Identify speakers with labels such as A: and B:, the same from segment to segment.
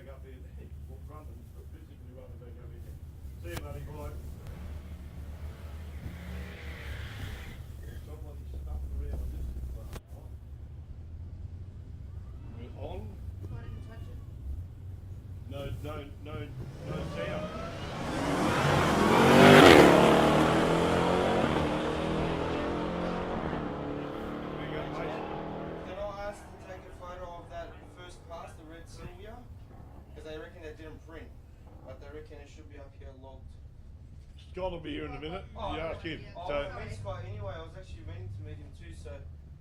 A: back up here. Walk front and physically run back up here. See you, buddy. Bye. Someone stuffed around with this. On.
B: I didn't touch it.
A: No sound.
C: They reckon they didn't print, but they reckon it should be up here logged.
A: Scott will be here in a minute.
C: Oh,
A: You ask him.
C: Oh,
A: So
C: Scott anyway, I was actually meaning to meet him too, so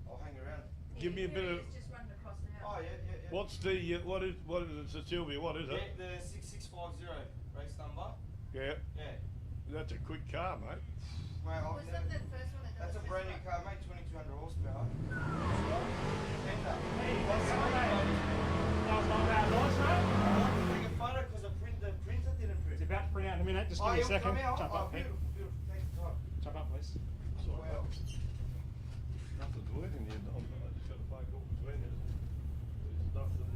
C: I'll hang around.
A: give me a bit of.
B: Just running across now.
C: Oh yeah.
A: What's the what is it, Sylvia? What is it?
C: Yeah, the 6650 race number.
A: Yeah.
C: Yeah.
A: That's a quick car, mate.
C: Mate,
B: Was that the first one that
C: that's a brand new car, mate. 2200 horsepower. Defender. Take a photo because the printer didn't print.
D: It's about to print out in a minute. Just give me a second. Jump up,
C: beautiful. Take your time.
D: Jump up, please.
C: Wow.
A: Nothing's working here. I just got a phone call between us. There's nothing.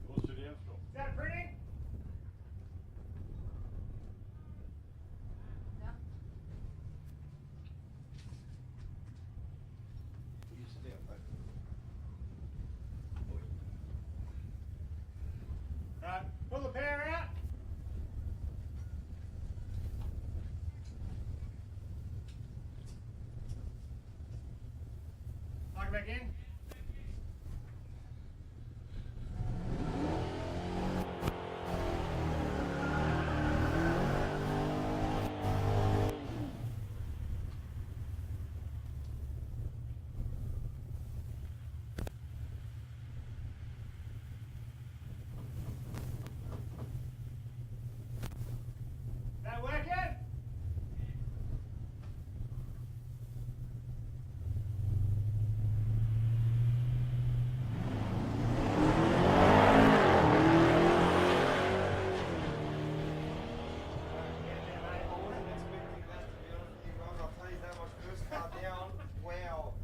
A: What's it out from?
D: Is that printing?
B: No.
C: You sit down, mate.
D: Right. Pull the power out. Plug it back in. That working?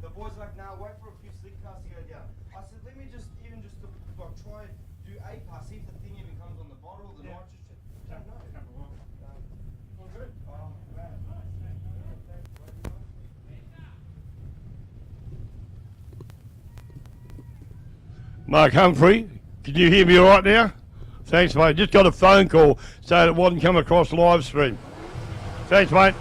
C: The boys like, nah, wait for a few slick cars to go down. I said, let me just like try and do a pass, see if the thing even comes on the bottle, the
D: Yeah.
C: nitrogen.
D: Jump,
C: No.
D: jump along.
C: All good? Oh, man.
A: Mark Humphrey, can you hear me all right now? Thanks, mate. Just got a phone call saying it wasn't come across live stream. Thanks, mate.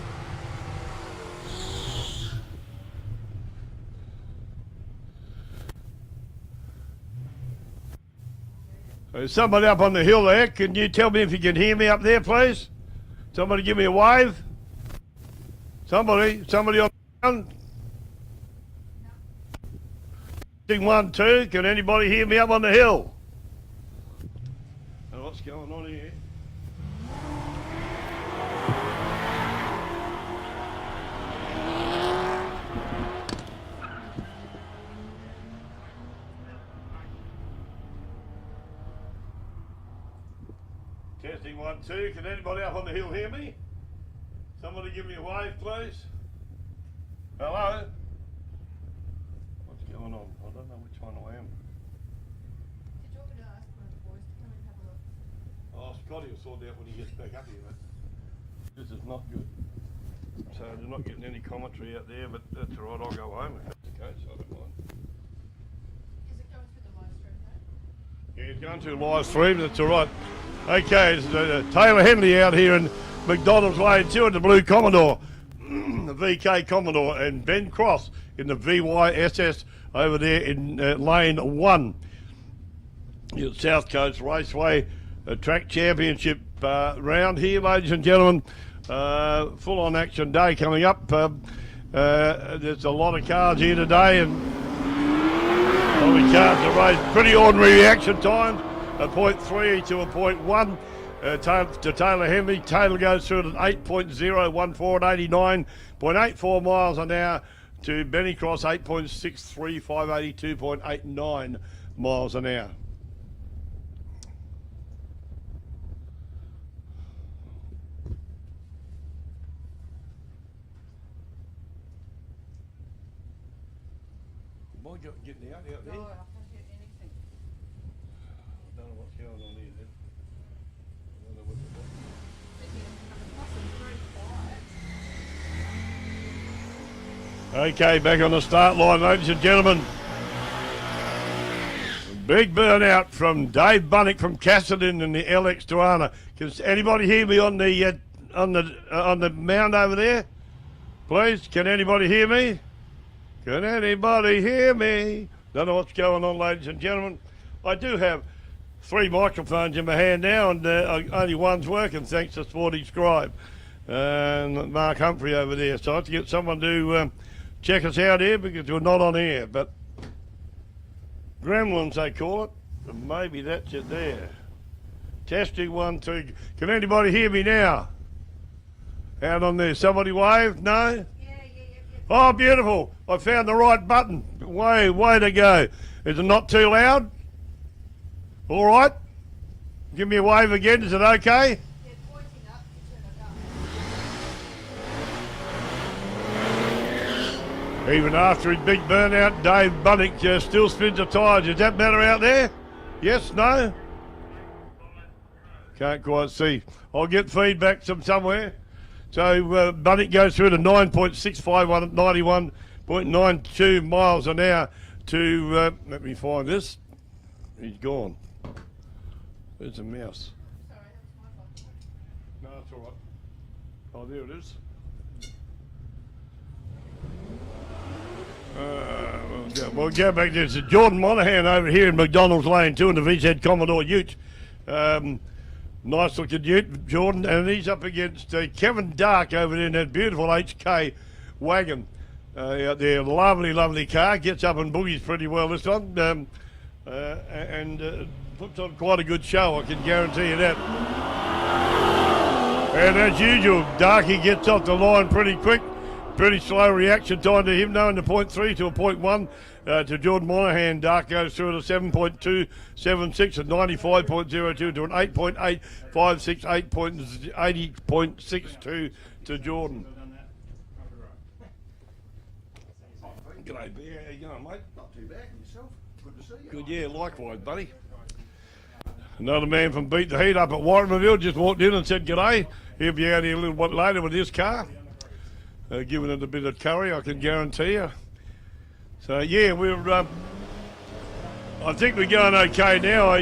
A: There's somebody up on the hill there. Can you tell me if you can hear me up there, please? Somebody give me a wave. Somebody on the ground. 1, 2, can anybody hear me up on the hill? What's going on here? Testing 1, 2, can anybody up on the hill hear me? Somebody give me a wave, please. Hello? What's going on? I don't know which one I am.
B: Did you want me to ask one of the boys to come and have a look?
A: Oh, Scotty will sort out when he gets back up here, mate. This is not good. So they're not getting any commentary out there, but that's all right. I'll go home if that's the case. I don't mind.
B: Is it going through the live stream though?
A: Yeah, he's going to live stream. That's all right. Okay, it's Taylor Henley out here in McDonald's Lane 2 in the Blue Commodore, the VK Commodore, and Ben Cross in the VYSS over there in Lane 1. The South Coast Raceway Track Championship round here, ladies and gentlemen. Full-on action day coming up. There's a lot of cars here today, and all the cars have raced pretty ordinary reaction times. a 0.3 to a 0.1. To Taylor Henley. Taylor goes through it at 8.014 at 89.84 miles an hour. To Benny Cross, 8.635, 82.89 miles an hour. Am I getting out there?
B: No, I can't hear anything.
A: I don't know what's going on here then. I don't know what
B: But yeah, the bus is very quiet.
A: Okay, back on the start line, ladies and gentlemen. Big burnout from Dave Bunnick from Cassidy in the LX Tuana. Can anybody hear me on the mound over there? Please, can anybody hear me? Can anybody hear me? Don't know what's going on, ladies and gentlemen. I do have 3 microphones in my hand now, and only one's working, thanks to Sporty Scribe and Mark Humphrey over there. So I have to get someone to check us out here because we're not on air. But gremlins, they call it. And maybe that's it there. Testing 1, 2. Can anybody hear me now? Out on there. Somebody wave? No? Oh, beautiful. I found the right button. Way to go. Is it not too loud? All right. Give me a wave again. Is it okay?
B: They're pointing up, you turn it up.
A: Even after his big burnout, Dave Bunnick still spins the tyres. Is that better out there? Yes? No? Can't quite see. I'll get feedback from somewhere. So Bunnick goes through to 9.651 at 91.92 miles an hour to, let me find this. He's gone. There's a mouse.
B: Sorry, that's my fault.
A: No, it's all right. Oh, there it is. We'll go back to this. Jordan Monaghan over here in McDonald's Lane 2 in the VZ Commodore Ute. Nice looking ute, Jordan, and he's up against Kevin Dark over there in that beautiful HK wagon out there. Lovely car. Gets up and boogies pretty well this one, and puts on quite a good show, I can guarantee you that. And as usual, Darky gets off the line pretty quick. Pretty slow reaction time to him, knowing the 0.3 to a 0.1 to Jordan Monaghan. Dark goes through at a 7.276 at 95.02 to an 8.856, 80.62 to Jordan. G'day, Bear. How you going, mate?
E: Not too bad. And yourself? Good to see you.
A: Good, yeah, likewise, buddy. Another man from Beat the Heat up at Warrenville just walked in and said g'day. He'll be out here a little bit later with his car. Giving it a bit of curry, I can guarantee you. So yeah, we're. I think we're going okay now.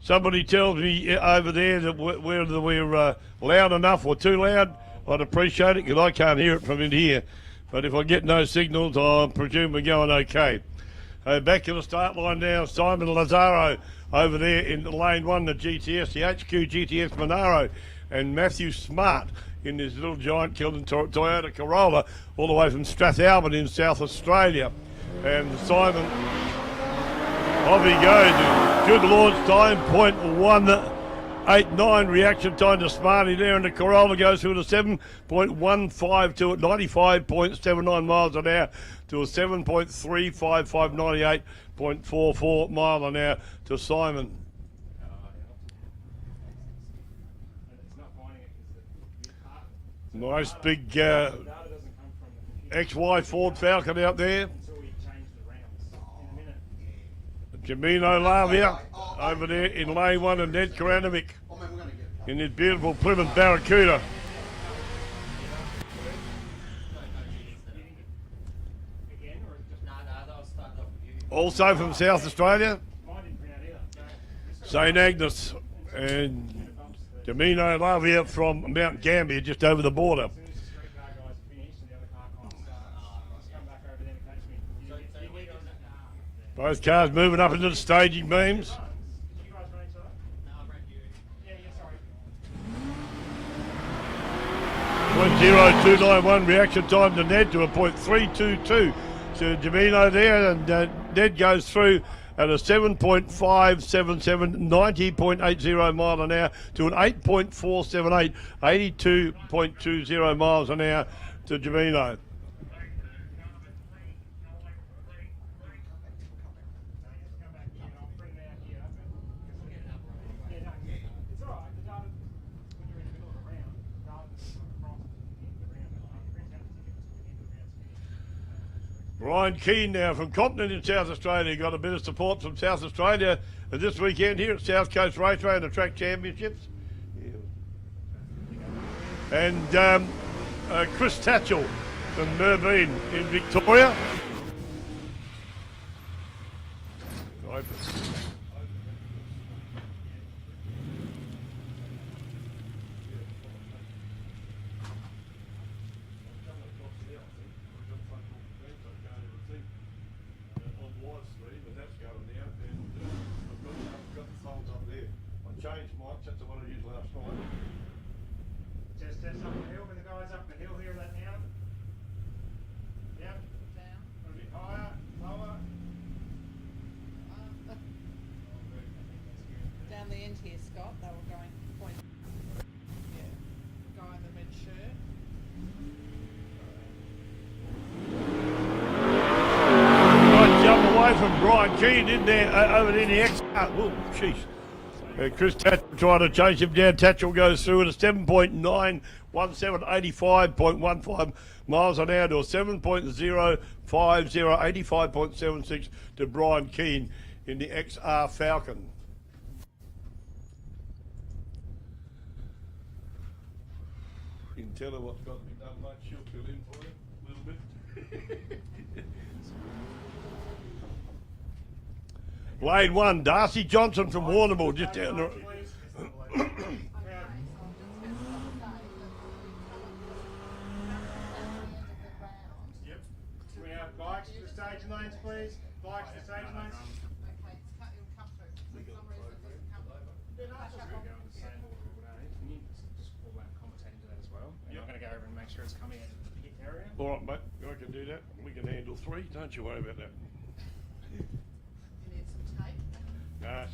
A: Somebody tells me over there that whether we're loud enough or too loud. I'd appreciate it because I can't hear it from in here. But if I get no signals, I presume we're going okay. Back to the start line now. Simon Lazaro over there in lane 1, the GTS, the HQ GTS Monaro, and Matthew Smart in this little giant killing Toyota Corolla all the way from Strathalbyn in South Australia. And Simon, off he goes. Good launch time, 0.189 reaction time to Smarty there, and the Corolla goes through to 7.15 to 95.79 miles an hour to a 7.355, 98.44 mile an hour to Simon. Nice big XY Ford Falcon out there. Jamino Lavia over there in lane 1 and Ned Karanovic in his beautiful Plymouth Barracuda. Also from South Australia, St Agnes and Jamino Lavia from Mount Gambier, just over the border. Both cars moving up into the staging beams. 0.0291 reaction time to Ned to a 0.322 to Jamino there, and Ned goes through at a 7.577, 90.80 mile an hour to an 8.478, 82.20 miles an hour to Javino. Brian Keane now from Compton in South Australia. Got a bit of support from South Australia this weekend here at South Coast Raceway and the Track Championships. And Chris Tatchell from Merbein in Victoria.
D: Just up the hill, with the guys up the hill here, that now. Yep.
B: Down.
D: A bit higher, lower.
B: Down the end here, Scott. They were going point. Yeah. Guy in the red shirt.
A: Nice jump away from Brian Keane, didn't there? Over in the X. Oh, jeez. Chris Tatchell trying to chase him down. Tatchell goes through at a 7.917, 85.15 miles an hour to a 7.050, 85.76 to Brian Keane in the XR Falcon. You can tell her what's got to be done, mate. She'll fill in for you a little bit. Lane 1, Darcy Johnson from Warrnambool, just down the...
D: Yep. We have bikes to the stage lanes, please. Bikes to the stage lanes.
B: Okay, it'll come through. For some reason it doesn't come through.
D: Yeah, no, it's all good. Going the same order all day. Can you just call that commentate into that as well? And I'm going to go over and make sure it's coming out of the pit area.
A: All right, mate, I can do that. We can handle 3. Don't you worry about that.
B: You need some tape.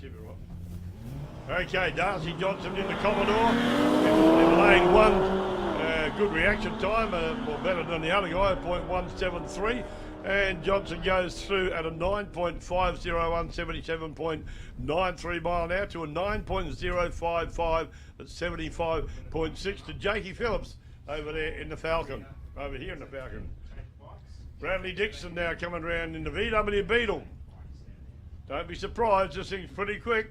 A: She'll be right. Okay, Darcy Johnson in the Commodore in lane 1. Good reaction time, well, better than the other guy, 0.173. And Johnson goes through at a 9.501, 77.93 mile an hour to a 9.055 at 75.6 to Jakey Phillips over there in the Falcon, over here in the Falcon. Bradley Dixon now coming around in the VW Beetle. Don't be surprised, this thing's pretty quick.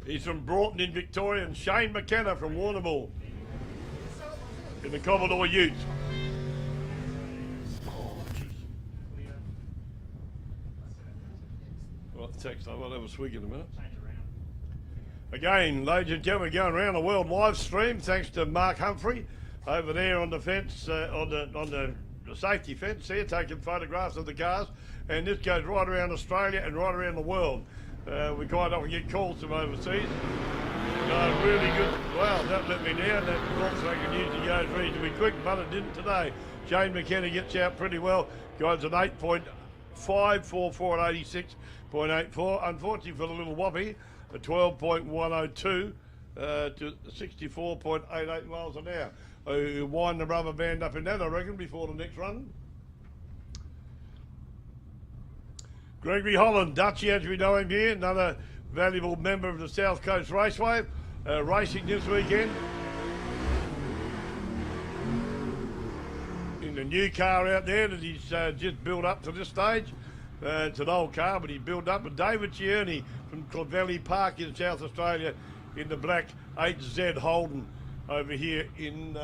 A: He's from Broughton in Victoria, and Shane McKenna from Warrnambool in the Commodore Ute. Right, text, I'll have a swig in a minute. Again, ladies and gentlemen, going around the world live stream, thanks to Mark Humphrey over there on the fence, on the safety fence here, taking photographs of the cars. And this goes right around Australia and right around the world. We quite often get calls from overseas. Really good. Well, that let me down. That Volkswagen usually goes reasonably quick, but it didn't today. Shane McKenna gets out pretty well. Guys an 8.544 at 86.84. Unfortunately for the little whoppy, a 12.102 to 64.88 miles an hour. You wind the rubber band up in that, I reckon, before the next run. Gregory Holland, Dutchy as we know him here, another valuable member of the South Coast Raceway, racing this weekend. In the new car out there that he's just built up to this stage. It's an old car, but he built up with David Cierney from Clovelly Park in South Australia in the black 8Z Holden over here in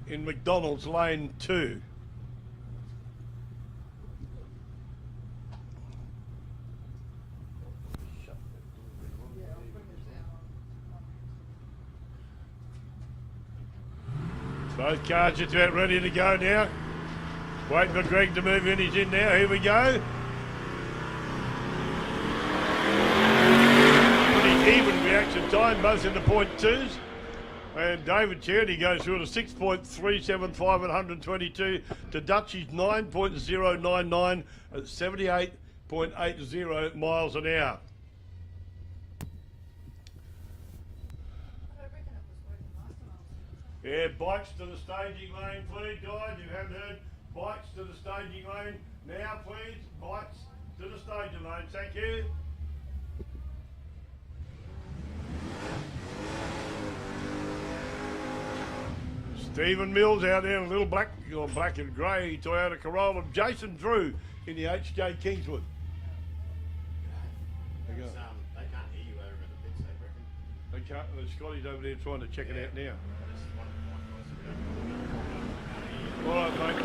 A: McDonald's Lane 2. Both cars just about ready to go now. Waiting for Greg to move in. He's in now. Here we go. Pretty even reaction time, both in the .2s. And David Tierney goes through at a 6.375 at 122 to Dutchie's 9.099 at 78.80 miles an hour. Yeah, bikes to the staging lane, please, guys. You haven't heard, bikes to the staging lane. Now, please, bikes to the staging lane. Thank you. Stephen Mills out there in a little black and grey Toyota Corolla. Jason Drew in the HJ Kingswood.
E: They can't hear you over in the pits, they reckon.
A: They can't, Scotty's over there trying to check it out now. All right, mate.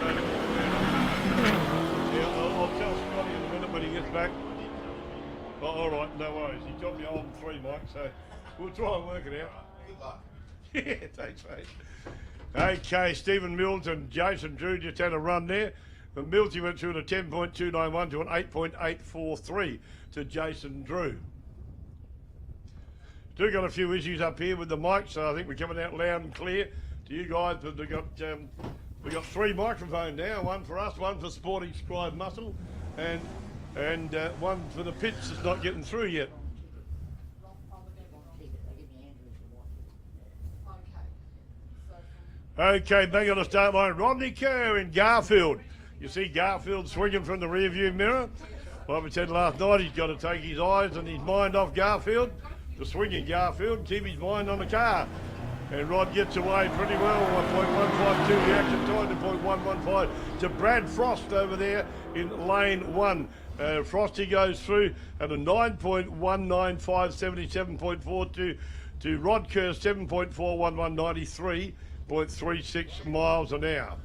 A: Yeah, I'll tell Scotty in a minute when he gets back. Oh, all right, no worries. He got me on 3, Mike, so we'll try and work it out.
E: Good luck.
A: Yeah, thanks, mate. Okay, Stephen Mills and Jason Drew just had a run there. And Millsy went through at a 10.291 to an 8.843 to Jason Drew. Still got a few issues up here with the mic, so I think we're coming out loud and clear to you guys. But we've got 3 microphones now, one for us, one for Sporting Scribe Muscle, and one for the pits that's not getting through yet. Okay, back on the start line, Rodney Kerr in Garfield. You see Garfield swinging from the rear view mirror. Like we said last night, he's got to take his eyes and his mind off Garfield, to swinging Garfield, keep his mind on the car. And Rod gets away pretty well, 1.152 reaction time to 0.115 to Brad Frost over there in lane 1. Frosty goes through at a 9.195, 77.42 to Rod Kerr, 7.411, 93.36 miles an hour.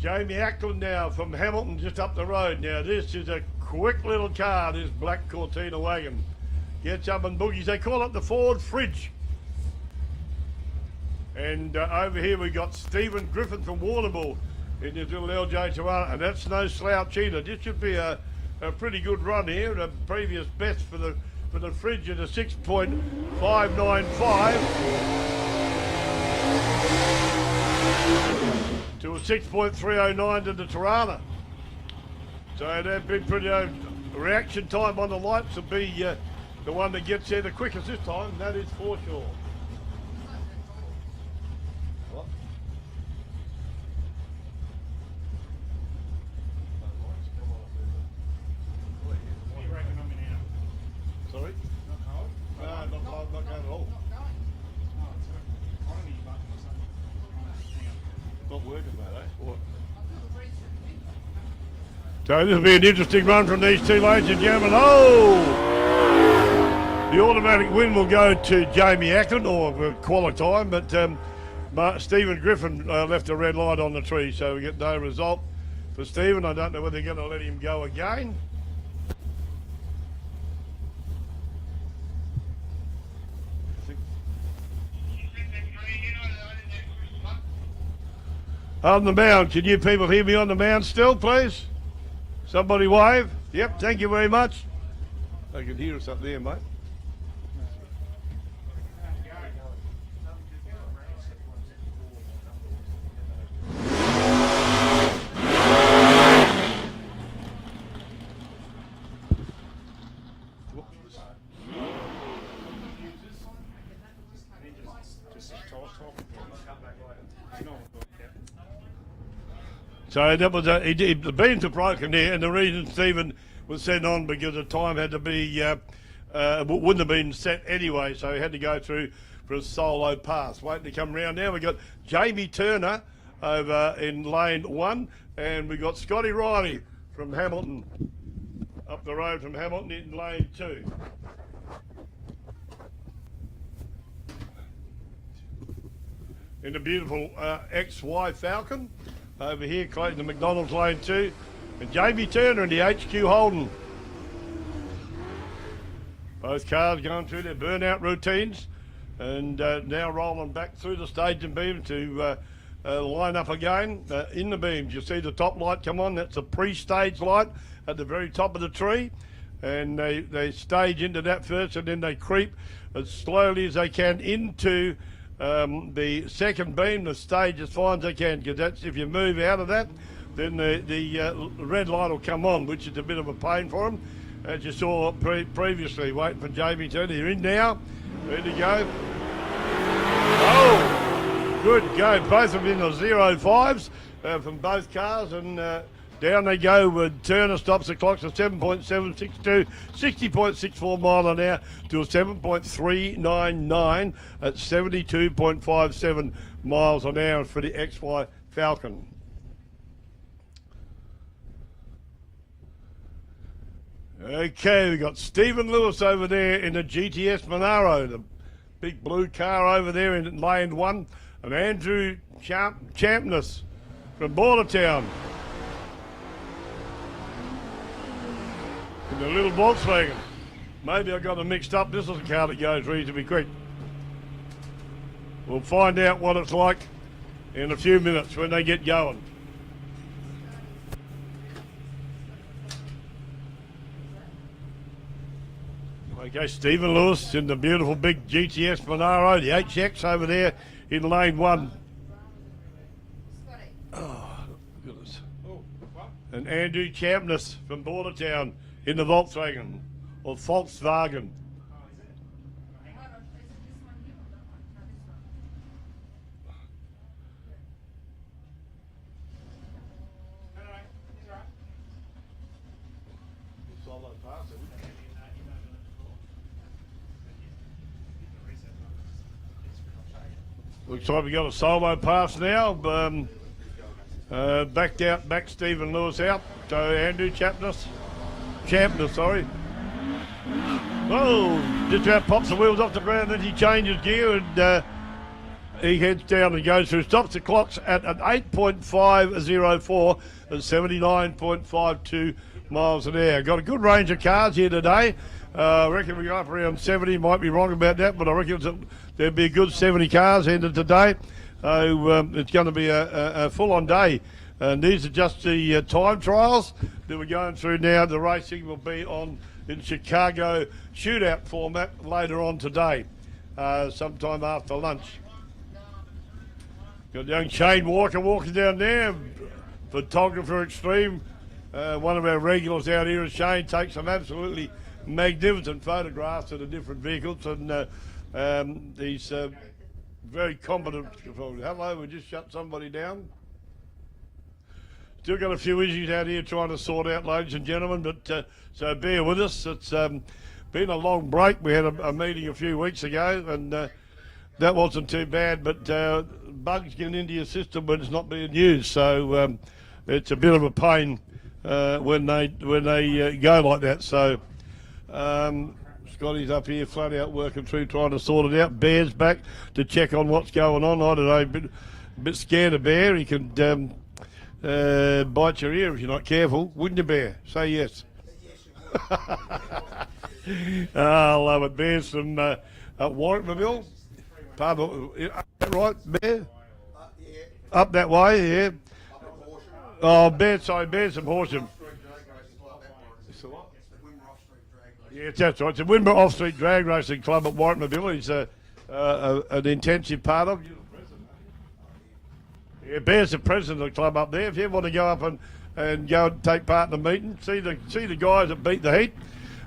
A: Jamie Ackland now from Hamilton, just up the road. Now this is a quick little car, this black Cortina wagon. Gets up and boogies. They call it the Ford Fridge. And over here we got Stephen Griffin from Warrnambool in his little LJ Toronto, and that's no slouch either. This should be a pretty good run here. A previous best for the Fridge at a 6.595. To a 6.309 to the Tirana. So that'd be pretty. Reaction time on the lights will be the one that gets there the quickest this time, and that is for sure. What?
D: What do you reckon on me now?
A: Sorry?
D: Not cold?
A: No, not going at all.
D: Oh, it's an economy button or something. Hang on.
A: Not working, mate, eh? What? So this will be an interesting run from these two ladies and gentlemen. Oh! The automatic win will go to Jamie Ackland, or quality time, but Stephen Griffin left a red light on the tree, so we get no result for Stephen. I don't know whether they're going to let him go again. On the mound, can you people hear me on the mound still, please? Somebody wave. Yep, thank you very much. I can hear us up there, mate. So that was the beams were broken there, and the reason Stephen was sent on because the time had to be wouldn't have been set anyway, so he had to go through for a solo pass. Waiting to come round now. We got Jamie Turner over in lane 1, and we got Scotty Riley from Hamilton up the road from Hamilton in lane 2. In the beautiful XY Falcon. Over here, Clayton, the McDonald's lane 2. And Jamie Turner in the HQ Holden. Both cars going through their burnout routines and now rolling back through the staging beam to line up again. In the beams, you see the top light come on. That's a pre-stage light at the very top of the tree. And they stage into that first, and then they creep as slowly as they can into the second beam, the stage as fine as they can, because that's, if you move out of that, then the red light will come on, which is a bit of a pain for them. As you saw previously, waiting for Jamie to. They're in now, ready to go. Oh, good go. Both of them in the 0.5s from both cars, and down they go with Turner stops the clocks at 7.762, 60.64 mile an hour to a 7.399 at 72.57 miles an hour for the XY Falcon. Okay, we've got Stephen Lewis over there in the GTS Monaro, the big blue car over there in lane 1, and Andrew Champness from Bordertown in the little Volkswagen. Maybe I got them mixed up. This is a car that goes reasonably quick. We'll find out what it's like in a few minutes when they get going. Okay, Stephen Lewis in the beautiful big GTS Monaro, the HX over there in lane 1. Oh, goodness. And Andrew Champness from Bordertown in the Volkswagen, or Volkswagen. Looks like we got a solo pass now. Back Stephen Lewis out. So Andrew Champness, sorry. Whoa, just about pops the wheels off the ground, then he changes gear and he heads down and goes through, stops the clocks at an 8.504 and 79.52 miles an hour. Got a good range of cars here today. I reckon we go up around 70, might be wrong about that, but I reckon there'll be a good 70 cars ended today. So it's going to be a full-on day. And these are just the time trials that we're going through now. The racing will be on in Chicago shootout format later on today, sometime after lunch. Got young Shane Walker walking down there, photographer extreme. One of our regulars out here is Shane, takes some absolutely magnificent photographs of the different vehicles, and he's very competent. Hello, we just shut somebody down. Still got a few issues out here trying to sort out, ladies and gentlemen, but so bear with us. It's been a long break. We had a meeting a few weeks ago, and that wasn't too bad, but bugs get into your system when it's not being used, so it's a bit of a pain when they go like that. So Scotty's up here flat out working through trying to sort it out. Bear's back to check on what's going on. I don't know, a bit scared of Bear. He can bite your ear if you're not careful, wouldn't you, Bear? Say yes. I love it. Bear's from Warwickmobile. Right, Bear?
C: Yeah.
A: Up that way, yeah.
C: Up at Horsham.
A: Oh, Bear's from Horsham. Yes, that's right. It's the Winborough Off-Street Drag Racing Club at Warwickmobile. He's an intensive part of. Yeah, Bear's the president of the club up there. If you ever want to go up and go and take part in the meeting, see the guys that beat the heat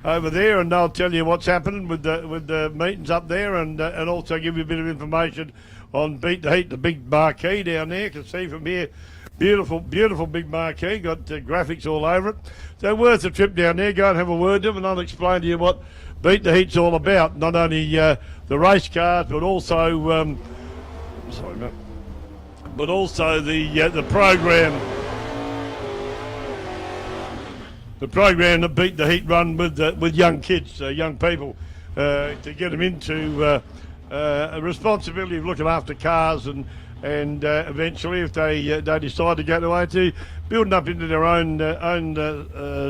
A: over there, and they'll tell you what's happening with the meetings up there, and also give you a bit of information on Beat the Heat, the big marquee down there. You can see from here, beautiful big marquee, got graphics all over it. So worth a trip down there. Go and have a word to them, and I'll explain to you what Beat the Heat's all about. Not only the race cars, but also but also the program. The program that Beat the Heat run with young kids, young people, to get them into a responsibility of looking after cars, and eventually, if they decide to go away to building up into their own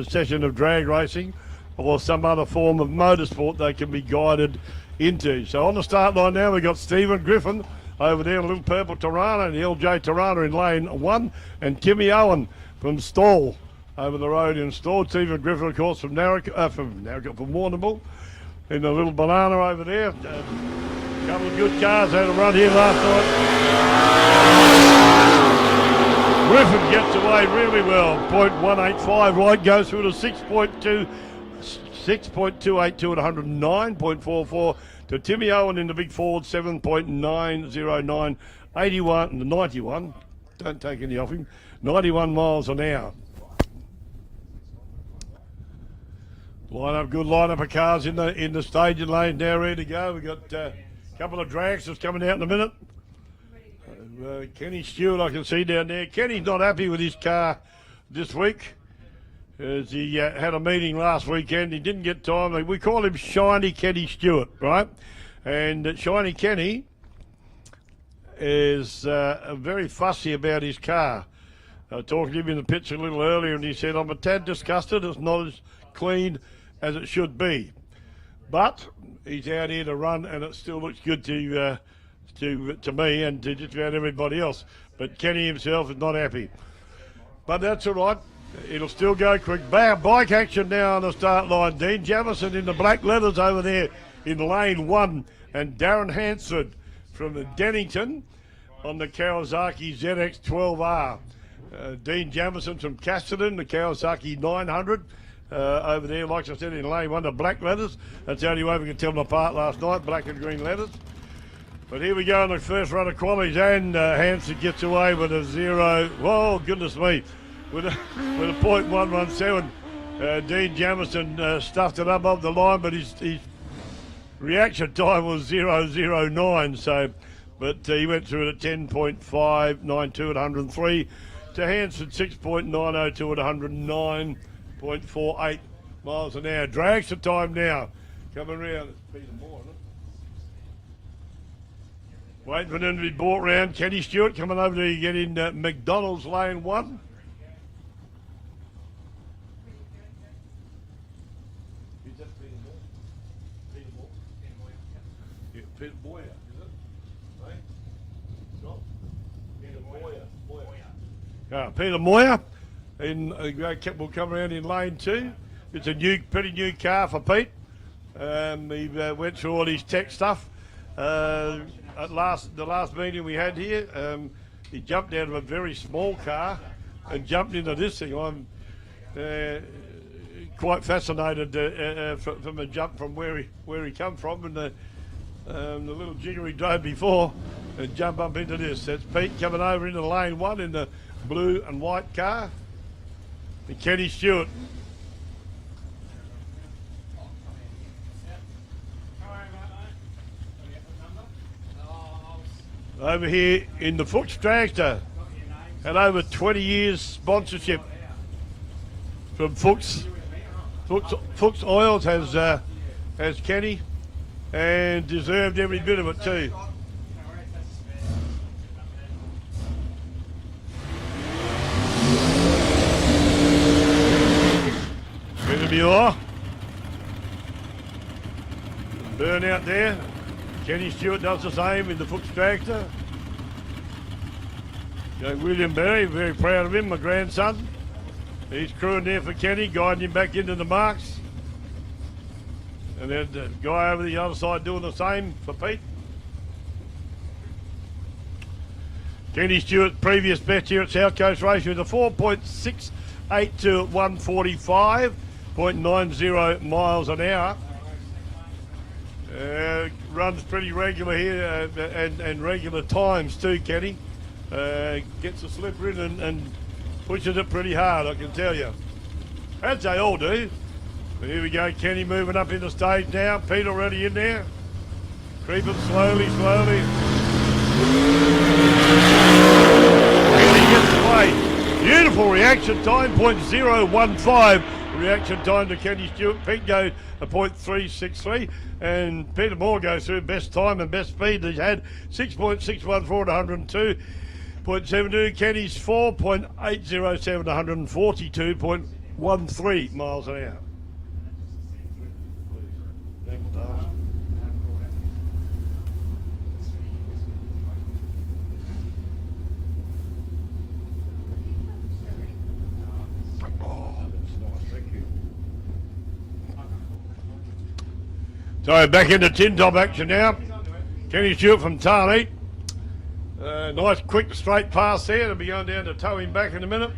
A: session of drag racing, or some other form of motorsport they can be guided into. So on the start line now, we've got Stephen Griffin over there, a little purple Tirana, and the LJ Tirana in lane 1, and Timmy Owen from Stall over the road in Stall. Stephen Griffin, of course, from Warrnambool, in the little banana over there. A couple of good cars had a run here last night. Griffin gets away really well. 0.185 light goes through to 6.2. 6.282 at 109.44 to Timmy Owen in the big Ford, 7.909, 81, 91, don't take any off him, 91 miles an hour. Good lineup of cars in the staging lane now, ready to go. We've got a couple of dragsters coming out in a minute. Kenny Stewart I can see down there. Kenny's not happy with his car this week, as he had a meeting last weekend. He didn't get time. We call him Shiny Kenny Stewart, right? And Shiny Kenny is very fussy about his car. I talked to him in the pits a little earlier, and he said, I'm a tad disgusted. It's not as clean as it should be. But he's out here to run, and it still looks good to me and to just about everybody else. But Kenny himself is not happy. But that's all right. It'll still go quick. Bike action now on the start line. Dean Jamison in the black leathers over there in lane 1, and Darren Hansford from Dennington on the Kawasaki ZX12R. Dean Jamison from Casterton, the Kawasaki 900 over there, like I said, in lane 1, the black leathers. That's the only way we could tell them apart last night, black and green leathers. But here we go on the first run of qualities, and Hansford gets away with a 0. Whoa, goodness me. With a .117, Dean Jamison stuffed it up off the line, but his reaction time was 0.009. So, but he went through it at 10.592 at 103 to Hansford 6.902 at 109.48 miles an hour. Dragster time now, coming round. It's Peter Moore, isn't it? Waiting for them to be brought round. Kenny Stewart coming over to get in McDonald's lane 1. Peter Boyer, is it? Right? No. Peter Boyer. Peter Moyer will come around in lane 2. It's a pretty new car for Pete. He went through all his tech stuff. The last meeting we had here, he jumped out of a very small car and jumped into this thing. I'm quite fascinated from a jump from where he come from, and the little jigger he drove before, and jump up into this. That's Pete coming over into lane 1 in the blue and white car. And Kenny Stewart. Over here in the Fuchs Dragster. Had over 20 years sponsorship from Fuchs. Fuchs Oils has Kenny, and deserved every bit of it too. Peter Muir. Burn out there. Kenny Stewart does the same in the Fuchs Dragster. William Berry, very proud of him, my grandson. He's crewing there for Kenny, guiding him back into the marks. And then the guy over the other side doing the same for Pete. Kenny Stewart, previous best here at South Coast Raceway, with a 4.682 at 145.90 miles an hour. Runs pretty regular here and regular times too, Kenny. Gets the slipper in and pushes it pretty hard, I can tell you. As they all do. But here we go, Kenny moving up in the stage now. Pete already in there. Creeping slowly. Kenny gets away. Beautiful reaction time, 0.015 reaction time to Kenny Stewart. Pete goes a 0.363, and Peter Moore goes through best time and best speed he's had, 6.614 to 102.72. Kenny's 4.807 to 142.13 miles an hour. Oh, that's nice, thank you. So back into tin top action now. Kenny Stewart from Tarneet. Nice quick straight pass there. They'll be going down to tow him back in a minute.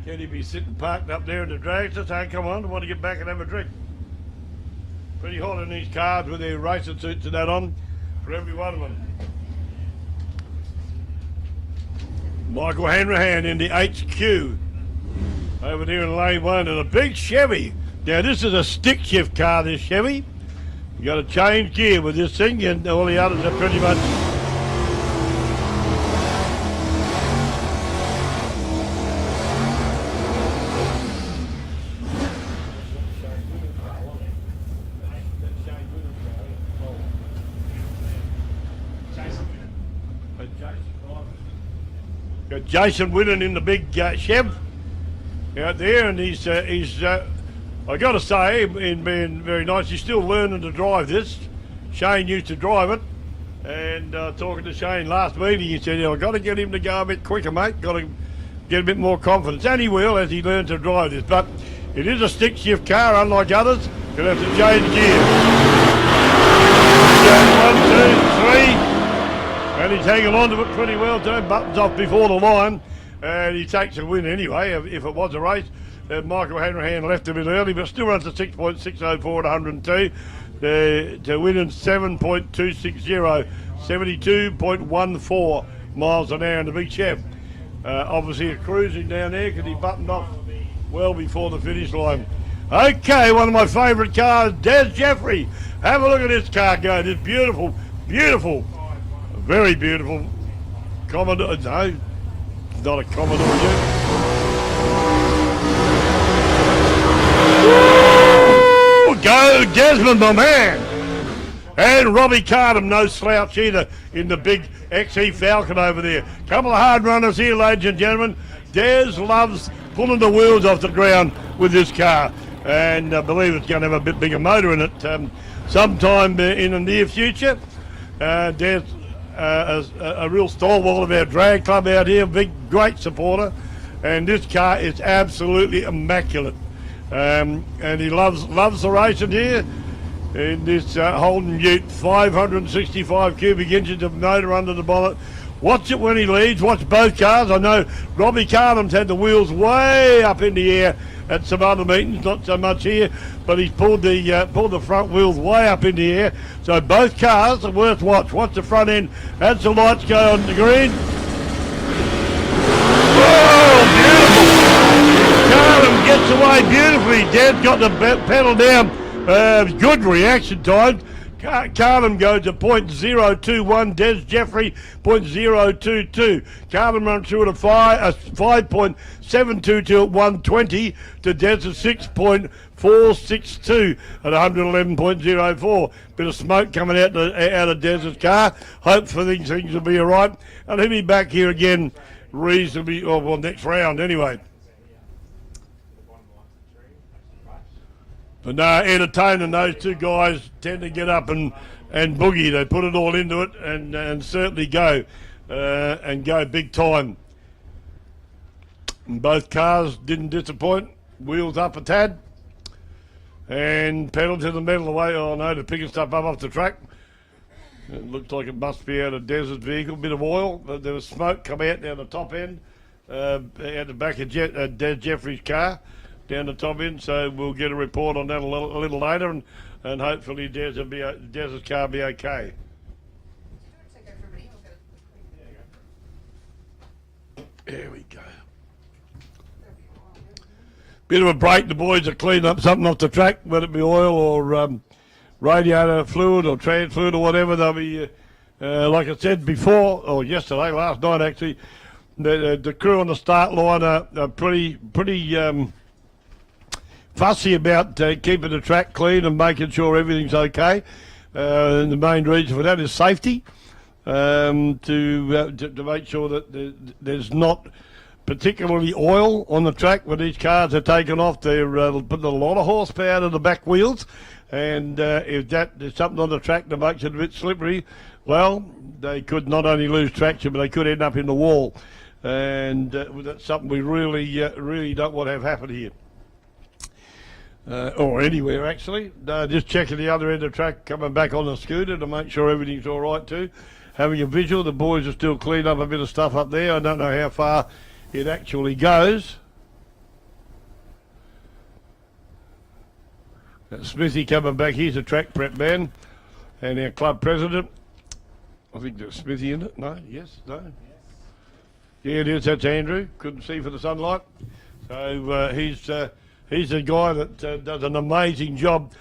A: Kenny be sitting parked up there in the dragster saying, come on, I want to get back and have a drink. Pretty hot in these cars with their racing suits and that on for every one of them. Michael Hanrahan in the HQ over there in lane 1 and a big Chevy. Now this is a stick shift car, this Chevy. You got to change gear with this thing and all the others are pretty much got Jason winning in the big Chev out there, and he's I got to say, in being very nice, he's still learning to drive this. Shane used to drive it, and talking to Shane last meeting, he said, I've got to get him to go a bit quicker, mate. Got to get a bit more confidence, and he will as he learns to drive this. But it is a stick shift car, unlike others. Gonna have to change gear. 1, 2, 3. And he's hanging on to it pretty well too. Buttons off before the line, and he takes a win anyway. If it was a race, Michael Hanrahan left a bit early, but still runs a 6.604 at 102 to win in 7.260, 72.14 miles an hour in the big Chev. Obviously a cruising down there because he buttoned off well before the finish line. Okay, one of my favourite cars, Des Jeffrey. Have a look at this car go. It's beautiful, beautiful. Very beautiful Commodore. No, it's not a Commodore yet. Woo! Go Desmond, my man. And Robbie Cardham, no slouch either, in the big XE Falcon over there. Couple of hard runners here, ladies and gentlemen. Des loves pulling the wheels off the ground with this car. And I believe it's going to have a bit bigger motor in it sometime in the near future. Des a real stalwart of our drag club out here, big, great supporter, and this car is absolutely immaculate. And he loves the racing here in this Holden Ute, 565 cubic inches of motor under the bonnet. Watch it when he leads, watch both cars. I know Robbie Cardham's had the wheels way up in the air at some other meetings, not so much here, but he's pulled the front wheels way up in the air. So both cars are worth watch. Watch the front end as the lights go on the green. Whoa, beautiful! Cardham gets away beautifully. Dad's got the pedal down. Good reaction time. Cardham goes to .021, Des Jeffrey .022. Cardham runs through at a 5.722 at 120 to Des at 6.462 at 111.04. Bit of smoke coming out of Des's car. Hope for things will be all right. And he'll be back here again reasonably, well, next round anyway. But no, entertaining, those two guys tend to get up and boogie. They put it all into it and certainly go and go big time. And both cars didn't disappoint. Wheels up a tad and pedal to the metal away. Oh no, they're picking stuff up off the track. It looks like it must be out of Desert vehicle. Bit of oil. There was smoke come out down the top end, out the back of Des Jeffrey's car. Down the top end, so we'll get a report on that a little later, and hopefully Des's car will be okay. There we go. Bit of a break. The boys are cleaning up something off the track, whether it be oil or radiator fluid or trans fluid or whatever. They'll be, like I said before, or yesterday, last night actually, the crew on the start line are pretty fussy about keeping the track clean and making sure everything's okay. And the main reason for that is safety, to make sure that there's not particularly oil on the track when these cars are taken off. They're putting a lot of horsepower to the back wheels, and if there's something on the track that makes it a bit slippery, well, they could not only lose traction, but they could end up in the wall. And that's something we really don't want to have happen here. Or anywhere, actually. Just checking the other end of the track, coming back on the scooter to make sure everything's all right too. Having a visual, the boys are still cleaning up a bit of stuff up there. I don't know how far it actually goes. Smithy coming back. Here's the track prep man and our club president. I think there's Smithy in it. No? Yes? No? Yeah, it is. That's Andrew. Couldn't see for the sunlight. So he's the guy that does an amazing job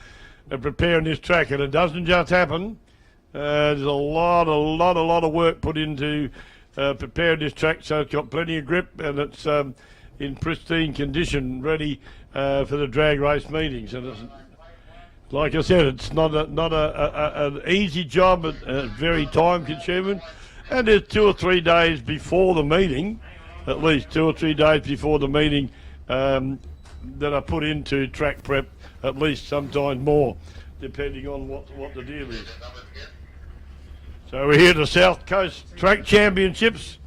A: of preparing this track, and it doesn't just happen. There's a lot of work put into preparing this track, so it's got plenty of grip and it's in pristine condition, ready for the drag race meetings. And it's, like I said, it's not an easy job. It's very time consuming, and there's 2 or 3 days before the meeting, at least 2 or 3 days before the meeting, that are put into track prep, at least sometimes more, depending on what the deal is. So we're here at the South Coast Track Championships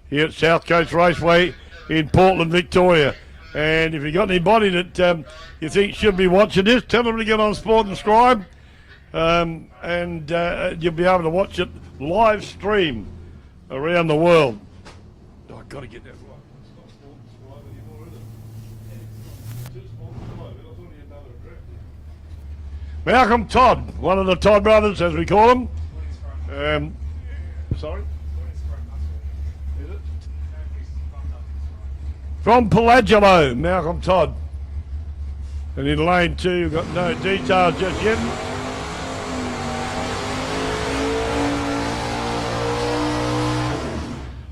A: here at South Coast Raceway in Portland, Victoria. And if you've got anybody that you think should be watching this, tell them to get on Sport and Scribe, and you'll be able to watch it live stream around the world. Oh, I've got to get that right. It's not Sport and Scribe anymore, is it? It's Sport and Scribe. I thought he had another address. Malcolm Todd, one of the Todd brothers, as we call them. Sorry? Is it? From Pelagelo, Malcolm Todd. And in lane 2, we've got no details just yet.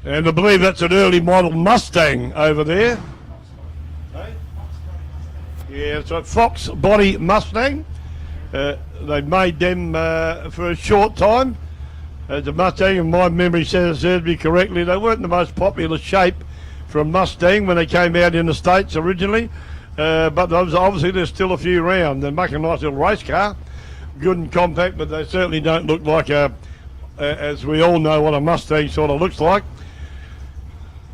A: And I believe that's an early model Mustang over there. Hey? Yeah, it's a Fox body Mustang. They made them for a short time. The Mustang, if my memory serves me correctly, they weren't the most popular shape for a Mustang when they came out in the States originally, but obviously there's still a few around. They make a nice little race car, good and compact, but they certainly don't look like as we all know what a Mustang sort of looks like.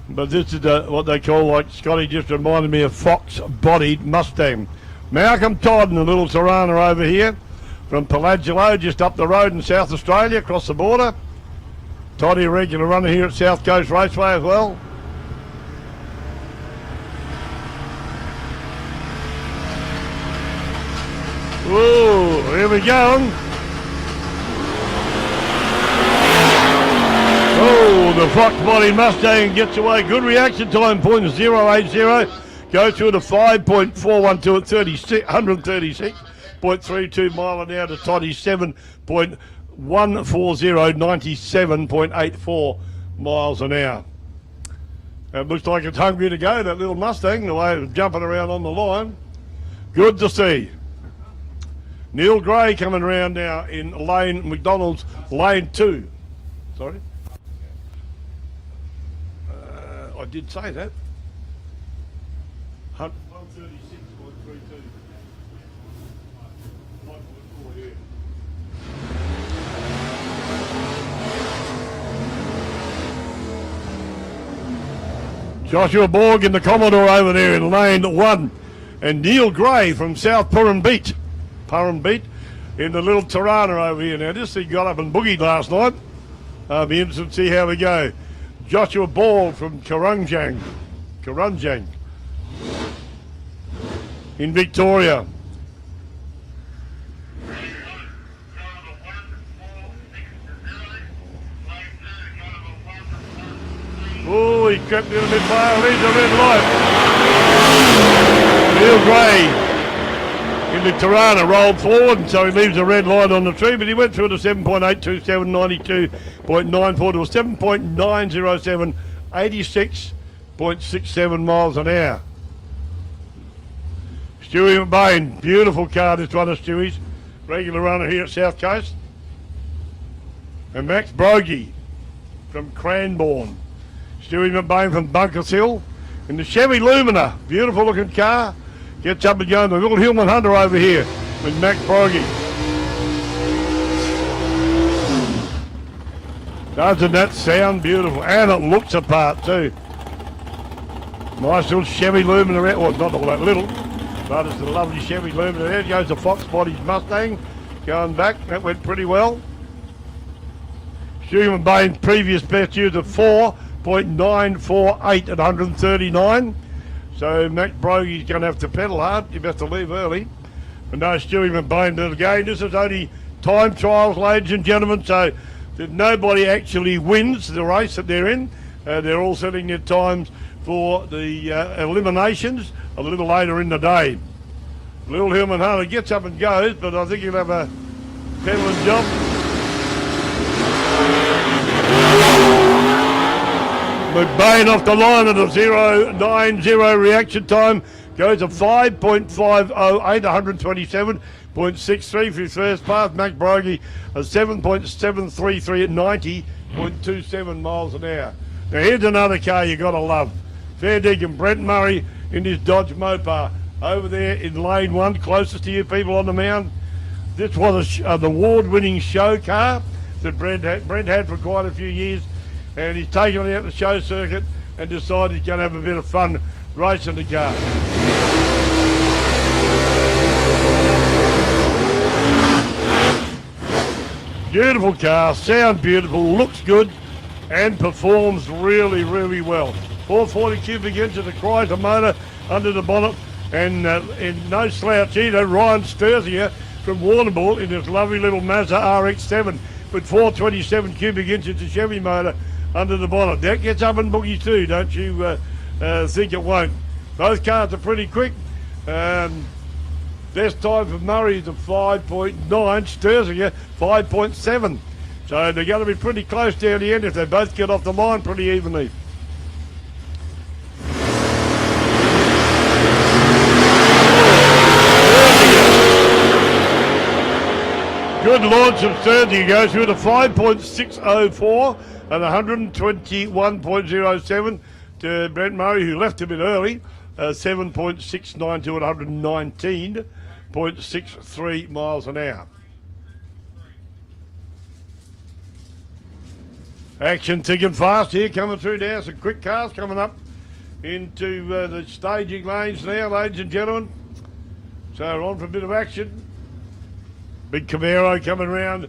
A: But this is what they call, like Scotty just reminded me, of Fox-bodied Mustang. Malcolm Todd and the little Tirana over here from Pelagelo, just up the road in South Australia, across the border. Toddy, a regular runner here at South Coast Raceway as well. Ooh, here we go. Oh, the Fox body Mustang gets away. Good reaction time, 0.080. Goes through to 5.412 at 136.32 mile an hour to Toddy's 7.140, 97.84 miles an hour. It looks like it's hungry to go, that little Mustang, the way it was jumping around on the line. Good to see. Neil Gray coming around now in McDonald's lane 2. Sorry? I did say that. 136.32. 1.4, yeah. Joshua Borg in the Commodore over there in lane 1. And Neil Gray from South Purrumbete in the little Tirana over here. Now this thing got up and boogied last night. I'll be interested to see how we go. Joshua Ball from Kurunjang in Victoria. Oh, he crept in a bit far, leaves a red light. Neil Gray in the Tirana rolled forward, and so he leaves a red light on the tree, but he went through to 7.827, 92.94 to a 7.907, 86.67 miles an hour. Stewie McBain, beautiful car, this one of Stewie's, regular runner here at South Coast. And Max Brogy from Cranbourne. Stewie McBain from Bunkers Hill, in the Chevy Lumina. Beautiful looking car. Gets up and going. The little Hillman Hunter over here with Mac Broggie. Doesn't that sound beautiful? And it looks apart too. Nice little Chevy Lumina. Well, not all that little, but it's a lovely Chevy Lumina. There goes the Fox Bodies Mustang. Going back. That went pretty well. Human Bain's previous best years of 4.948 at 139. So Mac Broggie's going to have to pedal hard. You have to leave early. But no, Stewie McBain did again. This is only time trials, ladies and gentlemen. So that nobody actually wins the race that they're in. They're all setting their times for the eliminations a little later in the day. Little Hillman Hunter gets up and goes, but I think he'll have a pedaling job. McBain off the line at a 0.90 reaction time. Goes a 5.508, 127.63 for his first pass. Mac Broggie a 7.733 at 90.27 miles an hour. Now here's another car you got to love. Fair dinkum, Brent Murray in his Dodge Mopar over there in lane 1, closest to you people on the mound. This was an award-winning show car that Brent had for quite a few years, and he's taken it out the show circuit and decided he's going to have a bit of fun racing the car. Beautiful car, sounds beautiful, looks good, and performs really, really well. 440 cubic inch of the Chrysler motor under the bonnet, and no slouch either, Ryan Sturzier from Warrnambool in this lovely little Mazda RX-7 with 427 cubic inches of Chevy motor under the bonnet. That gets up and boogies too, don't you think it won't. Both cars are pretty quick. Best time for Murray is a 5.9, Sturzier 5.7. So they're going to be pretty close down the end if they both get off the line pretty evenly. Good launch of Sturzier goes through the 5.604 and 121.07 to Brent Murray, who left a bit early, 7.692 at 119.63 miles an hour. Action ticking fast here, coming through now. Some quick cars coming up into the staging lanes now, ladies and gentlemen. So we're on for a bit of action. Big Camaro coming round.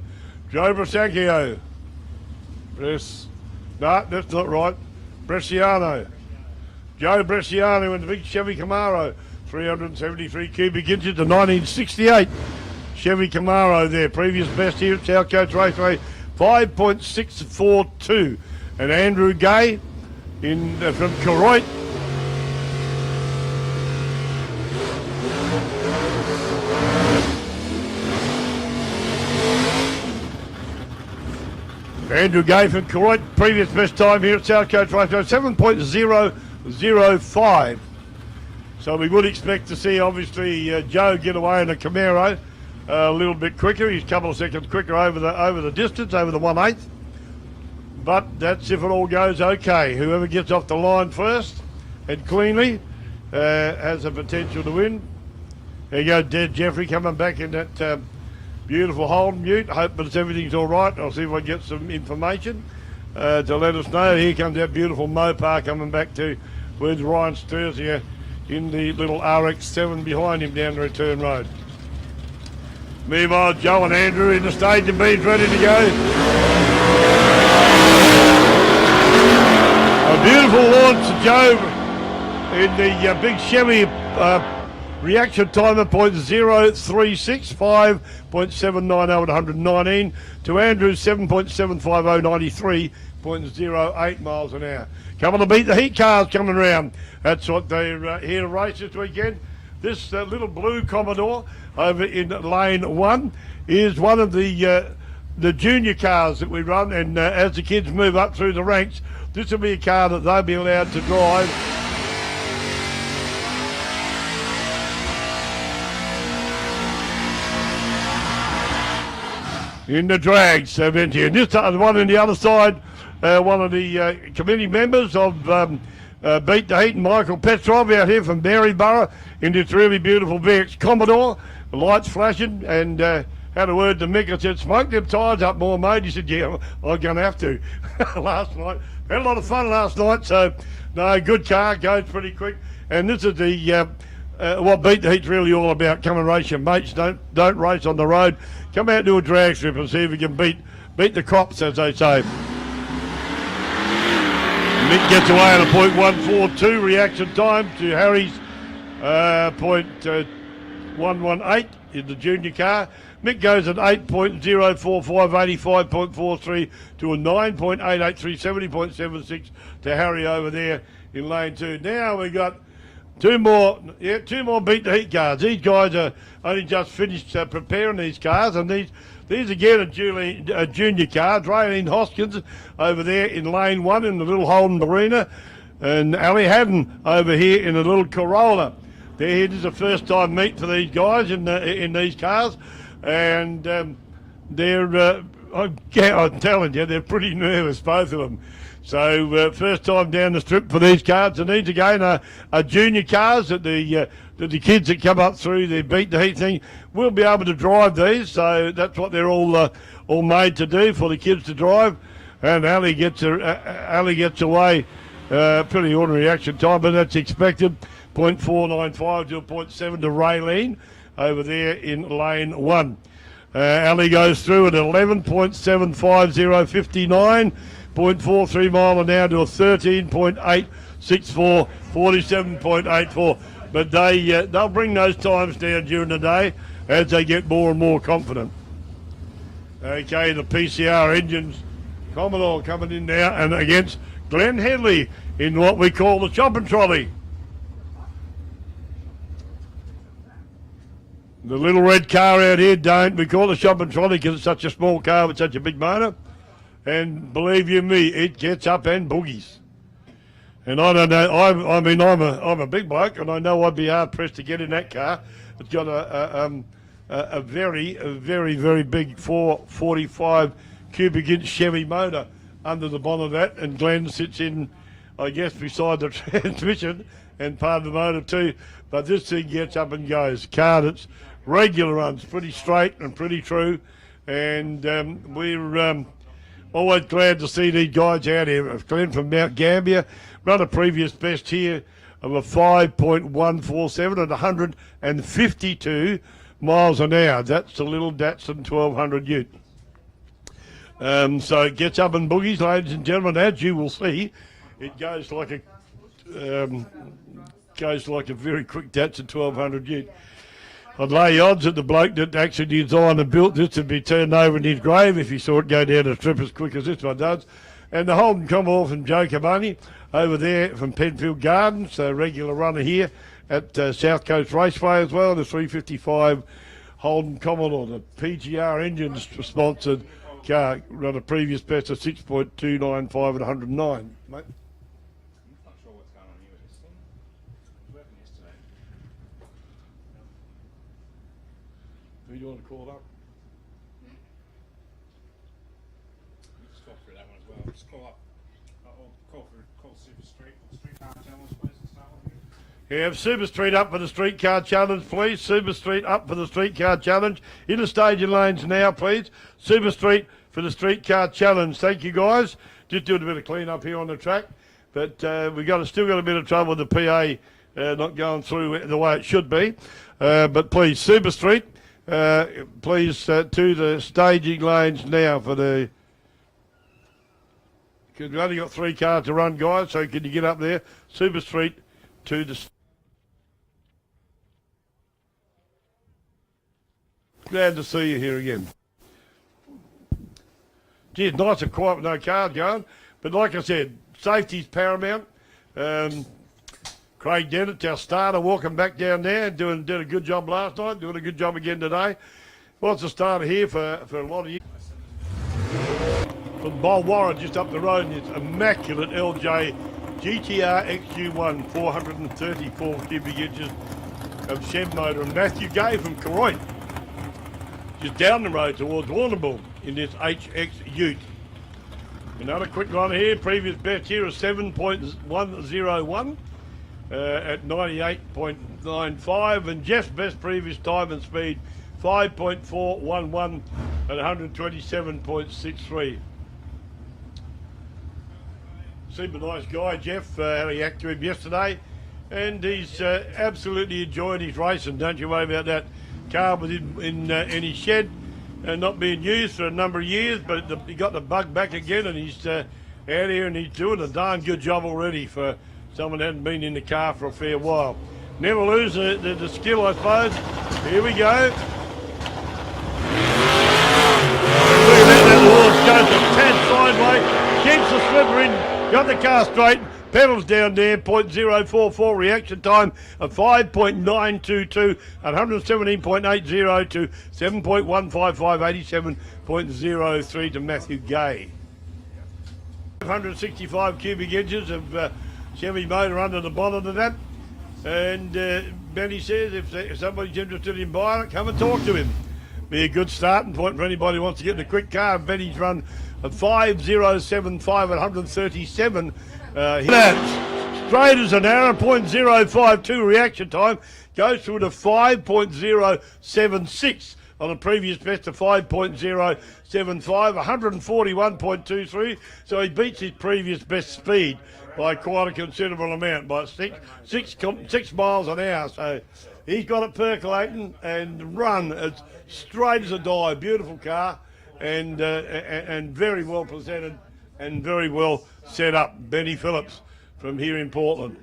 A: Joe Brasacchio. No, that's not right. Bresciano. Joe Bresciano in the big Chevy Camaro. 373 cubic inches to 1968. Chevy Camaro there. Previous best here at South Coast Raceway. 5.642. And Andrew Gay from Koroit. Andrew Gay from Koroit, previous best time here at South Coast Raceway, 7.005. So we would expect to see, obviously, Joe get away in a Camaro a little bit quicker. He's a couple of seconds quicker over the distance, over the 1/8. But that's if it all goes okay. Whoever gets off the line first and cleanly has the potential to win. There you go, Dead Jeffrey coming back in that beautiful Holden Ute. Hope that everything's all right. I'll see if I can get some information to let us know. Here comes that beautiful Mopar coming back to with Ryan Sturzier in the little RX-7 behind him down the return road. Meanwhile, Joe and Andrew in the staging beams ready to go. A beautiful launch to Joe in the big Chevy reaction time at 0.036, 5.790 at 119 to Andrew's 7.750, 93.08 miles an hour. Coming to beat the heat cars coming around. That's what they're here to race this weekend. This little blue Commodore over in lane 1 is one of the junior cars that we run, and as the kids move up through the ranks, this will be a car that they'll be allowed to drive. In the drags event here. This one on the other side, one of the committee members of beat the heat, and Michael Petrov out here from Maryborough in this really beautiful VX Commodore. The lights flashing, and had a word to Mick. I said, smoke them tyres up more, mate. He said, yeah, I'm going to have to. Last night. Had a lot of fun last night, so no, good car, goes pretty quick. And this is the what Beat the Heat's really all about. Come and race your mates. Don't race on the road. Come out and do a drag strip and see if you can beat the cops, as they say. Mick gets away at a .142 reaction time to Harry's .118 in the junior car. Mick goes at 8.045, 85.43 to a 9.883, 70.76 to Harry over there in lane 2. Now we got two more Beat the Heat cars. These guys are only just finished preparing these cars, and these again a junior car. Draylene Hoskins over there in lane 1 in the little Holden Marina, and Ali Haddon over here in a little Corolla. This is a first time meet for these guys in these cars, and they're I'm telling you, they're pretty nervous, both of them. So first time down the strip for these cars, and these again are junior cars that the kids that come up through the Beat the Heat thing will be able to drive these. So that's what they're all made to do, for the kids to drive. And Ali gets away pretty ordinary action time, but that's expected. 0.495 to a 0.7 to Raylene over there in lane 1. Ali goes through at 11.75059. 0.43 mile an hour to a 13.864, 47.84. But they'll bring those times down during the day as they get more and more confident. Okay, the PCR engines, Commodore coming in now, and against Glenn Headley in what we call the shopping trolley. The little red car out here, we call it a shopping trolley because it's such a small car with such a big motor. And believe you me, it gets up and boogies. And I don't know, I'm a big bloke, and I know I'd be hard pressed to get in that car. It's got a very, very big 445 cubic inch Chevy motor under the bonnet of that, and Glenn sits in, I guess, beside the transmission and part of the motor too. But this thing gets up and goes. Car that's regular runs, pretty straight and pretty true, and we're always glad to see these guys out here. Glenn from Mount Gambier run a previous best here of a 5.147 at 152 miles an hour. That's the little Datsun 1200 ute. So it gets up and boogies, ladies and gentlemen. As you will see, it goes like a very quick Datsun 1200 ute. I'd lay odds that the bloke that actually designed and built this would be turned over in his grave if he saw it go down a strip as quick as this one does. And the Holden Commodore from Joe Carboni over there from Penfield Gardens, a regular runner here at South Coast Raceway as well, the 355 Holden Commodore. The PGR engines sponsored car run a previous best of 6.295 at 109. Mate. Who do you want to call up?
D: Just talk through that one as well. Just call up, call Super Street Car Challenge, please, to start with.
A: Yeah, Super Street up for the streetcar challenge, please. Super Street up for the streetcar challenge. In staging lanes now, please. Super Street for the streetcar challenge. Thank you, guys. Just doing a bit of clean up here on the track, but we still got a bit of trouble with the PA not going through the way it should be. But please, Super Street. Please to the staging lanes now for the. Because we've only got 3 cars to run, guys. So can you get up there? Super Street to the. Glad to see you here again. Gee, it's nice and quiet with no cars going. But like I said, safety's paramount. Craig Dennett, our starter, walking back down there, did a good job last night, doing a good job again today. What's the starter here for a lot of years? From Bulwarra, just up the road, and it's immaculate LJ GTR XU1, 434 cubic inches of Chev motor. And Matthew Gay from Koroit, just down the road towards Warrnambool in this HX Ute. Another quick one here. Previous best here is 7.101 at 98.95, and Jeff's best previous time and speed 5.411 at 127.63. Super nice guy, Jeff. Had a yak to him yesterday, and he's absolutely enjoying his racing. Don't you worry about that car was in his shed and not being used for a number of years, but he got the bug back again, and he's out here and he's doing a darn good job already for someone that hadn't been in the car for a fair while. Never lose the skill, I suppose. Here we go. Look at that horse goes a tad sideways, keeps the slipper in, got the car straight, pedals down there, 0.044 reaction time of 5.922 at 117.80 to 7.155, 87.03 to Matthew Gay. 565 cubic inches of Chevy motor under the bonnet of that, and Benny says if somebody's interested in buying it, come and talk to him. Be a good starting point for anybody who wants to get in a quick car. Benny's run a 5.075 at 137. Straight as an arrow, 0.052 reaction time, goes through to 5.076 on a previous best of 5.075, 141.23. So he beats his previous best speed by quite a considerable amount, by six miles an hour. So he's got it percolating and run as straight as a die. Beautiful car, and very well presented and very well set up. Benny Phillips from here in Portland.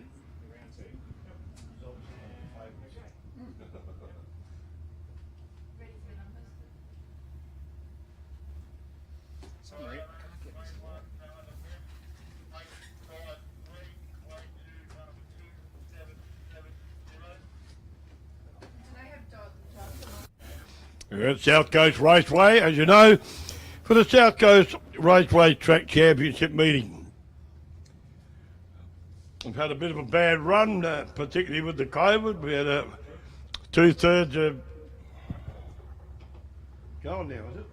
A: We're at South Coast Raceway, as you know, for the South Coast Raceway Track Championship meeting. We've had a bit of a bad run, particularly with the COVID. We had 2/3 of... Going now, is it?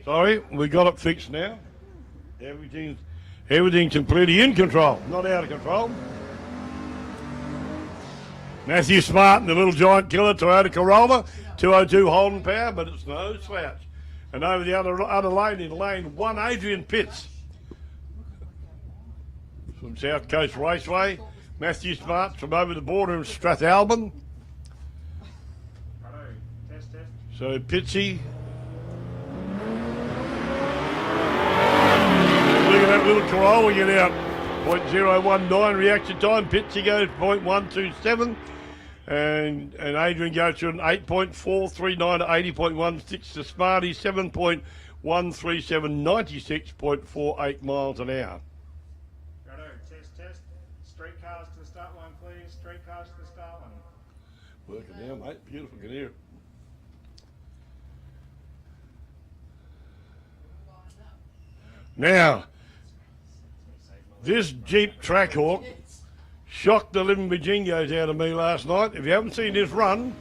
A: Sorry, we got it fixed now. Everything's completely in control, not out of control. Matthew Smart and the Little Giant Killer Toyota Corolla, 202 Holden power, but it's no slouch. And over the other lane, in lane 1, Adrian Pitts from South Coast Raceway. Matthew Smart from over the border in Strathalbyn. So Pitsy. Look at that little Corolla get out. 0.019 reaction time. Pitsy goes 0.127. And Adrian goes to an 8.439 to 80.16 to Smarty, 7.137, 96.48 miles an hour.
D: Righto, test. Straight cars to the start line, please. Straight cars to the start line.
A: Working now, mate. Beautiful, can hear it. Now, this Jeep Trackhawk shocked the living bejingos out of me last night. If you haven't seen this run,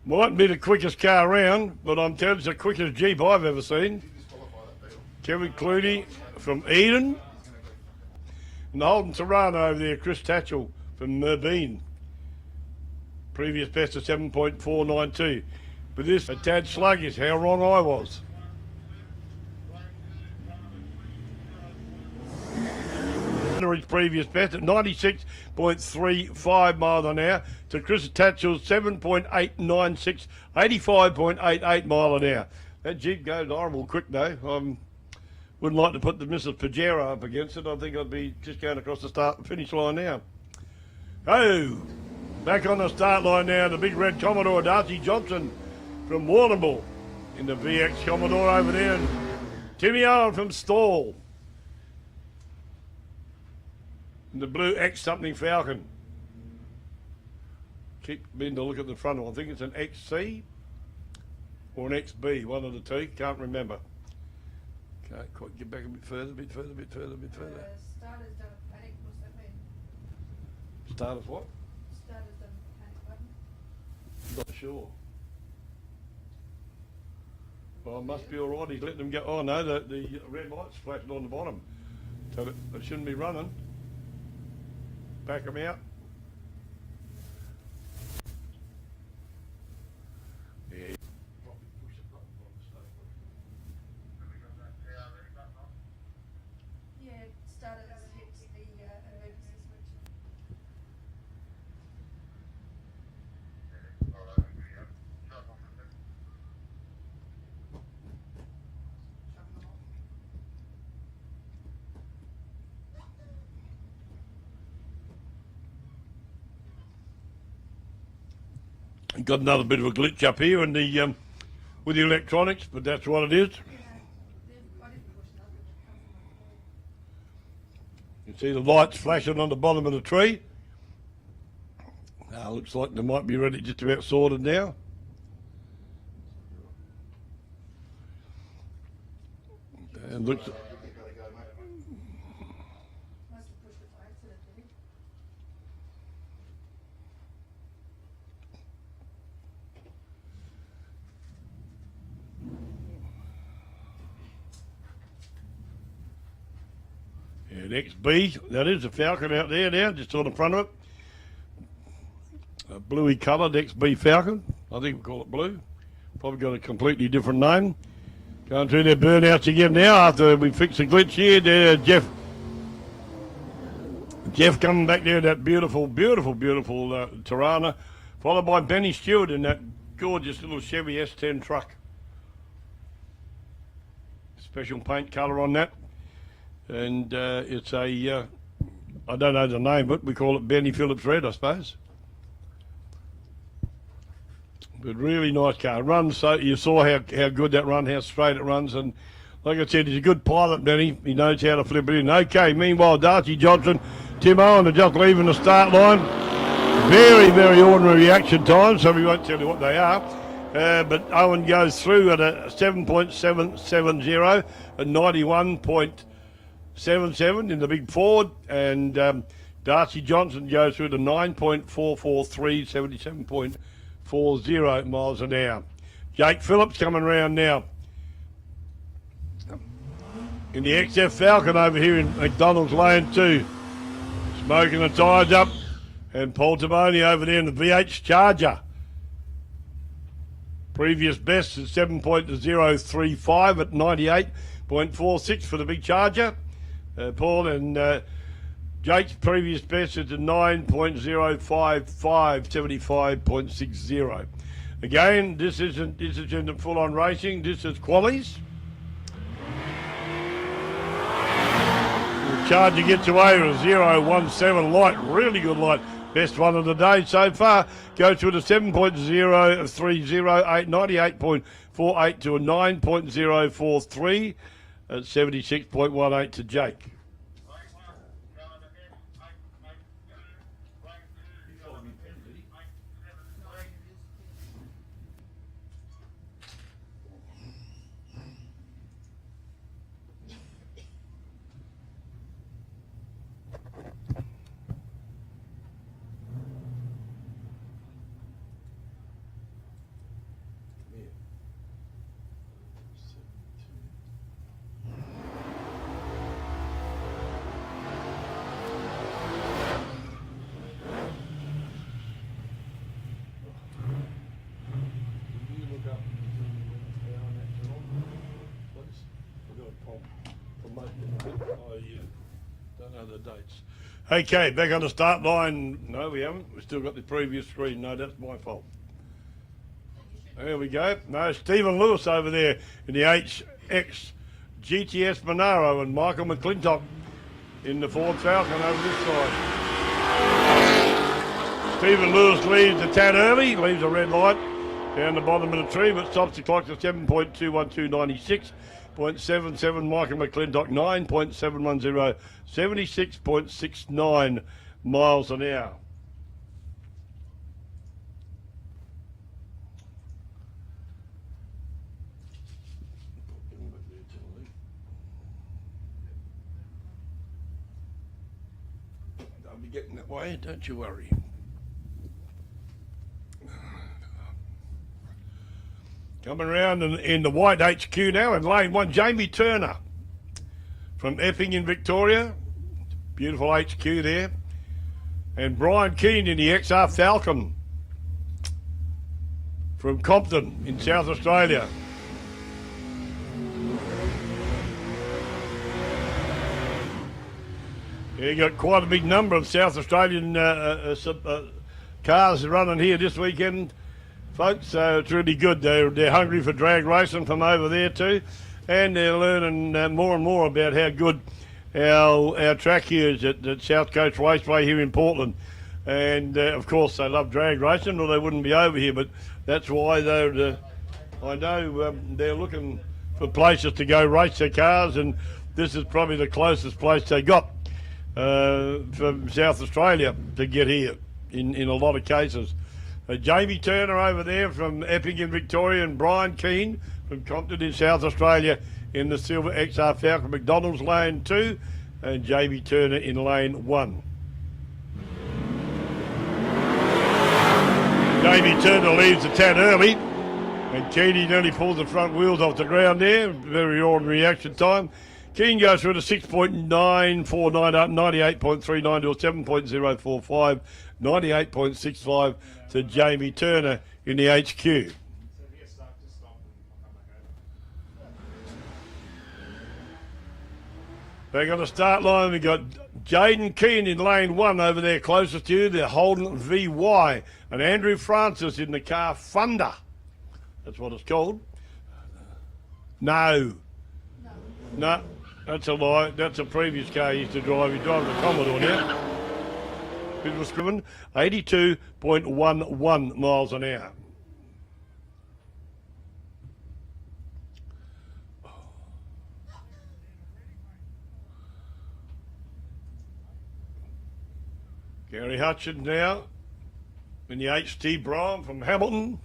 A: mightn't be the quickest car around, but I'm telling you, it's the quickest Jeep I've ever seen. Kevin Clooney from Eden, and the Holden Serrano over there, Chris Tatchell from Merbeen. Previous best of 7.492. But this, a tad sluggish, how wrong I was. His previous best at 96.35 miles an hour to Chris Tatchell's 7.896, 85.88 mile an hour. That Jeep goes horrible quick though. Wouldn't like to put the Mrs. Pajero up against it. I think I'd be just going across the start and finish line now. Oh, back on the start line now, the big red Commodore Darcy Johnson from Warrnambool in the VX Commodore over there, and Timmy Owen from Stawell in the blue X something Falcon. Keep being to look at the front one. I think it's an XC or an XB, one of the two, can't remember. Can't quite get back a bit further.
B: Starters done a panic, what's that mean?
A: Starters what?
B: Starters done a panic button.
A: Not sure. Well, it must be all right. He's letting them go. Oh no, the red light's flashing on the bottom, so they shouldn't be running. Back them out. Yeah.
F: Yeah, started as hits the emergency switch.
B: Shutting them off.
A: Got another bit of a glitch up here in the with the electronics, but that's what it is.
F: I didn't push nothing. It comes from
A: You can see the lights flashing on the bottom of the tree. Looks like they might be ready, just about sorted now. And looks.
F: must have pushed it by accident, did he?
A: Yeah, an XB, that is a Falcon out there now, just on the front of it. A bluey coloured XB Falcon, I think we call it blue. Probably got a completely different name. Going through their burnouts again now after we fix the glitch here. There, Jeff coming back there, that beautiful Tirana, followed by Benny Stewart in that gorgeous little Chevy S10 truck. Special paint colour on that. And it's a, I don't know the name, but we call it Benny Phillips Red, I suppose. But really nice car. Runs, so you saw how good that run, how straight it runs. And like I said, he's a good pilot, Benny. He knows how to flip it in. Okay, meanwhile, Darcy Johnson, Tim Owen are just leaving the start line. Very ordinary reaction times, so we won't tell you what they are. But Owen goes through at a 7.770 and 91.77 in the big Ford, and Darcy Johnson goes through to 9.443, 77.40 miles an hour. Jake Phillips coming around now in the XF Falcon over here in McDonald's Lane 2, smoking the tyres up, and Paul Timoni over there in the VH Charger. Previous best is 7.035 at 98.46 for the big Charger. Paul, and Jake's previous best is a 9.055, 75.60. Again, this isn't full-on racing. This is qualies. The Charger gets away with a 0.17 light, really good light. Best one of the day so far. Goes through to 7.0308, 98.48 to a 9.043 at 76.18 to Jake. Don't know the dates. Okay, back on the start line. No, we haven't. We've still got the previous screen. No, that's my fault. There we go. No, Stephen Lewis over there in the HX GTS Monaro, and Michael McClintock in the Ford Falcon over this side. Stephen Lewis leaves a tad early, leaves a red light down the bottom of the tree, but stops the clock at 7.21296. 0.77 Michael McClintock, 9.710, 76.69 miles an hour. I'll be getting that way, don't you worry. Coming around in the white HQ now in lane 1, Jamie Turner from Epping in Victoria. Beautiful HQ there. And Brian Keane in the XR Falcon from Compton in South Australia. You got quite a big number of South Australian cars running here this weekend, folks, so it's really good. They're hungry for drag racing from over there too, and they're learning more and more about how good our track here is at South Coast Raceway here in Portland. And of course they love drag racing or they wouldn't be over here, but that's why I know they're looking for places to go race their cars, and this is probably the closest place they got from South Australia to get here in a lot of cases. Jamie Turner over there from Epping in Victoria, and Brian Keane from Compton in South Australia in the Silver XR Falcon McDonald's lane 2, and Jamie Turner in lane 1. Jamie Turner leaves a tad early, and Keane nearly pulls the front wheels off the ground there. Very ordinary action time. Keane goes through to 6.949 up, 98.39 to a 7.045, 98.65 to Jamie Turner in the HQ. Back on the start line, we've got Jaden Keane in lane 1 over there closest to you, the Holden VY, and Andrew Francis in the car Thunder. That's what it's called. No, that's a lie. That's a previous car he used to drive. He drives a Commodore now. It was driven 82.11 miles an hour. Gary Hutchins now in the HT Brougham from Hamilton.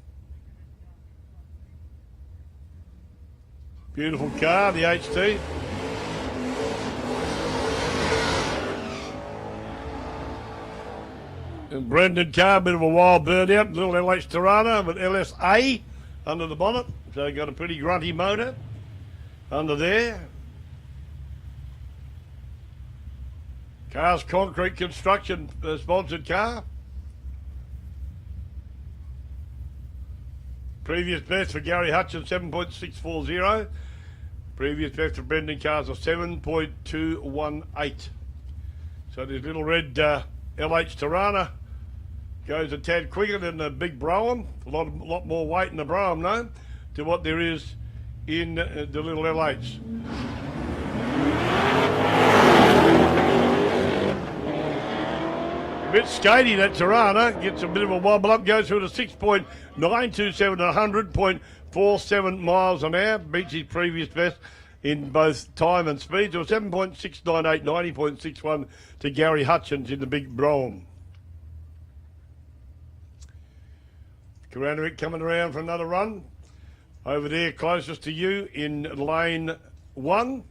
A: Beautiful car, the HT. And Brendan Carr, a bit of a wild bird out, little LH Tirana with LSA under the bonnet. So got a pretty grunty motor under there. Car's Concrete Construction sponsored car. Previous best for Gary Hutchins, 7.640. Previous best for Brendan Carr's of 7.218. So this little red LH Tirana goes a tad quicker than the big Brougham. A lot more weight in the Brougham, no, to what there is in the little LH. A bit skatey, that Tirana. Gets a bit of a wobble up, goes through to 6.927 and 100.47 miles an hour. Beats his previous best in both time and speed. So 7.698, 90.61 to Gary Hutchins in the big Brougham. Koranovic coming around for another run. Over there closest to you in lane 1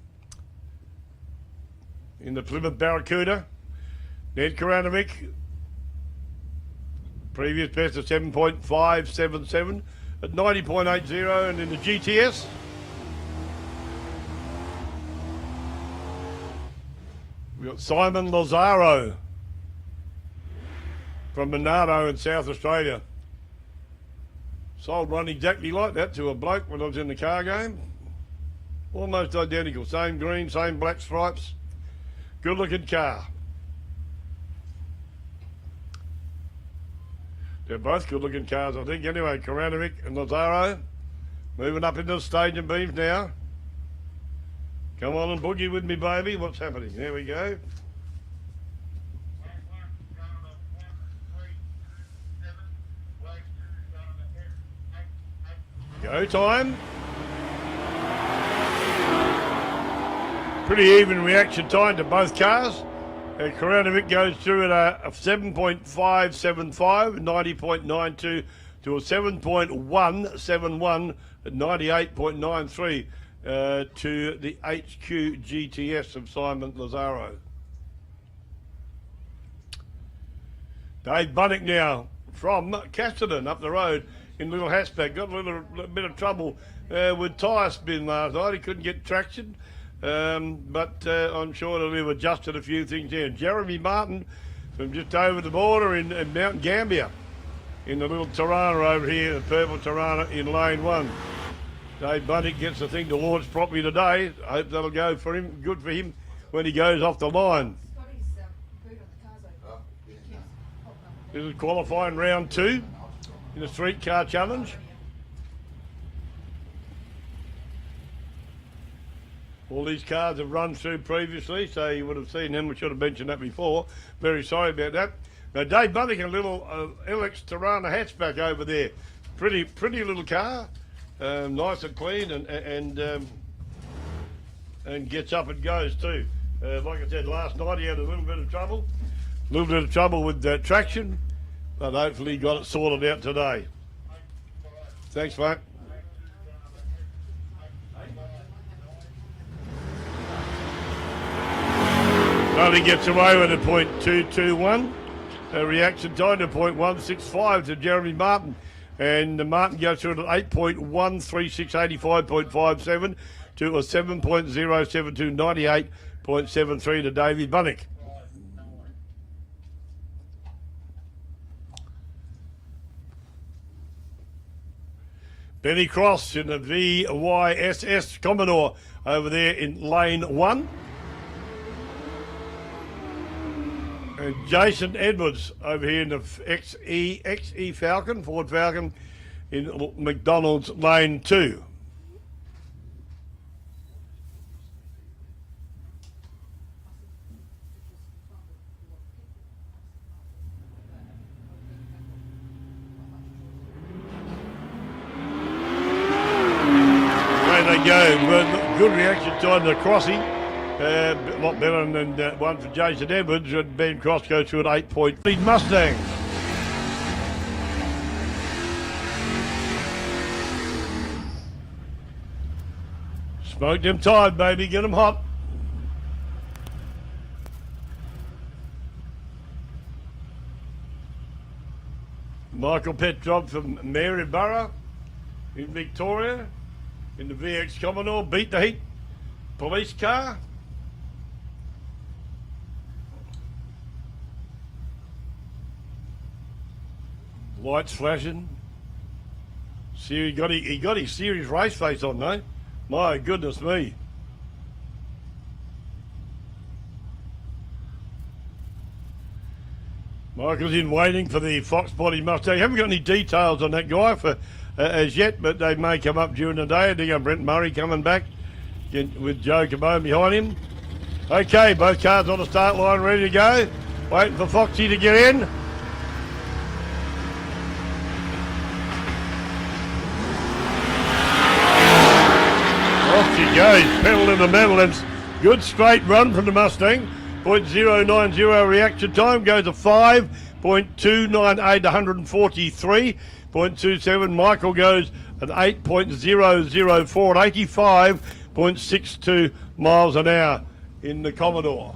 A: in the Plymouth Barracuda. Ned Koranovic, previous best of 7.577 at 90.80, and in the GTS. We've got Simon Lazaro from Monardo in South Australia. Sold one exactly like that to a bloke when I was in the car game. Almost identical, same green, same black stripes. Good looking car. They're both good looking cars, I think. Anyway, Koranovic and Lazaro moving up into the staging beams now. Come on and boogie with me, baby. What's happening? There we go. Go time. Pretty even reaction time to both cars. Koranovic goes through at a 7.575, 90.92 to a 7.171 at 98.93 to the HQ GTS of Simon Lazaro. Dave Bunnick now from Casterton up the road in Little Hatchback. Got a little bit of trouble with tyre spin last night. He couldn't get traction, but I'm sure they've adjusted a few things there. Jeremy Martin from just over the border in Mount Gambier in the little Tirana over here, the purple Tirana in lane 1. Dave Bunnick gets the thing to launch properly today. I hope that'll go for him, good for him when he goes off the line.
F: He's got his boot on the cars over. He keeps popping up.
A: This is qualifying round 2 in the streetcar challenge. All these cars have run through previously, so you would have seen them. We should have mentioned that before. Very sorry about that. Now, Dave Bunnick, a little LX Tirana hatchback over there. Pretty little car. Nice and clean and gets up and goes too. Like I said, last night he had a little bit of trouble with traction, but hopefully he got it sorted out today. Thanks, mate. Only gets away with a .221. Reaction time to .165 to Jeremy Martin. And Martin goes through at 8.13685.57 to a 7.072 98.73 to Davey Bunnick. Benny Cross in the VYSS Commodore over there in lane 1. And Jason Edwards over here in the XE Falcon, Ford Falcon, in McDonald's lane 2. There they go. Good reaction time to Crossy. A lot better than one for Jason Edwards, and Ben Cross goes through at 8.3 Mustang. Smoke them tired, baby. Get them hot. Michael Petrov from Maryborough in Victoria in the VX Commodore. Beat the heat. Police car. Lights flashing. See, he got his serious race face on though. My goodness me. Michael's in waiting for the Fox Body Mustang. Haven't got any details on that guy for as yet, but they may come up during the day. I think Brent Murray coming back with Joe Cabone behind him. Okay, both cars on the start line, ready to go. Waiting for Foxy to get in. Off she goes, pedal to the metal. It's good straight run from the Mustang. .090 reaction time goes to 5.298 143. .27 Michael goes at 8.004 at 85.62 miles an hour in the Commodore.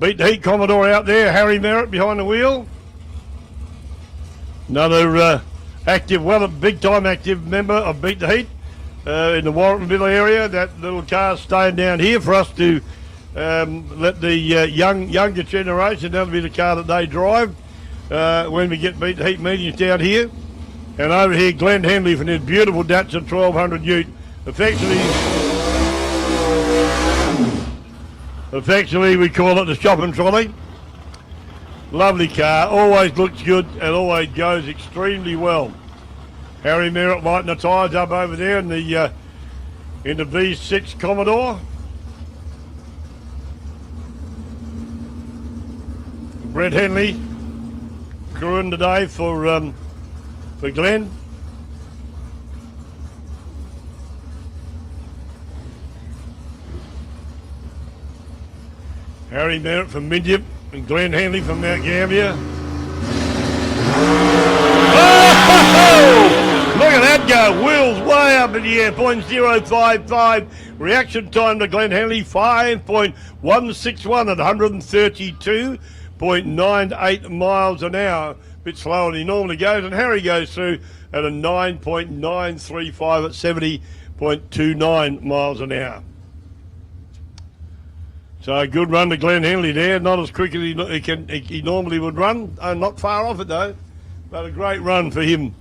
A: Beat the heat Commodore out there. Harry Merritt behind the wheel. Another active, big time active member of Beat the Heat in the Warrenville area. That little car staying down here for us to let the younger generation, that'll be the car that they drive when we get Beat the Heat meetings down here. And over here, Glenn Henley from his beautiful Datsun 1200 Ute. Affectionately, we call it the shopping trolley. Lovely car, always looks good and always goes extremely well. Harry Merritt lighting the tyres up over there in the V6 Commodore. Brett Henley crewing today for Glenn. Harry Merritt from Midgip and Glenn Henley from Mount Gambier. Oh! Look at that go. Wheels way up in the air, 0.055. Reaction time to Glenn Henley, 5.161 at 132.98 miles an hour. Bit slower than he normally goes. And Harry goes through at a 9.935 at 70.29 miles an hour. So a good run to Glenn Henley there. Not as quick as he normally would run. Not far off it though. But a great run for him.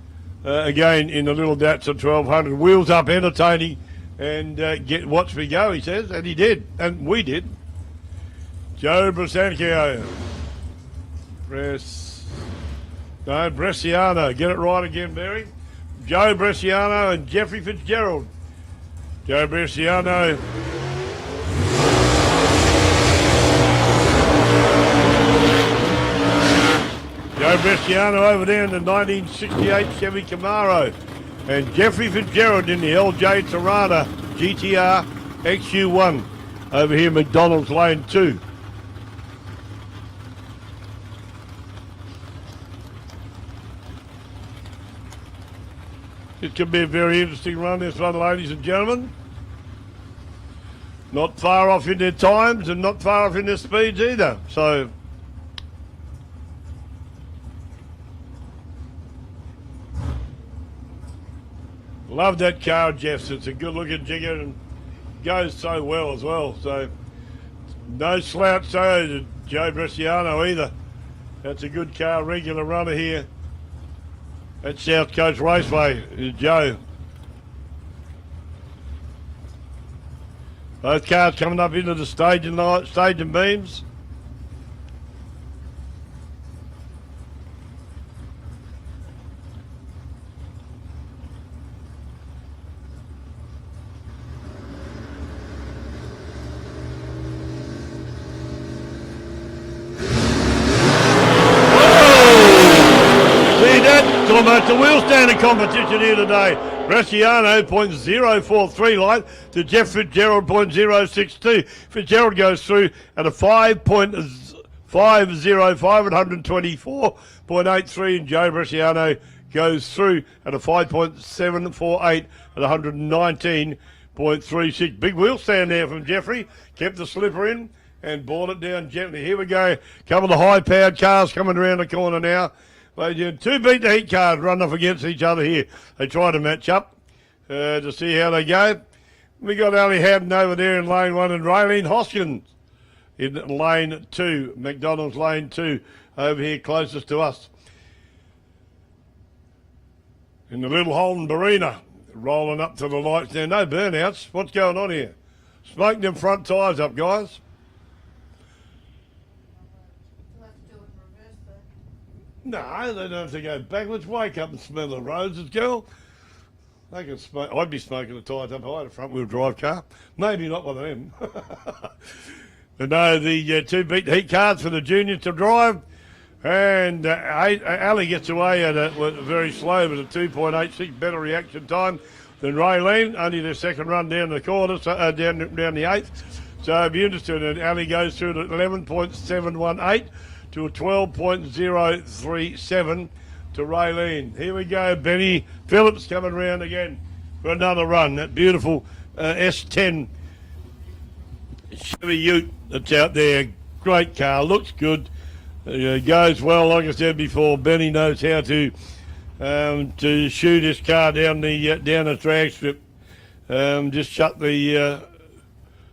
A: Again in the little Datsun 1200. Wheels up, entertaining, and watch me go, he says. And he did. And we did. Joe Bresciano. Bresciano. Get it right again, Barry. Joe Bresciano and Jeffrey Fitzgerald. Joe Bresciano. Joe Bresciano over there in the 1968 Chevy Camaro. And Jeffrey Fitzgerald in the LJ Torana GTR XU1 over here, McDonald's Lane 2. It could be a very interesting run, this one, ladies and gentlemen. Not far off in their times and not far off in their speeds either. So love that car, Jeff. It's a good looking jigger and goes so well as well. So no slouch to Joe Bresciano either. That's a good car, regular runner here at South Coast Raceway is Joe. Both cars coming up into the stage and beams. The wheel standing competition here today. Bresciano 0.043 light to Jeff Fitzgerald 0.062. Fitzgerald goes through at a 5.505 at 124.83 and Joe Bresciano goes through at a 5.748 at 119.36. Big wheel stand there from Jeffrey. Kept the slipper in and brought it down gently. Here we go. Couple of the high-powered cars coming around the corner now. Two beat the heat cars run off against each other here. They try to match up to see how they go. We got Ali Haddon over there in lane 1 and Raylene Hoskins in lane 2, McDonald's lane 2 over here closest to us. In the little Holden Barina, rolling up to the lights there. No burnouts. What's going on here? Smoking them front tyres up, guys. No, they don't have to go backwards. Wake up and smell the roses, girl. They can smoke. I'd be smoking the tyres up high, a front-wheel drive car. Maybe not one of them. But no, the two beat heat cars for the juniors to drive. And Ali gets away at a very slow, but a 2.86 better reaction time than Raylene. Only their second run down the corner, so, down the eighth. So I'd be interested. And Ali goes through to 11.718. to a 12.037 to Raylene. Here we go, Benny Phillips coming round again for another run. That beautiful S10 Chevy Ute that's out there. Great car, looks good, goes well. Like I said before, Benny knows how to shoot his car down the drag strip. Just shut the.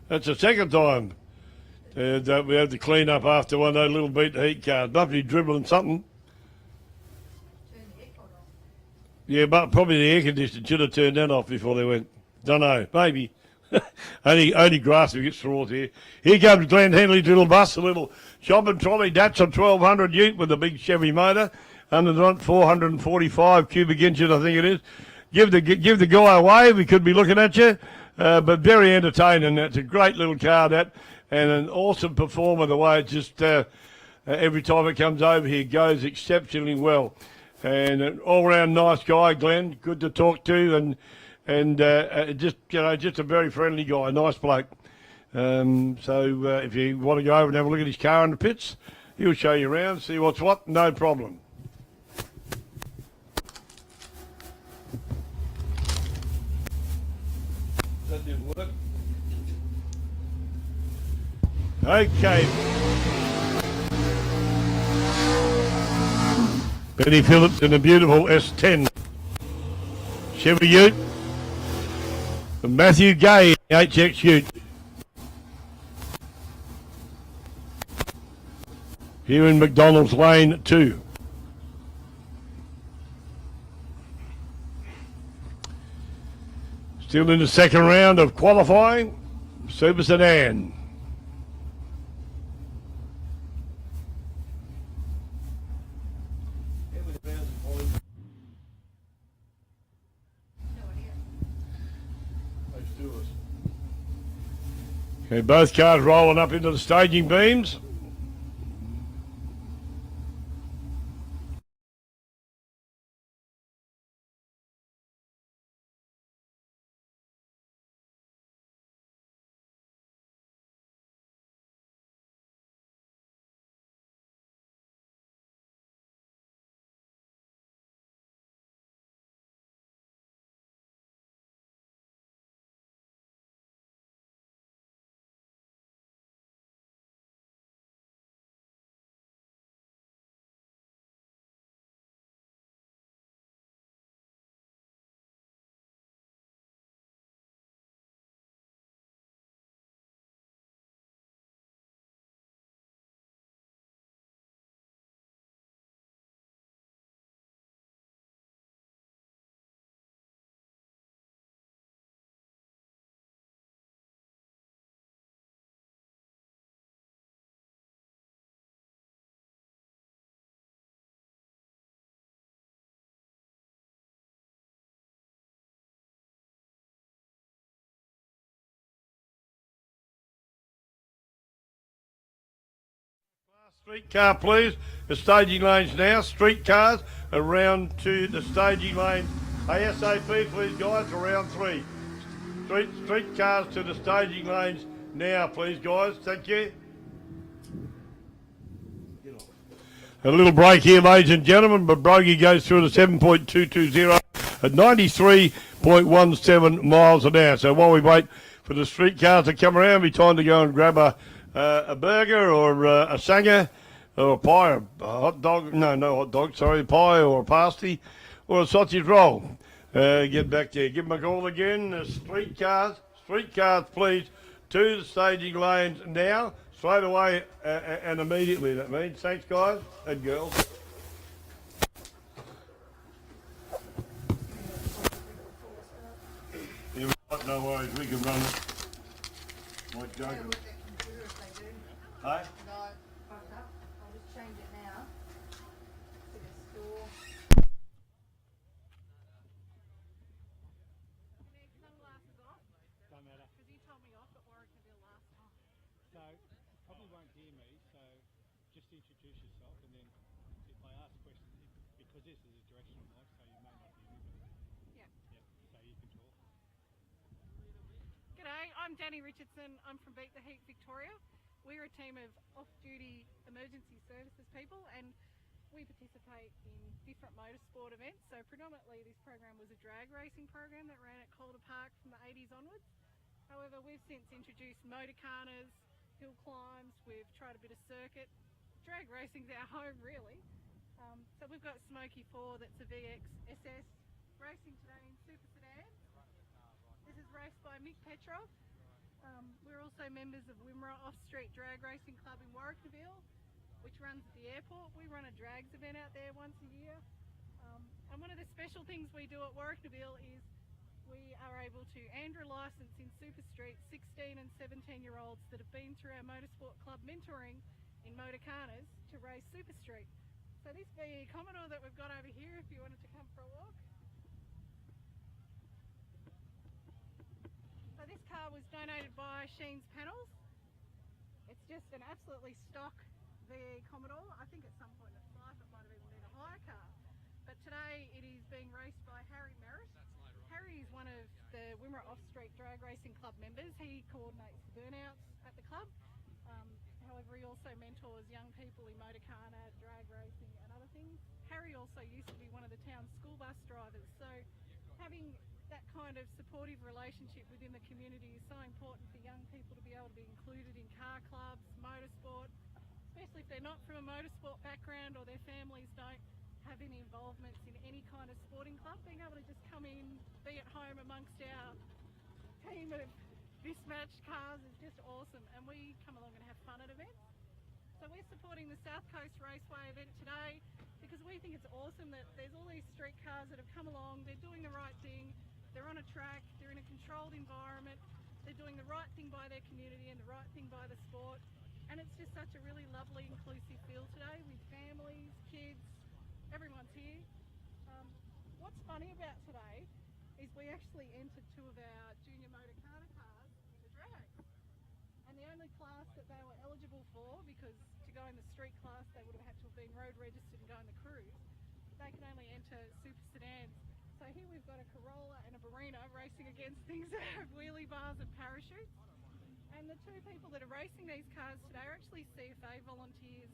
A: That's the second time. That we had to clean up after one of those little beat heat cars. Must be dribbling something. Yeah, but probably the air conditioner should have turned that off before they went. Don't know, maybe. only grass if it gets through here. Here comes Glenn Henley's little bus, a little shopping trolley. That's a 1200 ute with a big Chevy motor. Under the 445 cubic inches, I think it is. Give the guy a wave. He could be looking at you. But very entertaining. That's a great little car, that. And an awesome performer, the way it just every time it comes over here goes exceptionally well. And an all-round nice guy, Glenn. Good to talk to, and just a very friendly guy, nice bloke. So if you want to go over and have a look at his car in the pits, he'll show you around, see what's what, no problem. that didn't work. Okay. Benny Phillips in a beautiful S10 Chevy Ute. And Matthew Gay, HX Ute. Here in McDonald's Lane 2. Still in the second round of qualifying, Super Sedan. Okay, both cars rolling up into the staging beams. Street car, please. The staging lanes now. Street cars around to the staging lanes. ASAP, please, guys, for round 3. Street cars to the staging lanes now, please, guys. Thank you. A little break here, ladies and gentlemen, but Brogy goes through the 7.220 at 93.17 miles an hour. So while we wait for the street cars to come around, it'll be time to go and grab a burger or a sanger or a pie or a hot dog. No hot dog, sorry, a pie or a pasty or a sausage roll. Get back there. Give them a call again. Street cars, please, to the staging lanes now, straight away and immediately, that means. Thanks, guys and girls. Yeah, no worries, we can run it. Like joking. Hey?
F: No, fucked up. I'll just change it now. To the store.
B: Sunglasses off?
D: Don't matter.
B: Because you told me off at Warwickville last time.
D: So, you probably won't hear me, so just introduce yourself, and then if I ask questions, because this is a directional mic, so you may not hear me, but
B: Yeah.
D: so you can talk.
B: G'day, I'm Danny Richardson. I'm from Beat the Heat Victoria. We're a team of off-duty emergency services people, and we participate in different motorsport events. So predominantly this program was a drag racing program that ran at Calder Park from the 80s onwards. However, we've since introduced motorcarnas, hill climbs, we've tried a bit of circuit. Drag racing's our home, really. So we've got Smokey 4, that's a VX SS, racing today in Super Sedan. This is raced by Mick Petrov. We're also members of Wimmera Off-Street Drag Racing Club in Warwickville, which runs at the airport. We run a drags event out there once a year. And one of the special things we do at Warwickville is we are able to Andrew license in Super Street 16 and 17-year-olds that have been through our motorsport club mentoring in motorcarnas to race Super Street. So this VE Commodore that we've got over here, if you wanted to come for a walk. So this car was donated by Sheen's Panels. It's just an absolutely stock VE Commodore. I think at some point in its life it might have even been a hire car. But today it is being raced by Harry Merritt. Harry is one of the Wimmera Off-Street Drag Racing Club members. He coordinates the burnouts at the club. However, he also mentors young people in motorcarna, drag racing and other things. Harry also used to be one of the town's school bus drivers. So having that kind of supportive relationship within the community is so important for young people to be able to be included in car clubs, motorsport, especially if they're not from a motorsport background or their families don't have any involvements in any kind of sporting club. Being able to just come in, be at home amongst our team of mismatched cars is just awesome, and we come along and have fun at events. So we're supporting the South Coast Raceway event today because we think it's awesome that there's all these street cars that have come along, they're doing the right thing, they're on a track, they're in a controlled environment, they're doing the right thing by their community and the right thing by the sport. And it's just such a really lovely, inclusive feel today with families, kids, everyone's here. What's funny about today is we actually entered 2 of our junior motor cars in the drag. And the only class that they were eligible for, because to go in the street class they would have had to have been road registered and go in the cruise, they can only enter super sedans. So here we've got a Corolla and a Barina racing against things that have wheelie bars and parachutes. And the 2 people that are racing these cars today are actually CFA volunteers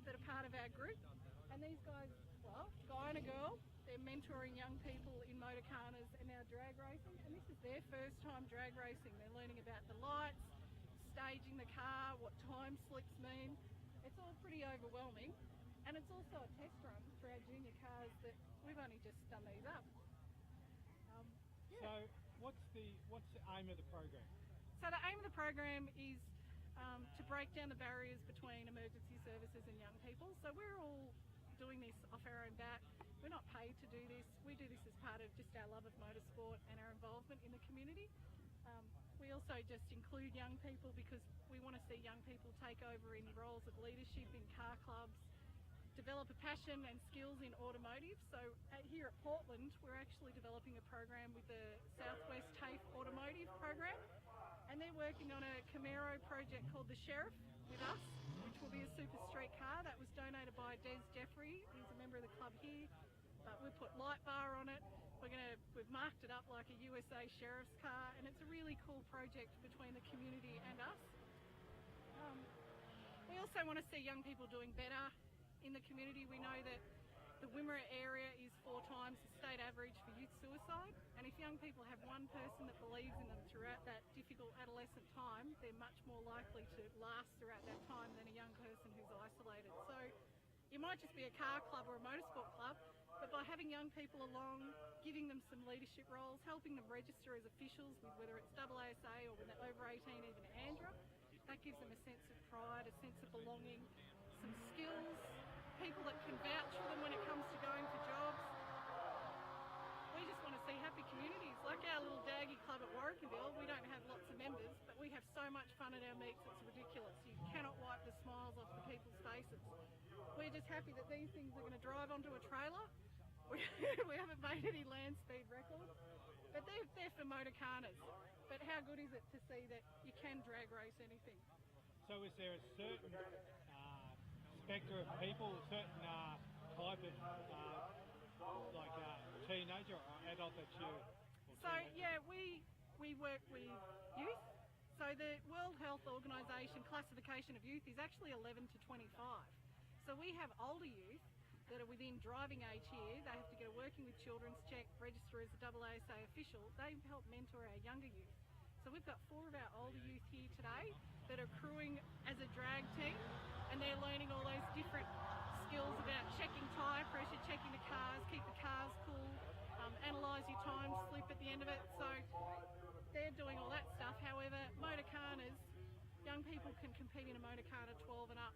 B: that are part of our group. And these guys, well, guy and a girl, they're mentoring young people in motorcarnas and now drag racing. And this is their first time drag racing. They're learning about the lights, staging the car, what time slips mean. It's all pretty overwhelming. And it's also a test run for our junior cars that we've only just done these up.
D: So what's the aim of the program?
B: So the aim of the program is to break down the barriers between emergency services and young people. So we're all doing this off our own bat. We're not paid to do this. We do this as part of just our love of motorsport and our involvement in the community. We also just include young people because we want to see young people take over in roles of leadership in car clubs, develop a passion and skills in automotive. So here at Portland, we're actually developing a program with the Southwest TAFE Automotive program, and they're working on a Camaro project called the Sheriff with us, which will be a super street car that was donated by Des Jeffrey. He's a member of the club here, but we've put light bar on it. We've marked it up like a USA Sheriff's car, and it's a really cool project between the community and us. We also want to see young people doing better in the community. We know that the Wimmera area is 4 times the state average for youth suicide, and if young people have one person that believes in them throughout that difficult adolescent time, they're much more likely to last throughout that time than a young person who's isolated. So it might just be a car club or a motorsport club, but by having young people along, giving them some leadership roles, helping them register as officials with whether it's AASA or when they're over 18, even ANDRA, that gives them a sense of pride, a sense of belonging, some skills, people that can vouch for them when it comes to going for jobs. We just want to see happy communities. Like our little Daggy club at Warrackanville, we don't have lots of members, but we have so much fun at our meets, it's ridiculous. You cannot wipe the smiles off the people's faces. We're just happy that these things are going to drive onto a trailer. We haven't made any land speed records, but they're for motorcarnas. But how good is it to see that you can drag race anything?
D: So is there a certain spectre of people, a certain type of teenager or adult that you?
B: So yeah, we work with youth. So the World Health Organization classification of youth is actually 11 to 25. So we have older youth that are within driving age here. They have to get a working with children's check, register as a AASA official. They help mentor our younger youth. So we've got 4 of our older youth here today that are crewing as a drag team, and they're learning all those different skills about checking tyre pressure, checking the cars, keep the cars cool, analyse your time slip at the end of it. So they're doing all that stuff. However, motorcarnas, young people can compete in a motorcarna 12 and up.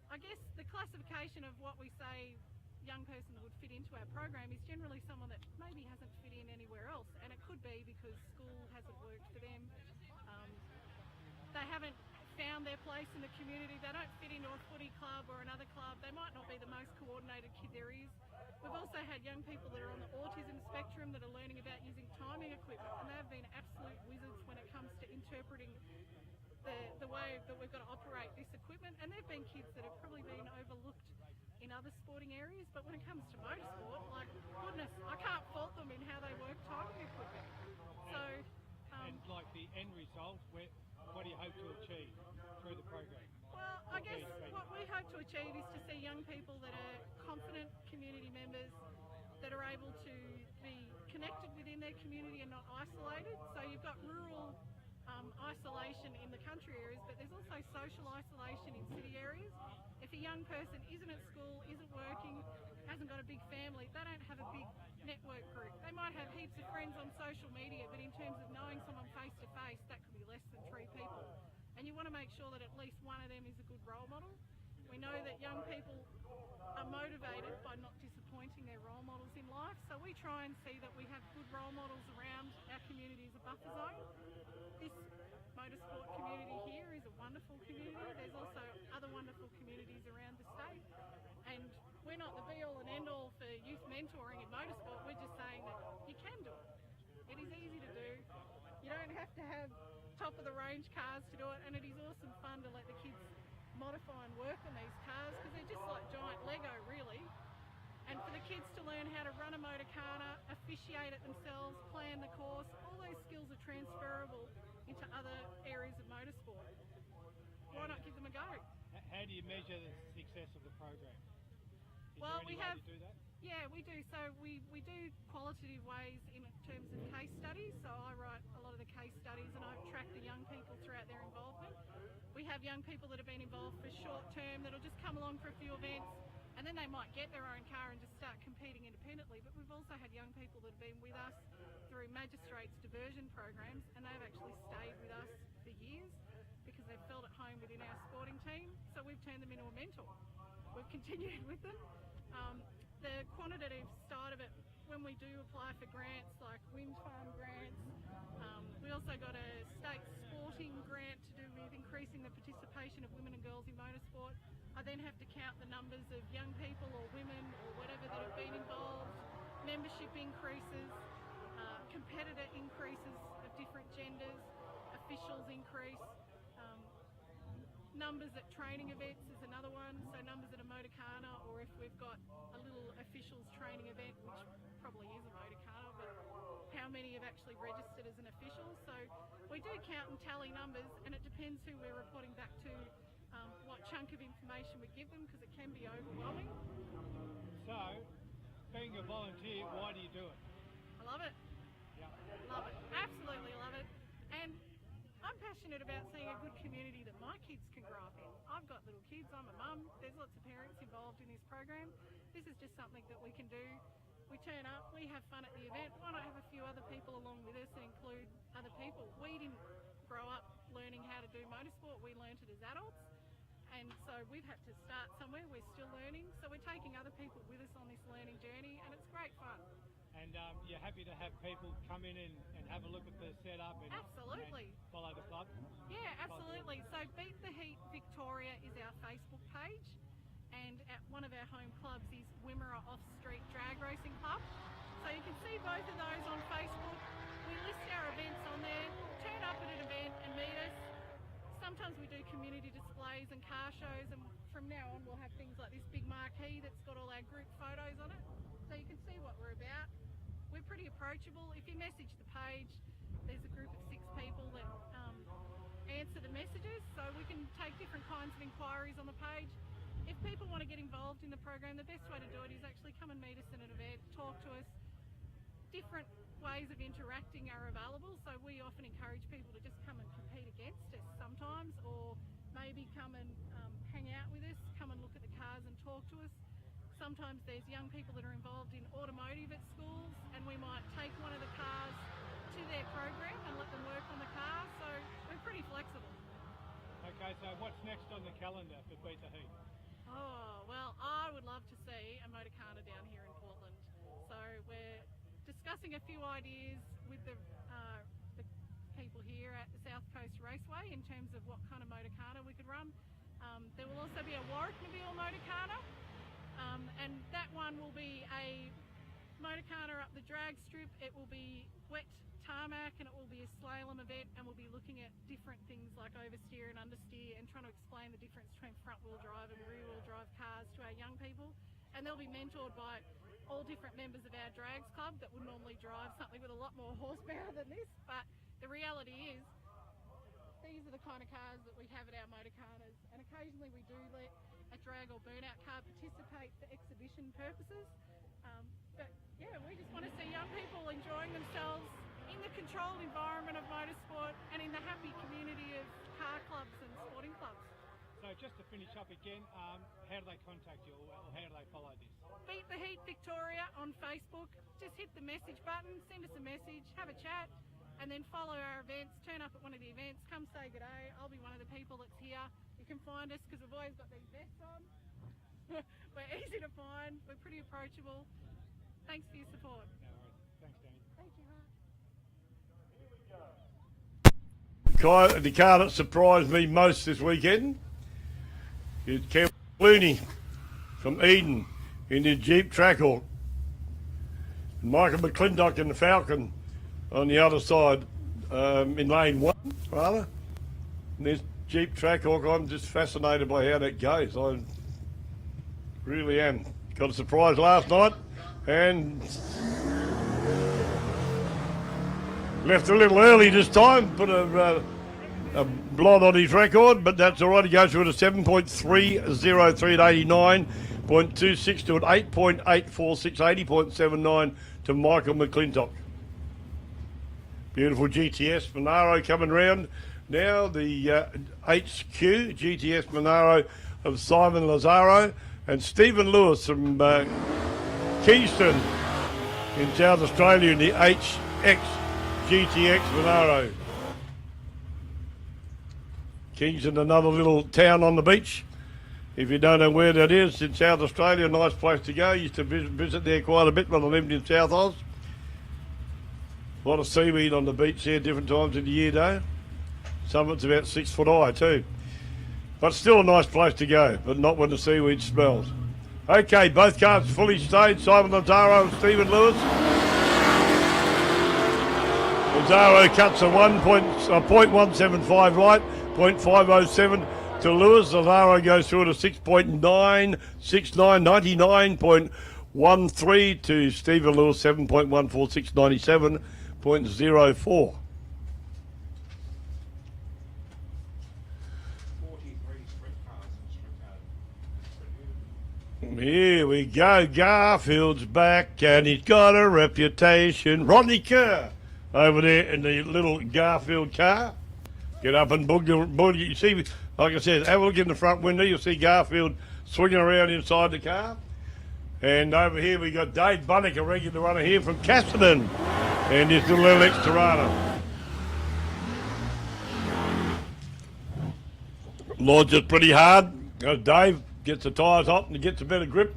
B: I guess the classification of what we say young person would fit into our program is generally someone that maybe hasn't fit in anywhere else, and it could be because school hasn't worked for them. They haven't found their place in the community. They don't fit into a footy club or another club. They might not be the most coordinated kid there is. We've also had young people that are on the autism spectrum that are learning about using timing equipment, and they've been absolute wizards when it comes to interpreting the way that we've got to operate this equipment. And they've been kids that have probably been overlooked in other sporting areas, but when it comes to motorsport, like, goodness, I can't fault them in how they work timing equipment. So,
D: and like the end result, what do you hope to achieve through the program?
B: Well, I guess what we hope to achieve is to see young people that are confident community members, that are able to be connected within their community and not isolated. So you've got rural isolation in the country areas, but there's also social isolation in city areas. If a young person isn't at school, isn't working, hasn't got a big family, they don't have a big network group. They might have heaps of friends on social media, but in terms of knowing someone face to face, that could be less than 3 people. And you want to make sure that at least one of them is a good role model. We know that young people are motivated by not disappointing their role models in life, so we try and see that we have good role models around our community as a buffer zone. This motorsport community here is a wonderful community. There's also other wonderful communities around the state, and we're not the be-all and end-all for youth mentoring in motorsport. We're just saying that you can do it. It is easy to do. You don't have to have top-of-the-range cars to do it, and it is awesome fun to let the kids modify and work on these cars because they're just like giant Lego, really. And for the kids to learn how to run a motorcar, officiate it themselves, plan the course, all those skills are transferable into other areas of motorsport. Why not give them a go?
D: How do you measure the success of the program? Is
B: Well,
D: there any
B: we
D: way
B: have,
D: to do that?
B: yeah, we do. So we do qualitative ways in terms of case studies. So I write a lot of the case studies and I track the young people throughout their involvement. We have young people that have been involved for short term that'll just come along for a few events and then they might get their own car and just start competing independently. But we've also had young people that have been with us through magistrates diversion programs and they've actually stayed with us for years because they've felt at home within our sporting team. So we've turned them into a mentor. We've continued with them. The quantitative side of it, when we do apply for grants like wind farm grants, we also got a state sporting grant to do with increasing the participation of women and girls in motorsport. I then have to count the numbers of young people or women or whatever that have been involved, membership increases, competitor increases of different genders, officials increase, numbers at training events is another one, so numbers at a motorcana, or if we've got a little officials training event, which probably is a motorcana, but how many have actually registered as an official. So we do count and tally numbers, and it depends who we're reporting back to, what chunk of information we give them, because it can be overwhelming.
D: So, being a volunteer, why do you do it?
B: I love it.
D: Yeah.
B: Love it. Absolutely love it. And I'm passionate about seeing a good community that my kids can grow up in. I've got little kids, I'm a mum, there's lots of parents involved in this program. This is just something that we can do. We turn up, we have fun at the event. Why not have a few other people along with us and include other people? We didn't grow up learning how to do motorsport, we learnt it as adults. And so we've had to start somewhere, we're still learning. So we're taking other people with us on this learning journey and it's great fun.
D: And you're happy to have people come in and have a look at the setup and,
B: Absolutely.
D: and follow the club?
B: Yeah, absolutely. So Beat the Heat Victoria is our Facebook page, and at one of our home clubs is Wimmera Off-Street Drag Racing Club. So you can see both of those on Facebook. We list our events on there. Turn up at an event and meet us. Sometimes we do community displays and car shows, and from now on we'll have things like this big marquee that's got all our group photos on it. So you can see what we're about. We're pretty approachable. If you message the page, there's a group of 6 people that answer the messages, so we can take different kinds of inquiries on the page. If people want to get involved in the program, the best way to do it is actually come and meet us at an event, talk to us. Different ways of interacting are available, so we often encourage people to just come and compete against us sometimes, or maybe come and hang out with us, come and look at the cars and talk to us. Sometimes there's young people that are involved in automotive at schools and we might take one of the cars to their program and let them work on the car, so we're pretty flexible.
D: Okay, so what's next on the calendar for Beat the Heat?
B: Oh, well, I would love to see a motorcana down here in Portland. So we're discussing a few ideas with the people here at the South Coast Raceway in terms of what kind of motorcana we could run. There will also be a Warwickmobile motorcana. And that one will be a motorcana up the drag strip. It will be wet tarmac and it will be a slalom event, and we'll be looking at different things like oversteer and understeer and trying to explain the difference between front wheel drive and rear wheel drive cars to our young people. And they'll be mentored by all different members of our drags club that would normally drive something with a lot more horsepower than this, but the reality is these are the kind of cars that we have at our motorcanas, and occasionally we do let a drag or burnout car participate for exhibition purposes, but Yeah, we just want to see young people enjoying themselves in the controlled environment of motorsport and in the happy community of car clubs and sporting clubs.
D: So just to finish up again, how do they contact you or how do they follow this?
B: Beat the Heat Victoria on Facebook. Just hit the message button, send us a message, have a chat, and then follow our events. Turn up at one of the events, come say good day. I'll be one of the people that's here. You can find us because we've always got these vests on. We're easy to find. We're pretty approachable. Thanks for your support.
D: No worries. Thanks, Danny.
B: Thank you, Hart.
A: The car that surprised me most this weekend is Kevin Looney from Eden in his Jeep Trackhawk. Michael McClintock in the Falcon on the other side, in lane 1, rather. And this Jeep Trackhawk, I'm just fascinated by how that goes. I really am. Got a surprise last night and left a little early this time, put a blot on his record, but that's all right. He goes through at a 7.303 at 89.26 to an 8.846, 80.79 to Michael McClintock. Beautiful GTS Monaro coming round. Now the HQ GTS Monaro of Simon Lazaro and Stephen Lewis from Kingston in South Australia in the HX GTX Monaro. Kingston, another little town on the beach. If you don't know where that is, in South Australia, a nice place to go. Used to visit there quite a bit when I lived in South Oz. A lot of seaweed on the beach there, different times of the year though. Some of it's about 6 foot high too. But still a nice place to go, but not when the seaweed smells. Okay, both cars fully stayed. Simon Lazaro and Stephen Lewis. Lazaro cuts a 0.175 right, 0.507 to Lewis. Lazaro goes through at a 6.969, 99.13 to Stephen Lewis, 7.146, 97.04. Here we go, Garfield's back and he's got a reputation. Rodney Kerr over there in the little Garfield car. Get up and boogie. You see, like I said, have a look in the front window. You'll see Garfield swinging around inside the car. And over here we got Dave Bunnick, a regular runner here from Casterton. And his little LX Tirana. Launches it pretty hard. Dave gets the tyres hot and gets a better grip.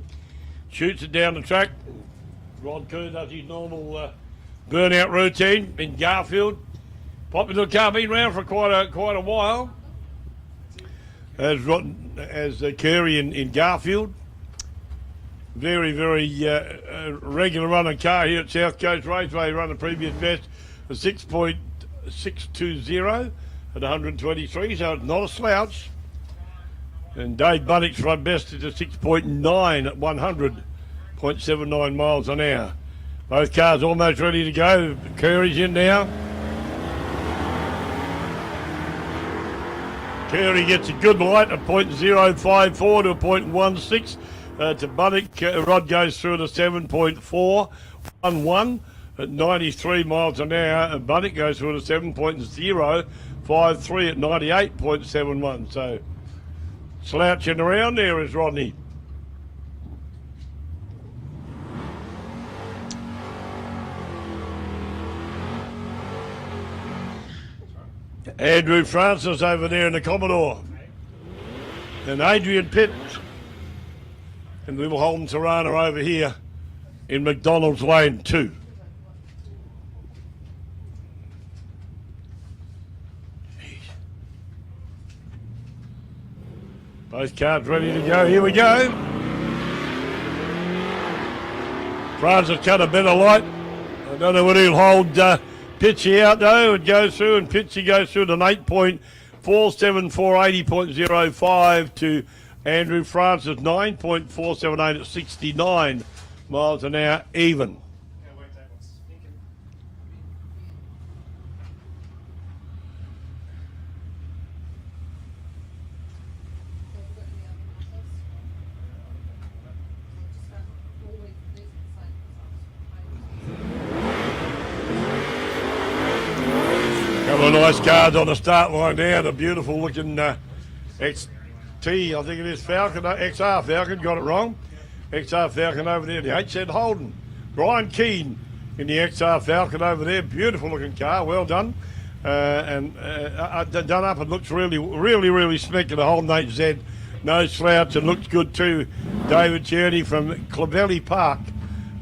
A: Shoots it down the track. Rod Kerr does his normal burnout routine in Garfield. Popular car, been around for quite a while. As Curry in Garfield. Very, very regular running car here at South Coast Raceway. Run the previous best of 6.620 at 123, so it's not a slouch. And Dave Bunnick's run best is a 6.9 at 100.79 miles an hour. Both cars almost ready to go. Curry's in now. Curry gets a good light, a 0.054 to a 0.16 to Bunnick. Rod goes through at a 7.411 at 93 miles an hour. And Bunnick goes through at a 7.053 at 98.71. So slouching around there is Rodney. Andrew Francis over there in the Commodore. And Adrian Pitt and little Holden Tirana over here in McDonald's Lane 2. Both cars ready to go. Here we go. Francis cut a better light. I don't know what he'll hold Pitchy out though. It goes through and Pitchy goes through at an 8.474, 80.05 to Andrew Francis, 9.478 at 69 miles an hour even. nice cars on the start line now. The beautiful looking XT, I think it is Falcon, XR Falcon, got it wrong. XR Falcon over there, the HZ Holden. Brian Keane in the XR Falcon over there, beautiful looking car, well done. Done up and looks really, really, really slick in the Holden HZ. No slouch and looks good too. David Tierney from Clovelly Park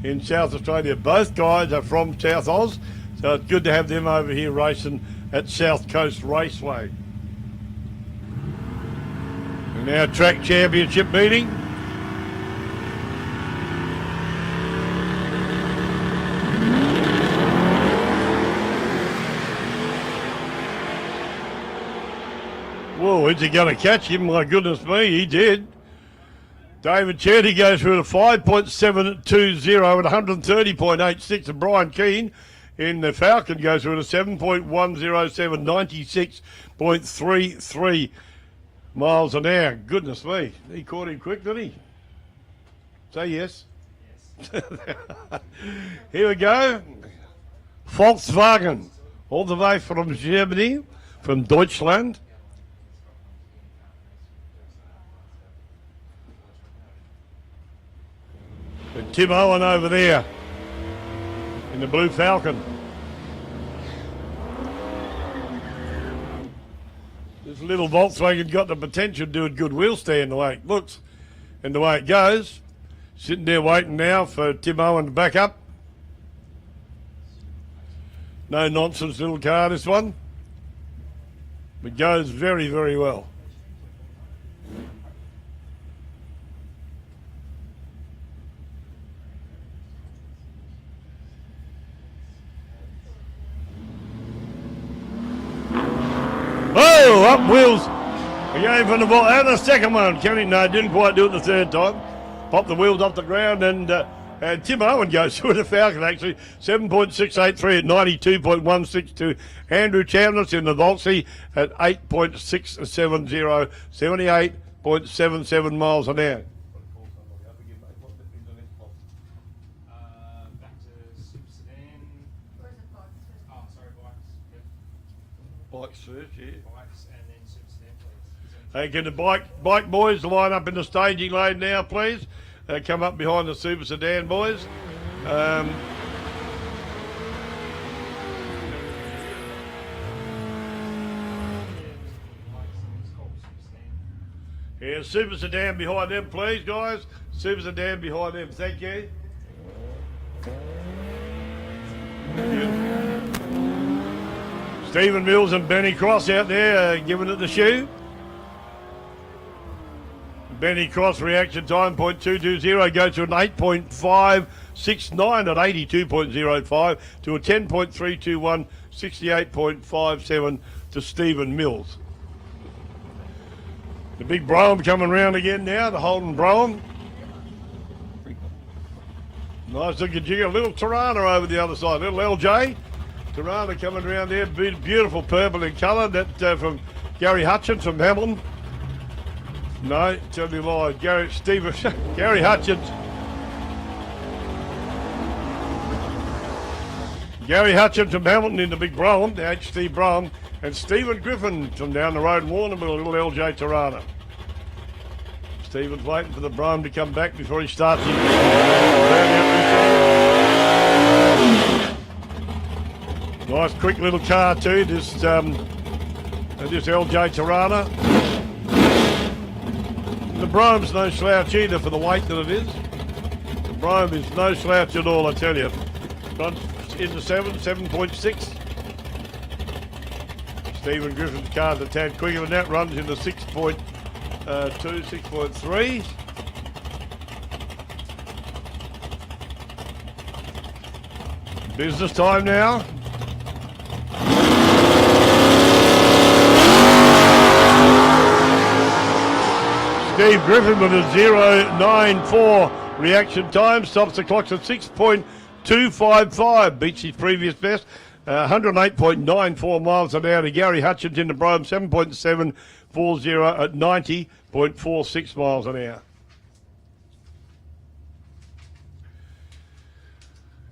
A: in South Australia. Both guys are from South Oz, so it's good to have them over here racing at South Coast Raceway. And our track championship meeting. Whoa, is he going to catch him? My goodness me, he did. David Tierney goes through a 5.720 at 130.86, and Brian Keane in the Falcon goes through a 7.107, 96.33 miles an hour. Goodness me, he caught him quick, didn't he? Say yes. Yes. Here we go. Volkswagen, all the way from Germany, from Deutschland. And Tim Owen over there in the blue Falcon. This little Volkswagen got the potential to do a good wheel stand the way it looks and the way it goes. Sitting there waiting now for Tim Owen to back up. No nonsense little car, this one. It goes very, very well. Oh, up wheels again from the ball. And the second one, Kenny, no, didn't quite do it the third time. Popped the wheels off the ground, and Tim Owen goes through the Falcon, actually. 7.683 at 92.162. Andrew Chandler's in the Volksy at 8.670, 78.77 miles an hour.
C: Back to Super Sedan.
F: Where's the box?
C: Oh, sorry, bikes. Yep.
A: Bike search, yeah.
C: Bikes and then Super Sedan, please.
A: Hey, can the bike boys line up in the staging lane now, please? Come up behind the Super Sedan boys. Yeah, Super Sedan behind them, please, guys. Super Sedan behind them. Thank you. Stephen Mills and Benny Cross out there giving it the shoe. Benny Cross reaction time 0.220 goes to an 8.569 at 82.05 to a 10.321, 68.57 to Stephen Mills. The big Brougham coming round again now, the Holden Brougham. Nice looking jigger, little Tirana over the other side, little LJ. Tirana coming around there, beautiful purple in colour, that from Gary Hutchins from Hamilton. No, tell you lie, Gary Hutchins. Gary Hutchins from Hamilton in the big Brougham, the HT Brougham, and Stephen Griffin from down the road in Warrnambool, a little LJ Tirana. Stephen's waiting for the Brougham to come back before he starts his nice quick little car too, this LJ Tirana. The Brougham's no slouch either for the weight that it is. The Brougham is no slouch at all, I tell you. Runs into 7.6. Stephen Griffin's car's a tad quicker than that, runs into 6.2, 6.3. Business time now. Steve Griffin with a 0.94 reaction time, stops the clocks at 6.255, beats his previous best, 108.94 miles an hour to Gary Hutchins in the Brougham, 7.740 at 90.46 miles an hour.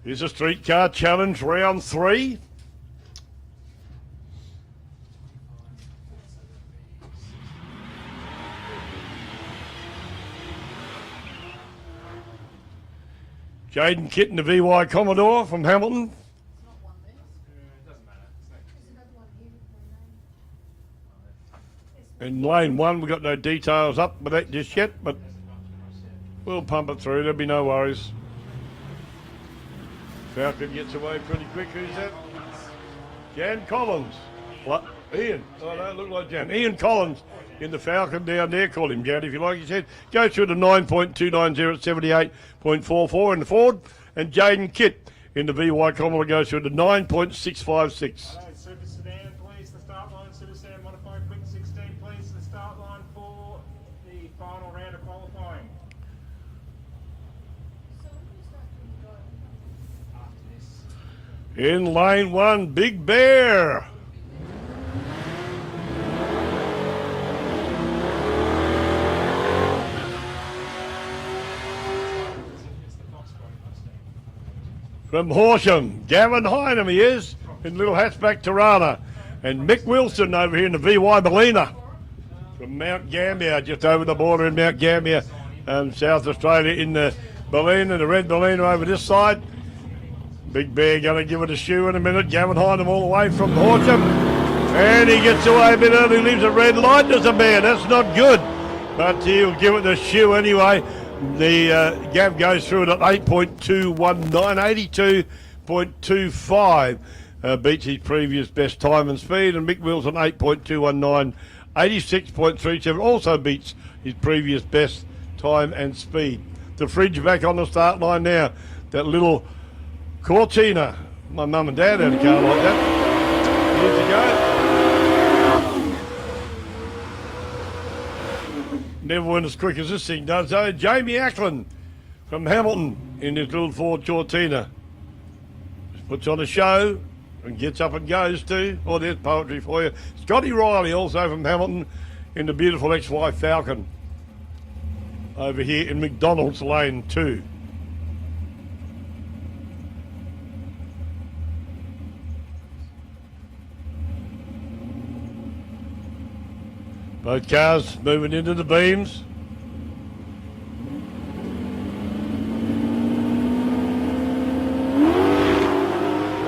A: Here's a streetcar challenge, round 3. Jaden Kitt in the VY Commodore from Hamilton. In lane 1, we've got no details up with that just yet, but we'll pump it through. There'll be no worries. Falcon gets away pretty quick. Who's that? Jan Collins. What? Ian. Oh, no, look like Jan. Ian Collins in the Falcon down there. Call him Jan if you like. He said go through to 9.290 at 78.44 in the Ford. And Jaden Kitt in the VY Commodore goes through to 9.656.
G: Super Sedan, please, the start line. Super Sedan modified quick 16, please, the start line for the final round of qualifying. After this.
A: In lane 1, Big Bear. From Horsham, Gavin Hynam he is, in Little Hatchback, Tirana. And Mick Wilson over here in the VY Ballina. From Mount Gambier, just over the border in Mount Gambier, South Australia, in the Ballina, the red Ballina over this side. Big Bear going to give it a shoe in a minute. Gavin Hynam all the way from Horsham. And he gets away a bit early, leaves a red light. There's a bear, that's not good. But he'll give it the shoe anyway. The Gav goes through it at 8.219, 82.25. Beats his previous best time and speed. And Mick Wilson, 8.219, 86.37. Also beats his previous best time and speed. The Fridge back on the start line now. That little Cortina. My mum and dad had a car like that years ago. Never went as quick as this thing does, though. Jamie Ackland from Hamilton in his little Ford Cortina. Puts on a show and gets up and goes too. Oh, there's poetry for you. Scotty Riley, also from Hamilton, in the beautiful XY Falcon. Over here in McDonald's Lane 2. Both cars moving into the beams.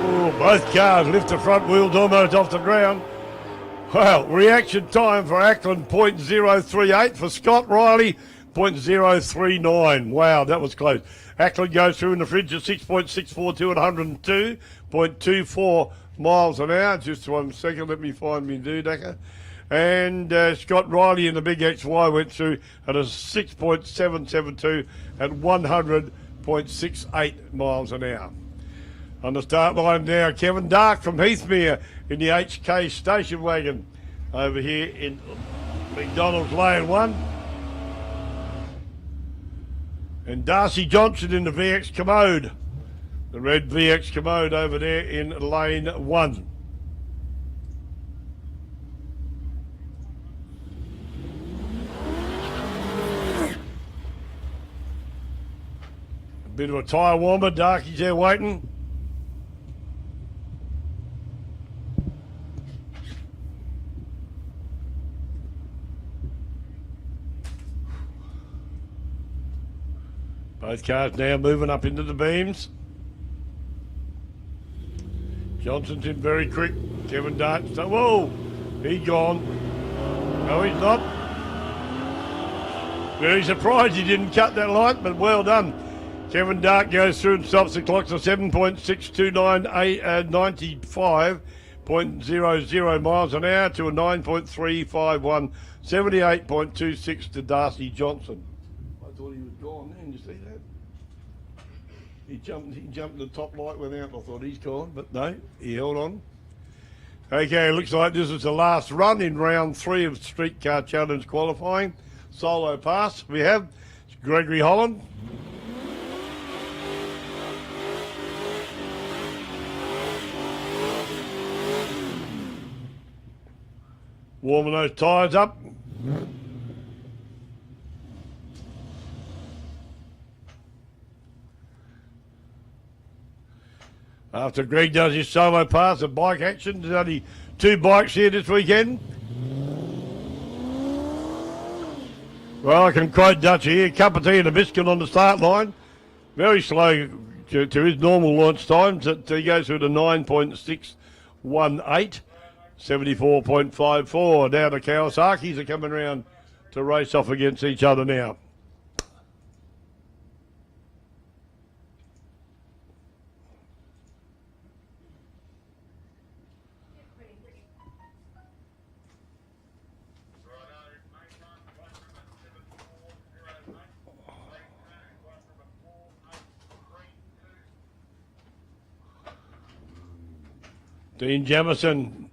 A: Oh, both cars lift the front wheels almost off the ground. Well, reaction time for Ackland, 0.038. For Scott Riley, 0.039. Wow, that was close. Ackland goes through in the Fridge at 6.642 at 102.24 miles an hour. Just 1 second, let me find me Dudaka. And Scott Riley in the big XY went through at a 6.772 at 100.68 miles an hour. On the start line now, Kevin Dark from Heathmere in the HK station wagon over here in McDonald's Lane 1. And Darcy Johnson in the VX Commode, the red VX Commode over there in Lane 1. Bit of a tyre warmer, Darky's there waiting. Both cars now moving up into the beams. Johnson's in very quick. Kevin Dart, whoa, he's gone. No, he's not. Very surprised he didn't cut that light, but well done. Kevin Dark goes through and stops the clock to 7.629, miles an hour to a 9.351, 78.26 to Darcy Johnson. I thought he was gone then, you see that? He jumped the top light, went out, and I thought he's gone, but no, he held on. Okay, it looks like this is the last run in round 3 of Streetcar Challenge qualifying. Solo pass we have. It's Gregory Holland. Warming those tyres up. After Greg does his solo pass of bike action, there's only 2 bikes here this weekend. Well, I can quote Dutch here, cup of tea and a biscuit on the start line. very slow to his normal launch time. So he goes through to 9.618, 74.54. Now the Kawasaki's are coming around to race off against each other now. Dean Jamison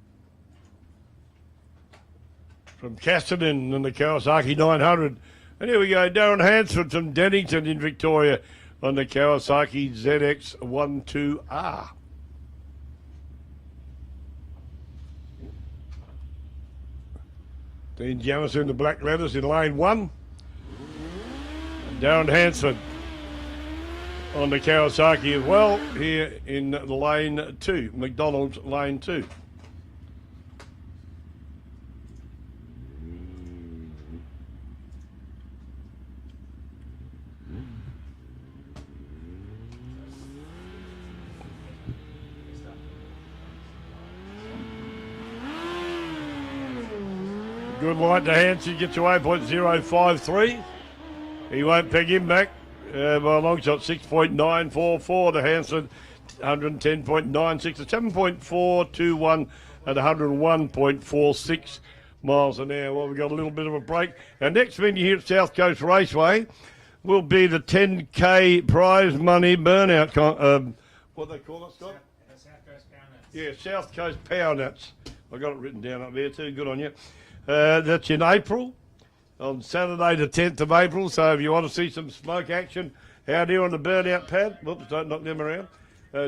A: from Casterton in the Kawasaki 900. And here we go, Darren Hansford from Dennington in Victoria on the Kawasaki ZX12R. Dean Jamison, the black leathers in lane 1. And Darren Hansford on the Kawasaki as well here in lane 2, McDonald's lane 2. Good light to Hanson, gets away 0.053. He won't peg him back. By a long shot, 6.944 to Hanson, 110.96 to 7.421 at 101.46 miles an hour. Well, we've got a little bit of a break. Our next venue here at South Coast Raceway will be the 10K prize money burnout. What they call it, Scott?
G: South Coast Pounders.
A: Yeah, South Coast Pounders. I got it written down up there too. Good on you. That's in April. On Saturday the 10th of April, so if you want to see some smoke action out here on the burnout pad, whoops, don't knock them around,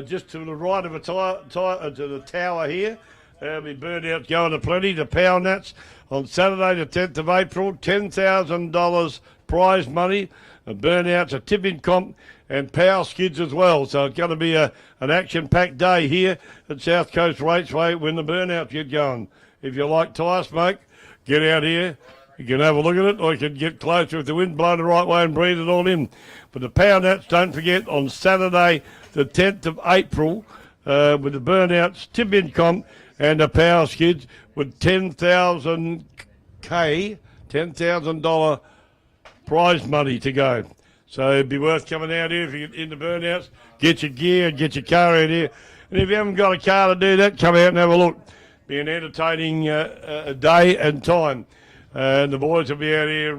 A: just to the right of to the tower here, there'll be burnouts going to plenty, the pound nuts on Saturday the 10th of April, $10,000 prize money, burnouts, a tipping comp and power skids as well, so it's going to be an action-packed day here at South Coast Raceway when the burnouts get going. If you like tyre smoke, get out here. You can have a look at it, or you can get closer if the wind blows the right way and breathe it all in. But the power nuts, don't forget, on Saturday, the 10th of April, with the burnouts, tip-in comp, and the power skids with $10,000 prize money to go. So it'd be worth coming out here if you get in the burnouts, get your gear, get your car out here. And if you haven't got a car to do that, come out and have a look. Be an entertaining day and time. And the boys will be out here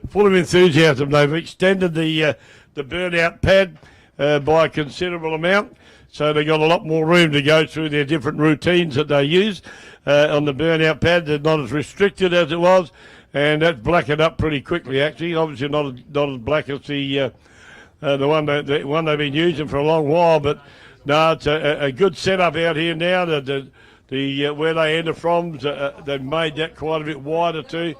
A: full of enthusiasm. They've extended the burnout pad by a considerable amount, so they've got a lot more room to go through their different routines that they use on the burnout pad. They're not as restricted as it was, and that's blackened up pretty quickly, actually. Obviously not as black as the one they've been using for a long while, but no, it's a good setup out here now. Where they enter from, they've made that quite a bit wider too,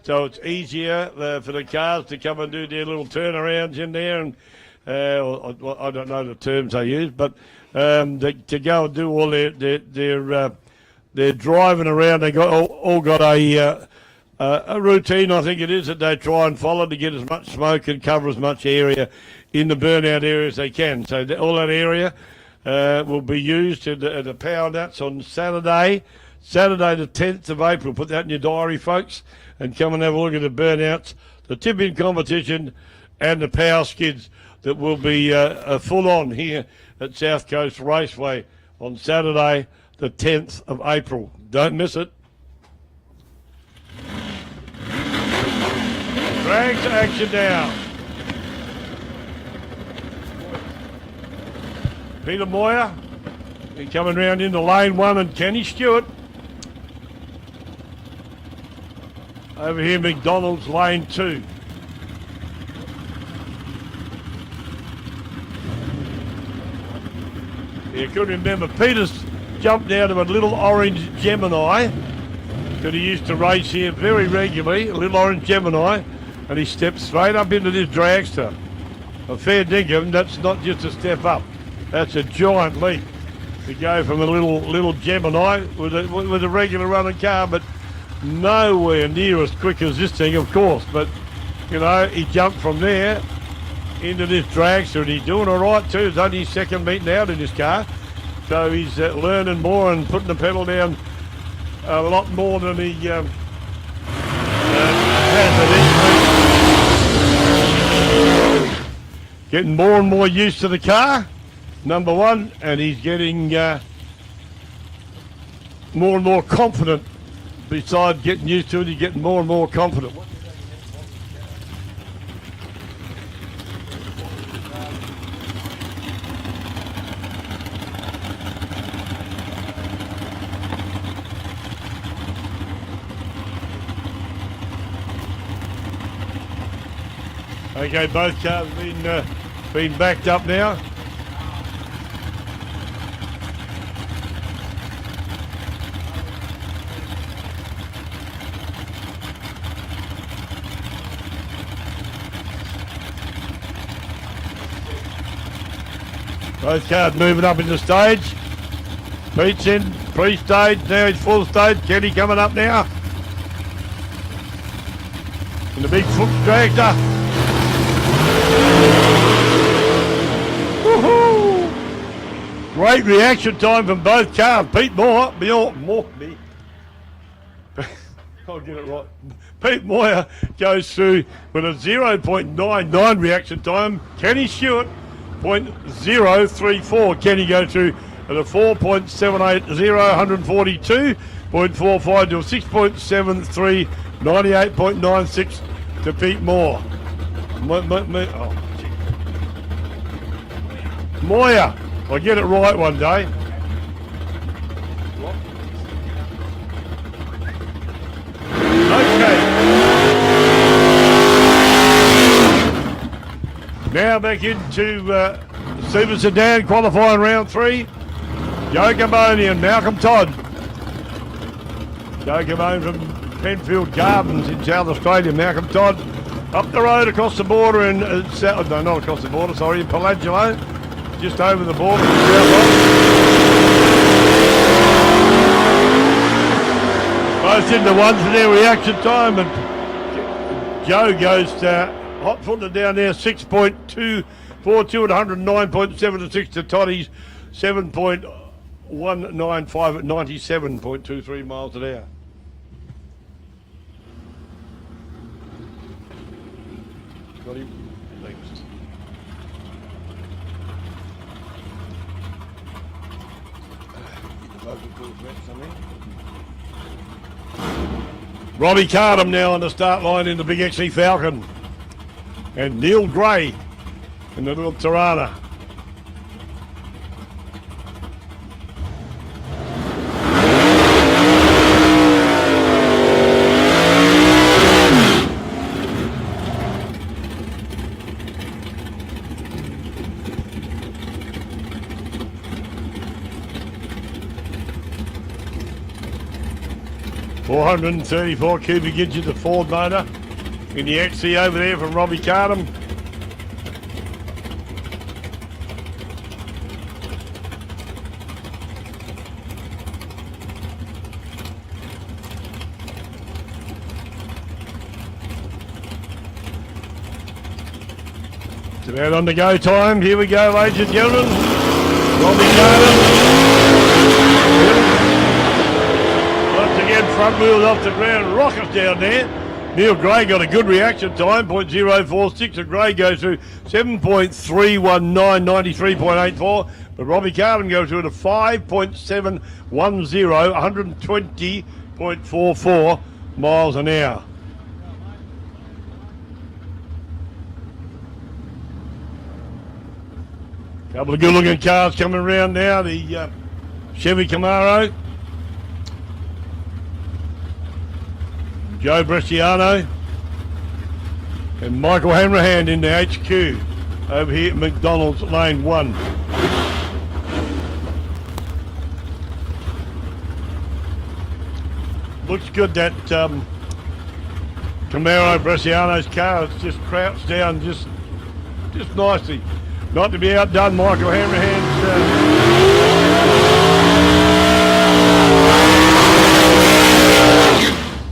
A: so it's easier for the cars to come and do their little turnarounds in there. And I don't know the terms they use, but to go and do all their driving around, they got all got a routine, I think it is, that they try and follow to get as much smoke and cover as much area in the burnout area as they can. So all that area will be used at the power nuts on Saturday the 10th of April. Put that in your diary, folks, and come and have a look at the burnouts, the tipping competition, and the power skids that will be full on here at South Coast Raceway on Saturday the 10th of April. Don't miss it. Drags action now. Peter Moyer, he's coming round into lane 1, and Kenny Stewart. Over here, McDonald's lane 2. You could remember Peter's jumped out of a little orange Gemini that he used to race here very regularly, a little orange Gemini, and he stepped straight up into this dragster. A fair dinkum, that's not just a step up. That's a giant leap to go from a little Gemini with a regular running car, but nowhere near as quick as this thing, of course. But, you know, he jumped from there into this dragster, and he's doing all right too. It's only his second meeting out in this car, so he's learning more and putting the pedal down a lot more than he has at this. Getting more and more used to the car, number one, and he's getting more and more confident. Besides getting used to it, he's getting more and more confident. Okay, both cars have been backed up now. Both cars moving up in the stage. Pete's in pre-stage, now he's full stage. Kenny coming up now. In the big foot dragster. Woohoo! Great reaction time from both cars. Pete Moore. I'll get it right. Pete Moyer goes through with a 0.99 reaction time. Kenny Stewart, 0.034. Kenny goes through at a 4.780, 142.45 to a 6.73, 98.96 to Pete Moore. Moyer. I'll get it right one day. Okay. Now back into Super Sedan qualifying round 3. Joe Carboni and Malcolm Todd. Joe Carboni from Penfield Gardens in South Australia. Malcolm Todd up the road across the border in no, not across the border, sorry, in Pelagelo. Just over the border. Both into one for their reaction time, and Joe goes hot footed down there, 6.242 at 109.76 to Toddy's 7.195 at 97.23 miles an hour. Got him? Thanks. Robbie Cardham now on the start line in the big XE Falcon. And Neil Gray in the little Tirana. .434 cubic inches of Ford motor in the XC over there from Robbie Cardham. It's about on the go time. Here we go, ladies and gentlemen. Robbie Cardham. Once again, front wheels off the ground, rockets down there. Neil Gray got a good reaction time, .046, and Gray goes through 7.319, 93.84, but Robbie Cardham goes through at a 5.710, 120.44 miles an hour. Couple of good looking cars coming around now, the Chevy Camaro. Joe Bresciano and Michael Hanrahan in the HQ over here at McDonald's Lane 1. Looks good, that Camaro Bresciano's car. It's just crouched down just nicely. Not to be outdone, Michael Hanrahan's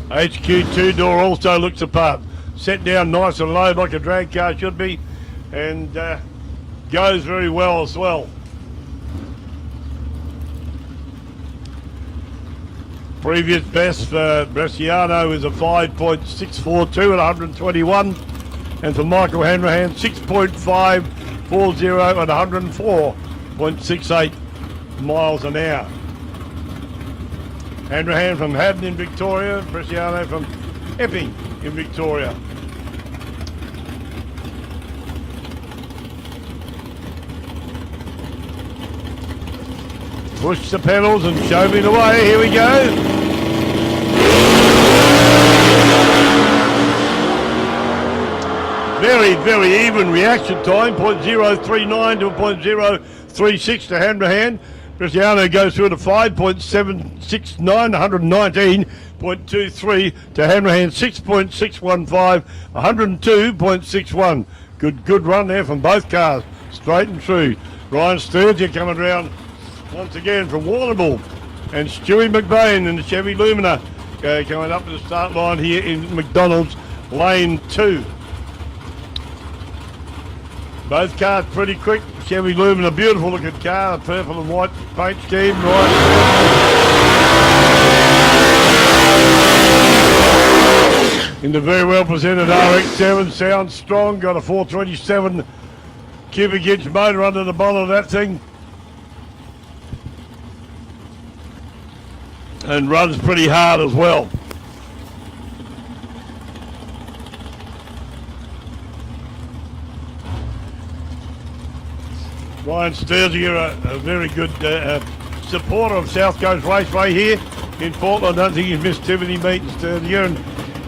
A: HQ 2-door also looks the part. Set down nice and low like a drag car should be. and goes very well as well. Previous best for Bresciano is a 5.642 at 121, and for Michael Hanrahan 6.540 at 104.68 miles an hour. Hanrahan from Haddon in Victoria, Bresciano from Epping in Victoria. Push the pedals and show me the way. Here we go. Very, very even reaction time. 0.039 to 0.036 to Hanrahan. Bresciano goes through to 5.769, 119.23 to Hanrahan, 6.615, 102.61. Good run there from both cars, straight and true. Ryan Sturgeon coming round once again from Warrnambool, and Stewie McBain in the Chevy Lumina coming up to the start line here in McDonald's lane 2. Both cars pretty quick. Chevy Lumina, beautiful looking car, a purple and white paint scheme, right? In the very well presented RX-7, sounds strong, got a 427 cubic inch motor under the bonnet of that thing. And runs pretty hard as well. Ryan Sturziger, a very good supporter of South Coast Raceway here in Portland. I don't think he's missed too many meetings, Sturziger,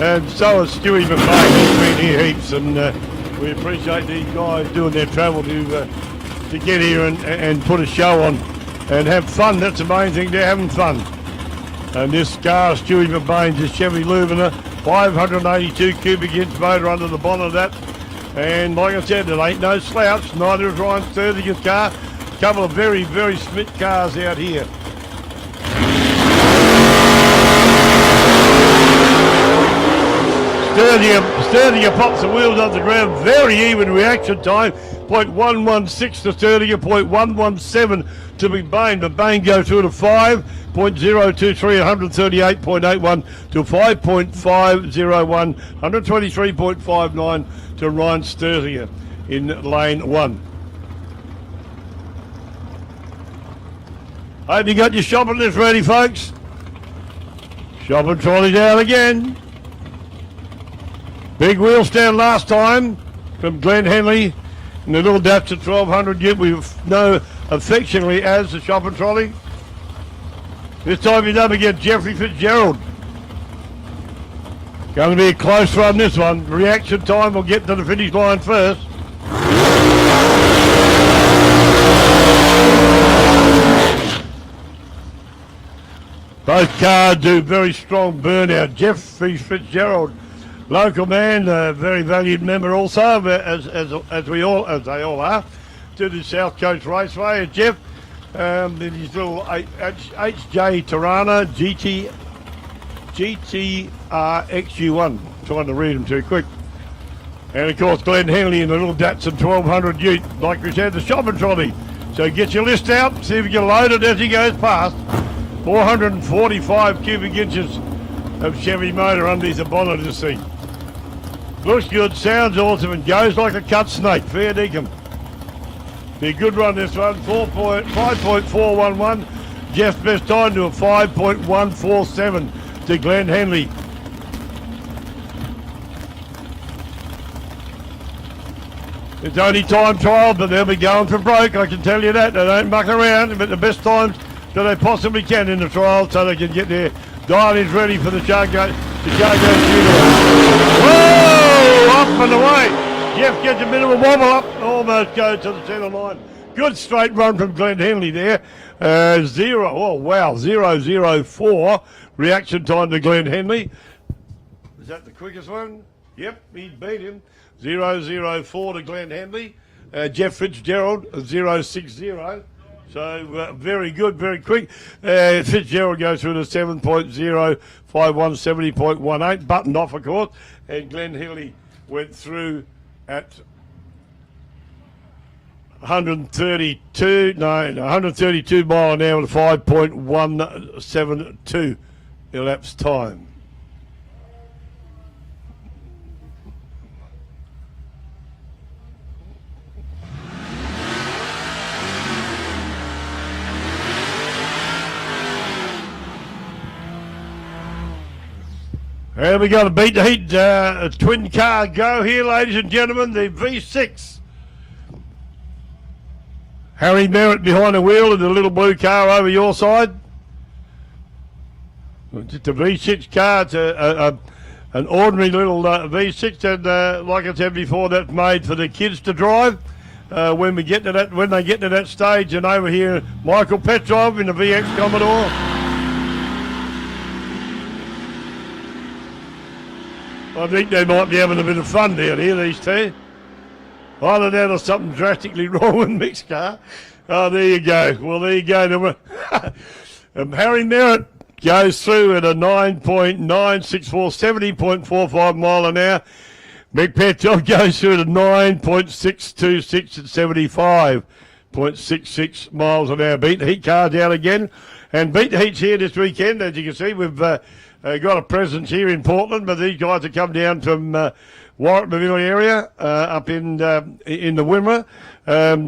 A: and so has Stewie McBain. He's been here heaps, and we appreciate these guys doing their travel to get here and put a show on and have fun. That's the main thing, they're having fun. And this car, Stewie McBain's, this Chevy Lumina, 582 cubic inch motor under the bonnet of that. And like I said, it ain't no slouch, neither is Ryan Sturziger's car. A couple of very, very smit cars out here. Sturziger pops the wheels off the ground, very even reaction time, 0.116 to Sturziger, 0.117 to McBain. McBain goes through to 5.023, 138.81 to 5.501, 123.59 to Ryan Sturziger in lane 1. Hope you got your shopping list ready, folks. Shopping trolley down again. Big wheel stand last time from Glenn Henley in the little Datsun 1200 unit we know affectionately as the shopping trolley. This time he's up against Jeffrey Fitzgerald. Going to be a close run, this one. Reaction time, we'll get to the finish line first. Both cars do very strong burnout. Jeffrey Fitzgerald, local man, a very valued member also, as they all are, to the South Coast Raceway. And Jeff, in his little HJ Tirana GTR-XU1. Trying to read them too quick. And of course Glenn Henley in the little Datsun 1200 ute, like we said, the shopping trolley. So get your list out, see if you can load it as he goes past. 445 cubic inches of Chevy motor underneath the bonnet of the seat. Looks good, sounds awesome, and goes like a cut snake. Fair dinkum. Be a good run this one. 5.411. Jeff's best time to a 5.147 to Glenn Henley. It's only time trial, but they'll be going for broke, I can tell you that. They don't muck around, but the best times that they possibly can in the trial so they can get their dial-ins ready for the Chicago Studio. Whoa! Up and away. Jeff gets a bit of a wobble up, almost goes to the centre line. Good straight run from Glenn Henley there. 0.004 reaction time to Glenn Henley. Is that the quickest one? Yep, he beat him. 0.004 to Glenn Henley. Jeff Fitzgerald, 0.60. So very good, very quick. Fitzgerald goes through to 7.051, 70.18, buttoned off, of course. And Glenn Henley went through at 132 mile an hour with 5.172 elapsed time. And we got to beat the heat. A twin car go here, ladies and gentlemen. The V6. Harry Merritt behind the wheel in the little blue car over your side. Just a V6 car. It's an ordinary little V6, and like I said before, that's made for the kids to drive. When they get to that stage, and over here, Michael Petrov in the VX Commodore. I think they might be having a bit of fun down here, these two. Either that or something drastically wrong with Mick's car. Oh, there you go. Well, there you go. Harry Merritt goes through at a 9.964, 70.45 mile an hour. Mick Petrov goes through at a 9.626 at 75.66 miles an hour. Beat the heat cars out again. And Beat the Heat's here this weekend. As you can see, we've got a presence here in Portland, but these guys have come down from Warwick-Maville area up in the Wimmera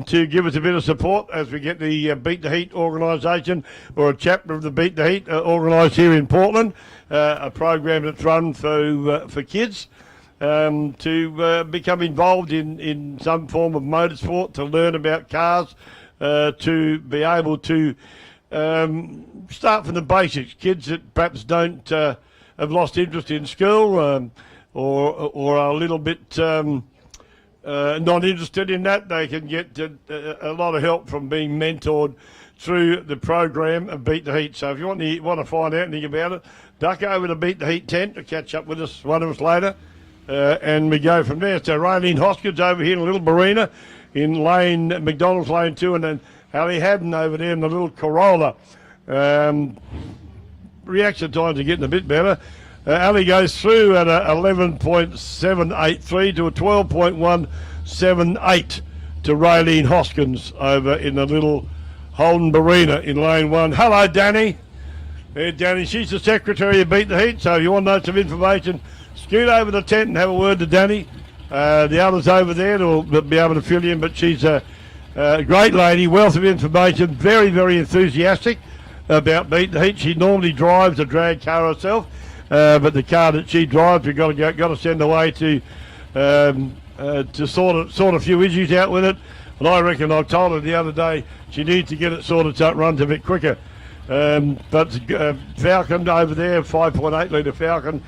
A: to give us a bit of support as we get the Beat the Heat organisation, or a chapter of the Beat the Heat organised here in Portland, a program that's run for kids to become involved in some form of motorsport, to learn about cars, to be able to start from the basics. Kids that perhaps don't have lost interest in school or are a little bit not interested in that, they can get a lot of help from being mentored through the program of Beat the Heat. So if you want to find out anything about it, duck over to Beat the Heat tent to catch up with us, one of us later, and we go from there. So Raylene Hoskins over here in a little Barina in McDonald's lane 2, and then Ali Haddon over there in the little Corolla. Reaction times are getting a bit better. Ali goes through at a 11.783 to a 12.178 to Raylene Hoskins over in the little Holden Barina in lane 1. Hello, Danny. Hey, Danny, she's the secretary of Beat the Heat, so if you want to know some information, scoot over the tent and have a word to Danny. The others over there will be able to fill you in, but she's a great lady, wealth of information, very, very enthusiastic about Beat the Heat. She normally drives a drag car herself, but the car that she drives, we've got to send away to sort a few issues out with it. And I reckon I told her the other day she needs to get it sorted so it runs a bit quicker. But Falcon over there, 5.8 litre Falcon,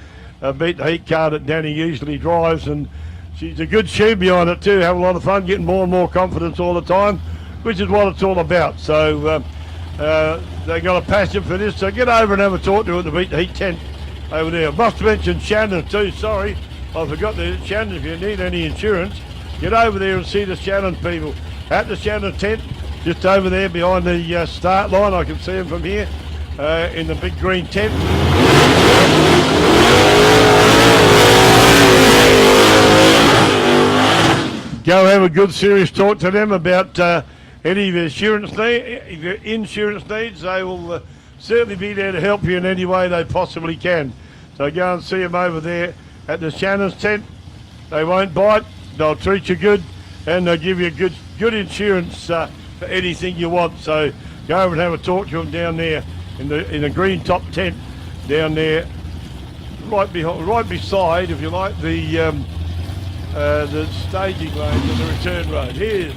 A: Beat the Heat car that Danny usually drives, and she's a good shoe behind it too, have a lot of fun, getting more and more confidence all the time, which is what it's all about. So they got a passion for this, so get over and have a talk to her at the Beat the Heat tent over there. I must mention Shannon too, sorry, I forgot that. Shannon, if you need any insurance, get over there and see the Shannon people at the Shannon tent, just over there behind the start line. I can see them from here in the big green tent. Go have a good serious talk to them about any of your insurance needs. They will certainly be there to help you in any way they possibly can. So go and see them over there at the Shannon's tent. They won't bite, they'll treat you good, and they'll give you good insurance for anything you want. So go over and have a talk to them down there in the green top tent down there, right beside, if you like, the staging lane to the return road. Here's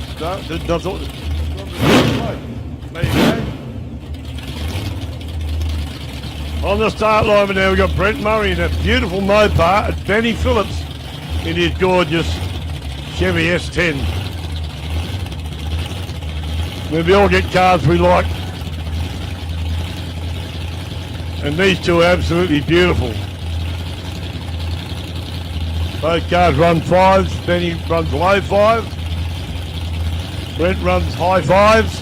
A: on the start line now, we've got Brent Murray in a beautiful Mopar, and Benny Phillips in his gorgeous Chevy S10. We all get cars we like, and these two are absolutely beautiful. Both cars run 5s, Benny runs low 5s, Brent runs high 5s.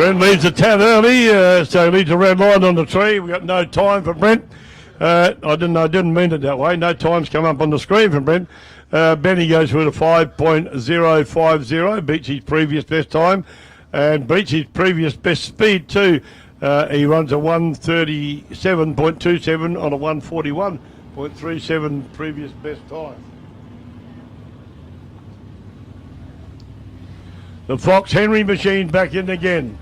A: Brent leaves the tad early, so he leaves a red line on the tree. We've got no time for Brent. I didn't mean it that way. No time's come up on the screen for Brent. Benny goes with a 5.050, beats his previous best time, and beats his previous best speed too. He runs a 137.27 on a 141.37 previous best time. The Fox Henry machine back in again.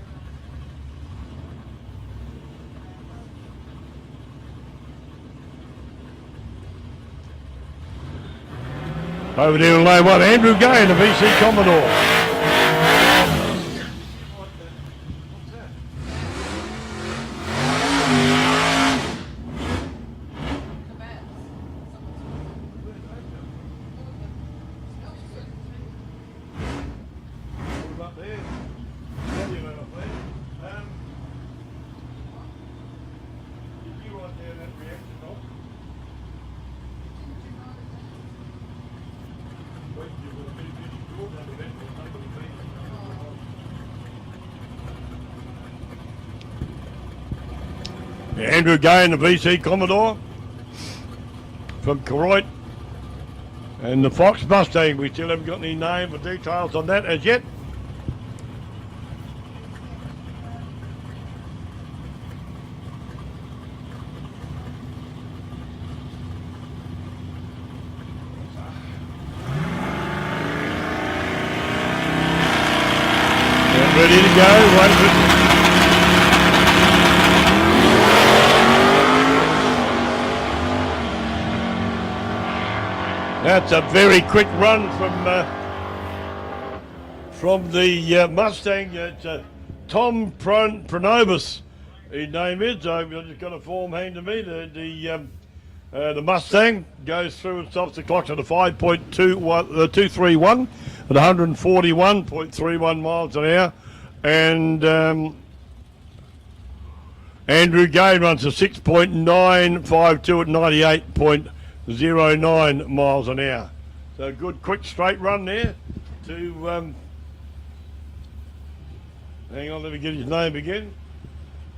A: Over there in lane 1, Andrew Gay in the VC Commodore. Andrew Gay in the VC Commodore from Koroit, and the Fox Mustang. We still haven't got any name or details on that as yet. Ready to go, wait for it. That's a very quick run from the Mustang. It's Tom Pronobus, his name is. I've just got a form handed to me. The Mustang goes through and stops the clock at a 5.231 at 141.31 miles an hour. And Andrew Gay runs a 6.952 at 98.09 miles an hour. So a good quick straight run there to hang on, let me get his name again.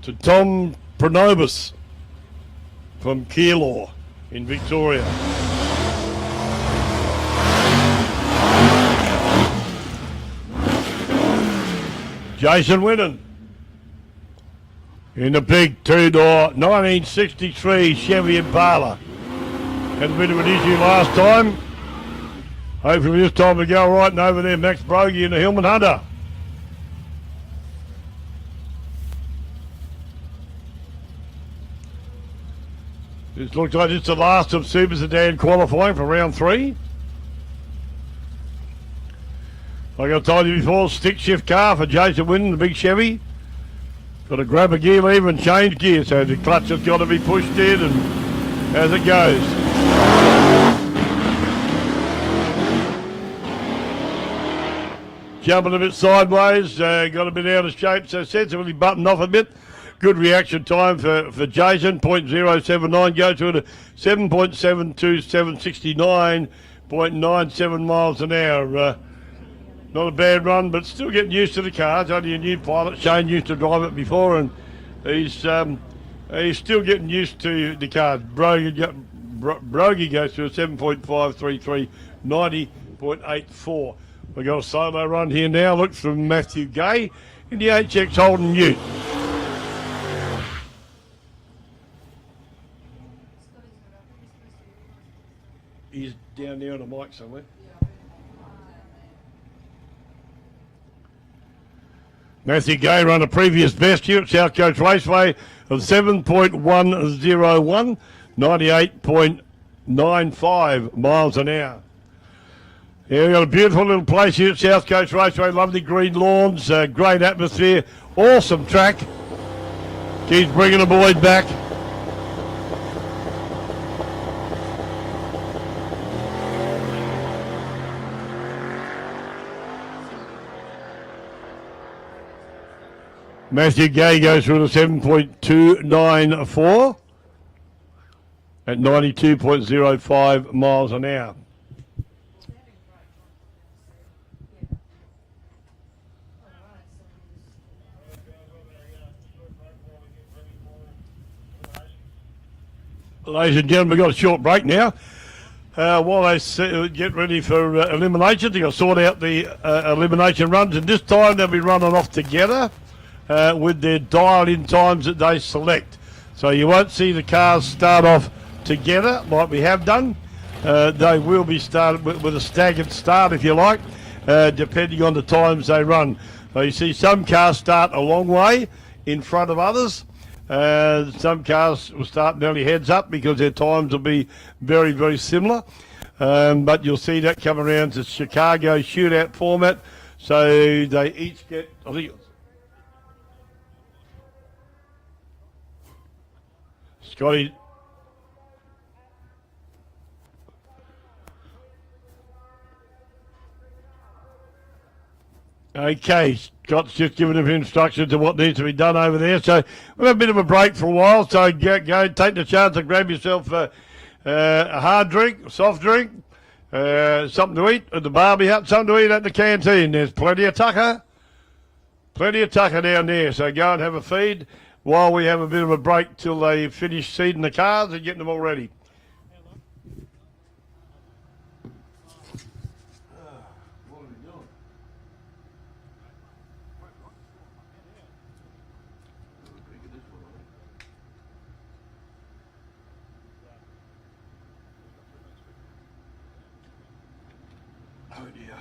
A: To Tom Pronobus from Keilor in Victoria. Jason Winton in the big two-door 1963 Chevy Impala. Had a bit of an issue last time. Hopefully this time we go right, and over there Max Brogy in the Hillman Hunter. This looks like it's the last of Super Sedan qualifying for round 3. Like I told you before, stick shift car for Jason Winton, the big Chevy. Got to grab a gear lever and change gear, so the clutch has got to be pushed in and as it goes. Jumping a bit sideways, got a bit out of shape, so sensibly buttoned off a bit. Good reaction time for Jason, 0.079, goes to a 7.727, 69.97 miles an hour. Not a bad run, but still getting used to the car. It's only a new pilot. Shane used to drive it before, and he's still getting used to the car. Brogy goes to a 7.533, 90.84. We've got a solo run here now. Looks from Matthew Gay in the HX Holden Ute. He's down there on the mic somewhere. Matthew Gay run a previous best here at South Coast Raceway of 7.101, 98.95 miles an hour. Yeah, we've got a beautiful little place here at South Coast Raceway, lovely green lawns, great atmosphere, awesome track. Keeps bringing the boys back. Matthew Gay goes through to 7.294 at 92.05 miles an hour. Ladies and gentlemen, we've got a short break now. While they get ready for elimination, they're going to sort out the elimination runs, and this time they'll be running off together with their dialed-in times that they select. So you won't see the cars start off together like we have done. They will be started with a staggered start, if you like, depending on the times they run. So you see some cars start a long way in front of others. Some cars will start nearly heads up because their times will be very, very similar. But you'll see that come around to Chicago shootout format. So they each get, I think, Scotty. Okay, Scott's just giving them instructions to what needs to be done over there. So we'll have a bit of a break for a while. So go take the chance to grab yourself a hard drink, a soft drink, something to eat at the barbie hut, something to eat at the canteen. There's plenty of tucker down there. So go and have a feed while we have a bit of a break till they finish seeding the cars and getting them all ready. Oh dear.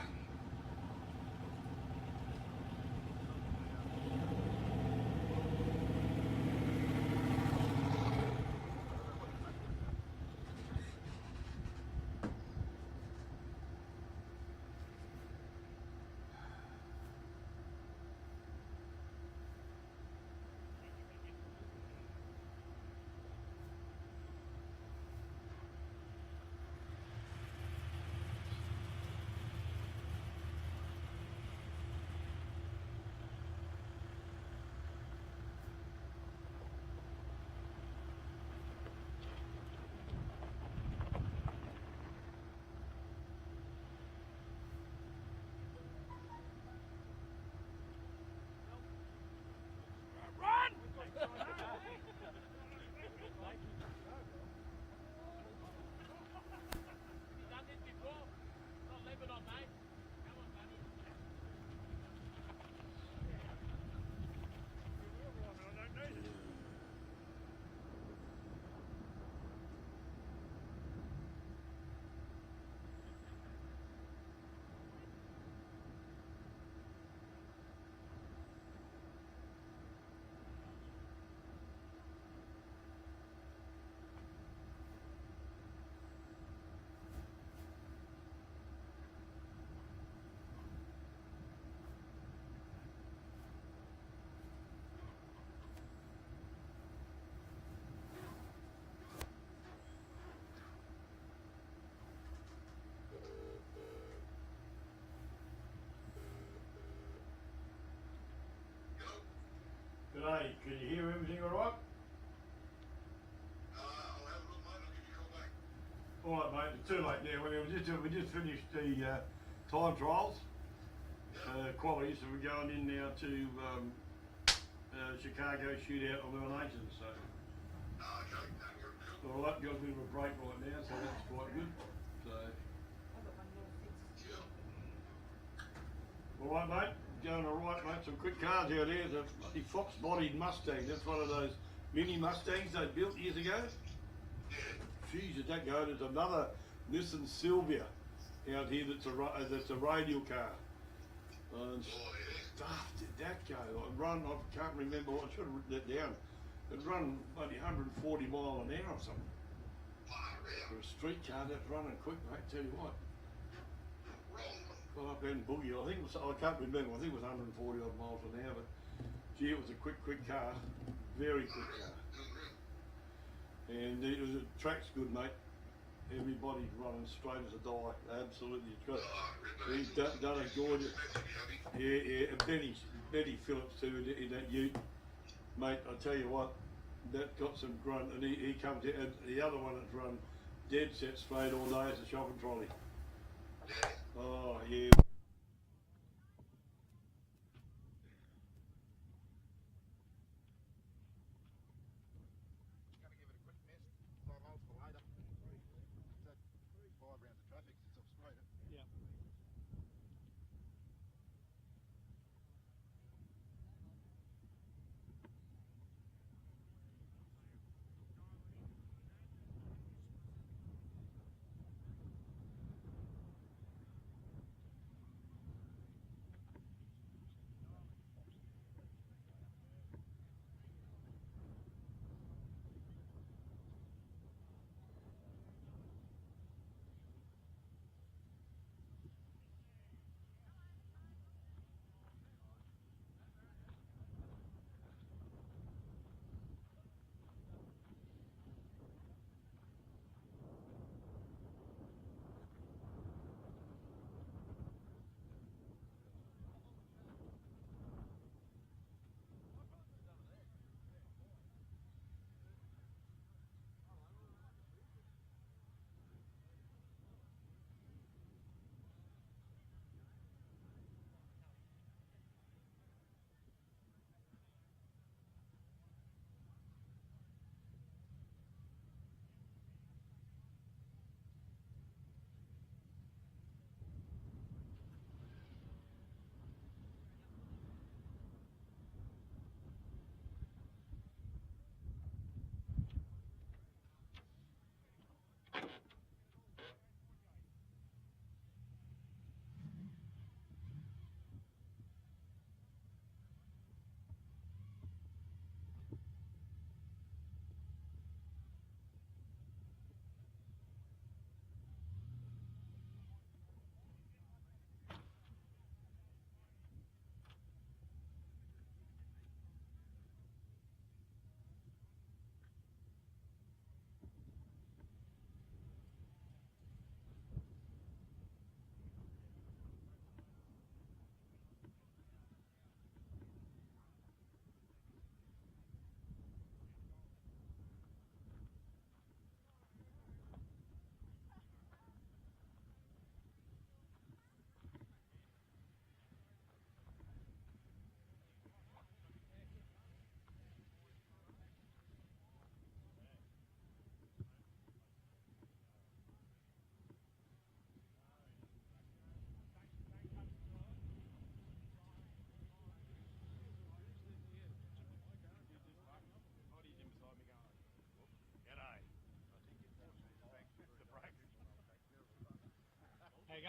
A: G'day, can you hear everything all right?
H: I'll have a look, mate. I'll give you a call back.
A: All right, mate. It's too late now. We just finished the time trials, qualities, so we're going in now to Chicago shootout eliminations. So,
H: Okay. No, you're cool.
A: all right, got a bit of a break right now, so that's quite good. So,
H: Yeah.
A: all right, mate. Going all right, mate. Some quick cars out there. The bloody fox-bodied Mustang. That's one of those mini Mustangs they built years ago. Jeez, did that go? There's another Nissan Silvia out here that's a radial car. Stuff did that go? I can't remember. I should have written that down. It run bloody 140 mile an hour or something. For a street car, that's running quick, mate. Tell you what. Well, up in Boogie, I think it was, I can't remember, I think it was 140 odd miles an hour, but gee, it was a quick car, very quick car. And the track's good, mate. Everybody's running straight as a die, absolutely. He's done a gorgeous, yeah, and Benny Phillips too in that ute. Mate, I tell you what, that got some grunt, and he comes in, and the other one that's run dead set straight all day as a shopping trolley. Oh, yeah.
H: Gonna give it a quick miss.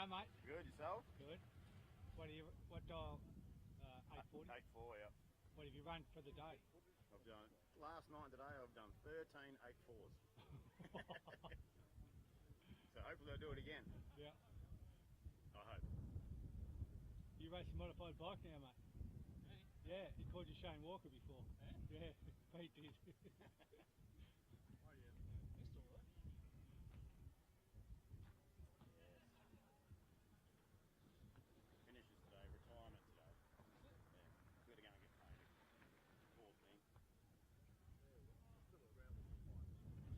D: going, mate?
E: Good, yourself?
D: Good. What dial? 840?
E: 8-4, yeah.
D: What have you run for the day?
E: I've done, last night and today, I've done 13 8-4s. So hopefully I'll do it again.
D: Yeah.
E: I hope.
D: You race a modified bike now, mate? Yeah, he called you Shane Walker before. Yeah, Pete did.
E: Finishes today, retirement today. Yeah. Gotta go and get painted. Poor thing.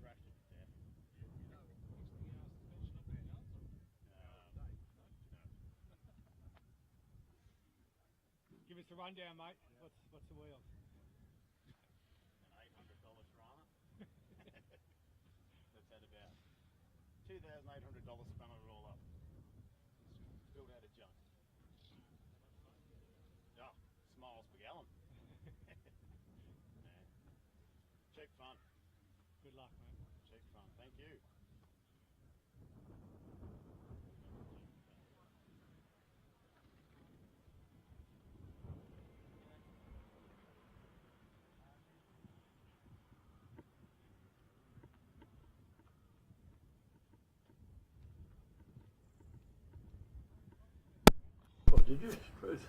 E: Thrashed it to death. No.
D: Give us a rundown, mate. What's the wheels?
E: An $800 Serrano. That's had about $2,800 spun it all up. It's built out of junk. Oh, smiles per gallon. Yeah. Cheap fun.
D: Good luck, mate.
E: Cheap fun. Thank you.
A: Oh, did you? Truth.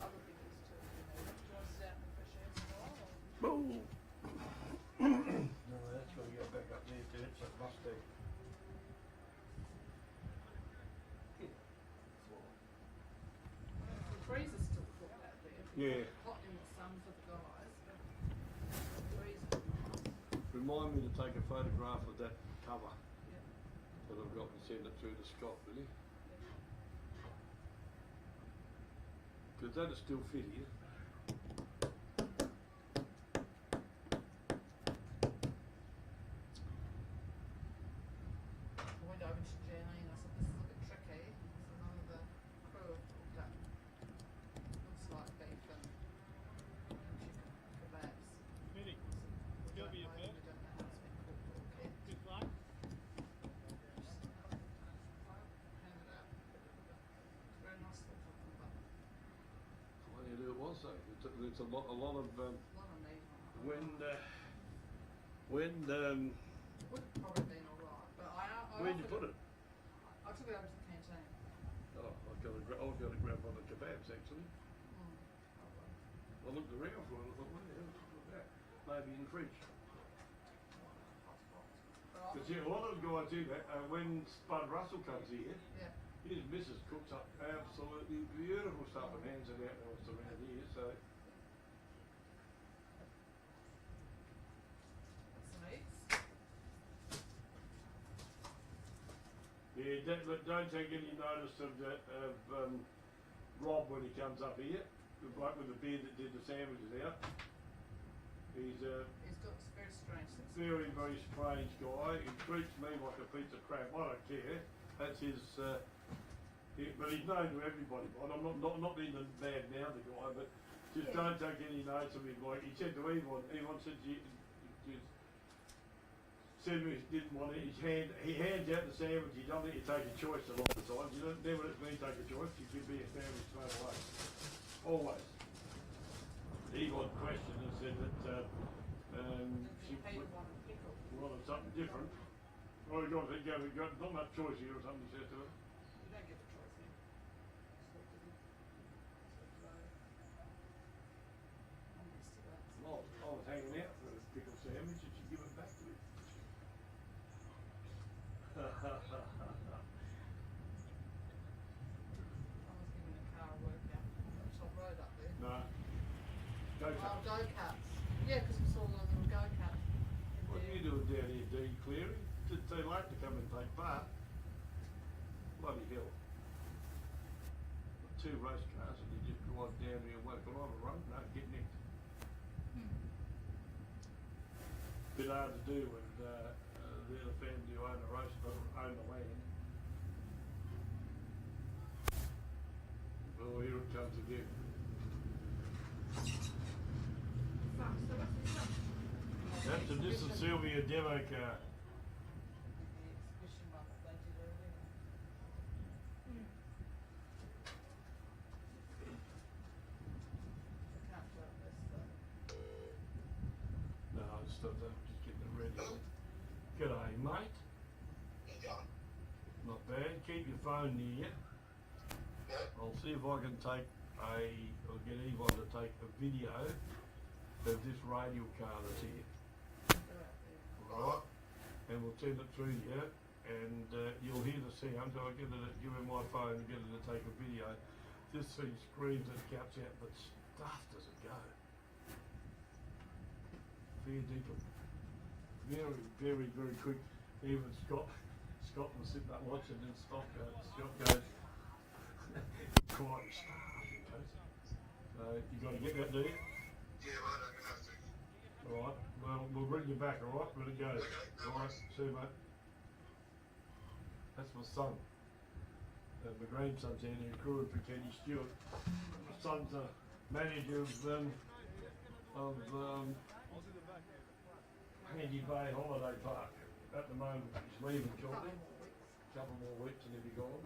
F: Other things too, you know. Do you want to sit out in the fresh air for a while?
A: Oh. No, that's got to go back up there too. It's a Mustang.
F: The freezer's still cooked out there.
A: Yeah.
F: Hot in the sun for the guys, but the freezer's nice.
A: Remind me to take a photograph of that cover
F: Yeah.
A: that I've got and send it through to Scott, will you? Because that is still fit here.
F: I went over to Jenny and I said, this is a bit tricky. I said, none of the crew have cooked up. Looks like beef and chicken kebabs.
D: Smitty,
F: We
D: Still
F: don't
D: be a
F: know,
D: first.
F: we don't know how it's been cooked or kept.
D: fifth lane?
F: Just hand it out. It's very nice little chocolate button.
A: What do you do it was though? It's a lot of
F: A lot of meat on it.
A: when
F: Would have probably been alright, but I
A: where'd you
F: offered
A: put it?
F: I took it over to the canteen.
A: Oh, I've got to grab one of the kebabs actually.
F: Probably.
A: I looked around for it. I thought, what the hell is that? Maybe in the fridge.
F: But
A: Because yeah, a lot of the guys do that. When Spud Russell comes here,
F: yeah.
A: his missus cooks up absolutely beautiful stuff and hands it out to us around here. So
F: That's some eggs.
A: yeah, don't take any notice of Rob when he comes up here. The bloke with the beard that did the sandwiches out. He's a
F: He's got this very strange sense.
A: very, very strange guy. He treats me like a piece of crap. I don't care. That's his. But he's known to everybody. And I'm not being bad now, the guy, but just
F: Yeah.
A: don't take any notice of him. Like he said to Yvonne said said he didn't want it. He hands out the sandwich. He don't let you take a choice a lot of the times. You don't never let me take a choice. You give me a sandwich straight away. Always. Yvonne questioned and said that she
F: Peter wanted pickle.
A: wanted something different. Well, we got not much choice here or something, he says to her.
F: You don't get the choice here. Just looked at him. So, I'm used to that.
A: I was hanging out for a pickle sandwich and she give it back to me.
F: I was giving the car a workout on the top road up there.
A: No. Go
F: Oh,
A: kart.
F: go-karts. Yeah, because we saw a little go-kart.
A: What are you doing down here, Dean Cleary? It's too late to come and take part. Bloody hell. Two race cars and you just drive down here and wait for on a run. No, get nicked. Bit hard to do when the other family who own the race own the land. Oh, here it comes again. That's this is Sylvia demo car.
F: The exhibition one that they did earlier.
A: just getting it ready. G'day, mate. Not bad. Keep your phone near you. I'll see if I can get anyone to take a video of this radio car that's here. Right? And we'll send it through to you, and you'll hear the sound. So I'll give him my phone and get her to take a video. This thing screams and cuts out, but stuff does it go. Fair dinkum. Very, very, very quick. Even Scott was sitting up watching, and Scott goes, quite stuff, you know. So you got to get that, do you?
H: Yeah, right, I'm gonna have to.
A: All right. Well, we'll bring you back, all right? When it goes.
H: Okay, no
A: All right.
H: worries.
A: See you, mate. That's my son. My grandson's down here crewing for Kenny Stewart. My son's a manager of Handy Bay Holiday Park. At the moment, he's leaving shortly. Couple more weeks and he'll be gone.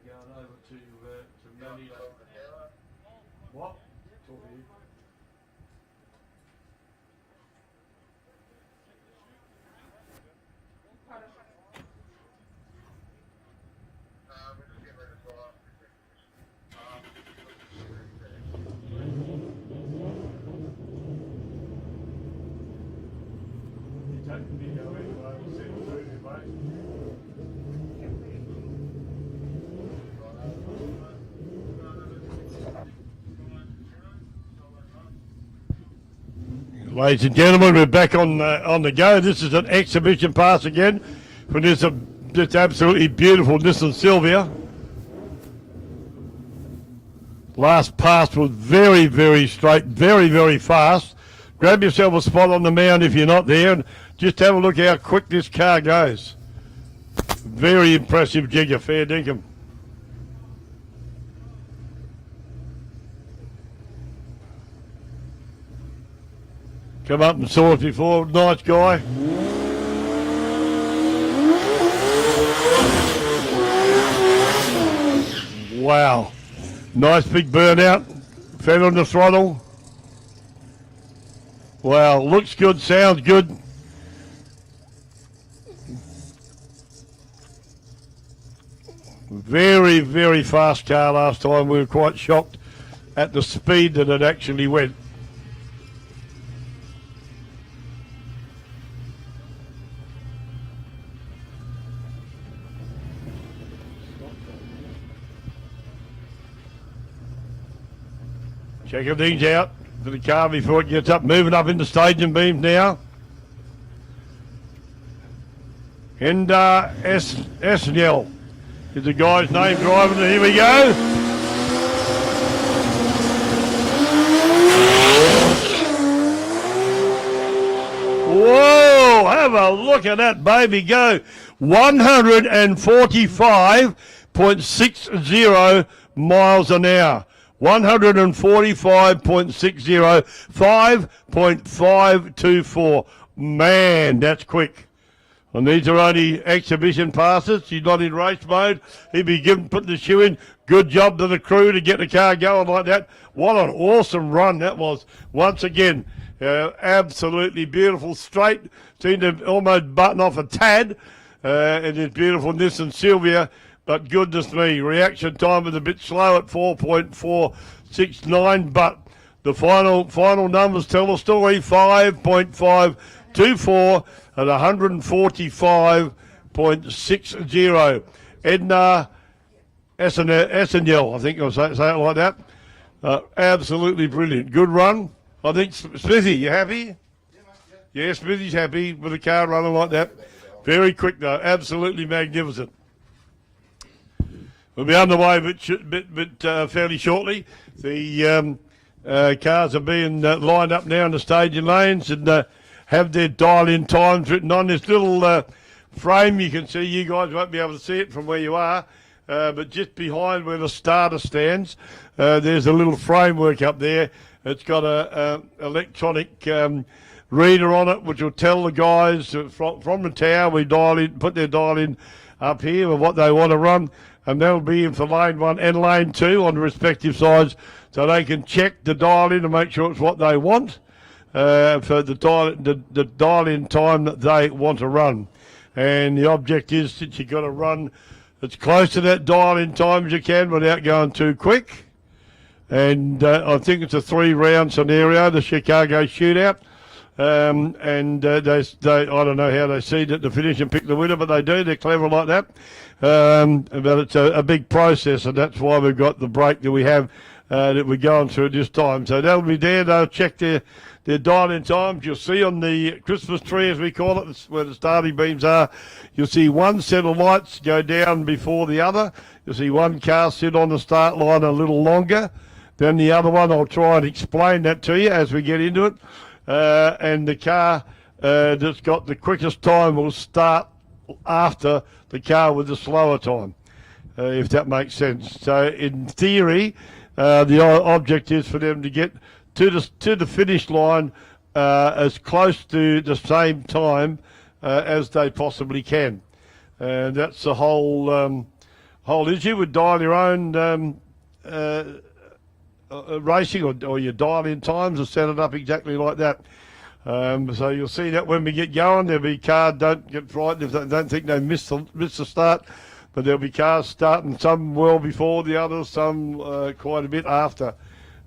A: Going over to manage. What? Talk to you.
H: We're just getting ready to go up.
A: You take the video anyway, we'll send it through to you, mate. Ladies and gentlemen, we're back on the go. This is an exhibition pass again for this absolutely beautiful Nissan Silvia. Last pass was very, very straight, very, very fast. Grab yourself a spot on the mound if you're not there, and just have a look how quick this car goes. Very impressive jigger, fair dinkum. Come up and saw it before, nice guy. Wow, nice big burnout, fed on the throttle. Wow, looks good, sounds good. Very, very fast car last time. We were quite shocked at the speed that it actually went. Checking things out for the car before it gets up, moving up into staging beams now. And Esnell is the guy's name driving it. Here we go. Whoa, have a look at that baby go. 145.60 miles an hour. 145.60, 5.524. Man, that's quick. And these are only exhibition passes. She's not in race mode. He'd be putting the shoe in. Good job to the crew to get the car going like that. What an awesome run that was. Once again, absolutely beautiful. Straight. Seemed to almost button off a tad. And it's beautiful Nissan Silvia. But goodness me, reaction time was a bit slow at 4.469, but the final numbers tell the story. 5.524 at 145.60. Edna Essenel, I think I'll say it like that. Absolutely brilliant. Good run. I think, Smithy, you happy? Yeah, Smithy's happy with the car running like that. Very quick though, absolutely magnificent. We'll be underway fairly shortly. The cars are being lined up now in the staging lanes and have their dial-in times written on this little frame. You can see, you guys won't be able to see it from where you are, but just behind where the starter stands, there's a little framework up there. It's got a electronic reader on it, which will tell the guys from the tower. We put their dial in up here with what they want to run. And they'll be in for lane 1 and lane 2 on the respective sides, so they can check the dial in and make sure it's what they want. for the dial-in time that they want to run. And the object is that you've got to run as close to that dial-in time as you can without going too quick. And I think it's a 3-round scenario, the Chicago shootout. I don't know how they seed it to finish and pick the winner, but they do. They're clever like that. But it's a big process, and that's why we've got the break that we have that we're going through at this time. So they'll be there. They'll check their dial-in times. You'll see on the Christmas tree, as we call it, where the starting beams are, you'll see one set of lights go down before the other. You'll see one car sit on the start line a little longer than the other one. I'll try and explain that to you as we get into it. And the car that's got the quickest time will start after the car with the slower time, if that makes sense. So in theory, the object is for them to get to the finish line as close to the same time as they possibly can. And that's the whole issue with dial your own racing or your dial-in times are set it up exactly like that. So you'll see that when we get going, there'll be cars, don't get frightened if they don't think they missed the start, but there'll be cars starting, some well before the others, some quite a bit after.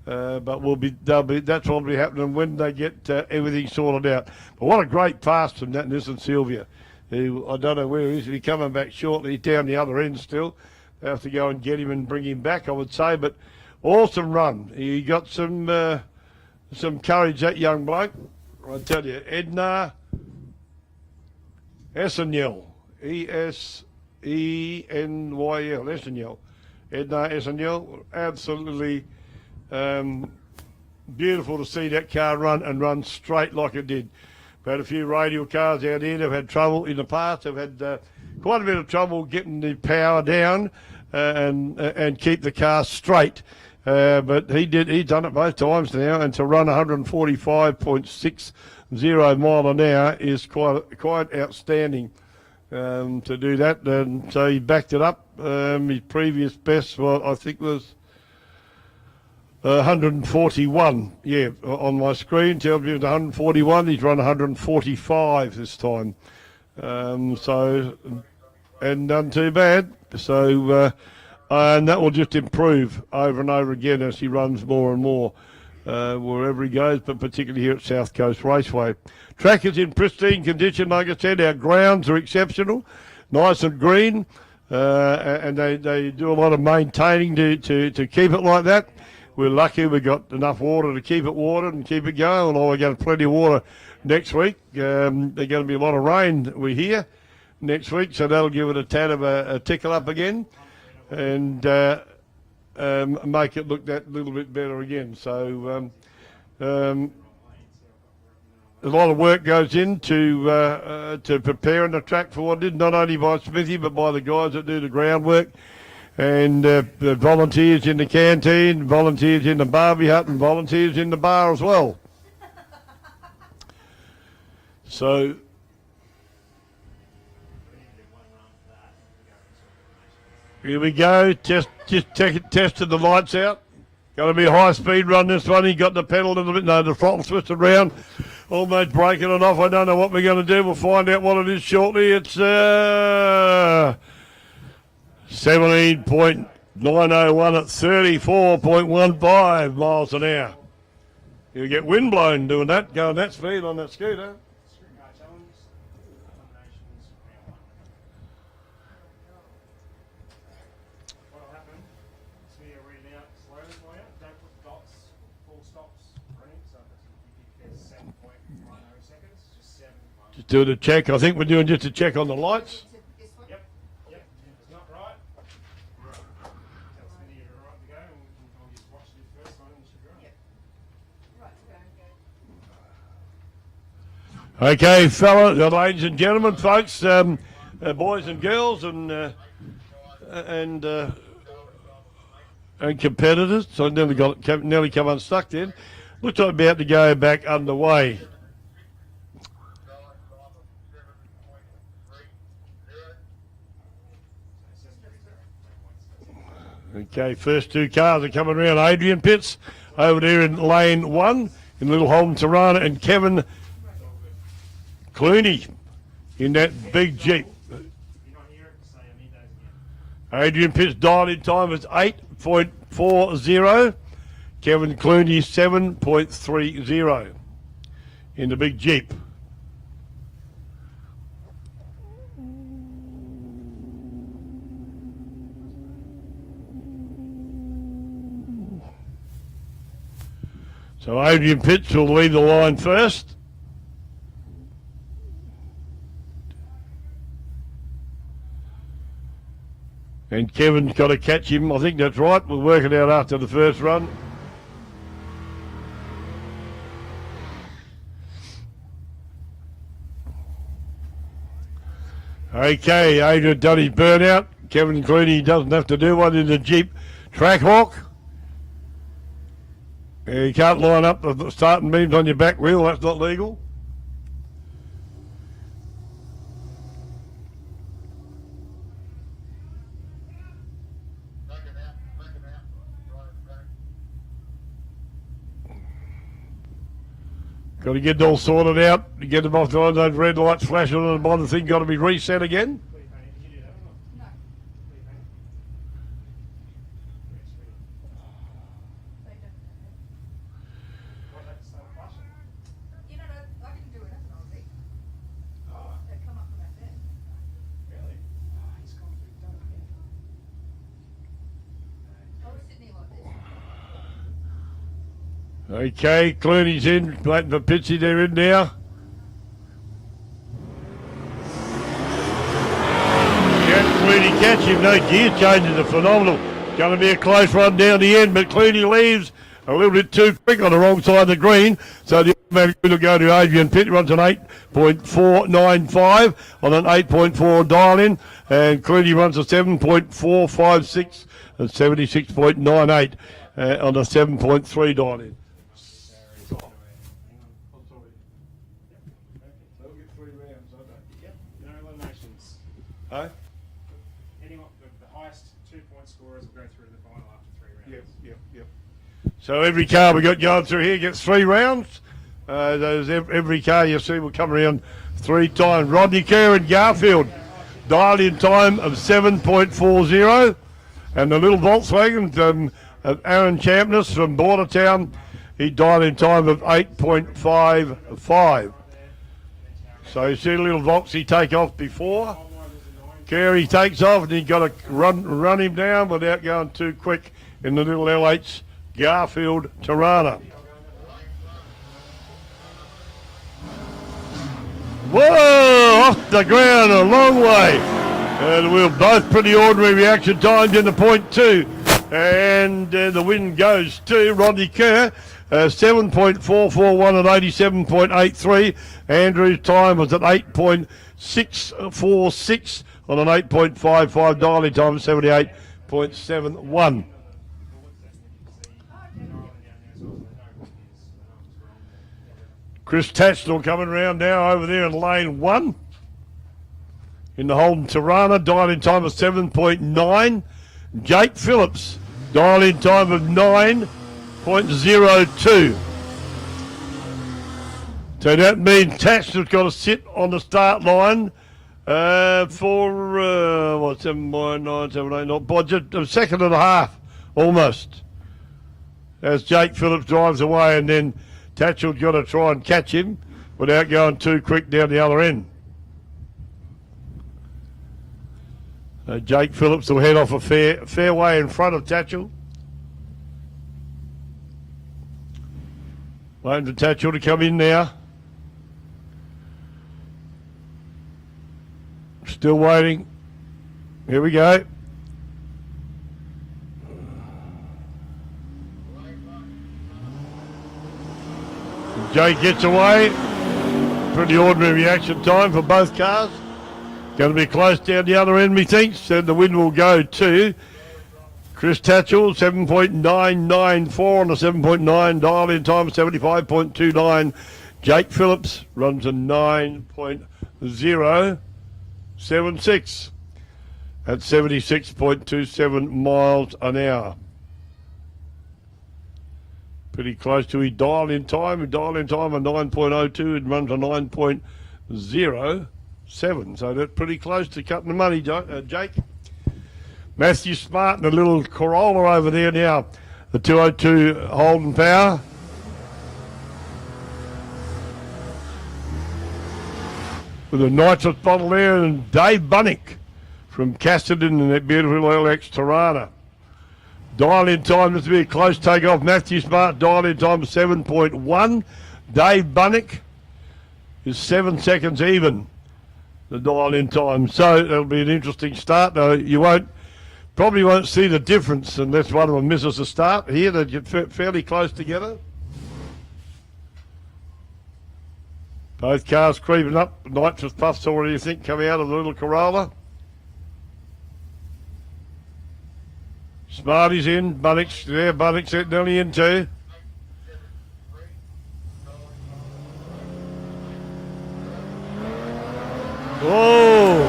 A: But that's what will be happening when they get everything sorted out. But what a great pass from that Nissan Silvia, who I don't know where he is. He's coming back shortly. He's down the other end still. They have to go and get him and bring him back, I would say, but awesome run. He got some courage, that young bloke. I tell you, Edna Esenyel, Esenyel, Esenyel, Edna Esenyel. Absolutely beautiful to see that car run straight like it did. We've had a few radial cars out here. They've had trouble in the past. They've had quite a bit of trouble getting the power down and keep the car straight. But he's done it both times now, and to run 145.60 mile an hour is quite outstanding to do that. And so he backed it up. His previous best, well, I think was 141. Yeah, on my screen tells me it was 141. He's run 145 this time. So, and done too bad. So. And that will just improve over and over again as he runs more and more wherever he goes, but particularly here at South Coast Raceway. Track is in pristine condition, like I said. Our grounds are exceptional, nice and green, and they do a lot of maintaining to keep it like that. We're lucky we've got enough water to keep it watered and keep it going, although we've got plenty of water next week. There's going to be a lot of rain, we hear, next week, so that'll give it a tad of a tickle up again. And make it look that little bit better again. So a lot of work goes into preparing the track for what it is, not only by Smithy but by the guys that do the groundwork, and the volunteers in the canteen, volunteers in the barbie hut, and volunteers in the bar as well. So. Here we go, tested the lights out. Going to be a high-speed run, this one. He got the pedal a little bit, no, the throttle twisted around, almost breaking it off. I don't know what we're going to do. We'll find out what it is shortly. It's 17.901 at 34.15 miles an hour. You get wind blown doing that, going that speed on that scooter. Just doing a check. I think we're doing just a check on the lights.
G: Yep. If it's not right, tell Smithy you're right to go, and I'll just watch the first one and you should go.
A: Okay, ladies and gentlemen, folks, boys and girls, and competitors. So I nearly come unstuck then. Looks like we're about to go back underway. Okay, first two cars are coming around. Adrian Pitts over there in lane 1. in Little Holm Tirana, and Kevin Clooney in that big Jeep.
G: You're not here to say I need those again.
A: Adrian Pitt's dialed in time was 8.40. Kevin Clooney 7.30 in the big Jeep. So Adrian Pitts will leave the line first. And Kevin's got to catch him. I think that's right. We'll work it out after the first run. Okay, Adrian done his burnout. Kevin Clooney doesn't have to do one in the Jeep Trackhawk. You can't line up the starting beams on your back wheel. That's not legal.
H: Back it out. Right at the back.
A: Got to get it all sorted out. To get them off the line. Those red lights flashing on the bottom thing. Got to be reset again.
G: Did you do that or not?
F: No, they don't.
G: What, that start flashing?
F: You know, I didn't do it as an Aussie. They come up from that bed.
G: Really? Oh, he's gone through, done it again.
F: I was sitting here like this.
A: Okay, Clooney's in. Waiting for Pitsy. They're in now. Can Clooney catch him? No, gear changes are phenomenal. Going to be a close run down the end, but Clooney leaves a little bit too quick on the wrong side of the green. So the automatic will go to Adrian Pitt. Runs an 8.495 on an 8.4 dial in. And Clooney runs a 7.456 and 76.98 on a 7.3 dial in.
G: Yep, no eliminations.
A: Huh?
G: Anyone, the highest 2-point scorers will go through to the final after 3 rounds.
A: Yep. So every car we got going through here gets 3 rounds. Every car you see will come around 3 times. Rodney Kerr and Garfield dialed in time of 7.40. And the little Volkswagen, Aaron Champness from Bordertown, he dialed in time of 8.55. So you see the little Volksy take off before. Carey takes off and you got to run him down without going too quick in the little L8 Garfield Tirana. Whoa, off the ground a long way. And we're both pretty ordinary reaction times in the point 2. And the win goes to Rodney Kerr. 7.441 at 87.83. Andrew's time was at 8.646 on an 8.55 dialing time of 78.71. Chris Tatchell coming around now over there in lane 1. In the Holden Tirana, dialing time of 7.9. Jake Phillips, dialing time of 9.02. So that means Tatchell's got to sit on the start line for 7.9, 7.8, by just a second and a half, almost. As Jake Phillips drives away, and then Tatchell's got to try and catch him without going too quick down the other end. Jake Phillips will head off a fair way in front of Tatchell. Waiting for Tatchell to come in now. Still waiting. Here we go. Jake gets away. Pretty ordinary reaction time for both cars. Going to be close down the other end, methinks, and the win will go to Chris Tatchell, 7.994 on a 7.9 dial in time, 75.29. Jake Phillips runs a 9.076 at 76.27 miles an hour. Pretty close to his dial-in time. His dial-in time of 9.02 and runs to 9.07. So that's pretty close to cutting the money, Jake. Matthew Smart and a little Corolla over there now. The 202 Holden Power. With a nitrous bottle there, and Dave Bunnick from Casterton and that beautiful LX Tirana. Dial-in time, this will be a close takeoff. Matthew Smart, dial-in time 7.1. Dave Bunnick is 7 seconds even, the dial-in time. So it'll be an interesting start. Now, you probably won't see the difference unless one of them misses a start. Here, they get fairly close together. Both cars creeping up. Nitrous puffs already, I think, coming out of the little Corolla. Smarty's in. Bunnick's there. Bunnick's nearly in too. Oh!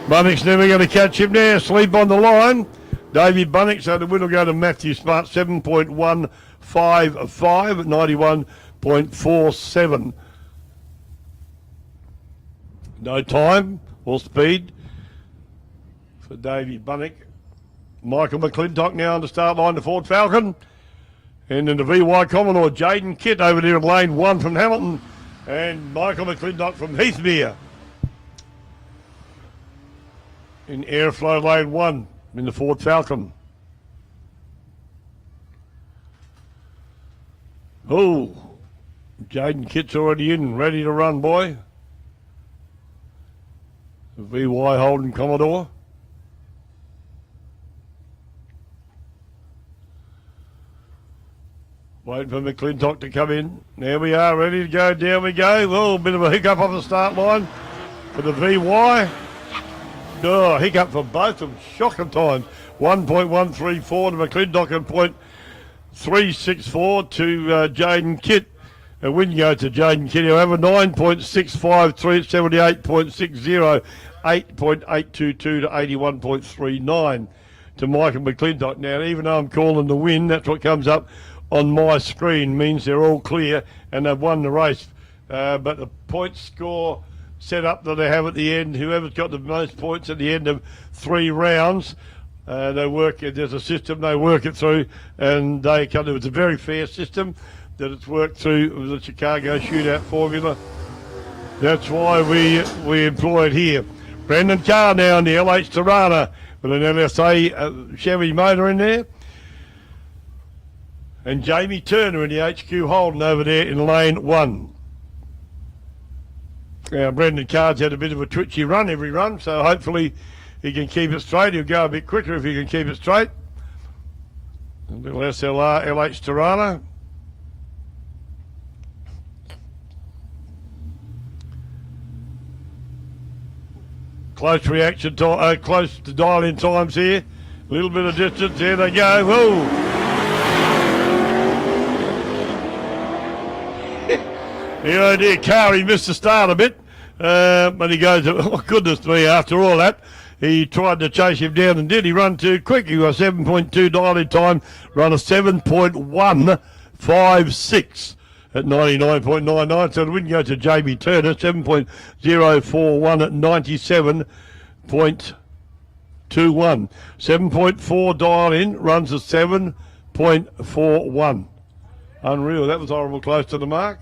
A: Bunnick's never going to catch him there. Sleep on the line. Davey Bunnick, so the win will go to Matthew Smart, 7.155 at 91.47. No time or speed for Davey Bunnick. Michael McClintock now on the start line, the Ford Falcon. And then the VY Commodore, Jaden Kitt over there in lane 1 from Hamilton. And Michael McClintock from Heathmere in Airflow lane 1 in the Ford Falcon. Oh, Jaden Kitt's already in, ready to run, boy. The VY Holden Commodore. Waiting for McClintock to come in. There we are, ready to go. Down we go. Oh, a bit of a hiccup off the start line for the VY. Oh, hiccup for both of them. Shocking time. 1.134 to McClintock and 0.364 to Jaden Kitt. A win go to Jaden Kitt, however, 9.653 at 78.60, 8.822 to 81.39 to Michael McClintock. Now, even though I'm calling the win, that's what comes up on my screen, means they're all clear and they've won the race. But the point score set up that they have at the end, whoever's got the most points at the end of 3 rounds, they work it. There's a system, they work it through, and they come to. It's a very fair system that it's worked through with the Chicago shootout formula. That's why we employ it here. Brendan Carr now in the LH Tirana with an LSA Chevy motor in there. And Jamie Turner in the HQ Holden over there in lane 1. Now, Brendan Carr's had a bit of a twitchy run every run, so hopefully he can keep it straight. He'll go a bit quicker if he can keep it straight. A little SLR LH Tirana. Close reaction time, close to dial-in times here. A little bit of distance. There they go. Whoa! Oh dear, Carr, he missed the start a bit. But he goes, oh goodness me, after all that, he tried to chase him down and did. He run too quick. He got 7.2 dial-in time, run a 7.156 at 99.99. So the win goes to Jamie Turner, 7.041 at 97.21. 7.4 dial-in, runs a 7.41. Unreal, that was horrible close to the mark.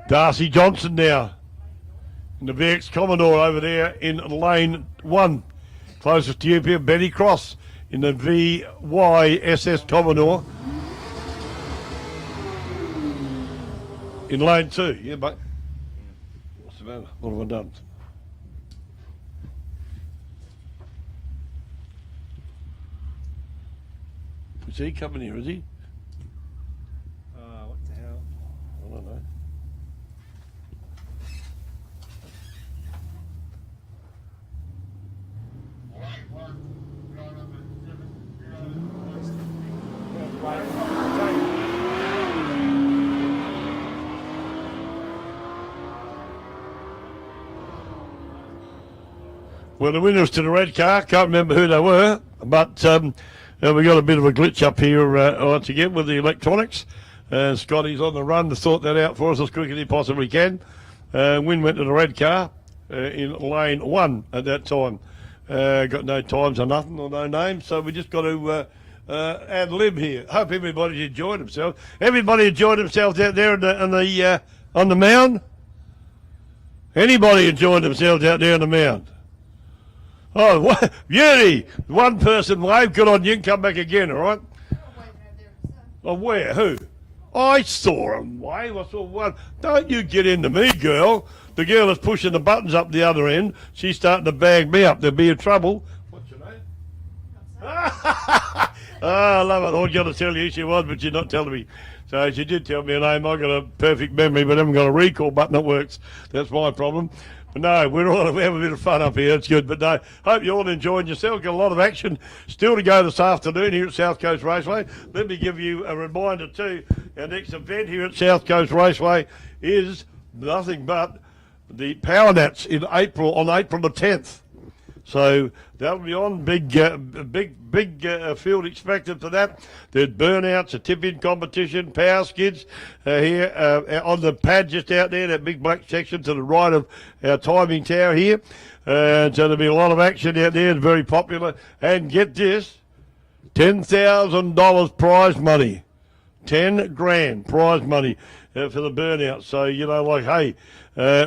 A: Darcy Johnson now in the VX Commodore over there in lane 1. Closest to you here, Betty Cross in the VY Commodore in lane 2. Yeah, mate. What's the matter? What have I done? Is he coming here, is he?
E: What the hell?
A: I don't know. Well, the winners to the red car, can't remember who they were, but we got a bit of a glitch up here once again with the electronics. Scotty's on the run to sort that out for us as quick as he possibly can. Win went to the red car in lane 1 at that time. Got no times or nothing or no names, so we just got to ad lib here. Hope everybody enjoyed themselves. Everybody enjoyed themselves out there on the mound? Anybody enjoyed themselves out there on the mound? Oh, what? Beauty! One person wave, good on you, and come back again, all right? Oh, where? Who? I saw him wave. I saw one. Don't you get into me, girl. The girl that's pushing the buttons up the other end, she's starting to bag me up. There'll be in trouble. What's your name? I love it. I was going to tell you who she was, but you're not telling me. So she did tell me her name. I've got a perfect memory, but I haven't got a recall button that works. That's my problem. But no, we have a bit of fun up here. It's good. But no, hope you all enjoyed yourself. Got a lot of action still to go this afternoon here at South Coast Raceway. Let me give you a reminder too. Our next event here at South Coast Raceway is nothing but the Power Nats in April, on April the 10th. So that'll be on. Big field expected for that. There's burnouts, a tip-in competition, power skids here on the pad just out there, that big black section to the right of our timing tower here. So there'll be a lot of action out there. It's very popular. And get this, $10,000 prize money. 10 grand prize money for the burnout. So, you know, like, hey,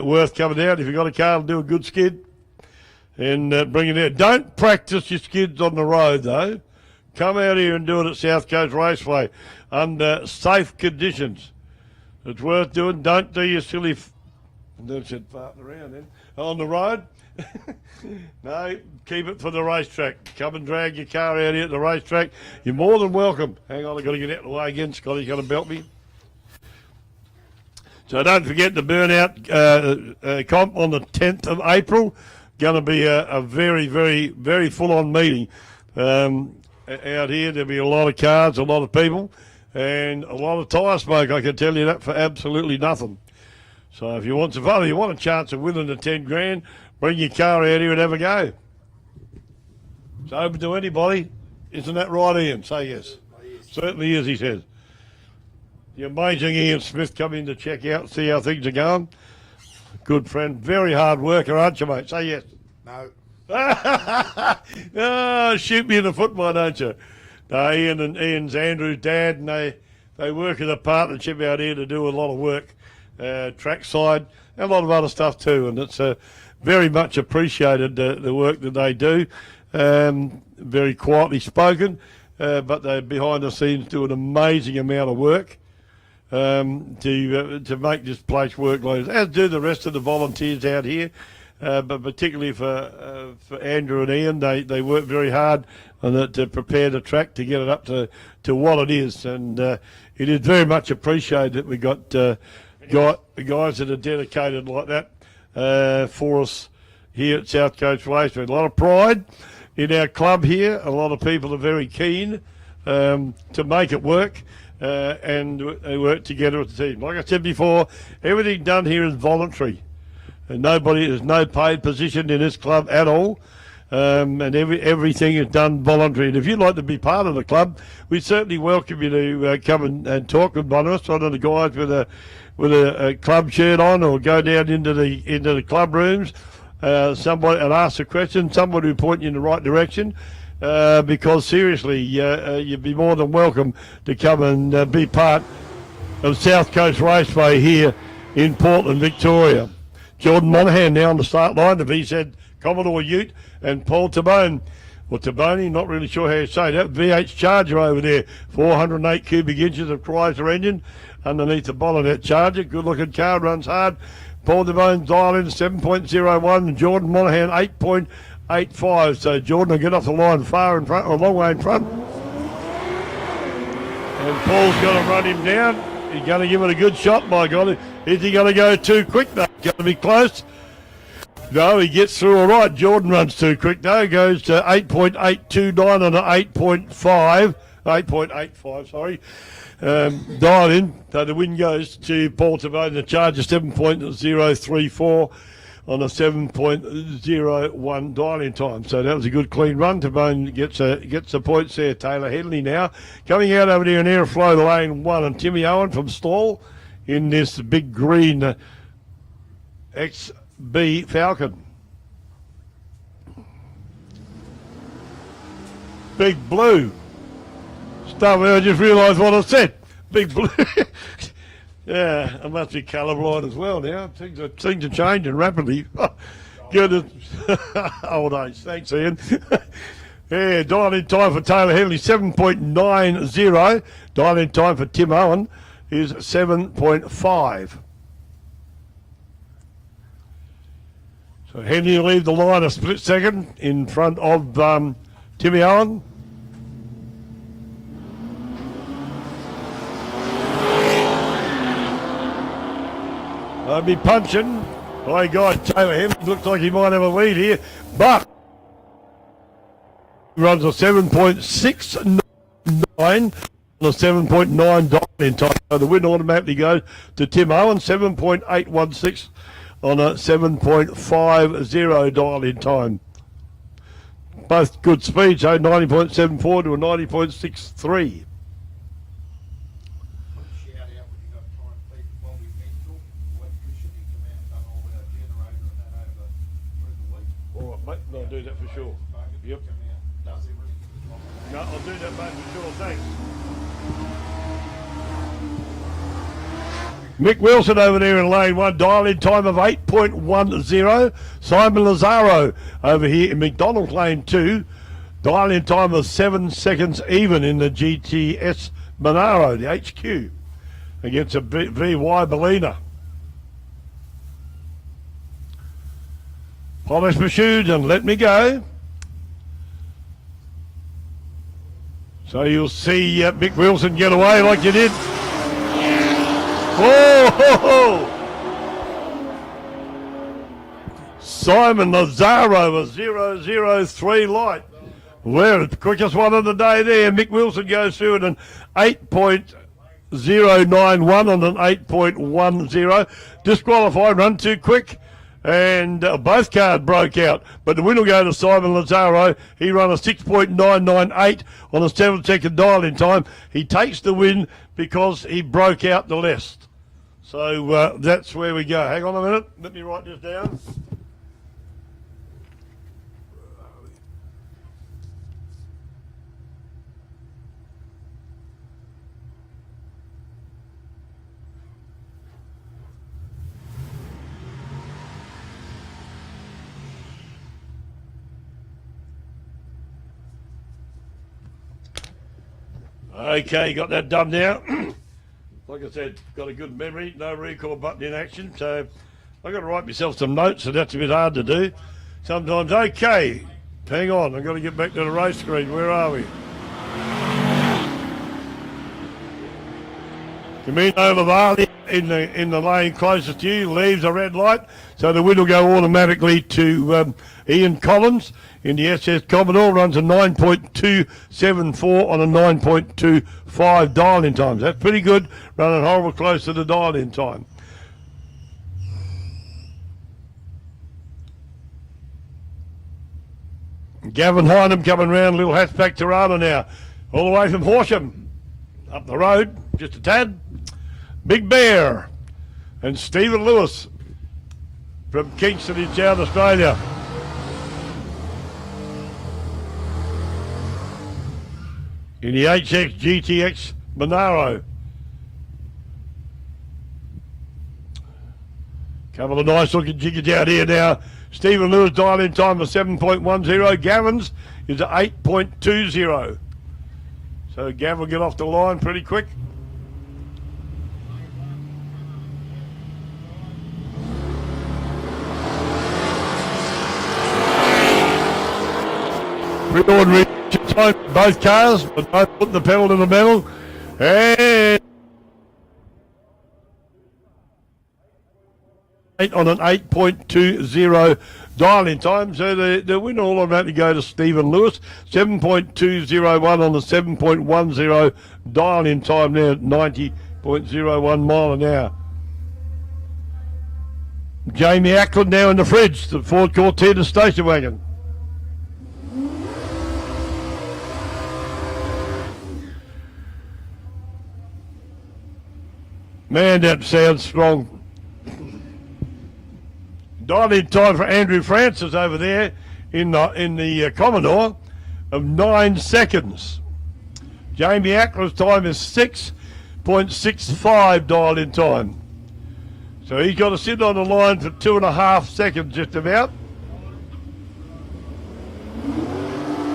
A: worth coming out. If you've got a car to do a good skid, and bring it out. Don't practice your skids on the road, though. Come out here and do it at South Coast Raceway under safe conditions. It's worth doing. Don't do your silly... Don't sit farting around then. On the road. No, keep it for the racetrack. Come and drag your car out here at the racetrack. You're more than welcome. Hang on, I've got to get out of the way again. Scotty's going to belt me. So don't forget the burnout comp on the 10th of April. Going to be a very, very, very full-on meeting out here. There'll be a lot of cars, a lot of people, and a lot of tyre smoke. I can tell you that for absolutely nothing. So if you want some fun, if you want a chance of winning the 10 grand, bring your car out here and have a go. It's open to anybody. Isn't that right, Ian? Say yes. Certainly is, he says. The amazing Ian Smith coming to check out, see how things are going. Good friend, very hard worker, aren't you, mate? Say yes.
H: No.
A: Oh, shoot me in the foot, why don't you? No, Ian's Andrew's dad, and they work in a partnership out here to do a lot of work, trackside, and a lot of other stuff too. And it's very much appreciated, the work that they do. Very quietly spoken, but they're behind the scenes do an amazing amount of work. To make this place work, as do the rest of the volunteers out here, but particularly for Andrew and Ian, they work very hard on it to prepare the track to get it up to what it is, and it is very much appreciated that we got guys that are dedicated like that for us here at South Coast Raceway. A lot of pride in our club here. A lot of people are very keen to make it work. And they work together as a team. Like I said before, everything done here is voluntary. And there's no paid position in this club at all. And everything is done voluntary. And if you'd like to be part of the club, we certainly welcome you to come and talk with one of us, one of the guys with a club shirt on, or go down into the club rooms, somebody and ask a question, somebody will point you in the right direction. Because seriously, you'd be more than welcome to come and be part of South Coast Raceway here in Portland, Victoria. Jordan Monaghan now on the start line. The VZ Commodore Ute and Paul Tabone. Well, Tabone, not really sure how you say that. V8 Charger over there, 408 cubic inches of Chrysler engine underneath the bonnet of that Charger. Good looking car, runs hard. Paul Tabone dial in 7.01 and Jordan Monaghan 8.85. So Jordan will get off the line far in front, or a long way in front. And Paul's going to run him down. He's going to give it a good shot, my God. Is he going to go too quick, though? Going to be close. No, he gets through all right. Jordan runs too quick, though. Goes to 8.829 on an 8.85, sorry. Dial in. So the win goes to Paul Tabone, the Charger 7.034. on a 7.01 dial-in time. So that was a good clean run. Tabone gets the points there. Taylor Henley now coming out over there in Airflow lane 1, and Timmy Owen from stall in this big green XB Falcon. Big Blue. Stuff, I just realised what I said. Big Blue. Yeah, I must be colourblind as well now. Things are changing rapidly. Good. Old age. Thanks, Ian. Yeah, dial-in time for Taylor Henley, 7.90. Dial-in time for Tim Owen is 7.5. So Henley will leave the line a split second in front of Timmy Owen. I'll be punching. My God, Taylor Henley looks like he might have a lead here, but he runs a 7.69 on a 7.9 dial-in time. So the win automatically goes to Tim Owen, 7.816 on a 7.50 dial-in time. Both good speeds, so 90.74 to a 90.63. I'll do that for sure. Yep. No, I'll do that, mate, for sure. Thanks. Mick Wilson over there in lane 1, dial-in time of 8.10. Simon Lazaro over here in McDonald's lane 2, dial-in time of 7 seconds even in the GTS Monaro, the HQ, against a VY Bellina. Polish pursued and let me go. So you'll see Mick Wilson get away like you did. Oh! Simon Lazaro was 0.003 light. Well, the quickest one of the day there. Mick Wilson goes through at an 8.091 on an 8.10. Disqualified, run too quick. And both cars broke out, but the win will go to Simon Lazaro. He ran a 6.998 on a 7-second dial-in time. He takes the win because he broke out the list. So that's where we go. Hang on a minute. Let me write this down. Okay, got that done now. Like I said, got a good memory, no recall button in action, so I've got to write myself some notes, so that's a bit hard to do sometimes. Okay, hang on, I've got to get back to the race screen. Where are we? Camino Lavali in the lane closest to you leaves a red light, so the win will go automatically to Ian Collins in the SS Commodore. Runs a 9.274 on a 9.25 dial-in times. That's pretty good, running horrible close to the dial-in time. Gavin Hynam coming round, little hatchback Tirana now, all the way from Horsham, up the road, just a tad. Big Bear and Stephen Lewis from Kingston in South Australia. In the HX GTX Monaro. Couple of nice looking jiggers out here now. Stephen Lewis dial-in time of 7.10. Gavin's is at 8.20. So Gavin will get off the line pretty quick. Pretty ordinary time for both cars, but both put the pedal to the metal. And on an 8.20 dial-in time, so the winner will automatically go to Stephen Lewis. 7.201 on the 7.10 dial-in time there at 90.01 mile an hour. Jamie Ackland now in the fridge, the Ford Cortina station wagon. Man, that sounds strong. Dialing time for Andrew Francis over there in the Commodore of 9 seconds. Jamie Ackland's time is 6.65 dialed in time. So he's got to sit on the line for 2.5 seconds just about.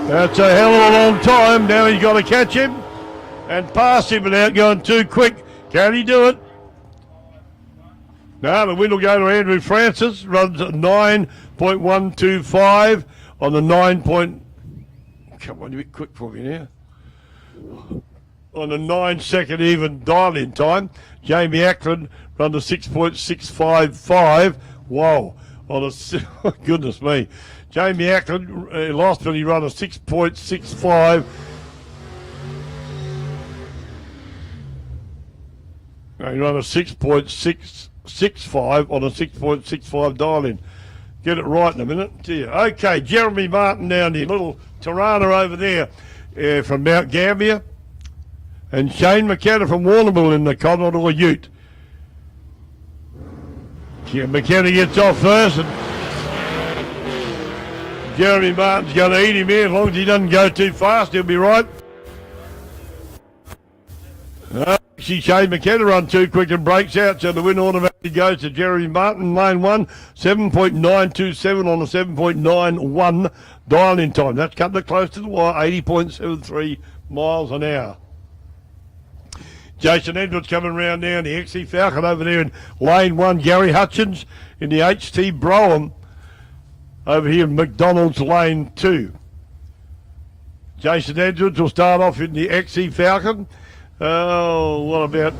A: That's a hell of a long time. Now he's got to catch him and pass him without going too quick. Can he do it? No, the win will go to Andrew Francis. Runs at 9.125 on the 9 point. Come on, a bit quick for me now. On the 9 second even dial-in time. Jamie Ackland run to 6.655. Whoa. On a, goodness me. Jamie Ackland lost, but he run a 6.65. No, he run a 6.665 on a 6.65 dial-in. Get it right in a minute. Dear. Okay, Jeremy Martin down here, little Tirana over there from Mount Gambier. And Shane McKenna from Warrnambool in the Commodore Ute. McKenna gets off first, and Jeremy Martin's going to eat him here. As long as he doesn't go too fast, he'll be right. Actually, Shane McKenna run too quick and breaks out, so the win automatically goes to Jeremy Martin. Lane 1, 7.927 on a 7.91 dial-in time. That's cutting it close to the wire, 80.73 miles an hour. Jason Edwards coming round now in the XC Falcon over there in lane 1. Gary Hutchins in the HT Brougham over here in McDonald's lane 2. Jason Edwards will start off in the XC Falcon. Oh, what about...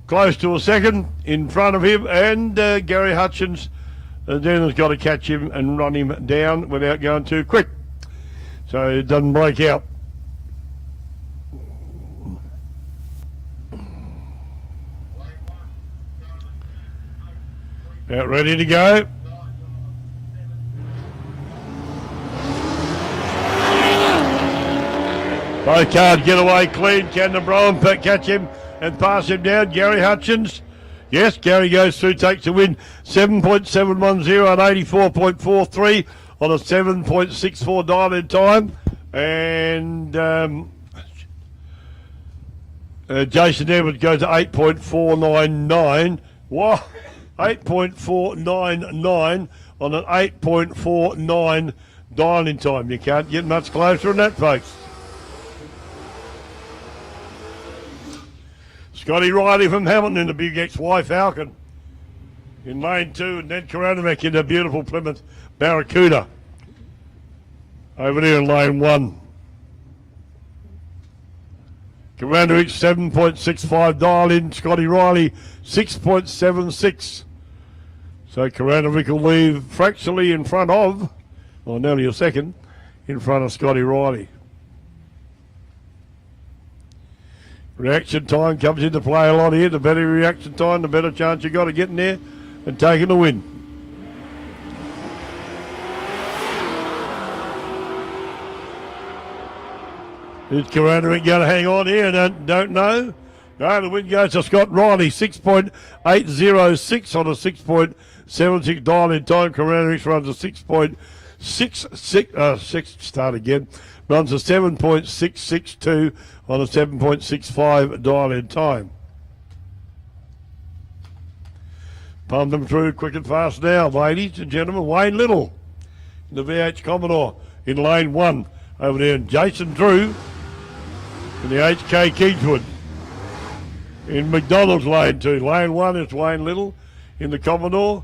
A: close to a second in front of him, and Gary Hutchins then has got to catch him and run him down without going too quick, so it doesn't break out. About ready to go. Both cars get away clean. Can the Brougham catch him and pass him down? Gary Hutchins. Yes, Gary goes through, takes the win. 7.710 and 84.43 on a 7.64 dial-in time. And Jason Edwards goes to 8.499. Wow, 8.499 on an 8.49 dial-in time. You can't get much closer than that, folks. Scotty Riley from Hamilton in the big XY Falcon in lane 2, and Ned Karanovec in the beautiful Plymouth Barracuda over there in lane 1. Karanovec 7.65 dial in, Scotty Riley 6.76. So Karanovec will leave fractionally in front of, or nearly a second, in front of Scotty Riley. Reaction time comes into play a lot here. The better reaction time, the better chance you got of getting there and taking the win. Is Karanovec going to hang on here? Don't know. No, the win goes to Scott Riley, 6.806 on a 6.76 dial-in time. Karanovec runs a 6.66, runs a 7.662 on a 7.65 dial-in time. Pump them through quick and fast now, ladies and gentlemen. Wayne Little in the VH Commodore in lane 1 over there. And Jason Drew in the HK Kingswood in McDonald's lane 2. Lane 1 is Wayne Little in the Commodore.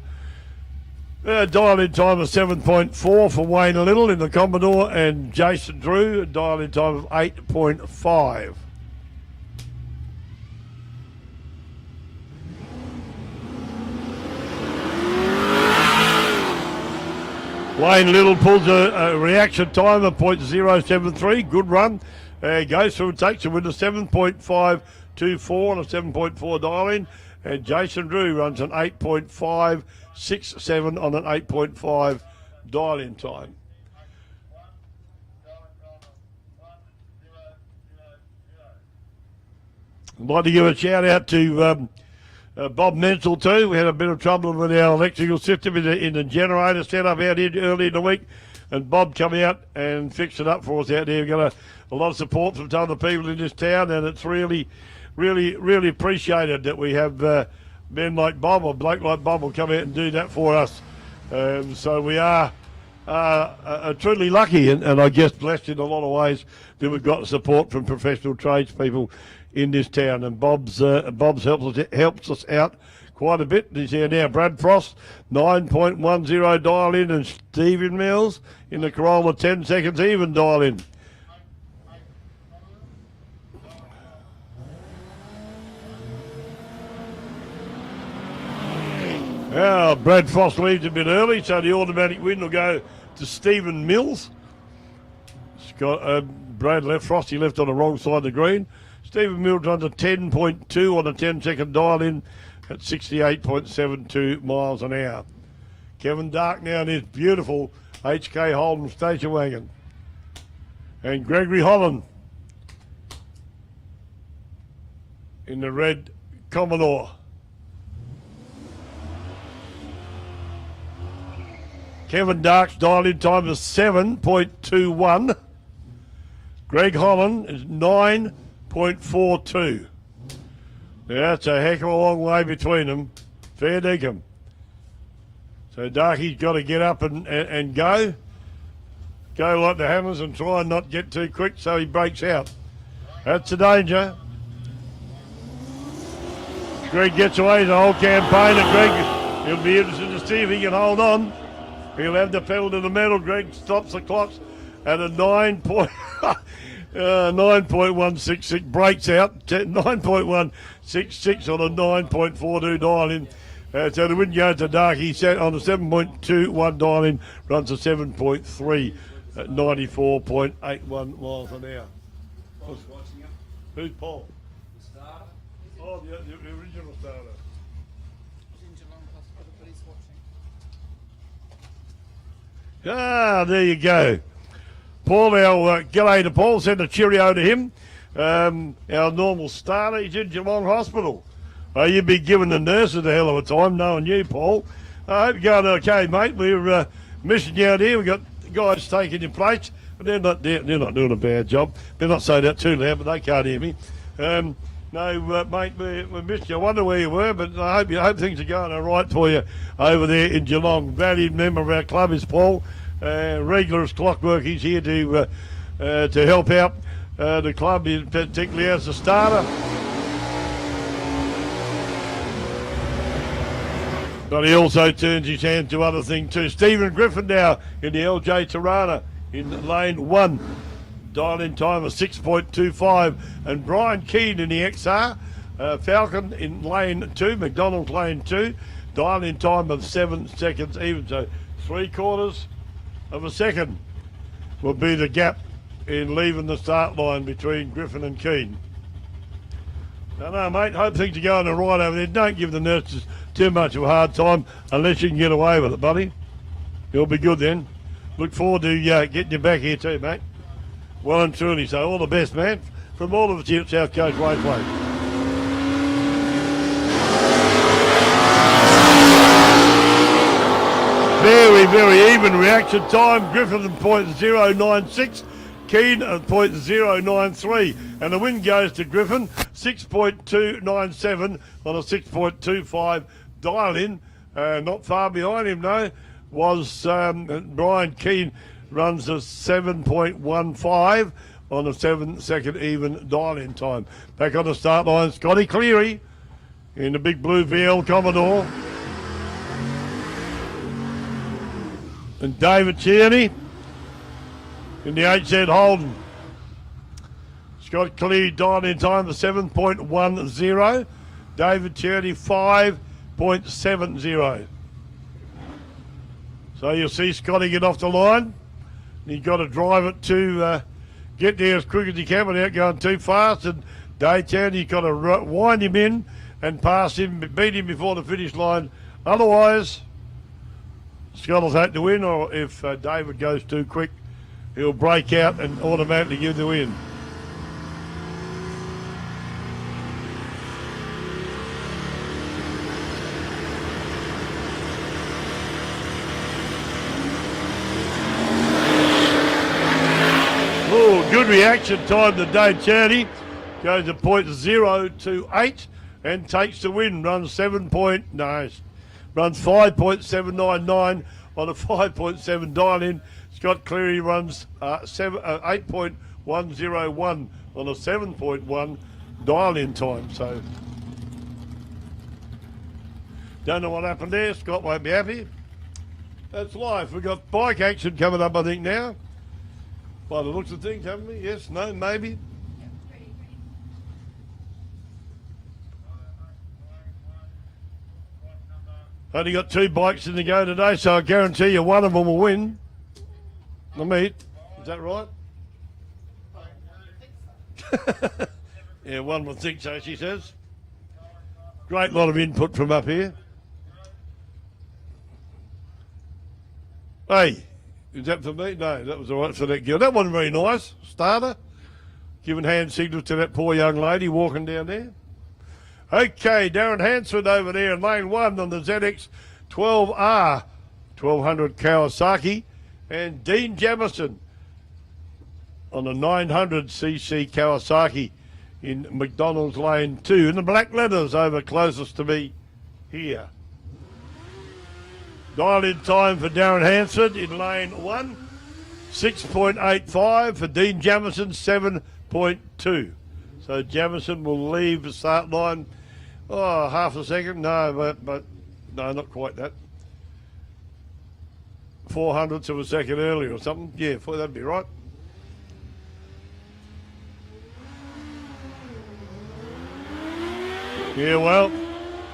A: Dial-in time of 7.4 for Wayne Little in the Commodore, and Jason Drew, dial-in time of 8.5. Wayne Little pulls a reaction time of .073, good run. goes through and takes the winner 7.524 on a 7.4 dial-in. And Jason Drew runs an 8.567 on an 8.5 dial-in time. I'd like to give a shout out to Bob Menzel too. We had a bit of trouble with our electrical system in the generator set up out here early in the week, and Bob come out and fixed it up for us out there. We've got a lot of support from other people in this town, and it's really appreciated that we have men like Bob or bloke like Bob will come out and do that for us. So we are truly lucky, and I guess blessed in a lot of ways that we've got support from professional tradespeople in this town, and Bob's helps us out quite a bit. He's here now. Brad Frost, 9.10 dial in, and Stephen Mills in the Corolla, 10 seconds even dial in. Now, Brad Frost leaves a bit early, so the automatic win will go to Stephen Mills. Brad left, Frosty left on the wrong side of the green. Stephen Mills runs a 10.2 on a 10-second dial-in at 68.72 miles an hour. Kevin Dark now in his beautiful HK Holden station wagon. And Gregory Holland in the red Commodore. Kevin Dark's dial-in time is 7.21. Greg Holland is 9.42. Now that's a heck of a long way between them. Fair dinkum. So Darky's got to get up and go. Go like the Hammers and try and not get too quick so he breaks out. That's the danger. Greg gets away the whole campaign, and Greg, he'll be interested to see if he can hold on. He'll have the pedal to the metal. Greg stops the clocks at a 9.166, breaks out, 9.166 on a 9.42 dial-in. So the win goes to Darky. Set on a 7.21 dial-in, runs a 7.3 at 94.81 miles an hour. Who's Paul?
F: The starter.
A: Oh, the original starter.
F: He's in Geelong Hospital, but he's watching.
A: Ah, there you go. Paul, our g'day to Paul, send a cheerio to him. Our normal starter, he's in Geelong Hospital. You'd be giving the nurses a hell of a time knowing you, Paul. I hope you're going okay, mate. We're missing you out here. We've got guys taking your place, but they're not doing a bad job. They're not saying that too loud, but they can't hear me. No, mate, we missed you. I wonder where you were, but I hope things are going all right for you over there in Geelong. Valued member of our club is Paul. Regular as clockwork. He's here to help out the club, particularly as a starter. But he also turns his hand to other things too. Stephen Griffin now in the LJ Tirana in lane 1. Dial-in time of 6.25. And Brian Keane in the XR. Falcon in lane 2. McDonald's lane 2. Dial-in time of 7 seconds even. So 3/4 of a second will be the gap in leaving the start line between Griffin and Keane. No, mate, hope things are going all right over there. Don't give the nurses too much of a hard time unless you can get away with it, buddy. You'll be good then. Look forward to getting you back here too, mate. Well and truly, so all the best, man, from all of us here at South Coast Raceway. Very even reaction time. Griffin at .096, Keane at .093, and the win goes to Griffin, 6.297 on a 6.25 dial-in. Not far behind him, though, was Brian Keane, runs a 7.15 on a 7-second even dial-in time. Back on the start line, Scotty Cleary in the big blue VL Commodore. And David Tierney in the HZ Holden. Scott Cleary dial-in time of 7.10. David Tierney 5.70. So you'll see Scotty get off the line. You've got to drive it to get there as quick as you can without going too fast. And Daytown, you've got to wind him in and pass him, beat him before the finish line. Otherwise, Scott will take the win, or if David goes too quick, he'll break out and automatically give the win. Oh, good reaction time to Daytownie. Goes to .028 and takes the win. Runs 5.799 on a 5.7 dial-in. Scott Cleary runs 8.101 on a 7.1 dial-in time. So, don't know what happened there. Scott won't be happy. That's live. We've got bike action coming up, I think, now. By the looks of things, haven't we? Yes, no, maybe. Only got 2 bikes in the go today, so I guarantee you one of them will win the meet. Is that right? Yeah, one would think so, she says. Great lot of input from up here. Hey, is that for me? No, that was all right for that girl. That wasn't very nice. Starter. Giving hand signals to that poor young lady walking down there. Okay, Darren Hansford over there in lane 1 on the ZX 12R 1200 Kawasaki, and Dean Jamison on the 900cc Kawasaki in McDonald's lane 2. And the black letters over closest to me here. Dial-in time for Darren Hansford in lane 1, 6.85. For Dean Jamison, 7.2. So Jamison will leave the start line, half a second. No, but no, not quite that. 400ths of a second earlier or something. Yeah, that'd be right. Yeah, well,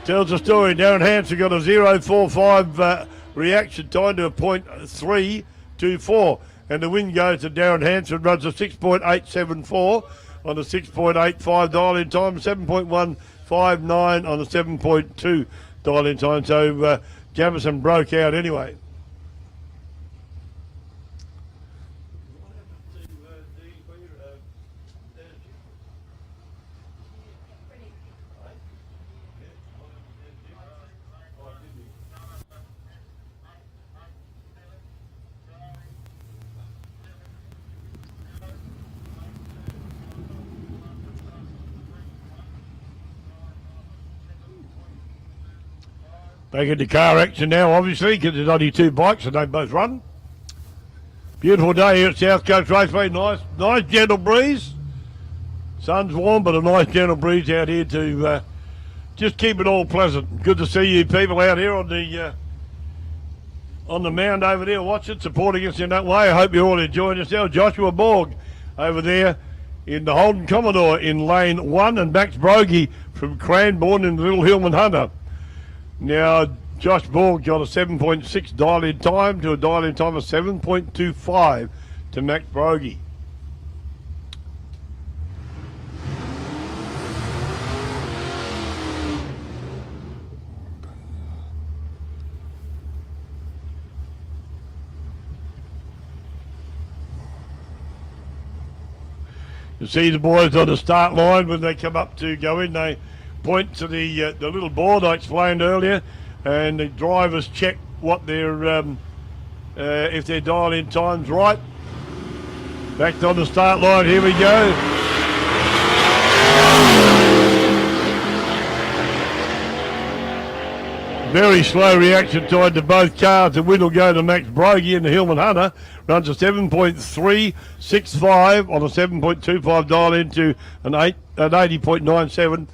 A: tells the story. Darren Hansford got a 0.45 reaction time to a .324. And the win goes to Darren Hansford, runs a 6.874 on a 6.85 dial-in time, 7.159 on a 7.2 dial-in time. So Jamison broke out anyway. Back into car action now, obviously, because there's only 2 bikes and they both run. Beautiful day here at South Coast Raceway. Nice gentle breeze. Sun's warm, but a nice gentle breeze out here to just keep it all pleasant. Good to see you people out here on the mound over there watching, supporting us in that way. I hope you're all enjoying yourself. Joshua Borg over there in the Holden Commodore in lane 1, and Max Brogy from Cranbourne in the Little Hillman Hunter. Now, Josh Borg got a 7.6 dial-in time to a dial-in time of 7.25 to Max Brogy. You see the boys on the start line when they come up to go in, they point to the little board I explained earlier, and the drivers check what their if their dial-in time's right. Back on the start line, here we go. Very slow reaction time to both cars. The win will go to Max Brogy in the Hillman Hunter. Runs a 7.365 on a 7.25 dial-in to an 80.97.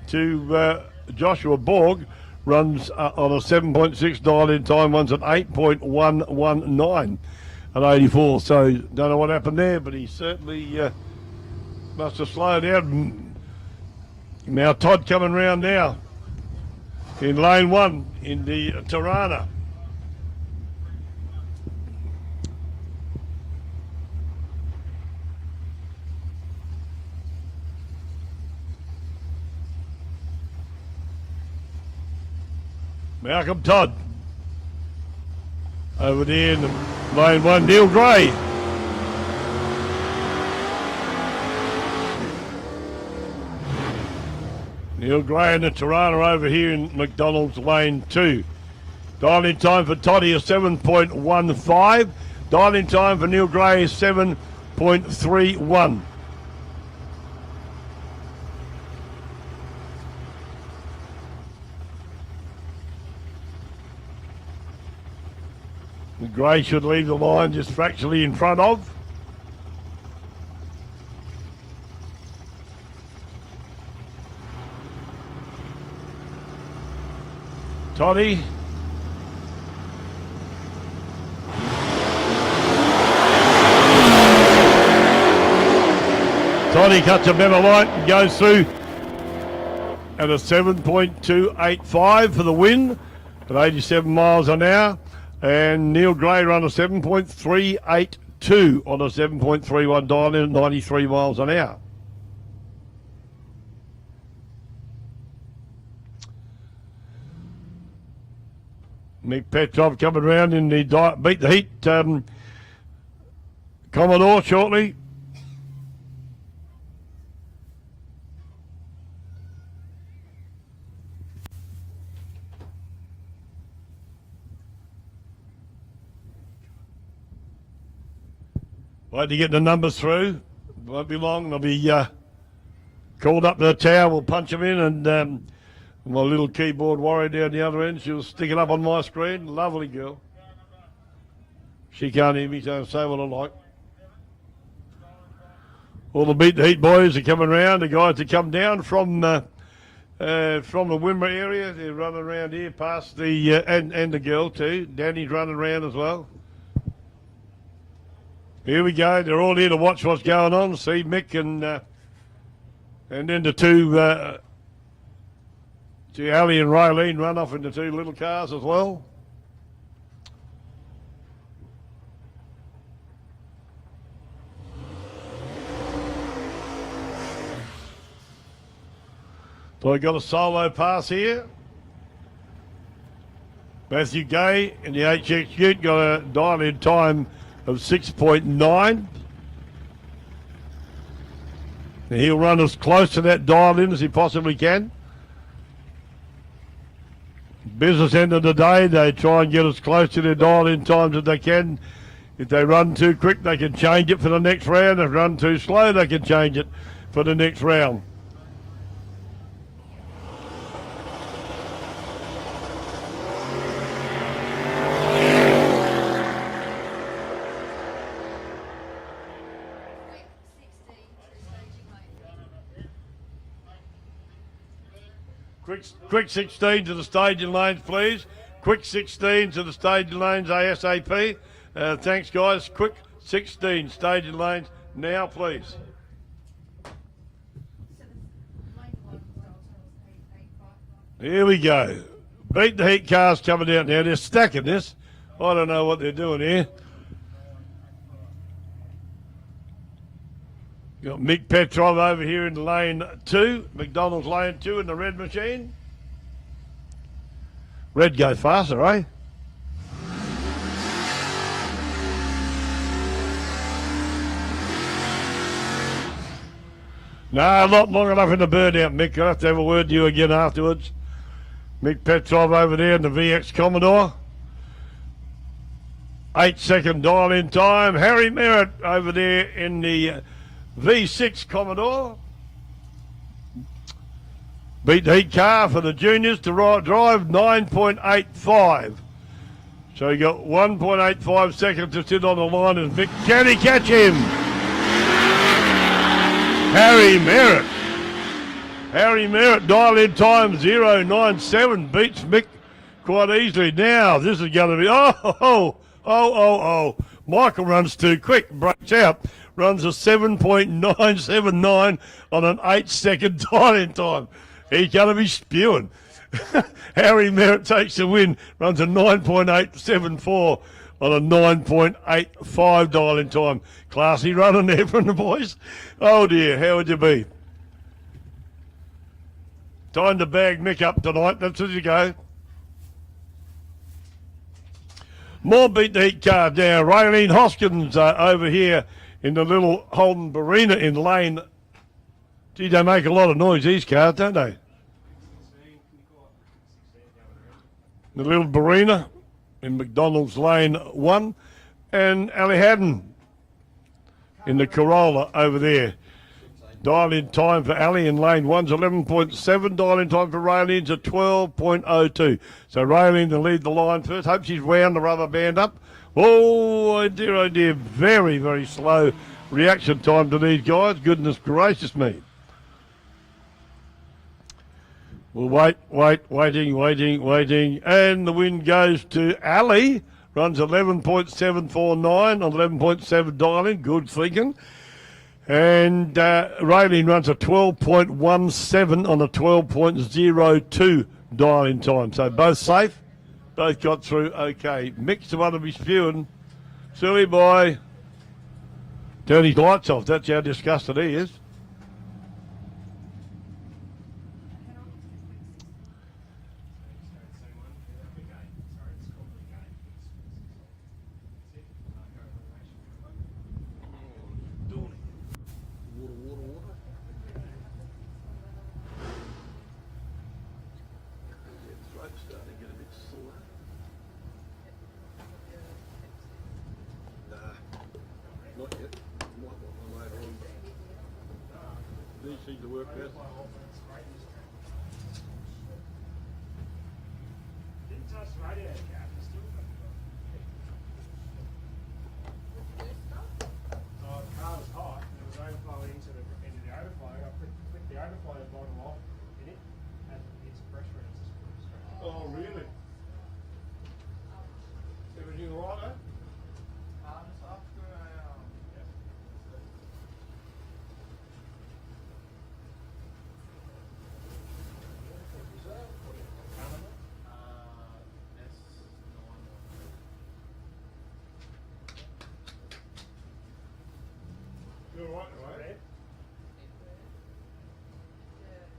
A: To Joshua Borg, runs on a 7.6 dial-in time, runs at 8.119 at 84. So don't know what happened there, but he certainly must have slowed down. Now Todd coming round now in lane 1 in the Tirana. Malcolm Todd. Over there in the lane 1, Neil Gray. Neil Gray and the Tirana over here in McDonald's lane 2. Dialing time for Toddy is 7.15. Dialing time for Neil Gray is 7.31. Gray should leave the line just fractionally in front of. Toddy. Toddy cuts a better light and goes through at a 7.285 for the win at 87 miles an hour. And Neil Gray run a 7.382 on a 7.31 dial in at 93 miles an hour. Mick Petrov coming round in the beat the heat Commodore shortly. Wait to get the numbers through. Won't be long. They'll be called up to the tower. We'll punch them in, and my little keyboard warrior down the other end, she'll stick it up on my screen. Lovely girl. She can't hear me, so say what I like. All the Beat the Heat boys are coming round. The guys that come down from the Wimmera area, they're running around here past the and the girl too. Danny's running around as well. Here we go. They're all here to watch what's going on. See Mick and then the two Ali and Raylene run off in the two little cars as well. So I got a solo pass here. Matthew Gay in the HX Ute got a dial-in time of 6.9. He'll run as close to that dial-in as he possibly can. Business end of the day, they try and get as close to their dial-in times as they can. If they run too quick, they can change it for the next round. If they run too slow, they can change it for the next round. Quick 16 to the staging lanes, please. Quick 16 to the staging lanes ASAP. Thanks, guys. Quick 16 staging lanes now, please. Here we go. Beat the Heat cars coming out now. They're stacking this. I don't know what they're doing here. Got Mick Petrov over here in lane 2. McDonald's lane 2 in the red machine. Red goes faster, eh? No, not long enough in the burnout, Mick. I'll have to have a word to you again afterwards. Mick Petrov over there in the VX Commodore. 8-second dial-in time. Harry Merritt over there in the V6 Commodore. Beat the Heat car for the juniors to drive 9.85. So you got 1.85 seconds to sit on the line as Mick. Can he catch him? Harry Merritt. Harry Merritt, dial-in time 0.97, beats Mick quite easily. Now, this is going to be, Michael runs too quick, breaks out, runs a 7.979 on an 8-second dial-in time. He's going to be spewing. Harry Merritt takes the win, runs a 9.874 on a 9.85 dial-in time. Classy running there from the boys. Oh dear, how would you be? Time to bag Mick up tonight. That's as you go. More beat the heat car down. Raylene Hoskins over here in the little Holden Barina in lane. Gee, they make a lot of noise, these cars, don't they? The little Barina in McDonald's lane 1. And Ali Haddon in the Corolla over there. Dial in time for Ali in lane 1's 11.7. Dial in time for Raylene's at 12.02. So Raylene to lead the line first. Hope she's wound the rubber band up. Oh dear. Very, very slow reaction time to these guys. Goodness gracious me. Well, waiting. And the win goes to Ali. Runs 11.749 on 11.7 dialing. Good thinking. And Raylene runs a 12.17 on a 12.02 dial-in time. So both safe, both got through okay. Mick's the one to be spewing. Silly boy. Turn his lights off. That's how disgusted he is. These seem to work best.
G: Didn't touch the radiator cap. Oh, the car was hot and it was overflowing into the overflow. I flicked the overflow bottom off in it and it's pressure and it's just put straight.
A: Oh, really? Everything all right, eh?
C: Just after
A: You're all right, right?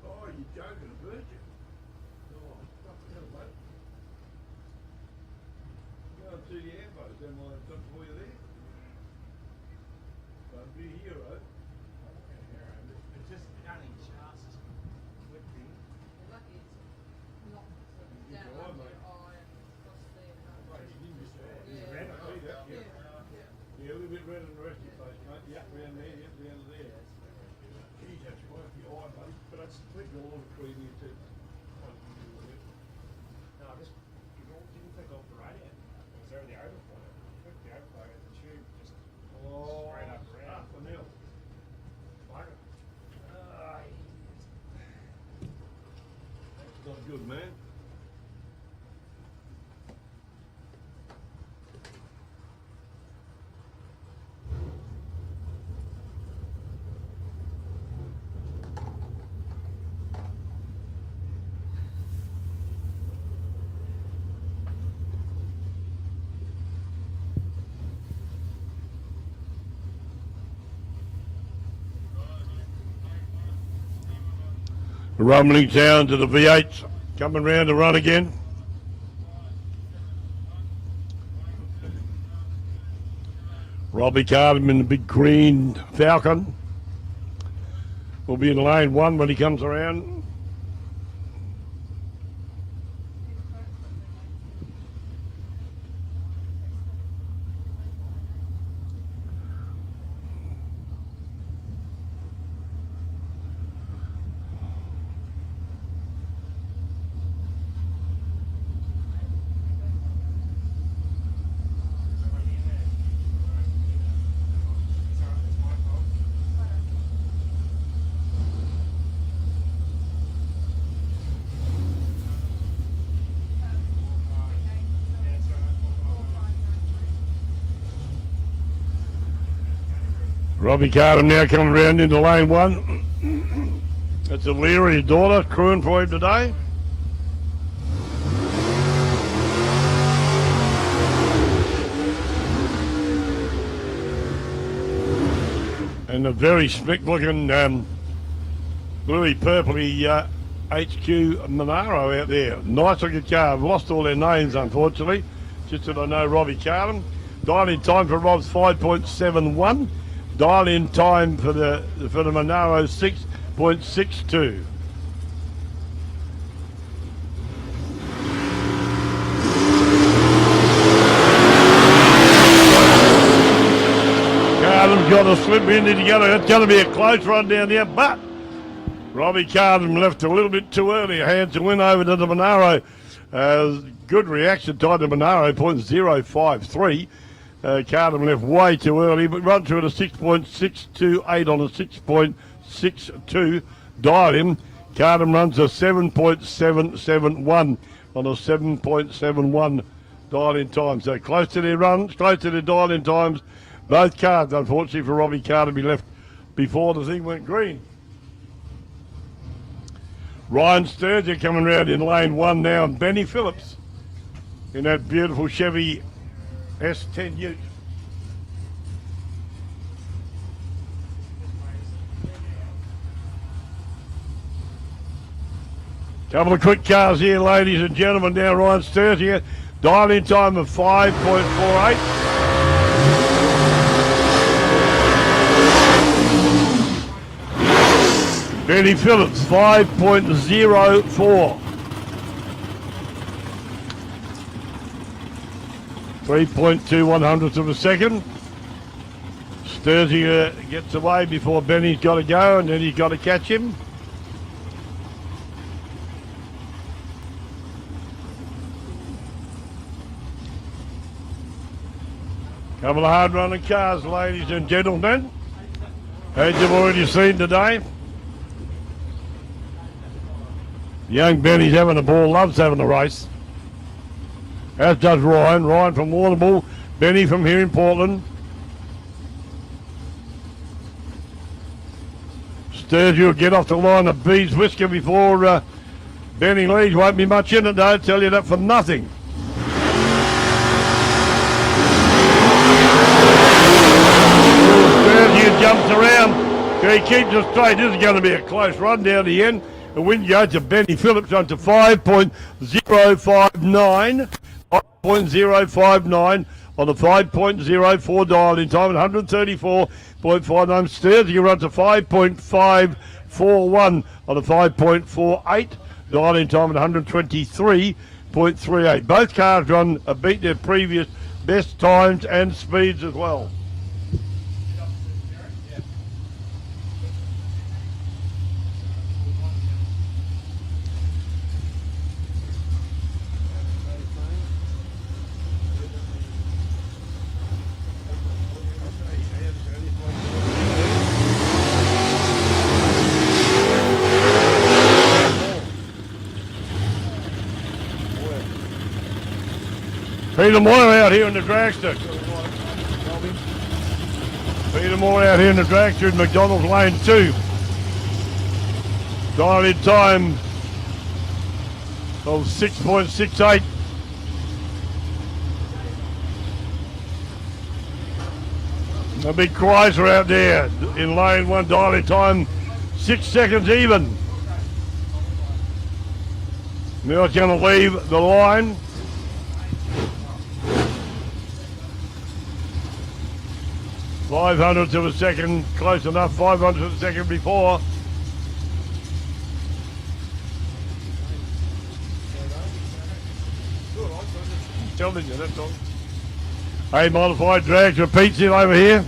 A: Oh, you're joking, a virgin. Oh, fucking hell, mate. Go and see the airboat, then I'll have done for you there. Don't be a hero.
G: It's just only just flipping.
F: Lucky it's not sort of
A: You're
F: down
A: right,
F: under
A: mate.
F: your eye and across there.
A: Right, you didn't miss that.
F: Yeah.
A: Red, I see that, yeah.
F: Yeah.
A: Yeah, a little bit red on the rest of your face, mate. Yeah, round there, yeah, down to there. Geez, that's quite the eye, buddy. But it's flicked all the cream here too.
G: No, I just didn't flick off the radiator. It was over the overflow. Flicked the overflow and the tube just straight up around.
A: Half a mil.
G: Bugger.
A: That's not good, man. Rumbling down to the V8s, coming round to run again. Robbie Cardham in the big green Falcon will be in lane 1 when he comes around. Robbie Cardham now coming around into lane 1. That's Leary, his daughter, crewing for him today. And a very slick looking bluey purpley HQ Monaro out there. Nice looking car. I've lost all their names unfortunately. just that I know Robbie Carlin. Dial in time for Rob's 5.71. Dial in time for the Monaro 6.62. Carlin's got a slip in together. It's going to be a close run down there, but Robbie Carlin left a little bit too early. Hands to win over to the Monaro. Good reaction time to Monaro, 0.053. Carlin left way too early, but run through at a 6.628 on a 6.62. Dial him. Carlin runs a 7.771 on a 7.71 dial in time. So close to their runs, close to their dial in times. Both cards, unfortunately, for Robbie Carter to be left before the thing went green. Ryan Sturgeon coming round in lane 1 now, and Benny Phillips in that beautiful Chevy S10 Ute. Couple of quick cars here, ladies and gentlemen. Now Ryan Sturgeon, dial in time of 5.48. Benny Phillips, 5.04. 3.21 hundredths of a second. Sturzy gets away before Benny's got to go, and then he's got to catch him. Couple of hard running cars, ladies and gentlemen, as you've already seen today. Young Benny's having a ball, loves having a race. As does Ryan. Ryan from Warrnambool, Benny from here in Portland. Sturgeon will get off the line of Bees Whisker before Benny leaves. Won't be much in it though, tell you that for nothing. Sturgeon jumps around. He keeps it straight. This is going to be a close run down the end. The win goes to Benny Phillips on to 5.059. 5.059 on the 5.04 dial in time, 134.59. Sturgeon run to 5.541 on the 5.48 dial in time, 123.38. Both cars beat their previous best times and speeds as well. Peter Moore out here in the dragster. Peter Moore out here in the dragster in McDonald's lane 2. Dial in time of 6.68. A big Chrysler out there in lane 1. Dial in time 6 seconds even. Now it's going to leave the line. 500ths of a second, close enough, 500ths of a second before. Telling you, that's all. A modified drags repeats it over here.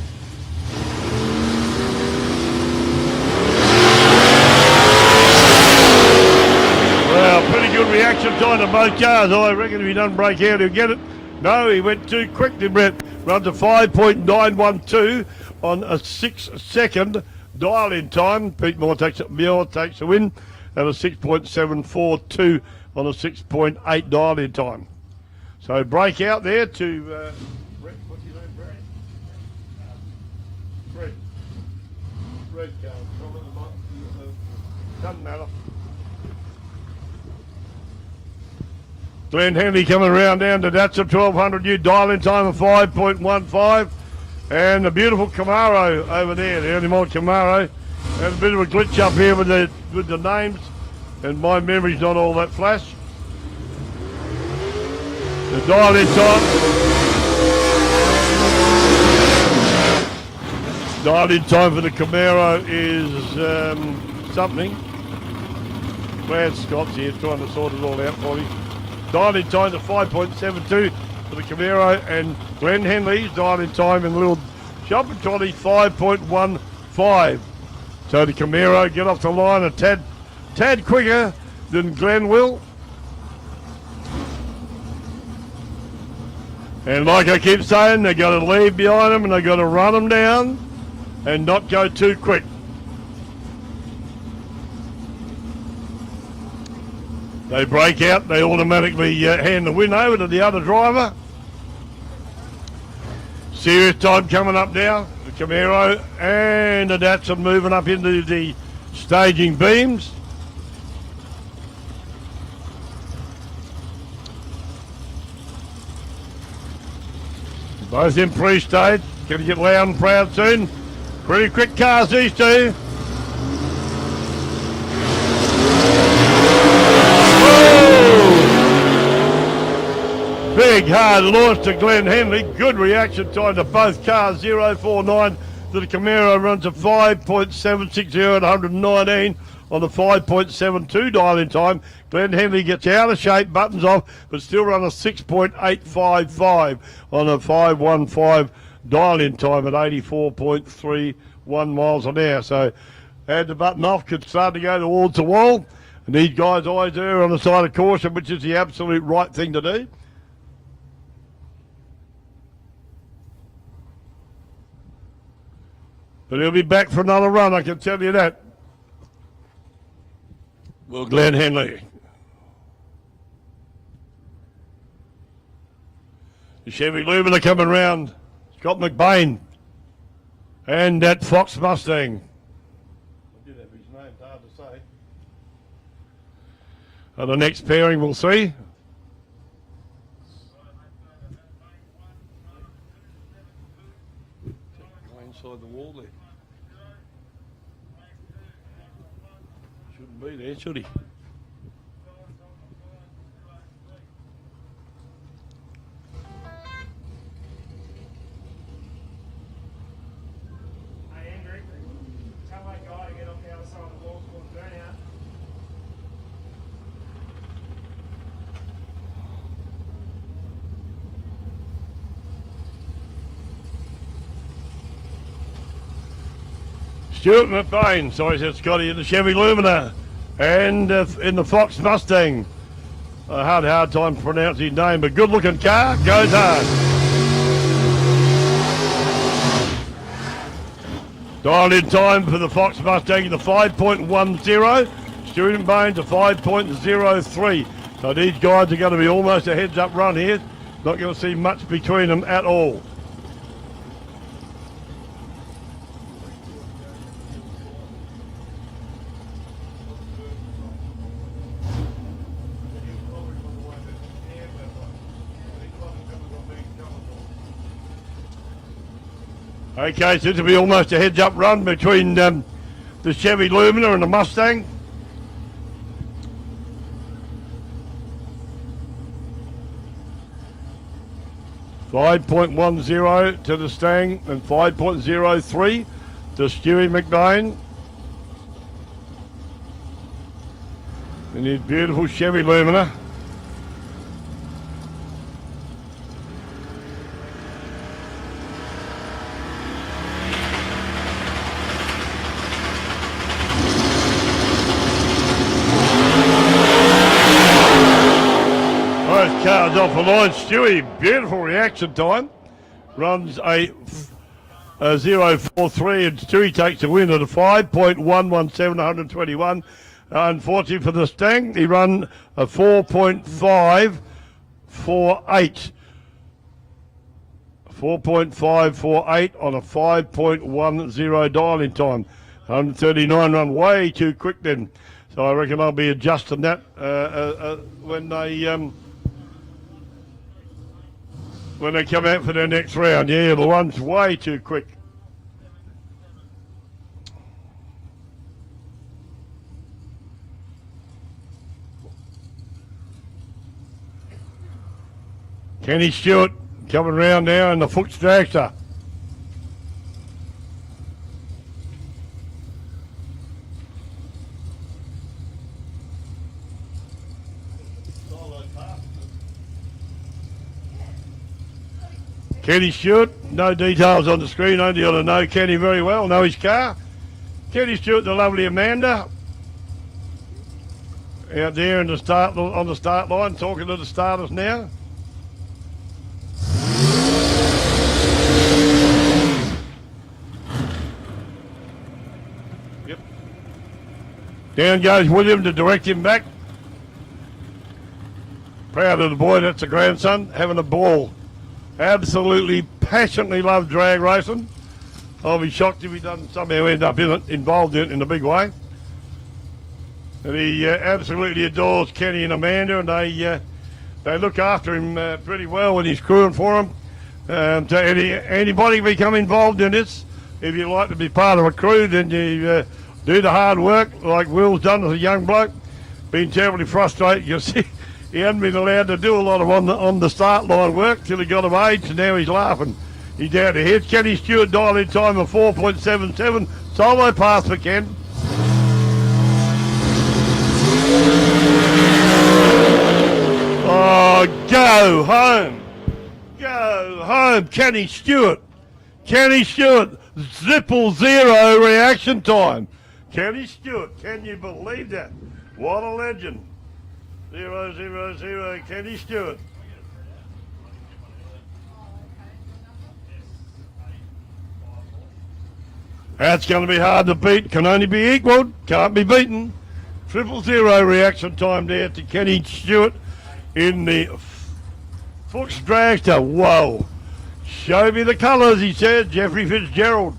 A: Well, pretty good reaction time to both cars. I reckon if he doesn't break out, he'll get it. No, he went too quick, did Brett. Run to 5.912 on a 6 second dial in time. Pete Moore takes the win and a 6.742 on a 6.8 dial in time. So break out there to Brett. What's his name, Brett? Red car. Doesn't matter. Glenn Henley coming around down to that's a 1200 U dial in time of 5.15, and the beautiful Camaro over there, the early model Camaro. Had a bit of a glitch up here with the names, and my memory's not all that flash. The dial in time. Dial in time for the Camaro is something. Glad Scott's here trying to sort it all out for me. Dial in time to 5.72 for the Camaro, and Glenn Henley's dial in time in the little shopping trolley 5.15. So the Camaro get off the line a tad quicker than Glenn will. And like I keep saying, they got to leave behind them and they got to run them down and not go too quick. They break out, they automatically hand the win over to the other driver. Serious time coming up now. The Camaro and the Datsun moving up into the staging beams. Both in pre-stage. Going to get loud and proud soon. Pretty quick cars, these two. Whoa! Big hard launch to Glenn Henley. Good reaction time to both cars. 0.49 to the Camaro, runs a 5.760 at 119 on the 5.72 dial in time. Glenn Henley gets out of shape, buttons off, but still run a 6.855 on a 5.15 dial in time at 84.31 miles an hour. So had the button off, could start to go towards the wall. And these guys always err on the side of caution, which is the absolute right thing to do. But he'll be back for another run, I can tell you that. Well, Glenn Henley. The Chevy Lumina coming round. Scott McBain. And that Fox Mustang. I did have his name, it's hard to say. And the next pairing we'll see. Go inside the wall there. Shouldn't be there, should he?
G: Hey Andrew, tell that guy to get off the other side of the wall for the burnout.
A: Stuart McBain, sorry, said Scotty, in the Chevy Lumina and in the Fox Mustang. I had a hard time pronouncing his name, but good looking car, goes hard. Dialed in time for the Fox Mustang, the 5.10, Stuart McBain to 5.03. So these guys are going to be almost a heads up run here. Not going to see much between them at all. Okay, so this will be almost a heads-up run between the Chevy Lumina and the Mustang. .10 to the Stang and 5.03 to Stewie McBain. And his beautiful Chevy Lumina. Cars off the line. Stewie, beautiful reaction time. Runs a 0.43 and Stewie takes the win at a 5.117, 121. Unfortunately for the Stang, he run a 4.548. 4.548 on a 5.10 dial in time. 139 run way too quick then. So I reckon I'll be adjusting that when they come out for their next round. Yeah, the one's way too quick. Kenny Stewart coming round now in the Fuchs Dragster. Kenny Stewart, no details on the screen, only I know Kenny very well, know his car. Kenny Stewart, the lovely Amanda, out there in the start on the start line, talking to the starters now. Yep. Down goes William to direct him back. Proud of the boy, that's a grandson, having a ball. Absolutely passionately loves drag racing. I'll be shocked if he doesn't somehow end up in it, involved in it in a big way. And he absolutely adores Kenny and Amanda, and they look after him pretty well when he's crewing for him. So anybody become involved in this, if you like to be part of a crew, then you do the hard work like Will's done as a young bloke. Been terribly frustrated because he hadn't been allowed to do a lot of on the start line work till he got of age, and now he's laughing. He's down to hit. Kenny Stewart dialed in time of 4.77. Solo pass for Ken. Oh, go home. Go home, Kenny Stewart. Kenny Stewart, 0.0 reaction time. Kenny Stewart, can you believe that? What a legend. 0.000, Kenny Stewart. That's going to be hard to beat. Can only be equalled. Can't be beaten. 0.0 reaction time there to Kenny Stewart in the Fuchs Dragster. Whoa. Show me the colours, he said. Jeffrey Fitzgerald.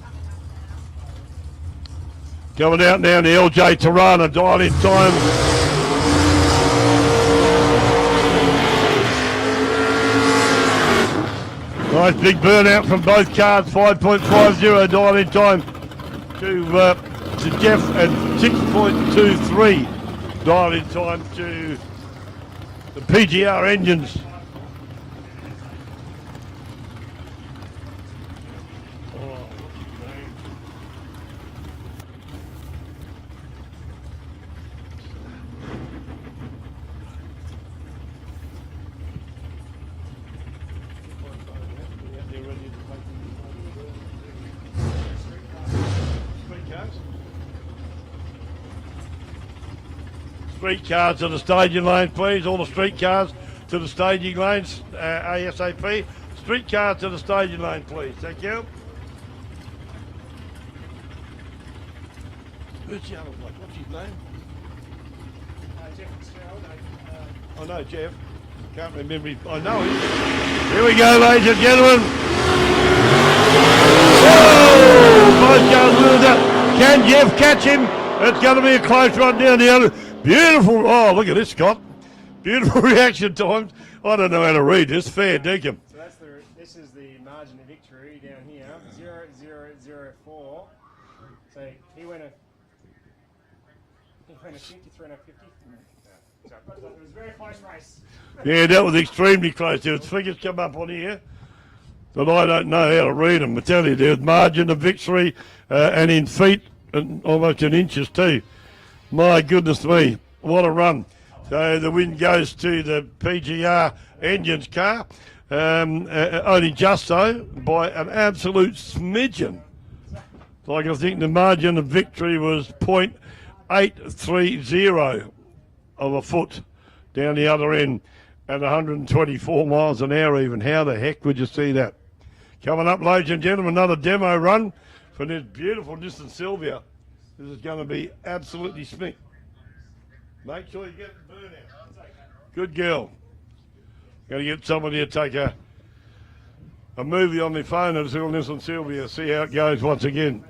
A: Coming out now, the LJ Tirana dialed in time. Nice big burnout from both cars, 5.50 dialed in time to Jeff, and 6.23 dialed in time to the PGR engines. Street cars to the staging lane, please. All the street cars to the staging lanes, ASAP. Street cars to the staging lane, please. Thank you. Who's the other bloke? What's his name?
G: Jeff Fitzgerald.
A: I know Jeff. Can't remember his... I know him. Here we go, ladies and gentlemen. Whoa! Both cars moved up. Can Jeff catch him? It's going to be a close run down the other. Beautiful. Oh, look at this, Scott. Beautiful reaction times. I don't know how to read this. Fair dinkum.
G: So this is the margin of victory down here, 0.004. So he went a 53 and a 50. So it was a very close race.
A: Yeah, that was extremely close. There was figures come up on here, but I don't know how to read them. I tell you, there's margin of victory and in feet, and almost in inches too. My goodness me, what a run. So the win goes to the PGR engines car, only just so, by an absolute smidgen. Like I think the margin of victory was 0.830 of a foot down the other end at 124 miles an hour even. How the heck would you see that? Coming up, ladies and gentlemen, another demo run for this beautiful Nissan Silvia. This is going to be absolutely smink. Make sure you get the burnout. Good girl. Got to get somebody to take a movie on their phone of Nissan Silvia, see how it goes once again.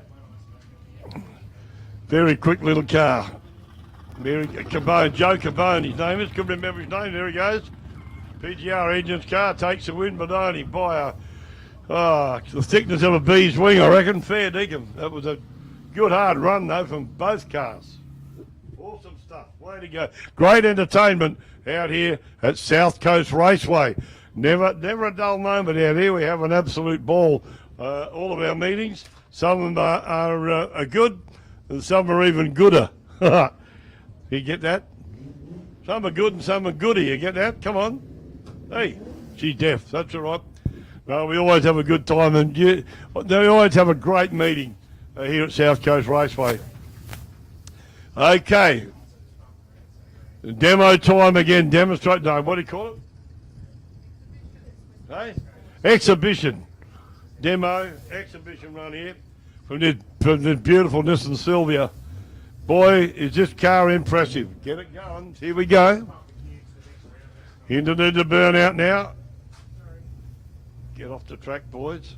A: Very quick little car. Very Cabone, Joe Cabone, his name is. Couldn't remember his name. There he goes. PGR engines car takes the win, but only by the thickness of a bee's wing, I reckon. Fair dinkum. That was a good hard run though from both cars. Awesome stuff. Way to go. Great entertainment out here at South Coast Raceway. Never a dull moment out here. We have an absolute ball. All of our meetings, some of them are good, and some are even gooder. You get that? Some are good and some are goody. You get that? Come on. Hey, she's deaf. That's all right. No, we always have a good time, and they always have a great meeting here at South Coast Raceway. Okay. Demo time again. Demonstrate. No, what do you call it? Hey? Exhibition. Demo, exhibition run here from this beautiful Nissan Silvia. Boy, is this car impressive. Get it going. Here we go. Into the burnout now. Get off the track, boys.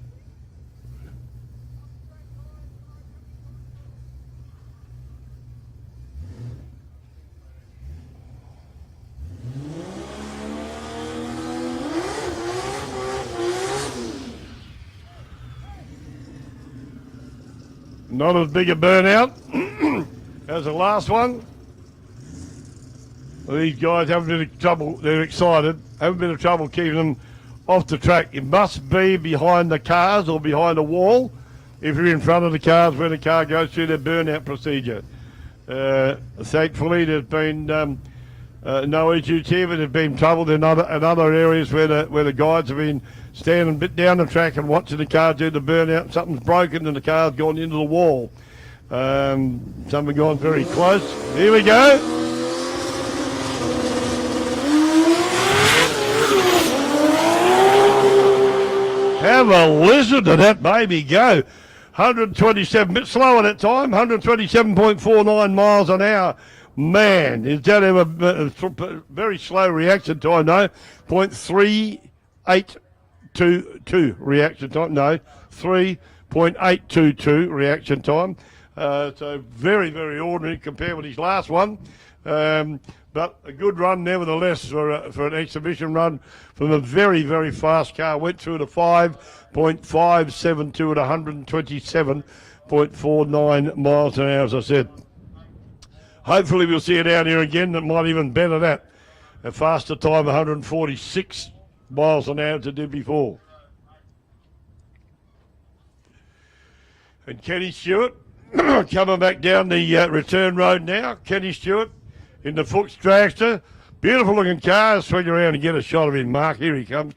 A: Not as big a burnout as the last one. Well, these guys haven't been in trouble. They're excited. Haven't been in trouble keeping them off the track. It must be behind the cars or behind a wall if you're in front of the cars when the car goes through their burnout procedure. Thankfully, there's been no issues here, but there's been trouble in other areas where the guides have been standing a bit down the track and watching the car do the burnout. Something's broken and the car's gone into the wall. Some have gone very close. Here we go. Have a listen to that baby go. 127, bit slower that time, 127.49 miles an hour. Man, is that a very slow reaction time, though. 0.3822 reaction time, no, 3.822 reaction time. So very, very ordinary compared with his last one. But a good run nevertheless for an exhibition run from a very, very fast car. Went through to 5.572 at 127.49 miles an hour, as I said. Hopefully we'll see it down here again. That might even better that. A faster time, 146 miles an hour to do before. And Kenny Stewart coming back down the return road now. Kenny Stewart in the Fuchs Dragster. Beautiful looking car. Swing around and get a shot of him, Mark. Here he comes.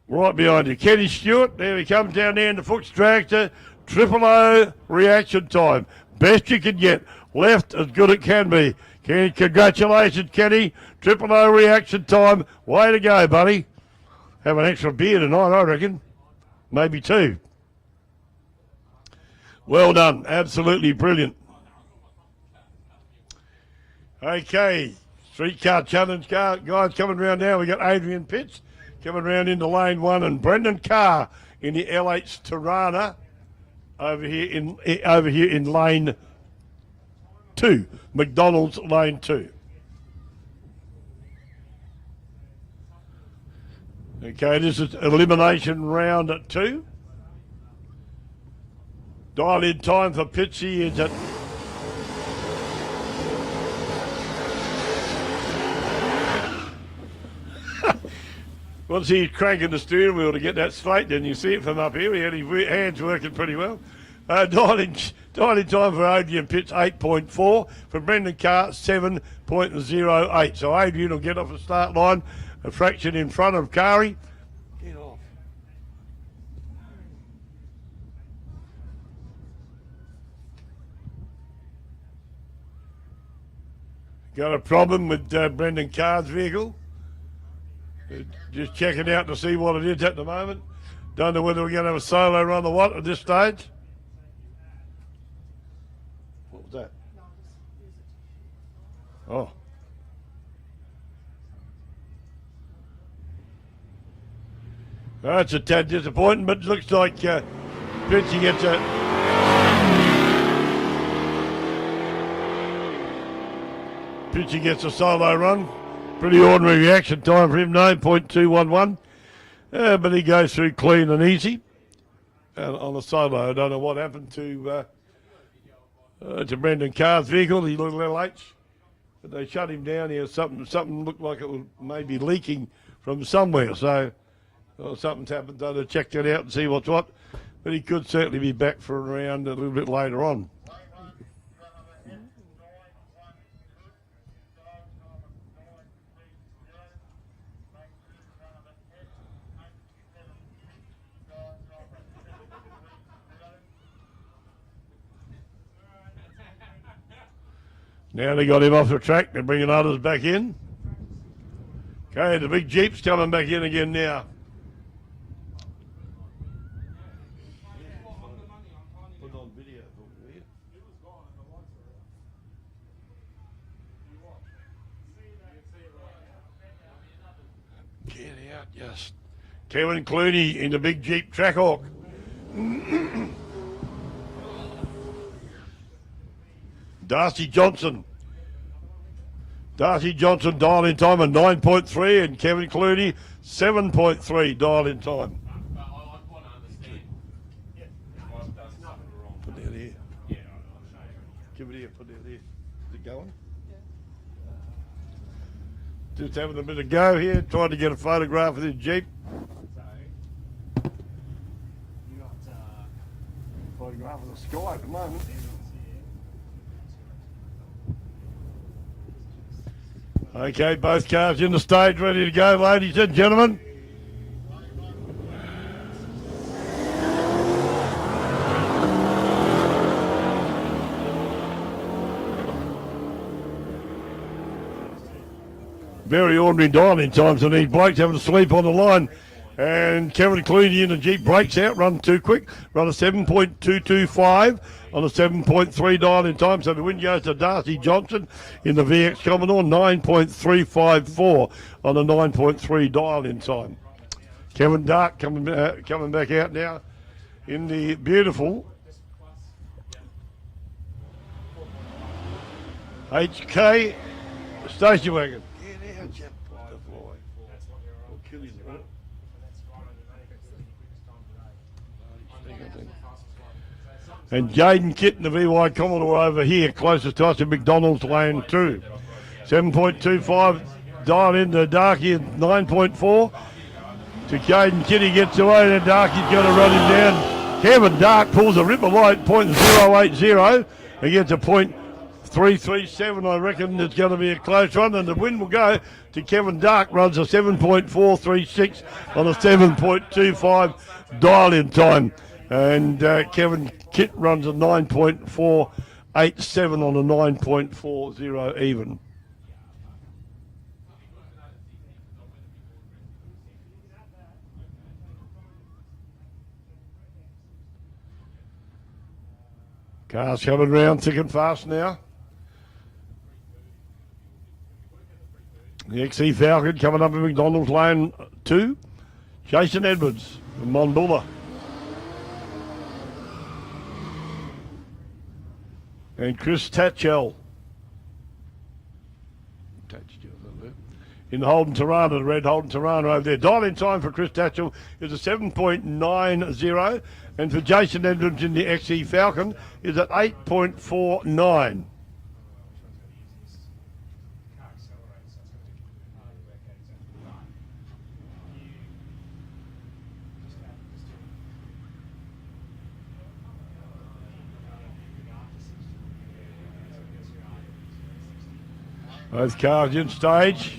A: Right behind you. Kenny Stewart. There he comes down there in the Fuchs Dragster. 000 reaction time. Best you can get. Left as good it can be. Kenny, congratulations, Kenny. 000 reaction time. Way to go, buddy. Have an extra beer tonight, I reckon. Maybe two. Well done. Absolutely brilliant. Okay. Streetcar challenge car guys coming around now. We got Adrian Pitts coming around into lane 1 and Brendan Carr in the LH Tirana over here in lane 2. McDonald's lane 2. Okay, this is elimination round 2. Dial in time for Pitsy is at once he's cranking the steering wheel to get that straight, then you see it from up here. He had his hands working pretty well. Dial in time for Adrian Pitts, 8.4. For Brendan Carr, 7.08. So Adrian will get off the start line, a fraction in front of Kari. Get off. Got a problem with Brendan Carr's vehicle? Just checking out to see what it is at the moment. Don't know whether we're going to have a solo run or what at this stage. What was that? Oh. That's a tad disappointing, but it looks like Pitchy gets a... Pitchy gets a solo run. Pretty ordinary reaction time for him, 9.211. But he goes through clean and easy. On the solo, I don't know what happened to Brendan Carr's vehicle, the little LH. But they shut him down here. Something looked like it was maybe leaking from somewhere. So something's happened. So to check that out and see what's what. But he could certainly be back for a round a little bit later on. Now they got him off the track. They're bringing others back in. Okay, the big Jeep's coming back in again now. Put on video. Get out, just. Kevin Clooney in the big Jeep Trackhawk. Darcy Johnson dial in time of 9.3 and Kevin Clooney 7.3 dial in time. Put that here. Give it here, put that here. Is it going? Just having a bit of go here, trying to get a photograph of this Jeep.
G: You got
A: Photograph of the sky at the moment. Okay, both cars in the stage, ready to go, ladies and gentlemen. Very ordinary dialing times on these blokes having to sleep on the line. And Kevin Clooney in the Jeep breaks out, run too quick, run a 7.225 on a 7.3 dial in time. So the win goes to Darcy Johnson in the VX Commodore, 9.354 on a 9.3 dial in time. Kevin Dark coming back out now in the beautiful HK station wagon. Get out, you butterfly. I'll kill you, right? And Jaden Kitt in the VY Commodore over here, closest to us in McDonald's Lane 2. 7.25 dial in the Darky at 9.4. To Jaden Kitt, he gets away, then Darky's going to run him down. Kevin Dark pulls a ripper light, .080, and gets a .337. I reckon it's going to be a close run, and the win will go to Kevin Dark, runs a 7.436 on a 7.25 dial in time. And Kevin Kitt runs a 9.487 on a 9.40 even. Cars coming round thick and fast now. The XE Falcon coming up in McDonald's Lane 2. Jason Edwards from Monbulla. And Chris Tatchell. In the Holden Tirana, the red Holden Tirana over there. Dial in time for Chris Tatchell is a 7.90, and for Jason Edwards in the XE Falcon is at 8.49. Both cars in stage.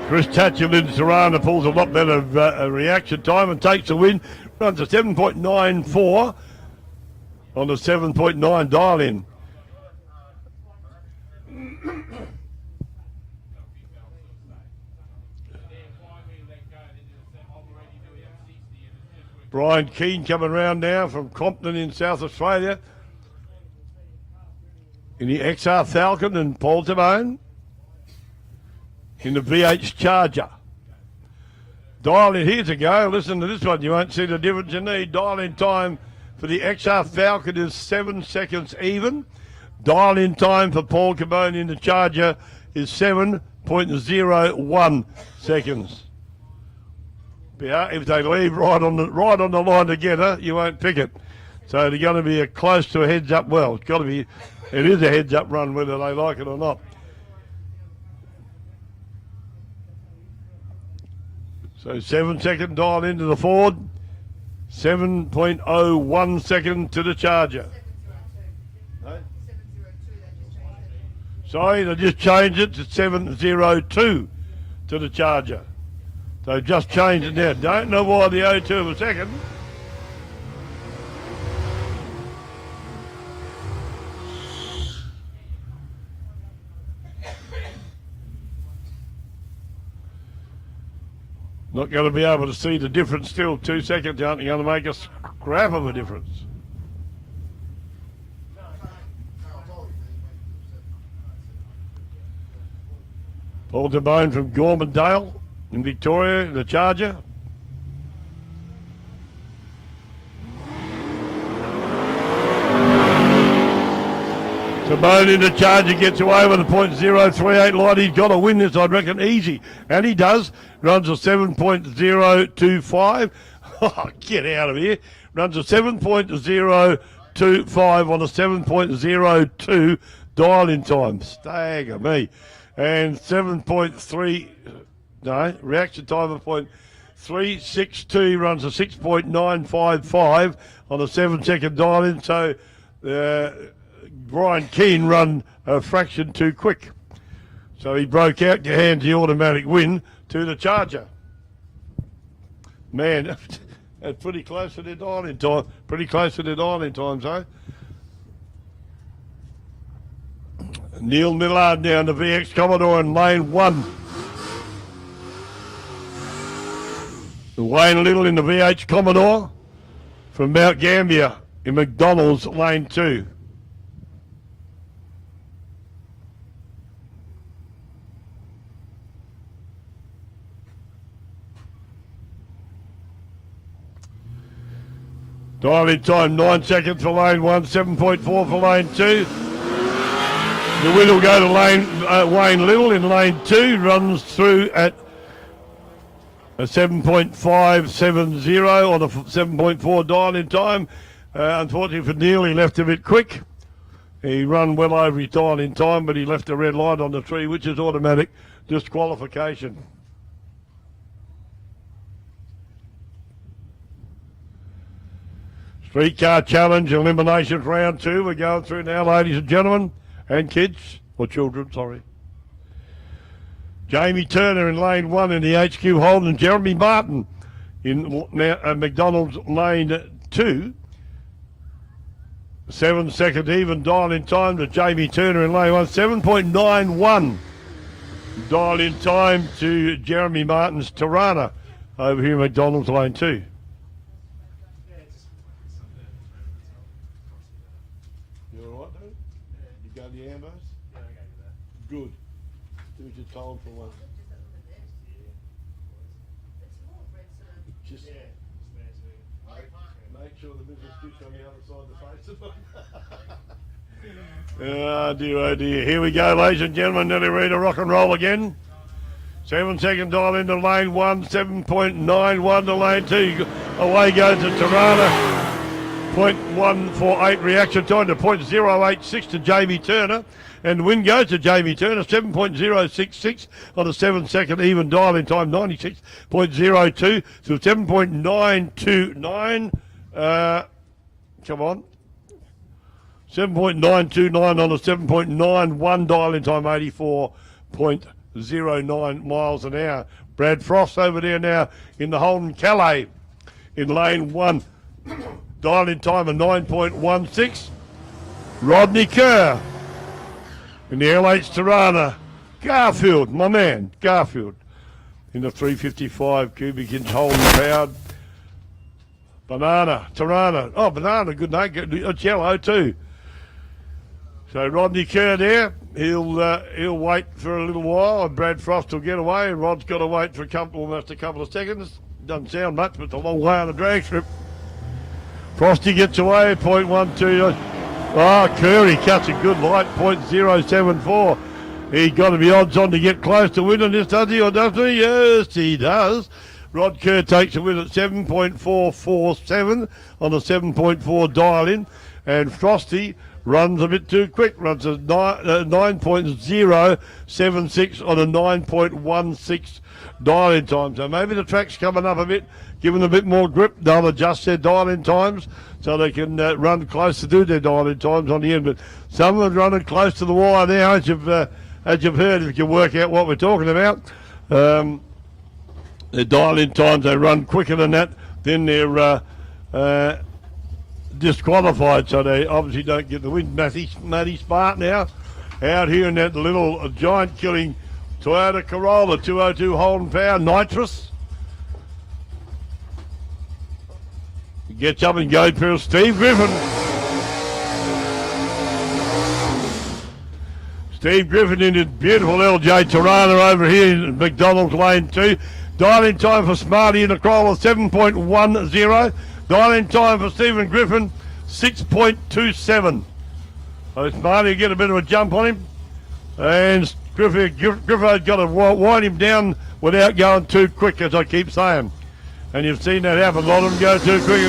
A: Chris Tatchell in Tirana pulls a lot better reaction time and takes the win. Runs a 7.94 on the 7.9 dial in. Brian Keane coming round now from Compton in South Australia in the XR Falcon, and Paul Timone in the VH Charger. Dial in here to go. Listen to this one. You won't see the difference in the dial in time for the XR Falcon is 7 seconds even. Dial in time for Paul Cabone in the Charger is 7.01 seconds. If they leave right on the line together, you won't pick it. So they're going to be close to a heads-up. Well, it's got to be. It is a heads-up run, whether they like it or not. So 7 second dial into the Ford. 7.01 second to the Charger. No? Sorry, they just changed it to 702 to the Charger. They've just changed it now. Don't know why the 02 of a second. Not going to be able to see the difference still. 2 seconds aren't going to make a scrap of a difference. Paul DeBone from Gormandale in Victoria, the Charger. DeBone in the Charger gets away with a .038 line. He's got to win this, I'd reckon, easy. And he does. Runs a 7.025. Oh, get out of here. Runs a 7.025 on a 7.02 dial-in time. Stagger me. And 7.3, no, reaction time of .362, runs a 6.955 on a 7 second dial-in. So Brian Keane run a fraction too quick. So he broke out to hand the automatic win to the Charger. Man, that's pretty close to their dial-in time. Pretty close to their dial-in times, eh? Neil Millard now in the VX Commodore in lane 1. Wayne Little in the VH Commodore from Mount Gambier in McDonald's lane 2. Dial-in time 9 seconds for lane 1, 7.4 for lane 2. The win will go to Wayne Little in lane 2, runs through at a 7.570 on a 7.4 dial-in time. Unfortunately for Neil, he left a bit quick. He run well over his dial-in time, but he left a red light on the tree, which is automatic disqualification. Streetcar Challenge Eliminations round 2. We're going through now, ladies and gentlemen. And kids, or children, sorry. Jamie Turner in lane 1 in the HQ Holden. Jeremy Martin in McDonald's lane 2. 7 second even dial-in time to Jamie Turner in lane 1. 7.91 dial-in time to Jeremy Martin's Tirana over here in McDonald's lane 2. Good. Do what you're told for once. Just make sure the middle stitch on the other side of the face. Oh dear. Here we go, ladies and gentlemen. Nelly Reader, rock and roll again. 7 second dial into lane 1, 7.91 to lane 2. Away goes to Tirana. 0.148 reaction time to 0.086 to Jamie Turner. And the win goes to Jamie Turner, 7.066 on a 7 second even dial-in time, 96.02 to 7.929. Come on. 7.929 on a 7.91 dial-in time, 84.09 miles an hour. Brad Frost over there now in the Holden Calais in lane 1. Dial-in time of 9.16. Rodney Kerr in the LH Tirana. Garfield, my man, Garfield in the 355 cubic inch Holden powered. Banana, Tirana. Oh, Banana, good name. It's yellow too. So Rodney Kerr there. He'll wait for a little while, and Brad Frost will get away, and Rod's got to wait for almost a couple of seconds. Doesn't sound much, but it's a long way on the drag strip. Frosty gets away, 0.12. Oh, Curry cuts a good light, 0.074. He's got to be odds on to get close to winning this, does he, or doesn't he? Yes, he does. Rod Kerr takes the win at 7.447 on a 7.4 dial in, and Frosty runs a bit too quick, runs a 9.076 on a 9.16 dial-in time. So maybe the track's coming up a bit, giving a bit more grip. They'll adjust their dial-in times so they can run close to do their dial-in times on the end. But some of them are running close to the wire now, as you've heard, if you can work out what we're talking about. Their dial-in times, they run quicker than that, then they're disqualified, so they obviously don't get the win. Matty Smart now out here in that little giant killing Toyota Corolla 202 Holden Power Nitrous. Gets up and goes for Steve Griffin. Steve Griffin in his beautiful LJ Tirana over here in McDonald's Lane 2. Dial-in time for Smarty in the Corolla 7.10. Dial-in time for Stephen Griffin 6.27. So Smarty will get a bit of a jump on him, and Griffith's got to wind him down without going too quick, as I keep saying. And you've seen that happen. A lot of them go too quick.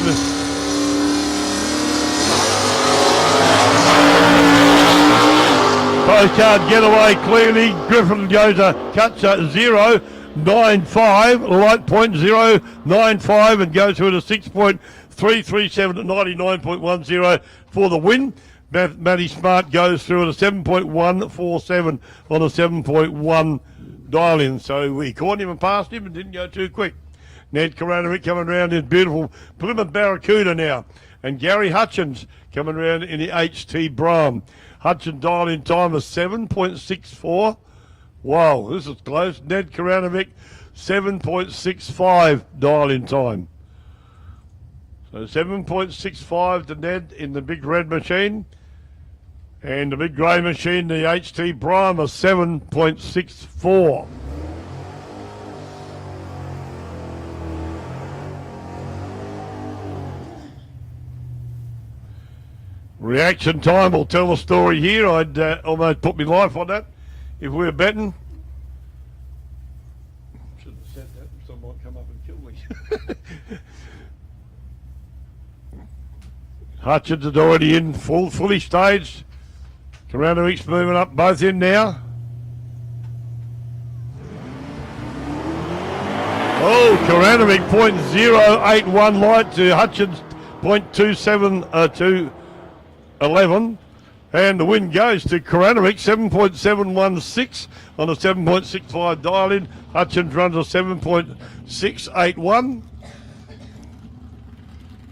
A: Postcard getaway clearly. Griffin goes cuts 0.95, light point 0.95, and goes through to 6.337 at 99.10 for the win. Matty Smart goes through at a 7.147 on a 7.1 dial-in. So we caught him and passed him and didn't go too quick. Ned Koranovic coming around in beautiful Plymouth Barracuda now. And Gary Hutchins coming around in the HT Brougham. Hutchins dial-in time of 7.64. Wow, this is close. Ned Koranovic, 7.65 dial-in time. So 7.65 to Ned in the big red machine. And the big grey machine, the HT Brougham, is 7.64. Reaction time will tell the story here. I'd almost put my life on that if we were betting. Shouldn't have said that. Someone might come up and kill me. Hutchins is already in, fully staged. Karanovic's moving up, both in now. Oh, Koranovic 0.081 light to Hutchins 0.27 to 11. And the win goes to Koranovic 7.716 on a 7.65 dial-in. Hutchins runs a 7.681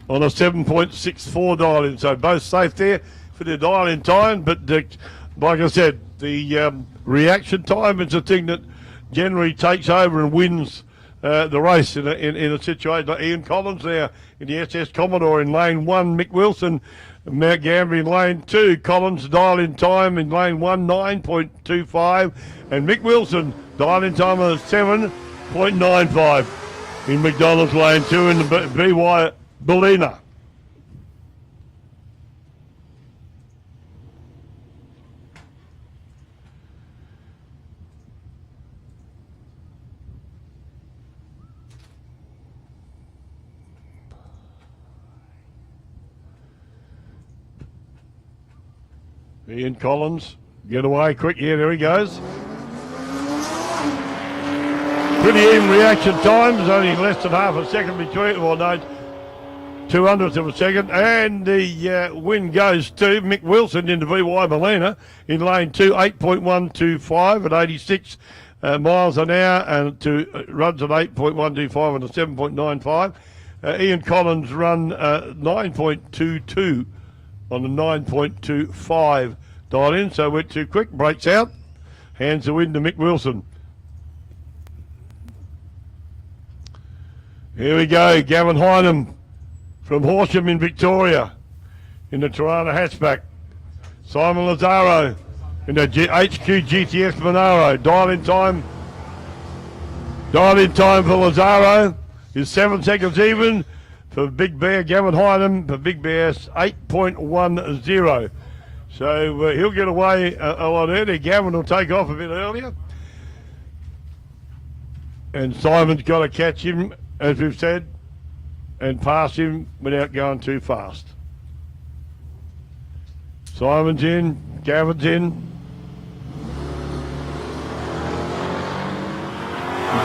A: on a 7.64 dial-in. So both safe there for the dial-in time. But like I said, the reaction time is the thing that generally takes over and wins the race in a situation. Like Ian Collins there in the SS Commodore in lane 1. Mick Wilson, Mount Gambier in lane 2. Collins dial-in time in lane 1, 9.25. And Mick Wilson dial-in time of 7.95 in McDonald's lane 2 in the BY Bellina. Ian Collins, get away quick. Yeah, there he goes. Pretty even reaction times, only less than half a second between, well, no, 200th of a second. And the win goes to Mick Wilson into VY Molina in lane 2, 8.125 at 86 miles an hour, and runs at 8.125 on a 7.95. Ian Collins run 9.22 on the 9.25 dial in, so went too quick, breaks out, hands the win to Mick Wilson. Here we go, Gavin Hynam from Horsham in Victoria in the Tirana hatchback. Simon Lazaro in the HQ GTS Monaro. Dial in time for Lazaro is 7 seconds even. For Big Bear, Gavin Hynam, for Big Bear's 8.10. So he'll get away a lot earlier. Gavin will take off a bit earlier. And Simon's got to catch him as we've said, and pass him without going too fast. Simon's in, Gavin's in.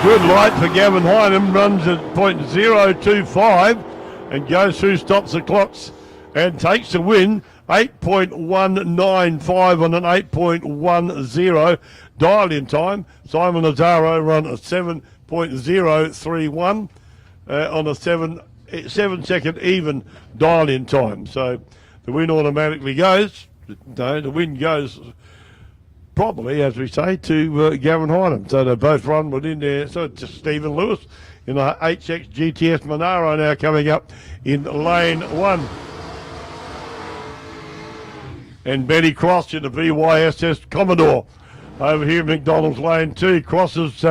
A: Good light for Gavin Hynam, runs at .025 and goes through, stops the clocks and takes the win. 8.195 on an 8.10 dial-in time. Simon Lazaro run a 7.031 on a 7-second even dial-in time. So the win automatically goes. No, the win goes probably, as we say, to Gavin Hynam. So they both run within there. So it's just Stephen Lewis in the HX GTS Monaro now coming up in lane 1. And Betty Cross in the VYSS Commodore over here in McDonald's lane 2. Crosses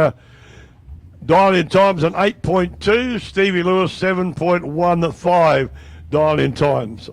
A: dial-in times an 8.2. Stevie Lewis 7.15 dial-in times.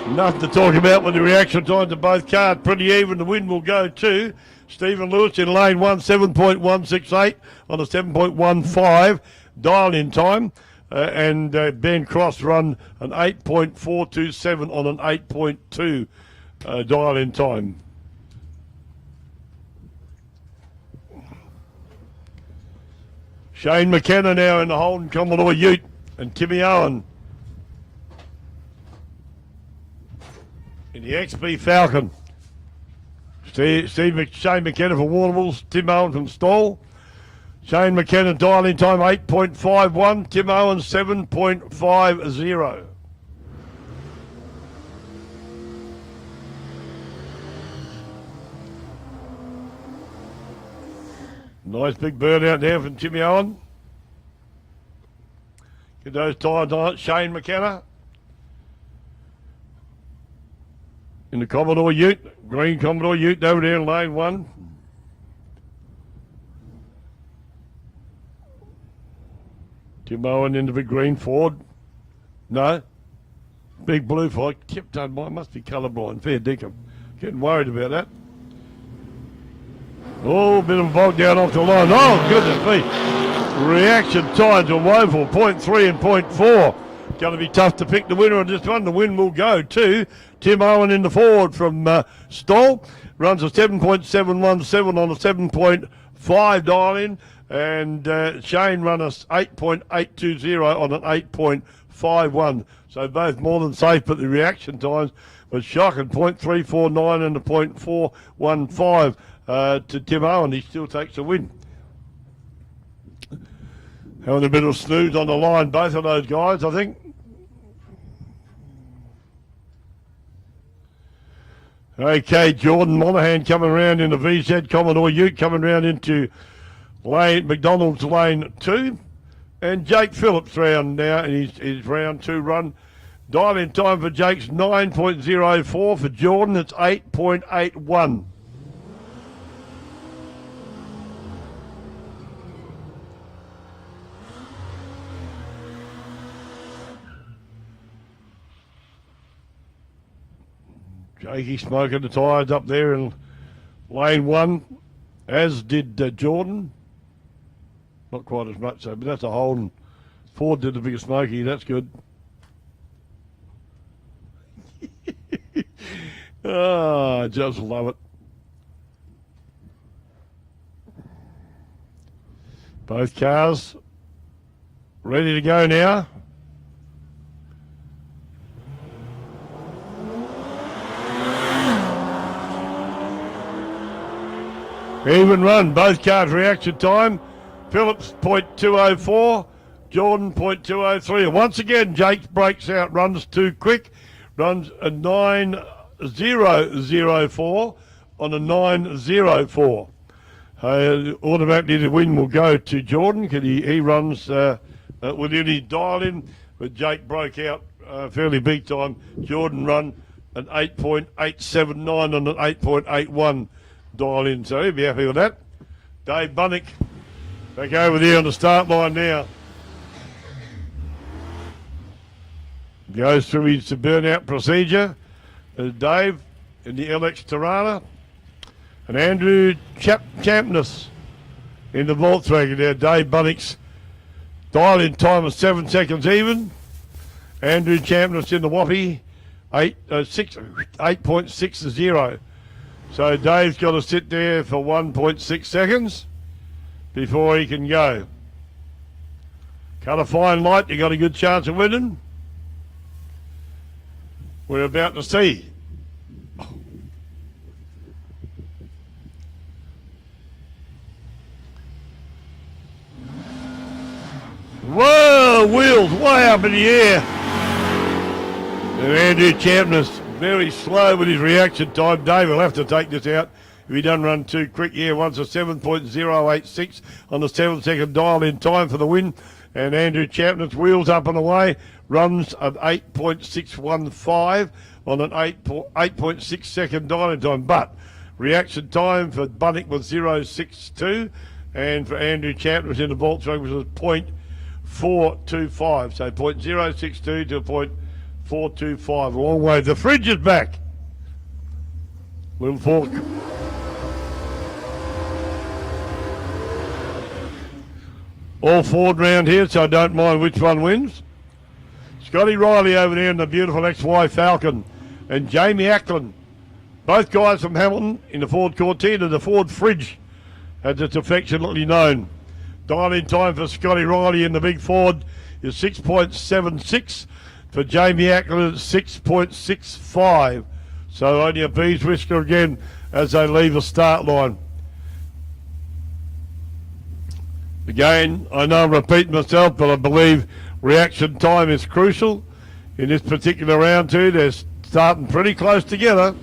A: Nothing to talk about with the reaction times of both cars. Pretty even. The win will go to Stephen Lewis in lane 1, 7.168 on a 7.15 dial-in time. And Ben Cross run an 8.427 on an 8.2 dial-in time. Shane McKenna now in the Holden Commodore Ute and Timmy Owen in the XB Falcon. Shane McKenna for Warrnambool, Tim Owen from Stall. Shane McKenna dial-in time 8.51, Tim Owen 7.50. Nice big burn out there from Timmy Owen. Get those times on it. Shane McKenna in the Commodore Ute, green Commodore Ute over there in lane 1. Tim Owen in the big green Ford. No. Big blue Ford. Tipped on mine. Must be colourblind. Fair dinkum. Getting worried about that. Oh, a bit of a bog down off the line. Oh, goodness me. Reaction times are woeful. 0.3 and 0.4. Going to be tough to pick the winner of this one. The win will go to Tim Owen in the Ford from Stoll. Runs a 7.717 on a 7.5 dial-in. And Shane run a 8.820 on an 8.51. So both more than safe, but the reaction times was shocking. 0.349 and a 0.415 to Tim Owen. He still takes the win. Having a bit of snooze on the line, both of those guys, I think. Okay, Jordan Monaghan coming around in the VZ Commodore Ute, coming around into McDonald's lane 2. And Jake Phillips round now in his round 2 run. Dial-in time for Jake's 9.04. For Jordan, it's 8.81. Jakey smoking the tyres up there in lane 1, as did Jordan. Not quite as much so, but that's a Holden. Ford did the biggest smoky, that's good. Oh, I just love it. Both cars ready to go now. Even run, both cars reaction time. Phillips 0.204, Jordan 0.203. And once again, Jake breaks out, runs too quick, runs a 9.004 on a 9.04. Automatically the win will go to Jordan because he runs within his dial-in, but Jake broke out fairly big time. Jordan run an 8.879 on an 8.81 dial-in, so he'll be happy with that. Dave Bunnick back over there on the start line now. Goes through his burnout procedure. Dave in the LX Tirana. And Andrew Champness in the Volkswagen there. Dave Bunnick's dial in time of 7 seconds even. Andrew Champness in the Whoppie, 8.60. So Dave's got to sit there for 1.6 seconds before he can go. Cut a fine light, you got a good chance of winning. We're about to see. Whoa, wheels way up in the air. And Andrew Champness very slow with his reaction time. Dave will have to take this out if he doesn't run too quick. Yeah, once a 7.086 on the 7-second dial in time for the win. And Andrew Champness wheels up and away, runs at 8.615 on an 8.6 second dial in time. But reaction time for Bunnick was 0.62, and for Andrew Champness in the Volkswagen was 0.425. So 0.062 to 0.425. A long way. The fridge is back. Little fork. All Ford round here, so I don't mind which one wins. Scotty Riley over there in the beautiful XY Falcon, and Jamie Ackland, both guys from Hamilton in the Ford Cortina, the Ford Fridge, as it's affectionately known. Dial in time for Scotty Riley in the big Ford is 6.76. For Jamie Ackland, 6.65. So only a bee's whisker again as they leave the start line. Again, I know I'm repeating myself, but I believe reaction time is crucial in this particular round too. They're starting pretty close together.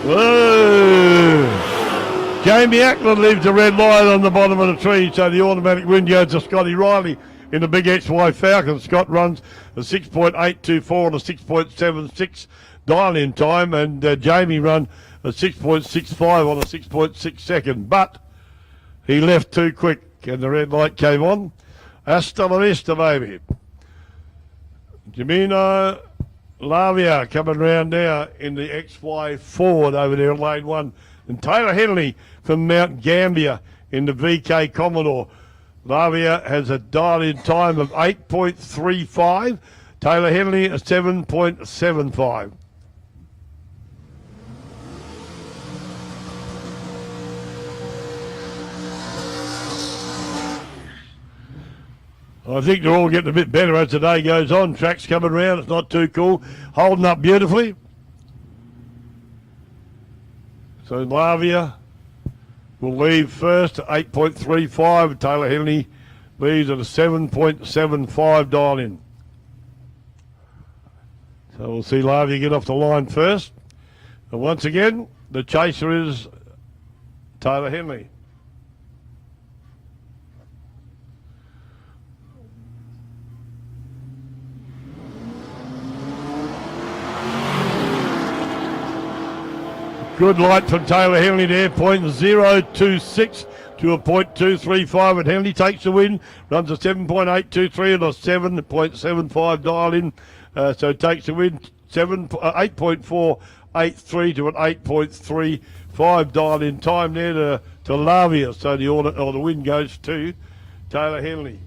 A: Whoa! Jamie Ackland leaves the red line on the bottom of the tree, so the automatic win goes to Scotty Riley in the big XY Falcon. Scott runs a 6.824 and a 6.76 dial-in time, and Jamie run a 6.65 on a 6.6 second, but he left too quick and the red light came on. Hasta la vista, baby. Jamino Lavia coming round now in the XY Ford over there in lane 1. And Taylor Henley from Mount Gambier in the VK Commodore. Lavia has a dial-in time of 8.35. Taylor Henley a 7.75. I think they're all getting a bit better as the day goes on. Track's coming round, it's not too cool. Holding up beautifully. So Lavia will leave first at 8.35. Taylor Henley leaves at a 7.75 dial in. So we'll see Lavia get off the line first. And once again, the chaser is Taylor Henley. Good light from Taylor Henley there, 0.026 to a 0.235, and Henley takes the win, runs a 7.823 and a 7.75 dial in, so takes the win, 8.483 to an 8.35 dial in time there to Lavia, so the win goes to Taylor Henley.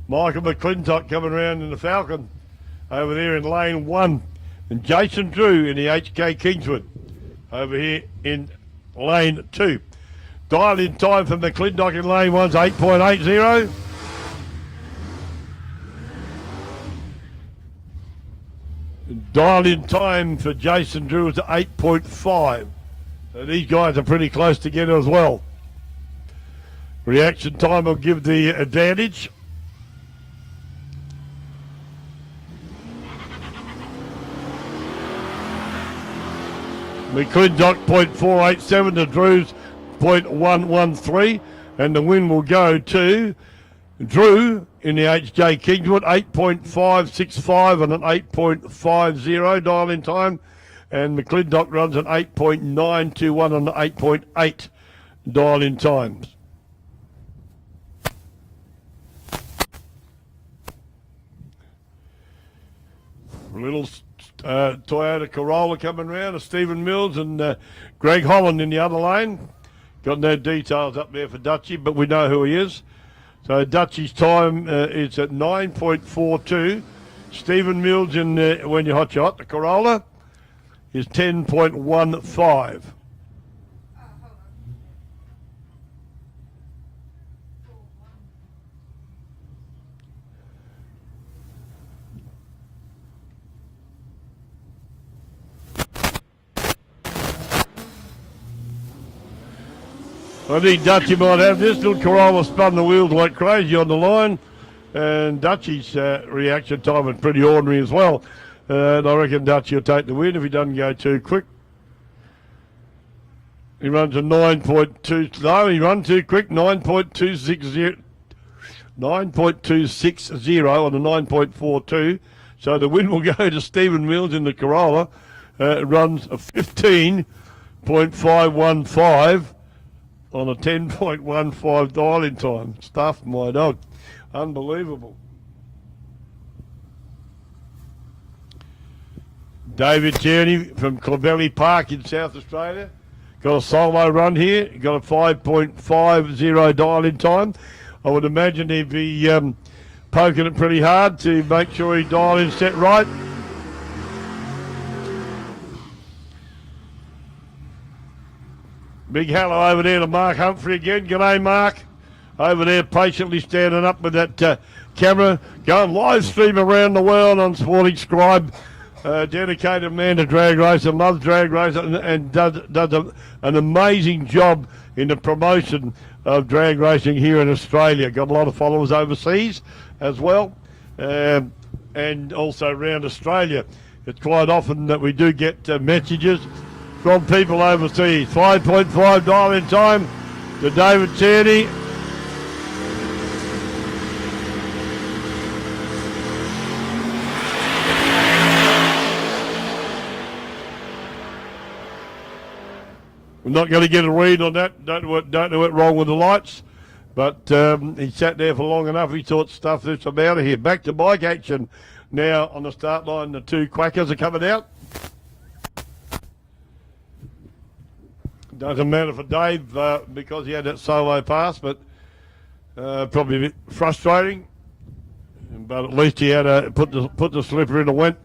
A: Michael McClintock coming around in the Falcon over there in lane 1, and Jason Drew in the HK Kingswood over here in lane 2. Dial in time for McClintock in lane 1's 8.80. Dial in time for Jason Drew is 8.5. So these guys are pretty close together as well. Reaction time will give the advantage. McClintock 0.487 to Drew's 0.113, and the win will go to Drew in the HJ Kingswood, 8.565 and an 8.50 dial in time, and McClintock runs an 8.921 on the 8.8 dial-in times. Little Toyota Corolla coming round, Stephen Mills and Greg Holland in the other lane. Got no details up there for Dutchie, but we know who he is. So Dutchie's time is at 9.42. Stephen Mills in When You're Hot, You're Hot, the Corolla, is 10.15. I think Dutchie might have this. Little Corolla spun the wheels like crazy on the line, and Dutchie's reaction time was pretty ordinary as well. And I reckon Dutchie will take the win if he doesn't go too quick. He runs a 9.2. No, he ran too quick. 9.260. 9.260 on the 9.42. So the win will go to Stephen Mills in the Corolla. It runs a 15.515 on a 10.15 dial-in time. Stuff, my dog. Unbelievable. David Tierney from Clovelly Park in South Australia. Got a solo run here. Got a 5.50 dial-in time. I would imagine he'd be poking it pretty hard to make sure he dial-in set right. Big hello over there to Mark Humphrey again. G'day, Mark. Over there patiently standing up with that camera, going live stream around the world on Sporting Scribe. Dedicated man to drag racing, loves drag racing, and does an amazing job in the promotion of drag racing here in Australia. Got a lot of followers overseas as well, and also around Australia. It's quite often that we do get messages from people overseas. 5.5 dial-in time to David Tierney. We're not going to get a read on that. Don't know what's wrong with the lights. But he sat there for long enough. He thought stuff this about it here. Back to bike action now on the start line. The two quackers are coming out. Doesn't matter for Dave because he had that solo pass, but probably a bit frustrating. But at least he had put the slipper in and went.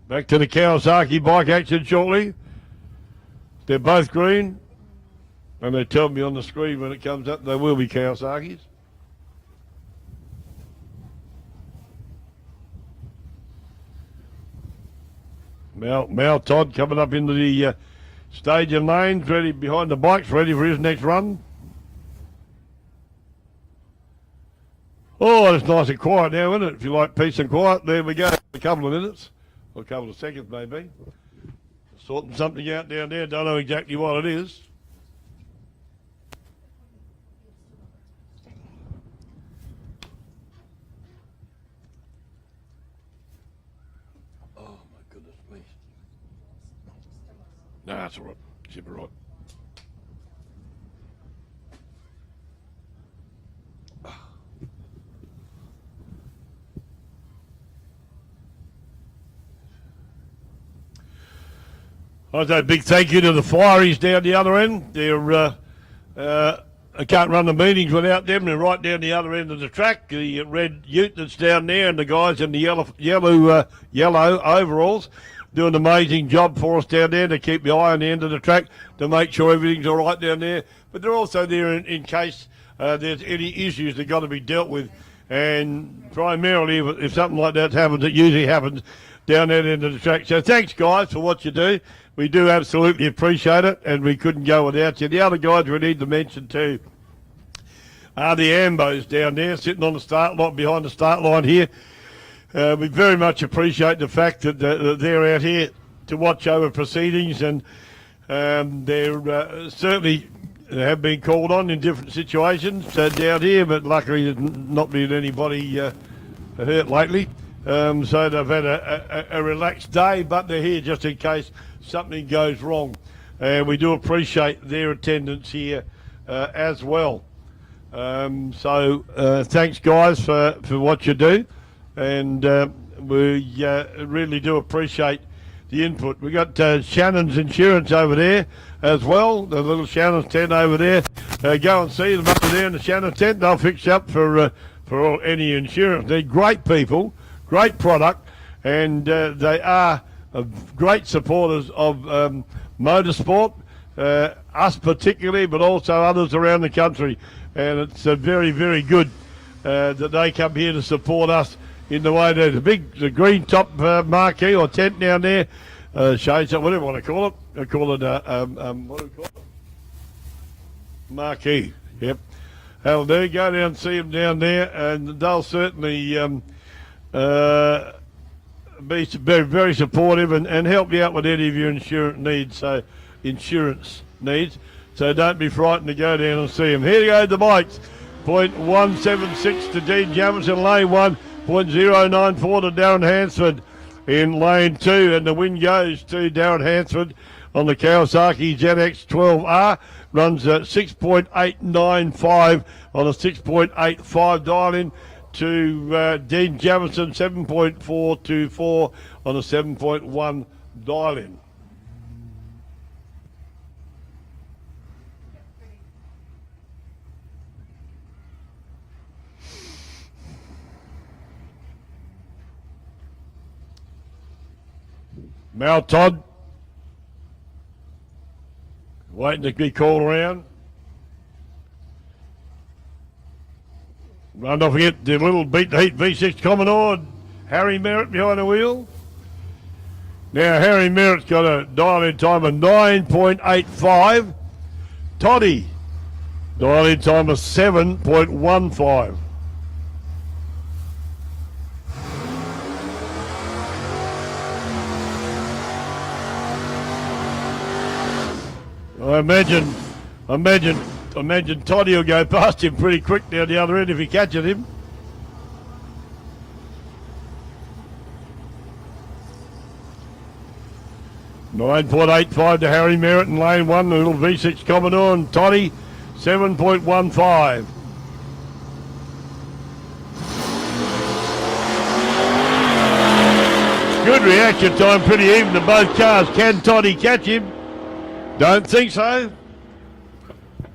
A: Back to the Kawasaki bike action shortly. They're both green, and they tell me on the screen when it comes up they will be Kawasaki's. Mal Todd coming up into the staging lanes, ready behind the bikes, ready for his next run. Oh, it's nice and quiet now, isn't it? If you like peace and quiet, there we go. A couple of minutes, or a couple of seconds maybe. Sorting something out down there, don't know exactly what it is. No, that's all right. Should be right. I say a big thank you to the Fireys down the other end. They're I can't run the meetings without them. They're right down the other end of the track. The red ute that's down there, and the guys in the yellow overalls do an amazing job for us down there to keep the eye on the end of the track to make sure everything's all right down there. But they're also there in case there's any issues that got to be dealt with. And primarily, if something like that happens, it usually happens down that end of the track. So thanks, guys, for what you do. We do absolutely appreciate it, and we couldn't go without you. The other guys we need to mention too are the Ambos down there, sitting on the start line, behind the start line here. We very much appreciate the fact that they're out here to watch over proceedings, and they're certainly have been called on in different situations down here, but luckily there's not been anybody hurt lately. So they've had a relaxed day, but they're here just in case something goes wrong. And we do appreciate their attendance here as well. So thanks, guys, for what you do. And we really do appreciate the input. We got Shannon's Insurance over there as well, the little Shannon's tent over there. Go and see them up there in the Shannon's tent. They'll fix you up for any insurance. They're great people, great product, and they are great supporters of motorsport, us particularly, but also others around the country. And it's very, very good that they come here to support us in the way that the green top marquee or tent down there, shades up, whatever you want to call it. I call it what do we call it? Marquee. Yep. Hell, there, go down and see them down there, and they'll certainly be very, very supportive and help you out with any of your insurance needs. So don't be frightened to go down and see them. Here go the bikes. 0.176 to Dean Jamison, lane 1. 0.094 to Darren Hansford in lane 2, and the win goes to Darren Hansford on the Kawasaki ZX12R. Runs at 6.895 on a 6.85 dial-in to Dean Jamison, 7.424 on a 7.1 dial-in. Mal Todd, waiting to be called around. Don't forget the little Beat the Heat V6 Commodore, Harry Merritt behind the wheel. Now Harry Merritt's got a dial-in time of 9.85. Toddy, dial-in time of 7.15. I imagine Toddy will go past him pretty quick down the other end if he catches him. $9.85 to Harry Merritt in lane 1, the little V6 Commodore, and Toddy 7.15. Good reaction time, pretty even to both cars. Can Toddy catch him? Don't think so.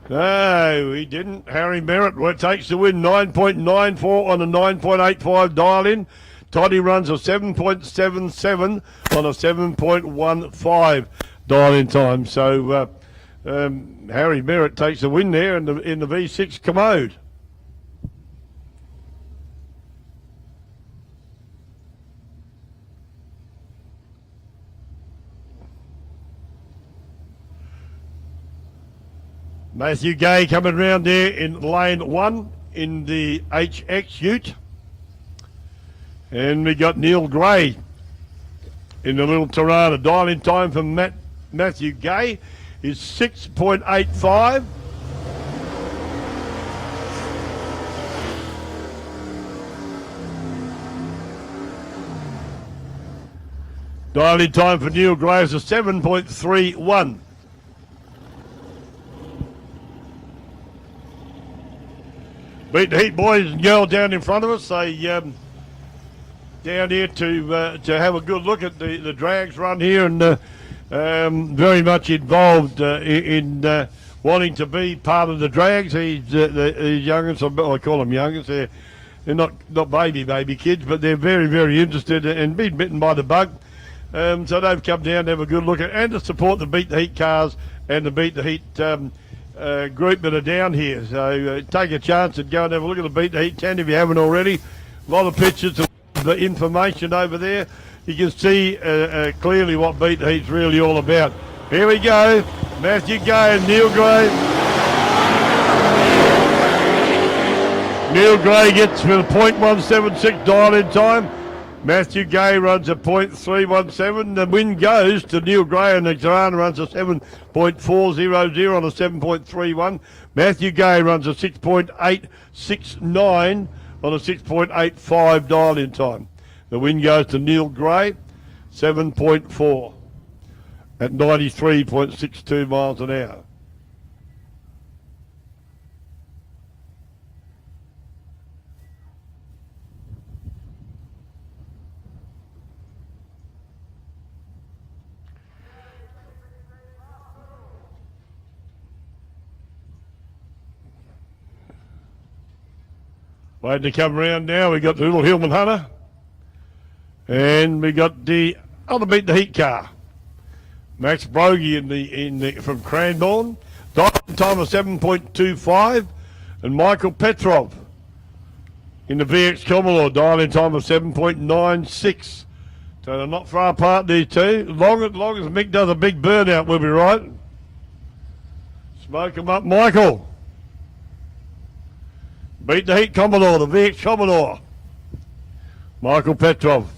A: No, he didn't. Harry Merritt takes the win, 9.94 on a 9.85 dial-in. Toddy runs a 7.77 on a 7.15 dial-in time. So Harry Merritt takes the win there in the V6 Commode. Matthew Gay coming round there in lane 1 in the HX Ute. And we got Neil Gray in the little Tirana. Dial-in time for Matthew Gay is 6.85. Dial-in time for Neil Gray is a 7.31. Beat the Heat boys and girls down in front of us. They down here to have a good look at the drags run here, and very much involved in wanting to be part of the drags. These youngins, I call them youngins. They're not baby kids, but they're very, very interested and been bitten by the bug. So they've come down to have a good look at and to support the Beat the Heat cars and the Beat the Heat group that are down here. So take a chance and go and have a look at the Beat the Heat tent if you haven't already. A lot of pictures of the information over there. You can see clearly what Beat the Heat's really all about. Here we go. Matthew Gay and Neil Gray. Neil Gray gets with a .176 dial-in time. Matthew Gay runs a .317. The win goes to Neil Gray, and the Joanna runs a 7.400 on a 7.31. Matthew Gay runs a 6.869 on a 6.85 dial-in time. The win goes to Neil Gray, 7.4 at 93.62 miles an hour. Waiting to come around now. We got the little Hillman Hunter, and we got the other beat the heat car. Max Brogy in the from Cranbourne, time of 7.25, and Michael Petrov in the VX Commodore, dial-in time of 7.96. So they're not far apart, these two. Long as Mick does a big burnout, we'll be right. Smoke 'em up, Michael. Beat the heat Commodore, the VX Commodore. Michael Petrov.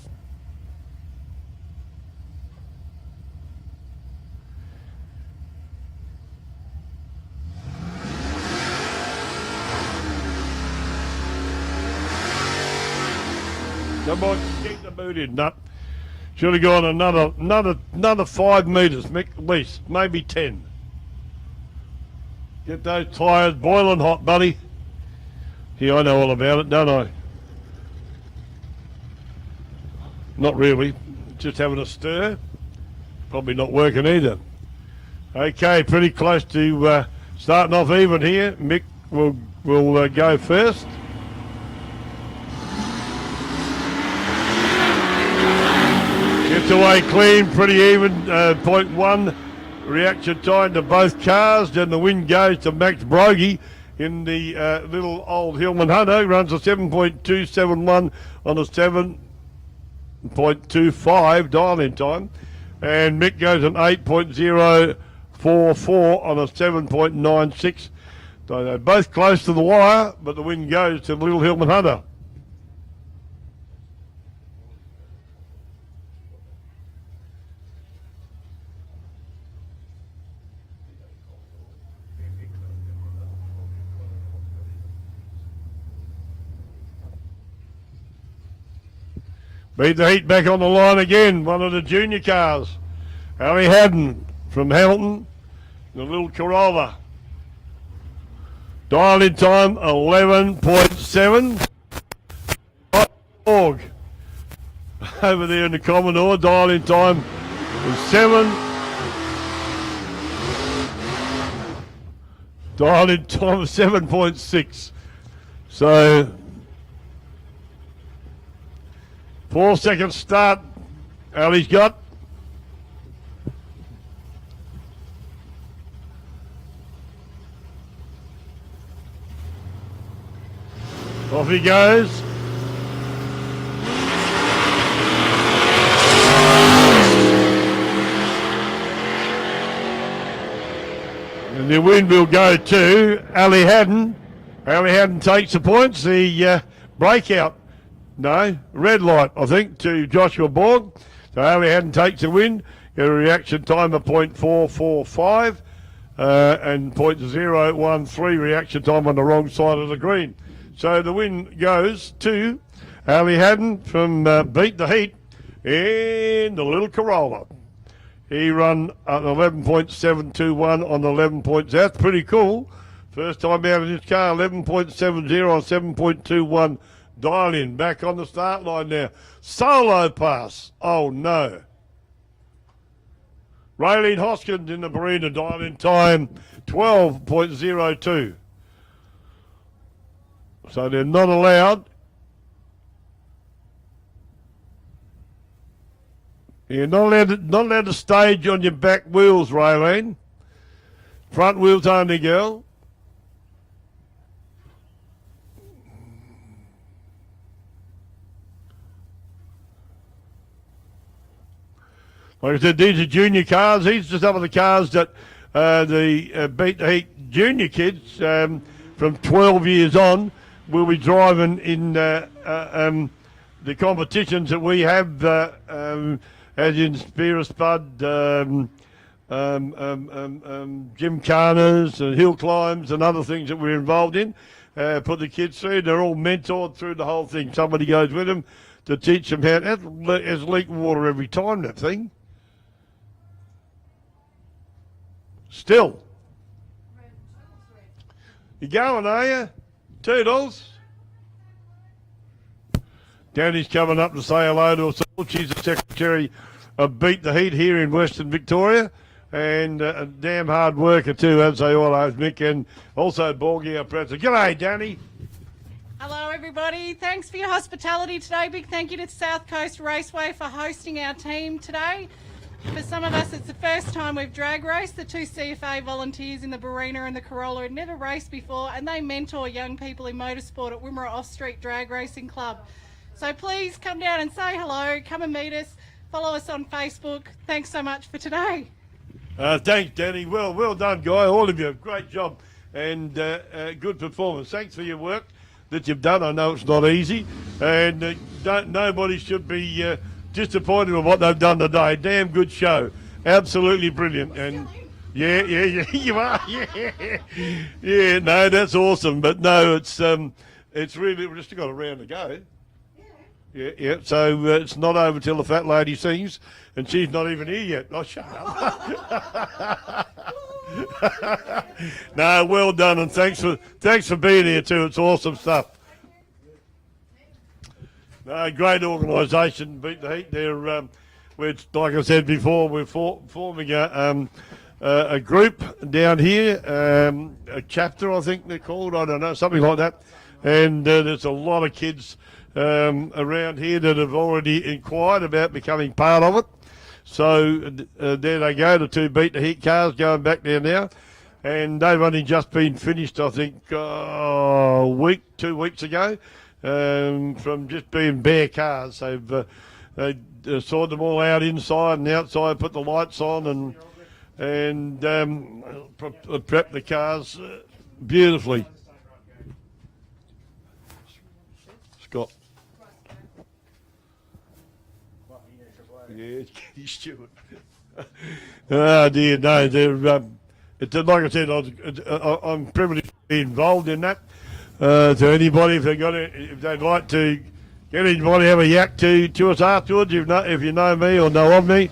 A: Come on, keep the boot in. No. Should have gone another 5 metres, Mick, at least, maybe 10. Get those tyres boiling hot, buddy. Yeah, I know all about it, don't I? Not really. Just having a stir. Probably not working either. Okay, pretty close to starting off even here. Mick will go first. Gets away clean, pretty even. 0.1 reaction time to both cars. Then the win goes to Max Brogy in the little old Hillman Hunter. Runs a 7.271 on a 7.25 dial-in time. And Mick goes an 8.044 on a 7.96. So they're both close to the wire, but the win goes to the little Hillman Hunter. Beat the heat back on the line again, one of the junior cars. Ali Haddon from Hamilton, the little Corolla. Dial-in time 11.7. Org. Over there in the Commodore, dial-in time was 7. Dial-in time of 7.6. So 4 second start, Ali's got. Off he goes. And the win will go to Ali Haddon. Ali Haddon takes the points. The breakout. No, red light, I think, to Joshua Borg. So Ali Haddon takes the win. Get a reaction time of 0.445 and 0.013 reaction time on the wrong side of the green. So the win goes to Ali Haddon from Beat the Heat in the little Corolla. He run an 11.721 on the 11 points. That's pretty cool. First time out of this car, 11.70 on 7.21. Dial in, back on the start line now. Solo pass. Oh no. Raylene Hoskins in the Marina, dial in time 12.02. So they're not allowed. You're not allowed to stage on your back wheels, Raylene. Front wheels only, girl. Like I said, these are junior cars. These are some of the cars that the Beat the Heat junior kids from 12 years on will be driving in the competitions that we have, as in spear spud, gymkhanas and hill climbs and other things that we're involved in, put the kids through. They're all mentored through the whole thing. Somebody goes with them to teach them how. It's leaking water every time, that thing. Still. You going, are you? Toodles. Danny's coming up to say hello to us all. She's the secretary of Beat the Heat here in Western Victoria. And a damn hard worker too, as they all are, Mick, and also Borgie, our president. G'day, Danny.
B: Hello everybody, thanks for your hospitality today. Big thank you to South Coast Raceway for hosting our team today. For some of us it's the first time we've drag raced. The two CFA volunteers in the Barina and the Corolla had never raced before, and they mentor young people in motorsport at Wimmera Off Street Drag Racing Club. So please come down and say hello, come and meet us, follow us on Facebook. Thanks so much for today.
A: Thanks, Danny. Well done, Guy. All of you, great job and good performance. Thanks for your work that you've done. I know it's not easy, and nobody should be disappointed with what they've done today. Damn good show, absolutely brilliant. And yeah, you are. Yeah. No, that's awesome. But no, it's really we've just got a round to go. Yeah. So it's not over till the fat lady sings, and she's not even here yet. Oh, shut up. No, well done, and thanks for being here too. It's awesome stuff. No, great organisation, Beat the Heat. They're, which, like I said before, we're forming a group down here, a chapter, I think they're called. I don't know, something like that. And there's a lot of kids around here that have already inquired about becoming part of it. So there they go, the two Beat the Heat cars going back there now. And they've only just been finished, I think, 2 weeks ago, from just being bare cars. They've sorted them all out inside and outside, put the lights on and prepped the cars beautifully. Scott. Yeah, Stuart. Oh dear, no, they're it's like I said, I'm privileged to be involved in that. To anybody, if they'd like to get anybody have a yak to us afterwards, if you know me or know of me,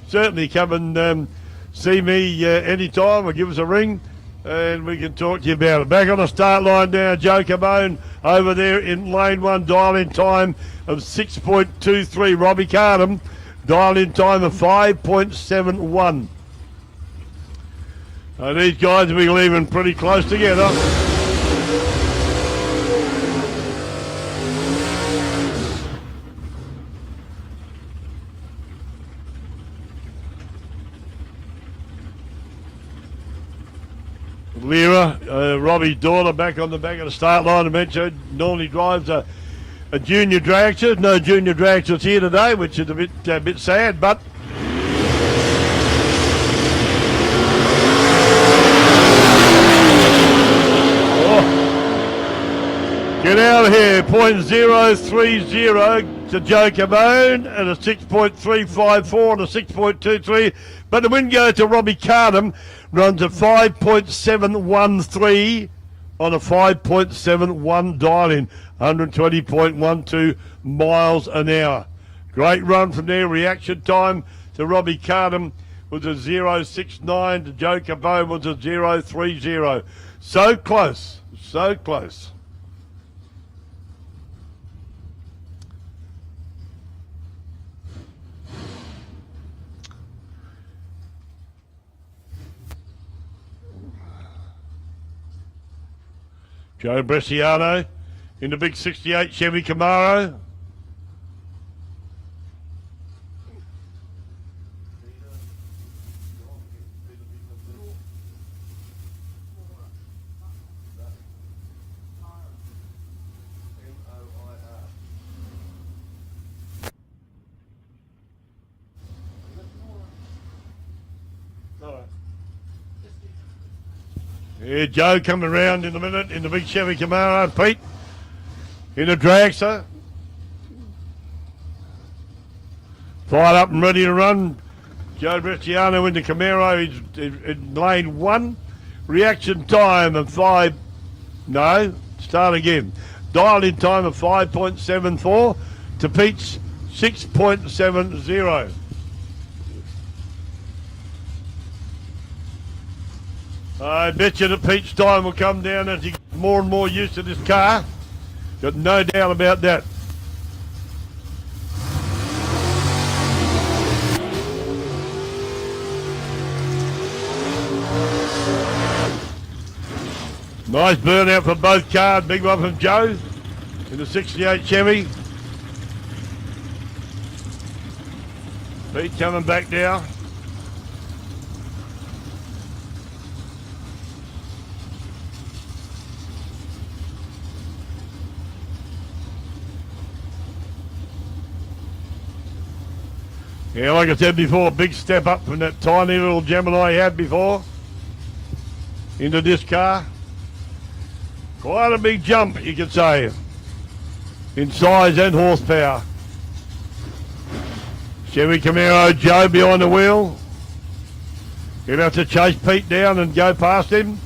A: certainly come and see me anytime or give us a ring, and we can talk to you about it. Back on the start line now, Joe Cabone over there in lane 1, dial in time of 6.23. Robbie Cardham, dial in time of 5.71. These guys will be leaving pretty close together. Lyra, Robbie's daughter, back on the back of the start line. I mentioned normally drives a junior dragster. No junior dragsters here today, which is a bit sad, but get out of here, 0.030 to Joe Cabone and a 6.354 and a 6.23. But the win goes to Robbie Cardham, runs a 5.713 on a 5.71 dial-in, 120.12 miles an hour. Great run from there. Reaction time to Robbie Cardham was a 0.69 to Joe Cabone was a 0.30. So close, so close. Joe Bresciano in the big 68 Chevy Camaro. Yeah, Joe coming around in a minute in the big Chevy Camaro. Pete in a dragster. Fired up and ready to run. Joe Bresciano into Camaro in lane 1. Reaction time of start again. Dialed in time of 5.74 to Pete's 6.70. I bet you that Pete's time will come down as he gets more and more used to this car. Got no doubt about that. Nice burnout for both cars. Big one from Joe in the 68 Chevy. Pete coming back now. Yeah, like I said before, big step up from that tiny little Gemini he had before into this car. Quite a big jump, you could say, in size and horsepower. Chevy Camaro Joe behind the wheel. He'll have to chase Pete down and go past him.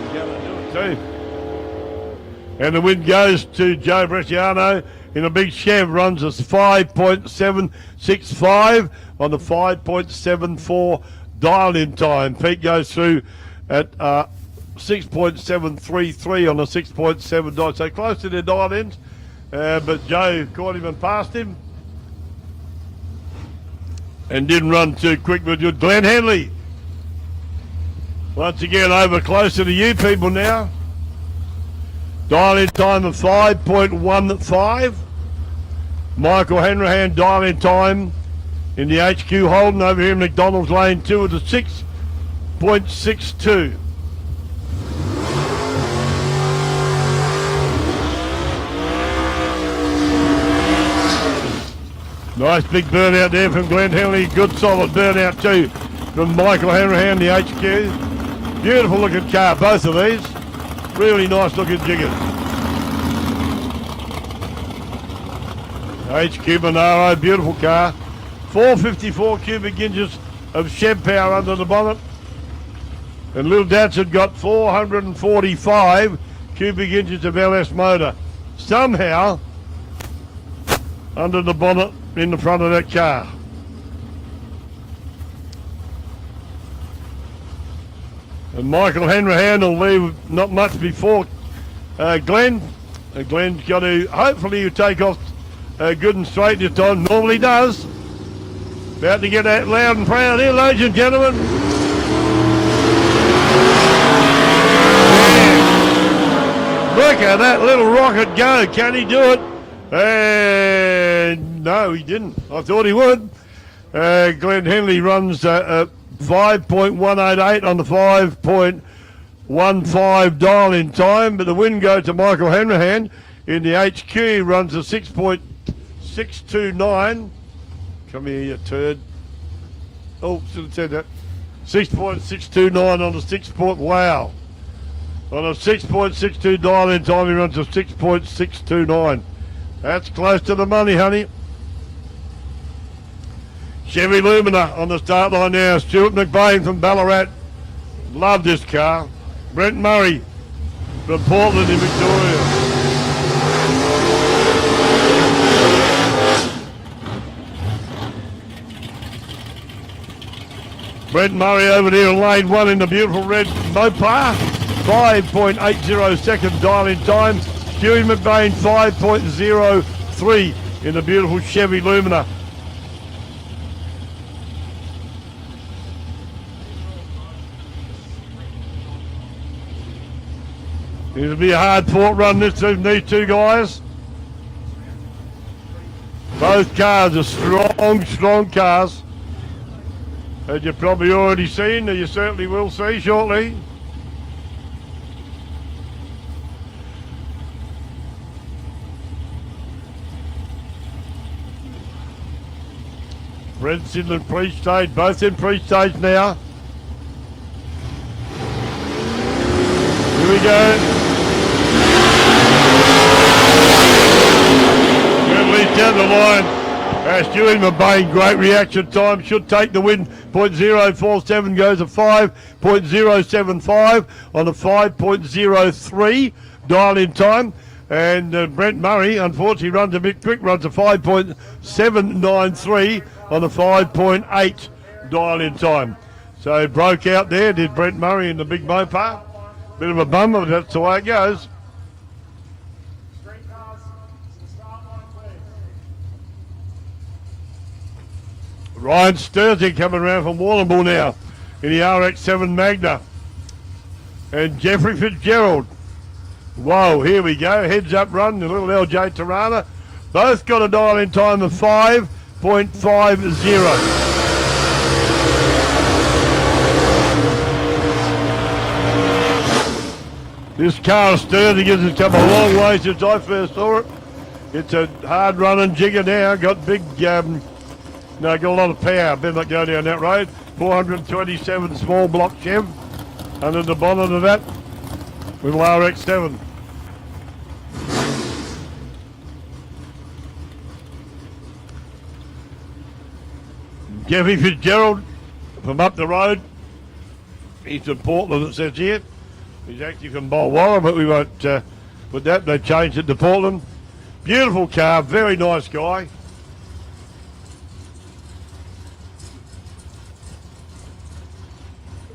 A: He's going to do it too. And the win goes to Joe Bresciano in a big Chev, runs us 5.765 on the 5.74 dial-in time. Pete goes through at 6.733 on the 6.7 dial, so close to their dial-ins, but Joe caught him and passed him and didn't run too quick with good. Glenn Henley once again over closer to you people now. Dial-in time of 5.15. Michael Hanrahan dial-in time in the HQ Holden over here in McDonald's lane 2 with a 6.62. Nice big burnout there from Glenn Henley. Good solid burnout too from Michael Hanrahan, the HQ. Beautiful looking car, both of these. Really nice looking jiggers. HQ Monaro, beautiful car. 454 cubic inches of shed power under the bonnet. And Little Datsun got 445 cubic inches of LS motor. Somehow, under the bonnet in the front of that car. And Michael Hanrahan will leave not much before Glenn. Glenn's got to, hopefully he'll take off good and straight this time. Normally does. About to get that loud and proud here, ladies and gentlemen. Yeah. Look at that little rocket go. Can he do it? And no, he didn't. I thought he would. Glenn Henley runs 5.188 on the 5.15 dial-in time, but the win goes to Michael Hanrahan in the HQ, runs a 6.629. Come here, you turd. Oh, should have said that. 6.629 on the 6 point, wow. On a 6.62 dial-in time, he runs a 6.629. That's close to the money, honey. Chevy Lumina on the start line now. Stuart McBain from Ballarat. Love this car. Brent Murray from Portland in Victoria. Brent Murray over there in lane 1 in the beautiful red Mopar. 5.80 second dial-in time. Stuart McBain 5.03 in the beautiful Chevy Lumina. It'll be a hard fought run these two guys. Both cars are strong cars. As you've probably already seen, and you certainly will see shortly. Brent's in the pre-stage, both in pre-stage now. go. Good lead down the line. Stewie McBain, great reaction time, should take the win. .047 goes a 5.075 on a 5.03 dial in time. And Brent Murray, unfortunately, runs a bit quick, runs a 5.793 on a 5.8 dial in time. So broke out there, did Brent Murray in the big Mopar. Bit of a bummer, but that's the way it goes.
G: Street cars to the start line, please.
A: Ryan Sturzy coming around from Warrnambool now in the RX-7 Magna. And Jeffrey Fitzgerald. Whoa, here we go. Heads up run, the little LJ Tirana. Both got a dial in time of 5.50. This car Sturzy has come a long way since I first saw it. It's a hard running jigger now. Got big, got a lot of power. Better not go down that road. 427 small block Chev under the bonnet of that with RX-7. Jeffy Fitzgerald from up the road. He's from Portland, it says here. He's actually from Bolwara, but we won't put that. They changed it to Portland. Beautiful car, very nice guy.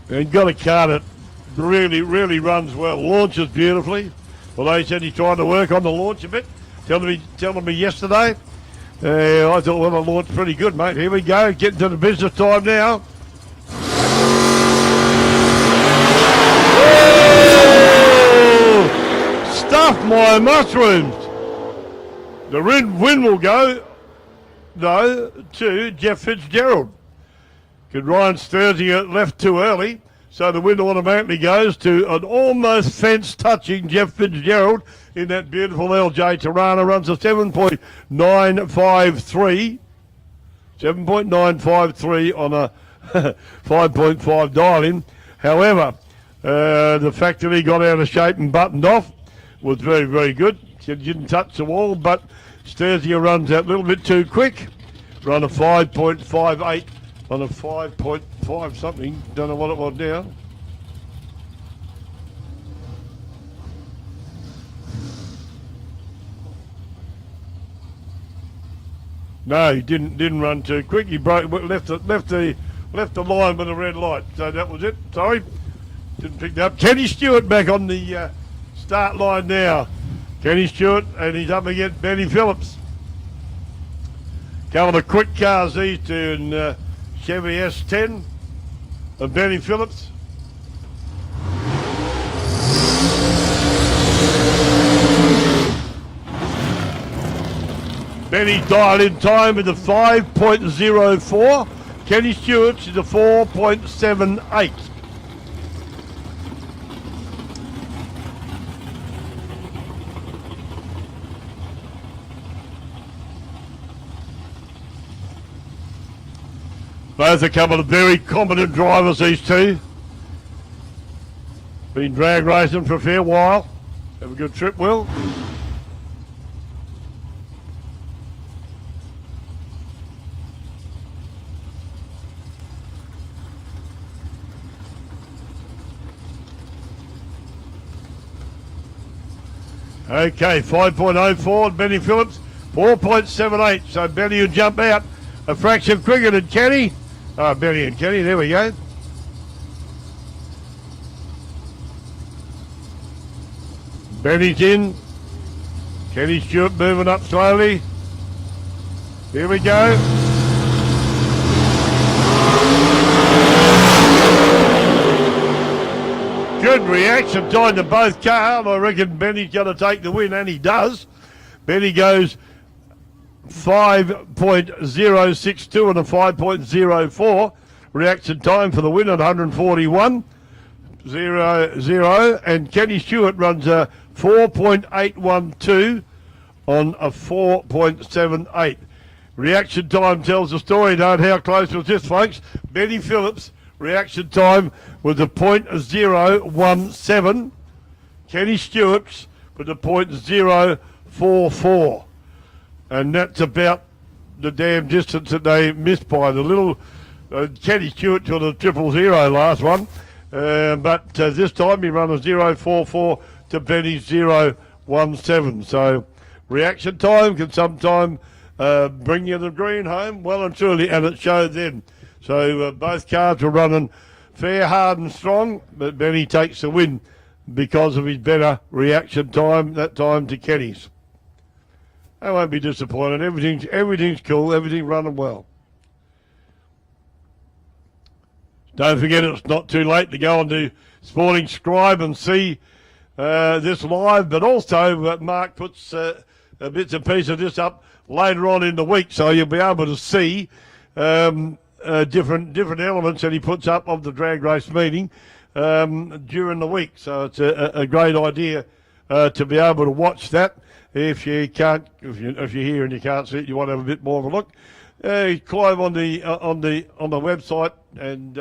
A: And got a car that really, really runs well, launches beautifully. Well, they said he's trying to work on the launch a bit. Telling me yesterday. I thought, well, the launch pretty good, mate. Here we go, getting to the business time now. Oh! Stuffed my mushrooms. The win will go, though, to Jeff Fitzgerald. Could Ryan Sturzy left too early, so the win automatically goes to an almost fence-touching Jeff Fitzgerald in that beautiful LJ Tirana. Runs a 7.953. 7.953 on a 5.5 dial-in. However, the fact that he got out of shape and buttoned off was very, very good. He didn't touch the wall, but Sturzy runs that little bit too quick. Run a 5.58 on a 5.5 something. Don't know what it was now. No, he didn't run too quick. He left the line with a red light. So that was it. Sorry, didn't pick that up. Kenny Stewart back on the start line now. Kenny Stewart, and he's up against Benny Phillips. Couple of quick cars these two in Chevy S10 of Benny Phillips. Benny's dialed in time with a 5.04. Kenny Stewart's is a 4.78. Both a couple of very competent drivers, these two. Been drag racing for a fair while. Have a good trip, Will. Okay, 5.04, Benny Phillips, 4.78. So Benny will jump out a fraction quicker than Kenny. Oh, Benny and Kenny, there we go. Benny's in. Kenny Stewart moving up slowly. Here we go. Good reaction time to both cars. I reckon Benny's going to take the win, and he does. Benny goes 5.062 and a 5.04. Reaction time for the win at 141.00. And Kenny Stewart runs a 4.812 on a 4.78. Reaction time tells the story, don't how close was this, folks. Benny Phillips, reaction time was a .017. Kenny Stewart's with the point 044. And that's about the damn distance that they missed by. The little Kenny Stewart to the 000 last one. But this time he ran a 044 to Benny's 017. So reaction time can sometime bring you the green home, well and truly, and it showed then. So both cars were running fair, hard and strong, but Benny takes the win because of his better reaction time, that time to Kenny's. I won't be disappointed. Everything's cool, everything running well. Don't forget, it's not too late to go on to Sporting Scribe and see this live, but also Mark puts bits and pieces of this up later on in the week, so you'll be able to see different elements that he puts up of the drag race meeting during the week. So it's a great idea to be able to watch that. If you can't, if you're here and you can't see it, you want to have a bit more of a look. Climb on the website and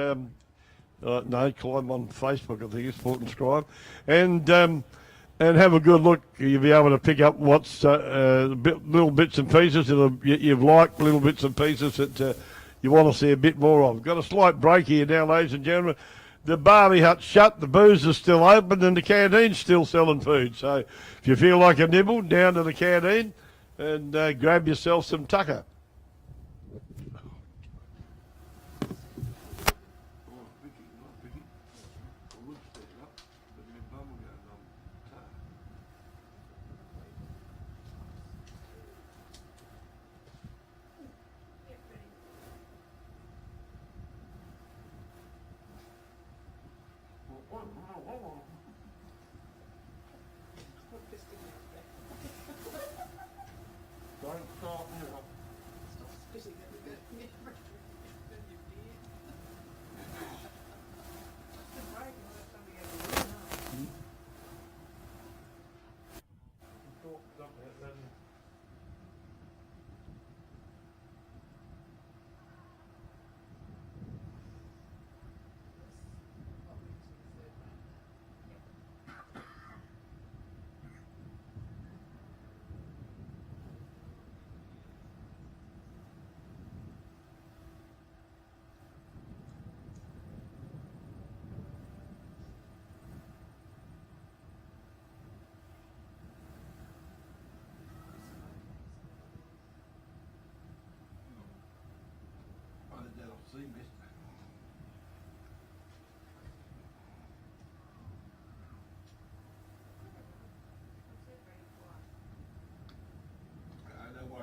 A: climb on Facebook. I think it's Sport and Scribe, and have a good look. You'll be able to pick up what's little bits and pieces that you've liked, little bits and pieces that you want to see a bit more of. Got a slight break here now, ladies and gentlemen. The Barbie Hut's shut, the booze is still open, and the canteen's still selling food. So if you feel like a nibble, down to the canteen and grab yourself some tucker.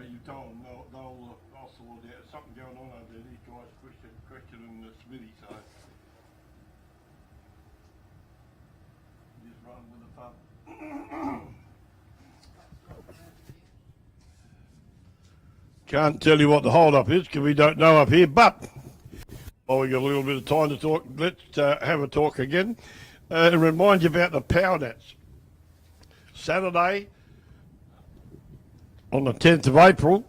A: You told them they'll sort out. There's something going on over there. These guys questioning the Smithy, so just run with the fun. Can't tell you what the hold up is because we don't know up here, but while we got a little bit of time to talk, let's have a talk again and remind you about the Power Nats. Saturday on the 10th of April,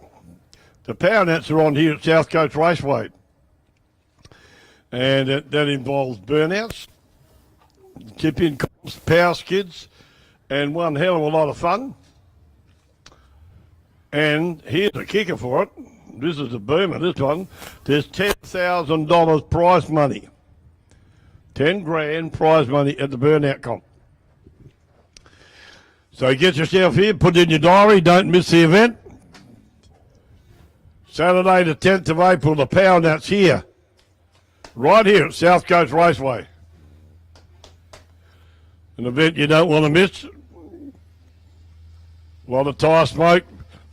A: the Power Nats are on here at South Coast Raceway. And that involves burnouts, tip-in comps, power skids, and one hell of a lot of fun. And here's a kicker for it. This is a boomer, this one. There's $10,000 prize money. 10 grand prize money at the burnout comp. So get yourself here, put it in your diary, don't miss the event. Saturday the 10th of April, the Power Nats here. Right here at South Coast Raceway. An event you don't want to miss. A lot of tyre smoke,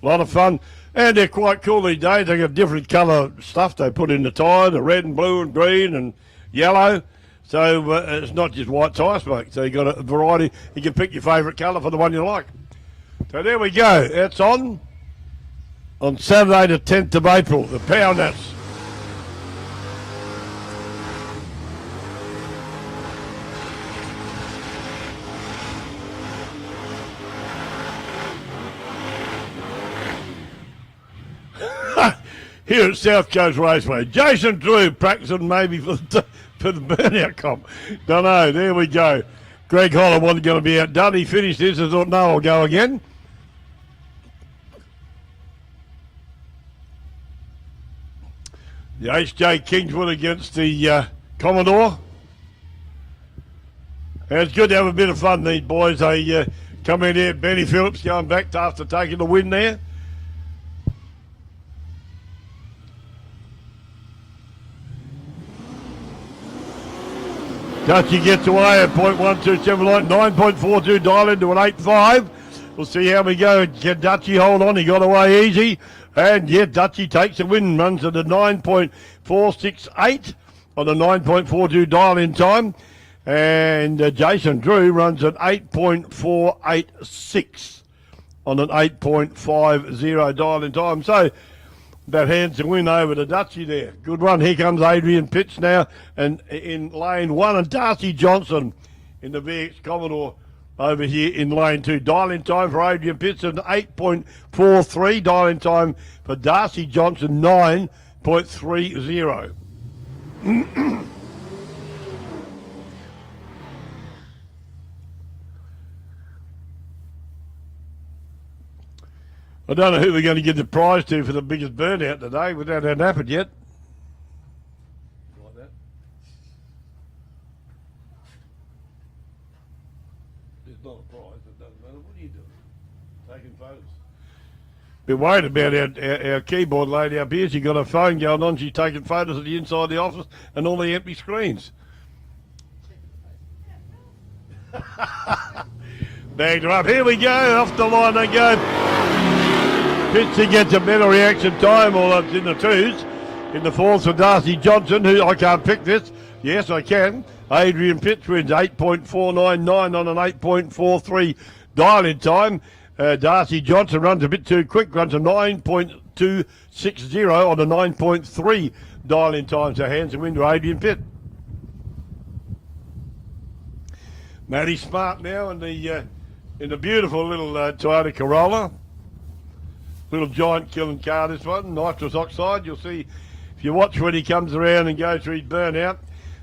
A: a lot of fun. And they're quite cool these days. They got different colour stuff they put in the tyre, the red and blue and green and yellow. So it's not just white tyre smoke. So you got a variety. You can pick your favourite colour for the one you like. So there we go. It's on Saturday the 10th of April, the Power Nats. Here at South Coast Raceway. Jason Drew practicing maybe for the burnout comp. Don't know. There we go. Greg Holland wasn't going to be outdone. He finished this and thought, no, I'll go again. The H.J. Kingswood against the Commodore. And it's good to have a bit of fun, these boys. They come in here. Benny Phillips going back after taking the win there. Dutchy gets away at .1279, 9.42 dial into an 8.5. We'll see how we go. Can Dutchy hold on? He got away easy. And yeah, Dutchy takes the win, runs at a 9.468 on a 9.42 dial in time. And Jason Drew runs at 8.486 on an 8.50 dial in time. So that hands the win over to Dutchy there. Good one. Here comes Adrian Pitts now, and in lane 1, and Darcy Johnson in the VX Commodore over here in lane 2. Dial in time for Adrian Pitts at 8.43. Dial in time for Darcy Johnson 9.30. I don't know who we're going to give the prize to for the biggest burnout today. We don't have that happened yet. Like that. It's not a prize. It doesn't matter. What are you doing? Taking photos. Been worried about our keyboard lady up here. She got her phone going on. She's taking photos of the inside of the office and all the empty screens. Bagged her up. Here we go. Off the line they go. Pittsy gets a better reaction time, although it's in the 2s. In the 4th for Darcy Johnson, who I can't pick this. Yes, I can. Adrian Pitts wins 8.499 on an 8.43 dial in time. Darcy Johnson runs a bit too quick, runs a 9.260 on a 9.3 dial in time. So hands the win to Adrian Pitt. Matty Smart now in the beautiful little Toyota Corolla. Little giant killing car, this one, nitrous oxide. You'll see if you watch when he comes around and goes through his burnout,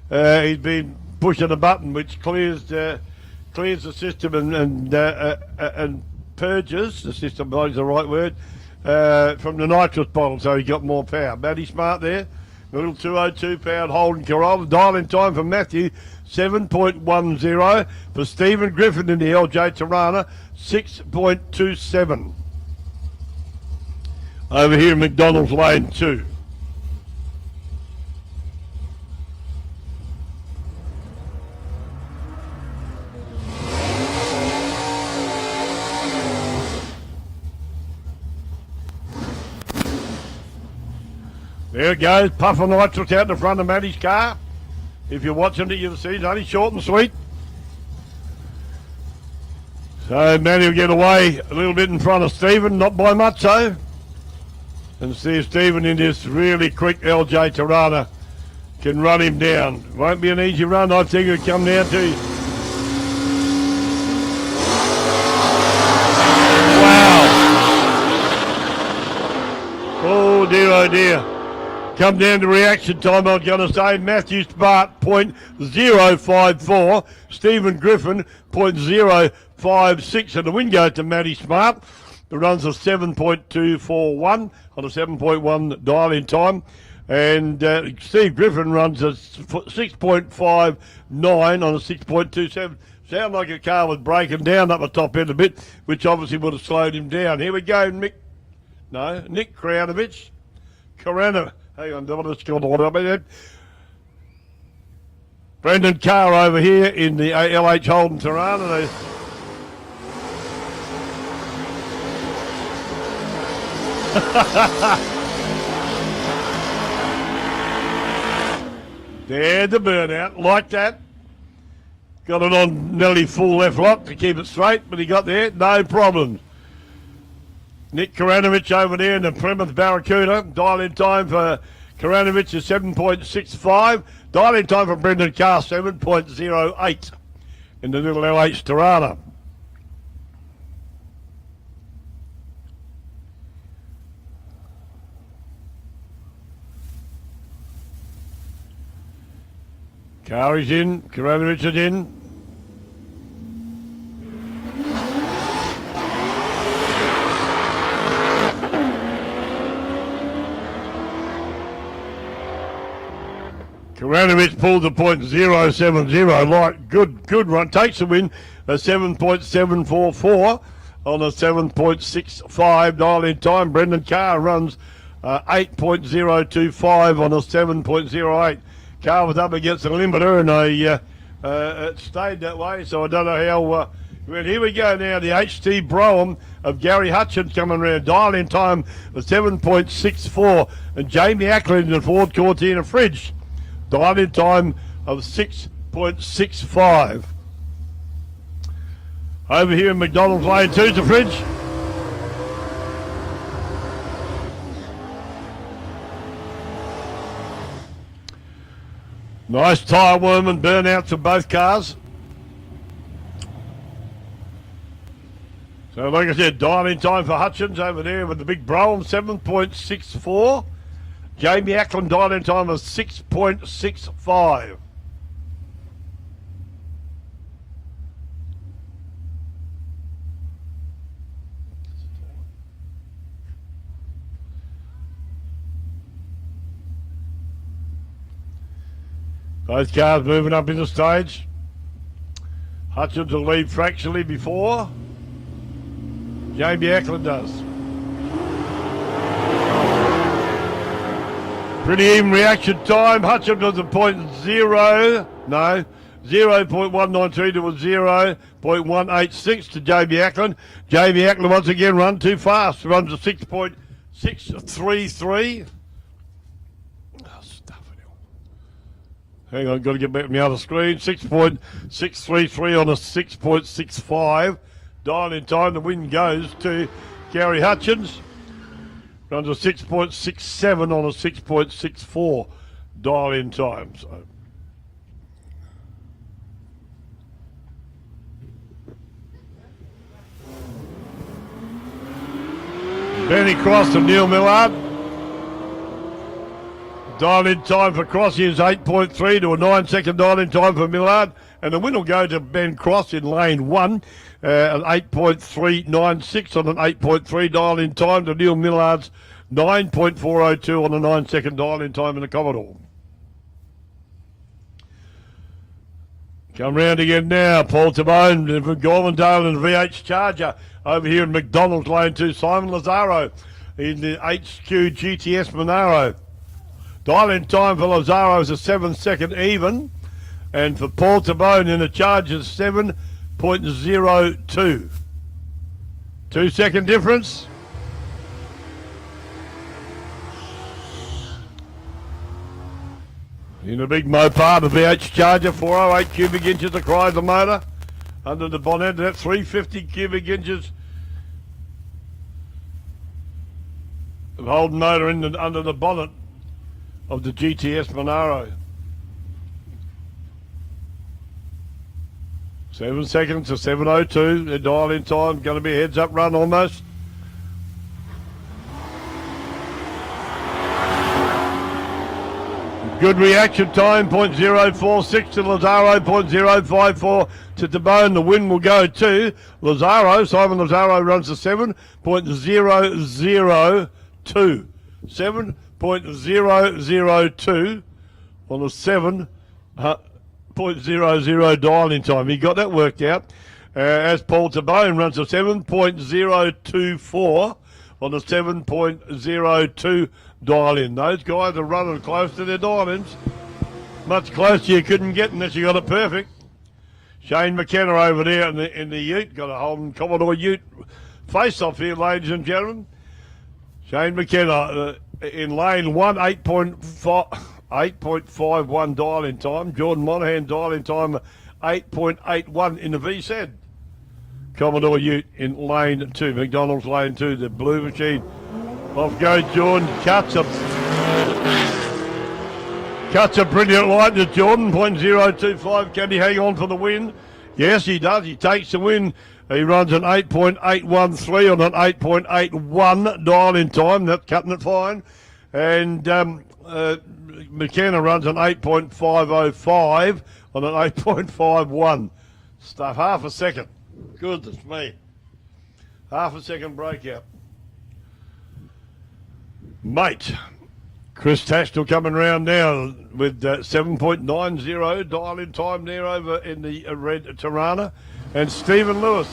A: he's been pushing a button which clears the system and purges the system, is the right word, from the nitrous bottle, so he got more power. Matty Smart there, a little 202 pound Holden Corolla. Dial in time for Matthew 7.10, for Stephen Griffin in the LJ Tirana 6.27. Over here in McDonald's lane 2. There it goes, puff of nitrous out the front of Matty's car. If you're watching it, you'll see it's only short and sweet. So Matty will get away a little bit in front of Stephen, not by much so. And see if Stephen in this really quick LJ Tirana can run him down. Won't be an easy run, I think it'll come down to. Wow. Oh dear, oh dear. Come down to reaction time, I was going to say. Matthew Smart, 0.054. Stephen Griffin, 0.056. And the win goes to Matty Smart. The runs of 7.241 on a 7.1 dial in time. And Steve Griffin runs a 6.59 on a 6.27. Sound like a car was breaking down up the top end a bit, which obviously would have slowed him down. Here we go, Nick Kraunovich. Hang on, Brendan Carr over here in the LH Holden Tirana. There's the burnout, like that. Got it on nearly full left lock to keep it straight, but he got there, no problems. Nick Karanovich over there in the Plymouth Barracuda. Dial in time for Karanovich is 7.65. Dial in time for Brendan Carr, 7.08 in the little LH Tirana. Carr is in, Karanovich is in. Karanovic pulls a .070. Like good run. Takes the win. A 7.744 on a 7.65 dial in time. Brendan Carr runs 8.025 on a 7.08. Carr was up against the limiter and it stayed that way. So I don't know how. Well, here we go now. The HT Brougham of Gary Hutchins coming around. Dial in time of 7.64. And Jamie Ackland and Ford Cortina Fridge. Dial in time of 6.65. Over here in McDonald's Lane 2 to Fridge. Nice tyre worm and burnouts of both cars. So like I said, dial in time for Hutchins over there with the big Brougham 7.64. Jamie Ackland dial in time of 6.65. Both cars moving up in the stage. Hutchins will lead fractionally before. Jamie Ackland does. Pretty even reaction time. Hutchins was a 0.193 to a 0.186 to Jamie Ackland. Jamie Ackland once again run too fast. Runs a 6.633. Hang on, got to get back to my other screen. 6.633 on a 6.65. Dial in time, the win goes to Gary Hutchins. Runs a 6.67 on a 6.64 dial in time. So Benny Cross and Neil Millard. Dial in time for Cross is 8.3 to a 9-second dial in time for Millard. And the win will go to Ben Cross in lane 1, an 8.396 on an 8.3 dial in time to Neil Millard's 9.402 on a 9-second dial in time in the Commodore. Come round again now, Paul Tabone from Gormandale and VH Charger over here in McDonald's lane 2. Simon Lazaro in the HQ GTS Monaro. Dial in time for Lazaro is a 7-second even. And for Paul Tabone in the charge is 7.02. 2-second difference. In a big Mopar, the VH Charger, 408 cubic inches of Chrysler motor. Under the bonnet, that 350 cubic inches of Holden motor under the bonnet of the GTS Monaro. 7 seconds to 7.02. The dial in time, going to be a heads up run almost. Good reaction time, 0.046 to Lazaro, 0.054 to Tabone. The win will go to Lazaro. Simon Lazaro runs a 7.002. 7.002 on a 7.00 dial in time. He got that worked out. As Paul Tabone runs a 7.024 on a 7.02 dial in. Those guys are running close to their dial ins. Much closer you couldn't get unless you got it perfect. Shane McKenna over there in the ute. Got a Holden Commodore ute face off here, ladies and gentlemen. Shane McKenna in lane 1, 8.51 dial in time. Jordan Monahan dial in time 8.81 in the VZ. Commodore ute in lane 2. McDonald's lane 2, the blue machine. Off goes Jordan, cuts a brilliant light to Jordan, 0.025. Can he hang on for the win? Yes, he does. He takes the win. He runs an 8.813 on an 8.81 dial in time. That's cutting it fine. And McKenna runs an 8.505 on an 8.51. Stuff, half a second. Goodness me. Half a second breakout. Mate, Chris Tash coming round now with 7.90 dial in time there over in the red Tirana. And Stephen Lewis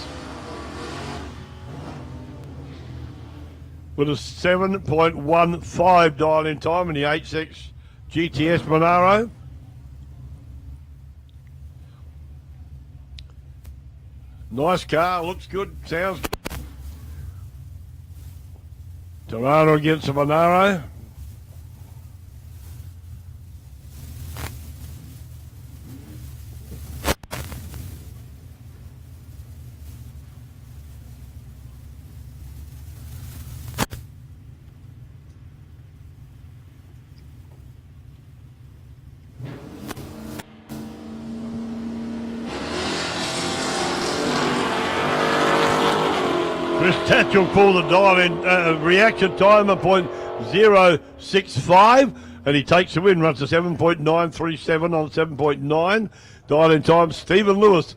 A: with a 7.15 dial in time in the 86 GTS Monaro. Nice car, looks good, sounds good. Tirana against the Monaro. Chris Tatchell called the dial in reaction time of 0.065 and he takes the win, runs to 7.937 on 7.9. Dial in time, Stephen Lewis.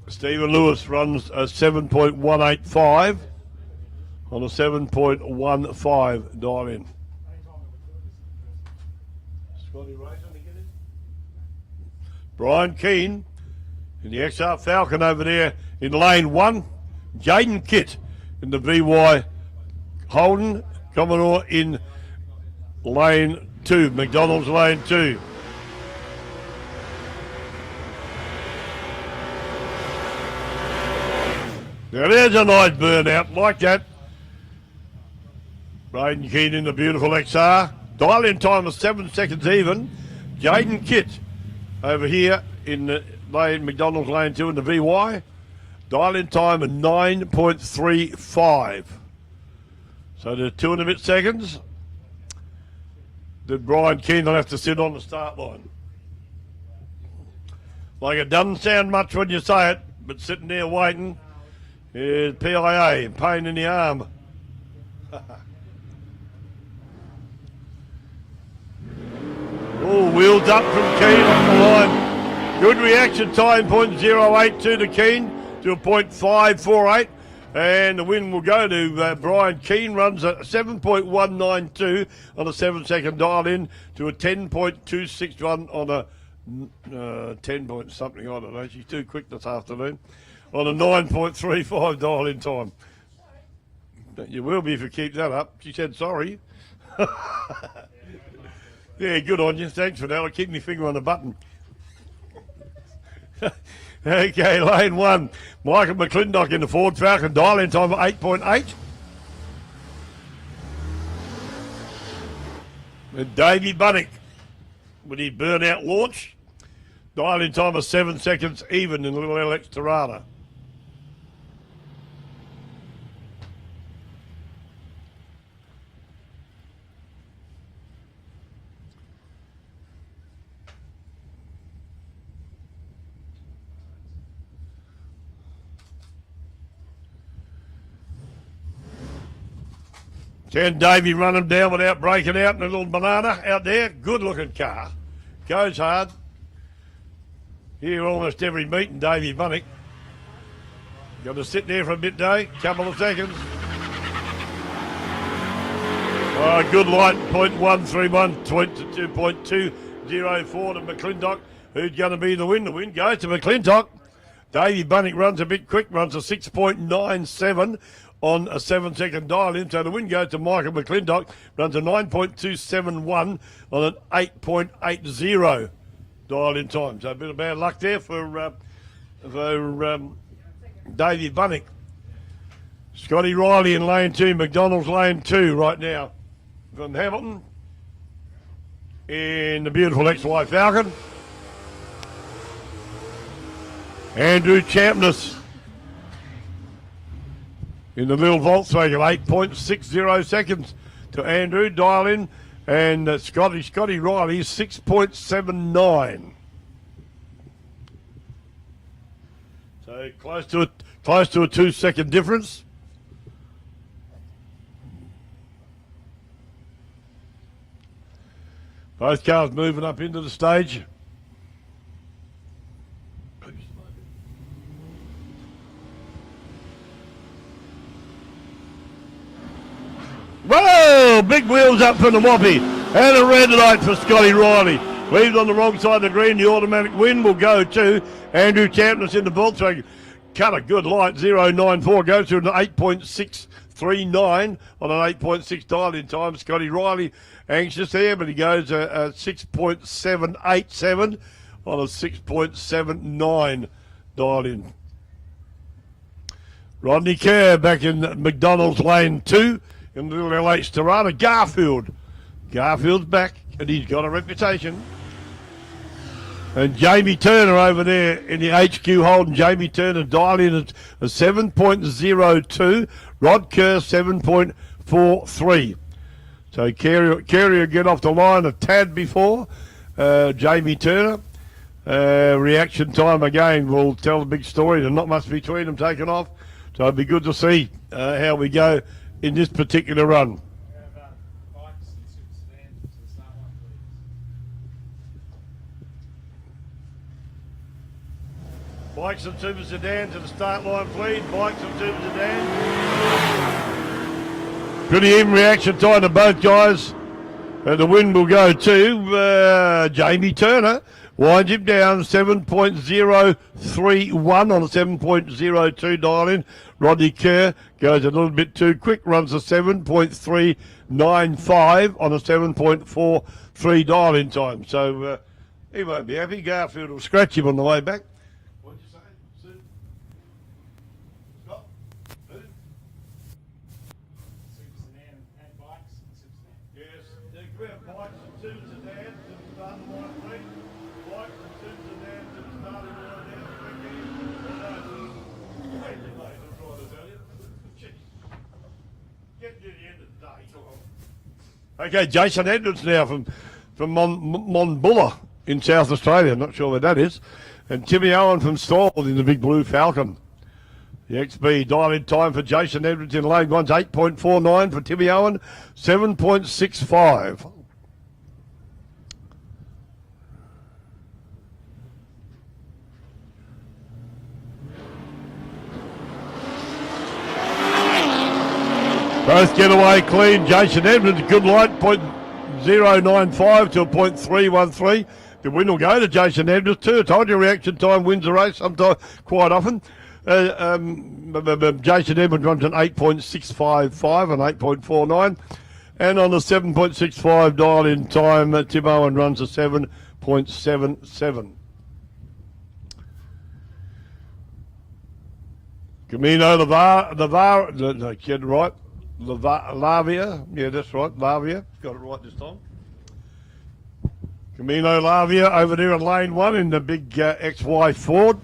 A: Stephen Lewis runs a 7.185 on a 7.15 dial in. Brian Keane in the XR Falcon over there in lane 1. Jaden Kitt in the VY Holden Commodore in lane 2. McDonald's lane 2. Now there's a nice burnout like that. Braden Keane in the beautiful XR. Dial in time of 7 seconds even. Jaden Kitt over here in the lane, McDonald's lane 2 in the VY. Dial in time of 9.35. So there's 2 and a bit seconds. Then Brian Keane will have to sit on the start line. Like it doesn't sound much when you say it, but sitting there waiting is PIA, pain in the arm. Oh, wheels up from Keane on the line. Good reaction time, 0.082 to Keane to a 0.548. And the win will go to Brian Keane, runs a 7.192 on a 7 second dial in to a 10.261 on a 10 point something, I don't know. She's too quick this afternoon. On a 9.35 dial in time. You will be if you keep that up. She said sorry. Yeah, good on you. Thanks for that. I'll keep my finger on the button. Okay, lane 1. Michael McClintock in the Ford Falcon. Dial in time of 8.8. And Davey Bunnick with his burnout launch. Dial in time of 7 seconds even in the little LX Tirana. Can Davey run him down without breaking out in a little banana out there? Good looking car. Goes hard. Here almost every meeting, Davey Bunnick. Got to sit there for a bit, Dave. Couple of seconds. Oh, good light, 0.131 to 2.204 to McClintock. Who's going to be the win? The win goes to McClintock. Davey Bunnick runs a bit quick, runs a 6.97 on a 7 second dial in. So the win goes to Michael McClintock, runs a 9.271 on an 8.80 dial in time. So a bit of bad luck there for Davey Bunnick. Scotty Riley in lane 2, McDonald's lane 2 right now from Hamilton in the beautiful XY Falcon. Andrew Champness in the little Volkswagen, 8.60 seconds to Andrew, dial in, and Scotty Riley, 6.79. So close to a 2 second difference. Both cars moving up into the stage. Whoa! Big wheels up for the Moppy. And a red light for Scotty Riley. Leaves on the wrong side of the green. The automatic win will go to Andrew Champness in the vault. So cut a good light. 0.94 goes to an 8.639 on an 8.6 dial in time. Scotty Riley anxious there, but he goes a 6.787 on a 6.79 dial in. Rodney Kerr back in McDonald's lane 2 in Little LH Torana. Garfield's back, and he's got a reputation. And Jamie Turner over there in the HQ holding. Jamie Turner dialed in at a 7.02. Rod Kerr 7.43. So Kerry will get off the line a tad before Jamie Turner. Reaction time again will tell the big story. There's not much between them taking off. So it'd be good to see how we go in this particular run. Bikes and Super Sedan to the start line, please. Bikes and Super Sedan. Pretty even reaction time to both guys. And the win will go to Jamie Turner. Winds him down 7.031 on a 7.02 dial in. Rodney Kerr goes a little bit too quick, runs a 7.395 on a 7.43 dial in time. So he won't be happy. Garfield will scratch him on the way back. What'd you say, Sue? Scott? Who?
G: Super Sedan and bikes and Super Sedan.
A: Yes, they grab bikes and Super Sedan to the starting line, please. Bikes and Super Sedan to the starting line down the quick end. Wait, I'm trying to tell you. Jeez. Get to the end of the day. Okay, Jason Edwards now from Monbulla in South Australia. Not sure where that is. And Timmy Owen from Stawell in the Big Blue Falcon. The XB dial-in time for Jason Edwards in lane 1's 8.49 for Timmy Owen, 7.65. Both get away clean. Jason Edwards, good light, 0.095 to a 0.313. The win will go to Jason Edwards too. I told you reaction time wins the race sometimes, quite often. Jason Edwards runs an 8.655 and 8.49. And on the 7.65 dial in time, Tim Owen runs a 7.77. Camino get it right. Lavia, yeah, that's right, Lavia. Got it right this time. Camino Lavia over there in lane 1 in the big XY Ford.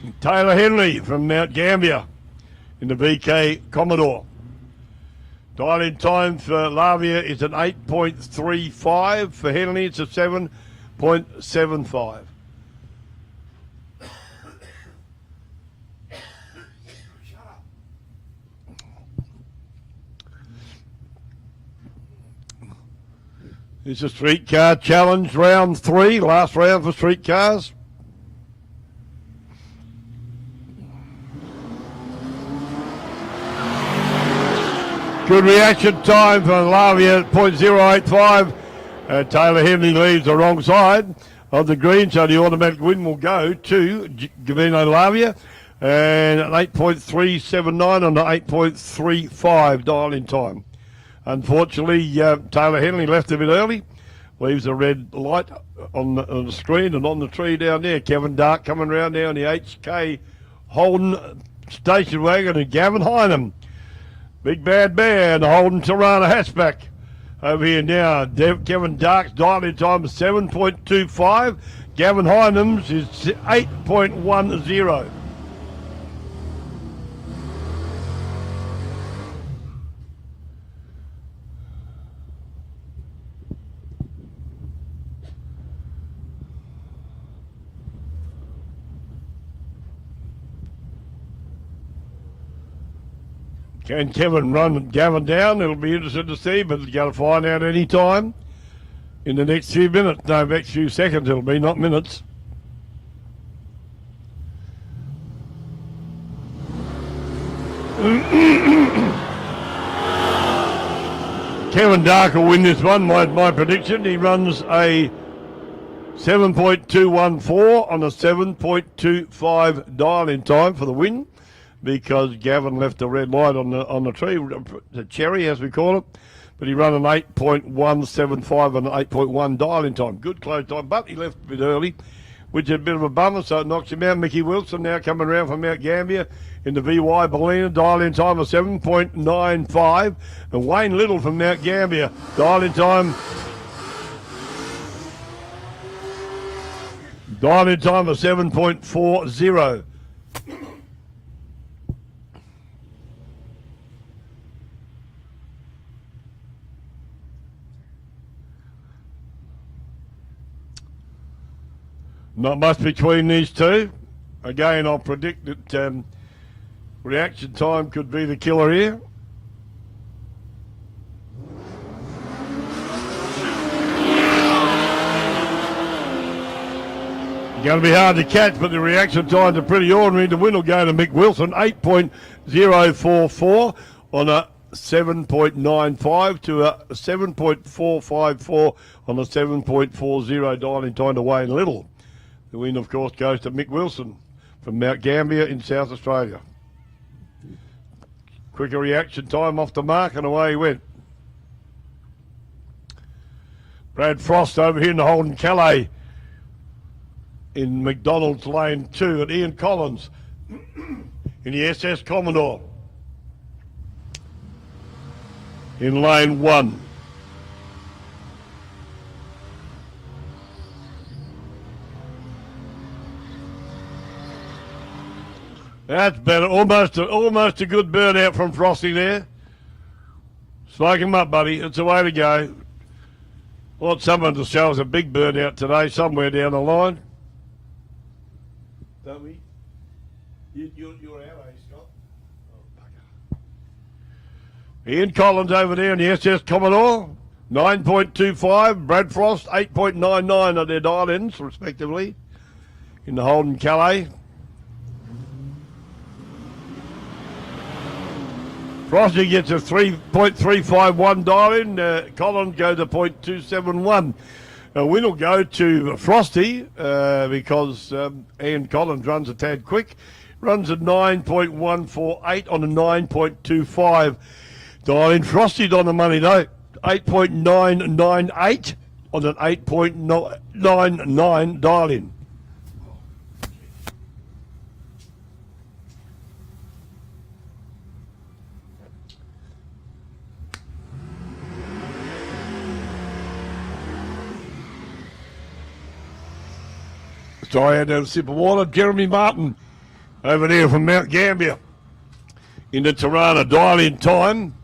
A: And Taylor Henley from Mount Gambier in the VK Commodore. Dial in time for Lavia is an 8.35. For Henley it's a 7.75. It's a streetcar challenge, round 3, last round for streetcars. Good reaction time for Lavia at 0.085. Taylor Henley leaves the wrong side of the green, so the automatic win will go to Gavino Lavia. And an 8.379 on the 8.35 dial in time. Unfortunately, Taylor Henley left a bit early. Leaves a red light on the screen and on the tree down there. Kevin Dark coming round now in the HK Holden station wagon and Gavin Hynam. Big Bad Bear and the Holden Tirana hatchback over here now. Kevin Dark's dial in time is 7.25. Gavin Hynam's is 8.10. Can Kevin run Gavin down? It'll be interesting to see, but you've got to find out any time in the next few minutes. No, next few seconds it'll be, not minutes. Kevin Dark will win this one, my prediction. He runs a 7.214 on a 7.25 dial-in time for the win, because Gavin left a red light on the tree, the cherry as we call it. But he ran an 8.175 and an 8.1 dial-in time. Good close time, but he left a bit early, which is a bit of a bummer, so it knocks him out. Mickey Wilson now coming around from Mount Gambier in the VY Ballina, dial-in time of 7.95. And Wayne Little from Mount Gambier, dial-in time of 7.40. Not much between these two. Again, I'll predict that reaction time could be the killer here. Going to be hard to catch, but the reaction times are pretty ordinary. The win will go to Mick Wilson, 8.044 on a 7.95 to a 7.454 on a 7.40 dial-in time to Wayne Little. The win, of course, goes to Mick Wilson from Mount Gambier in South Australia. Quicker reaction time off the mark, and away he went. Brad Frost over here in the Holden Calais in McDonald's Lane 2, and Ian Collins in the SS Commodore in Lane 1. That's better. Almost a good burnout from Frosty there. Smoke him up, buddy. It's the way to go. I want someone to show us a big burnout today somewhere down the line. Don't we? You're out, eh, Scott? Oh, bugger. Ian Collins over there in the SS Commodore. 9.25. Brad Frost, 8.99 on their dial-ins, respectively, in the Holden Calais. Frosty gets a 3.351 dial-in. Collins goes to 0.271. Win will go to Frosty because Ian Collins runs a tad quick. Runs a 9.148 on a 9.25 dial-in. Frosty's on the money though. 8.998 on an 8.99 dial-in. So I had a sip of water. Jeremy Martin over there from Mount Gambier in the Tirana. Dial-in time.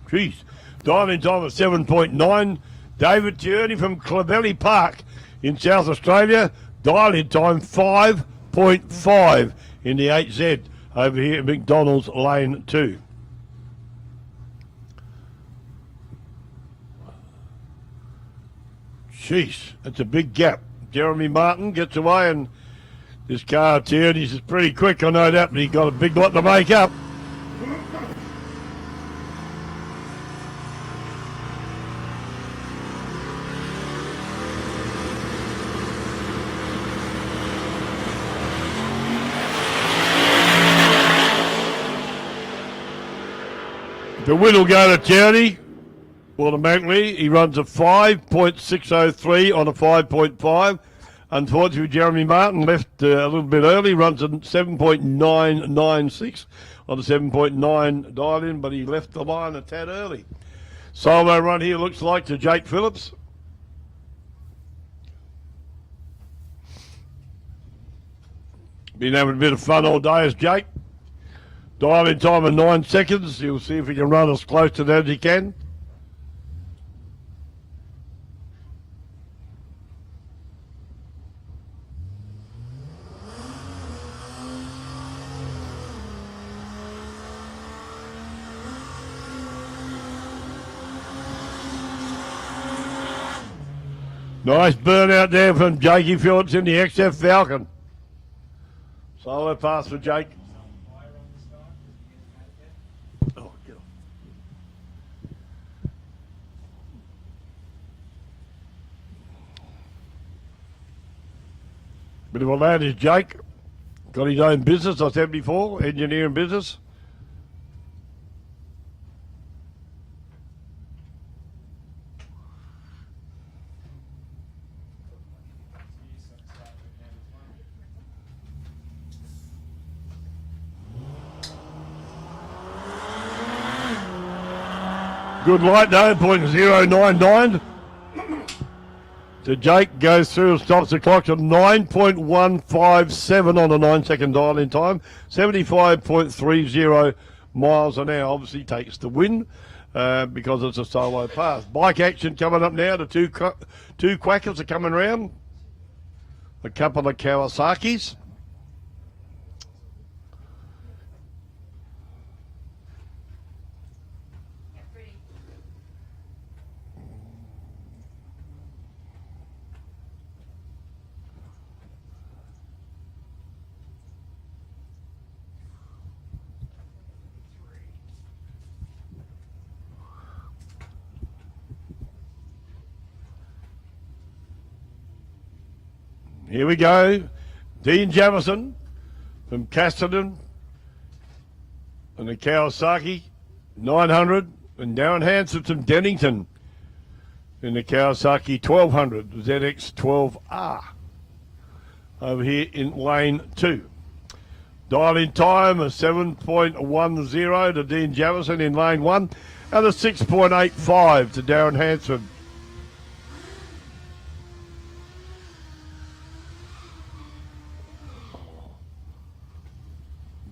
A: Jeez. Dial-in time of 7.9. David Tierney from Clovelly Park in South Australia. Dial-in time 5.5 in the 8Z over here at McDonald's Lane 2. Jeez, that's a big gap. Jeremy Martin gets away, and this car, Tierney's is pretty quick, I know that, but he's got a big lot to make up. The win will go to Tierney. Automatically, he runs a 5.603 on a 5.5. Unfortunately, Jeremy Martin left a little bit early, runs a 7.996 on a 7.9 dial-in, but he left the line a tad early. Solo run here looks like to Jake Phillips. Been having a bit of fun all day as Jake. Dial-in time of 9 seconds. He'll see if he can run as close to that as he can. Nice burnout there from Jakey Phillips in the XF Falcon. Solo pass for Jake. Bit of a lad is Jake. Got his own business, I said before, engineering business. Good light though, 0.099. So Jake goes through and stops the clock at 9.157 on a 9-second dial in time. 75.30 miles an hour. Obviously takes the win because it's a solo pass. Bike action coming up now. The two Quackers are coming round. A couple of Kawasaki's. Here we go. Dean Jamison from Casterton and the Kawasaki 900, and Darren Hanson from Dennington in the Kawasaki 1200 ZX 12R over here in lane 2. Dial in time of 7.10 to Dean Jamison in lane 1 and a 6.85 to Darren Hanson.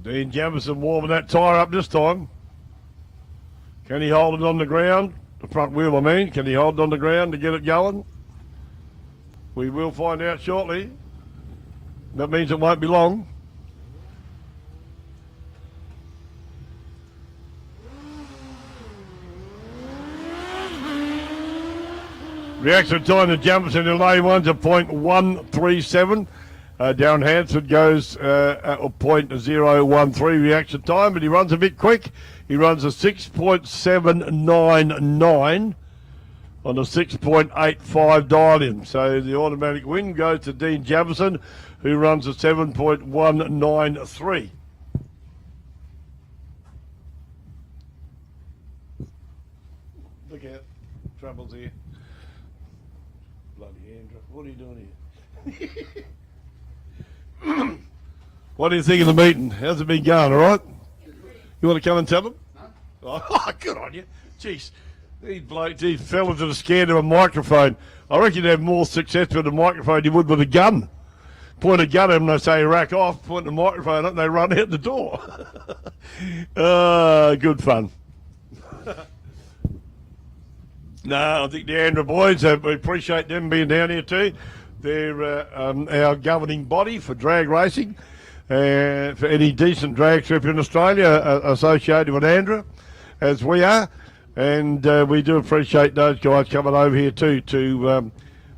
A: Dean Jamison warming that tyre up this time. Can he hold it on the ground? The front wheel, I mean. Can he hold it on the ground to get it going? We will find out shortly. That means it won't be long. Reaction time to Jamison in lane 1 to 0.137. Darren Hanson goes at a 0.013 reaction time, but he runs a bit quick. He runs a 6.799 on a 6.85 dial in. So the automatic win goes to Dean Jamison, who runs a 7.193. Look out, trouble's here. Bloody Andrew, what are you doing here? What do you think of the meeting? How's it been going, all right? You want to come and tell them? No. Oh, good on you. Jeez, these fellas that are scared of a microphone. I reckon you'd have more success with a microphone you would with a gun. Point a gun at them, they say rack off, point the microphone up, and they run out the door. Good fun. No, I think the Andrew boys, we appreciate them being down here too. They're our governing body for drag racing. For any decent drag strip in Australia associated with Andrew, as we are. And we do appreciate those guys coming over here too to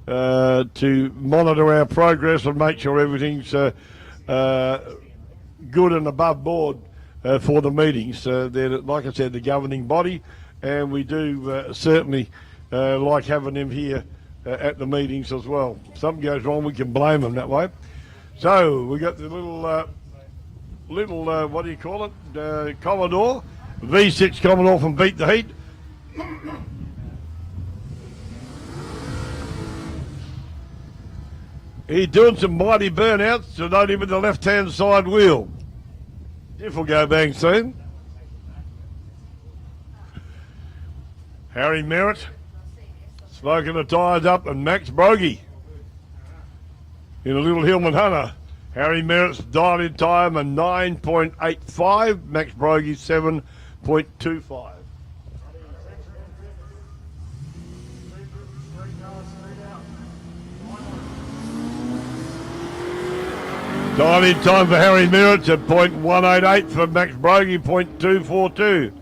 A: monitor our progress and make sure everything's good and above board for the meetings. They're, like I said, the governing body, and we do certainly like having them here at the meetings as well. If something goes wrong, we can blame them that way. So we got the little what do you call it? Commodore, V6 Commodore from Beat the Heat. He's doing some mighty burnouts, so not even the left-hand side wheel. If we'll go bang soon. Harry Merritt, smoking the tyres up, and Max Brogy in a little Hillman Hunter. Harry Merritt's dialed in time a 9.85, Max Brogy 7.25. Dialed in time for Harry Merritt at 0.188 for Max Brogy, 0.242.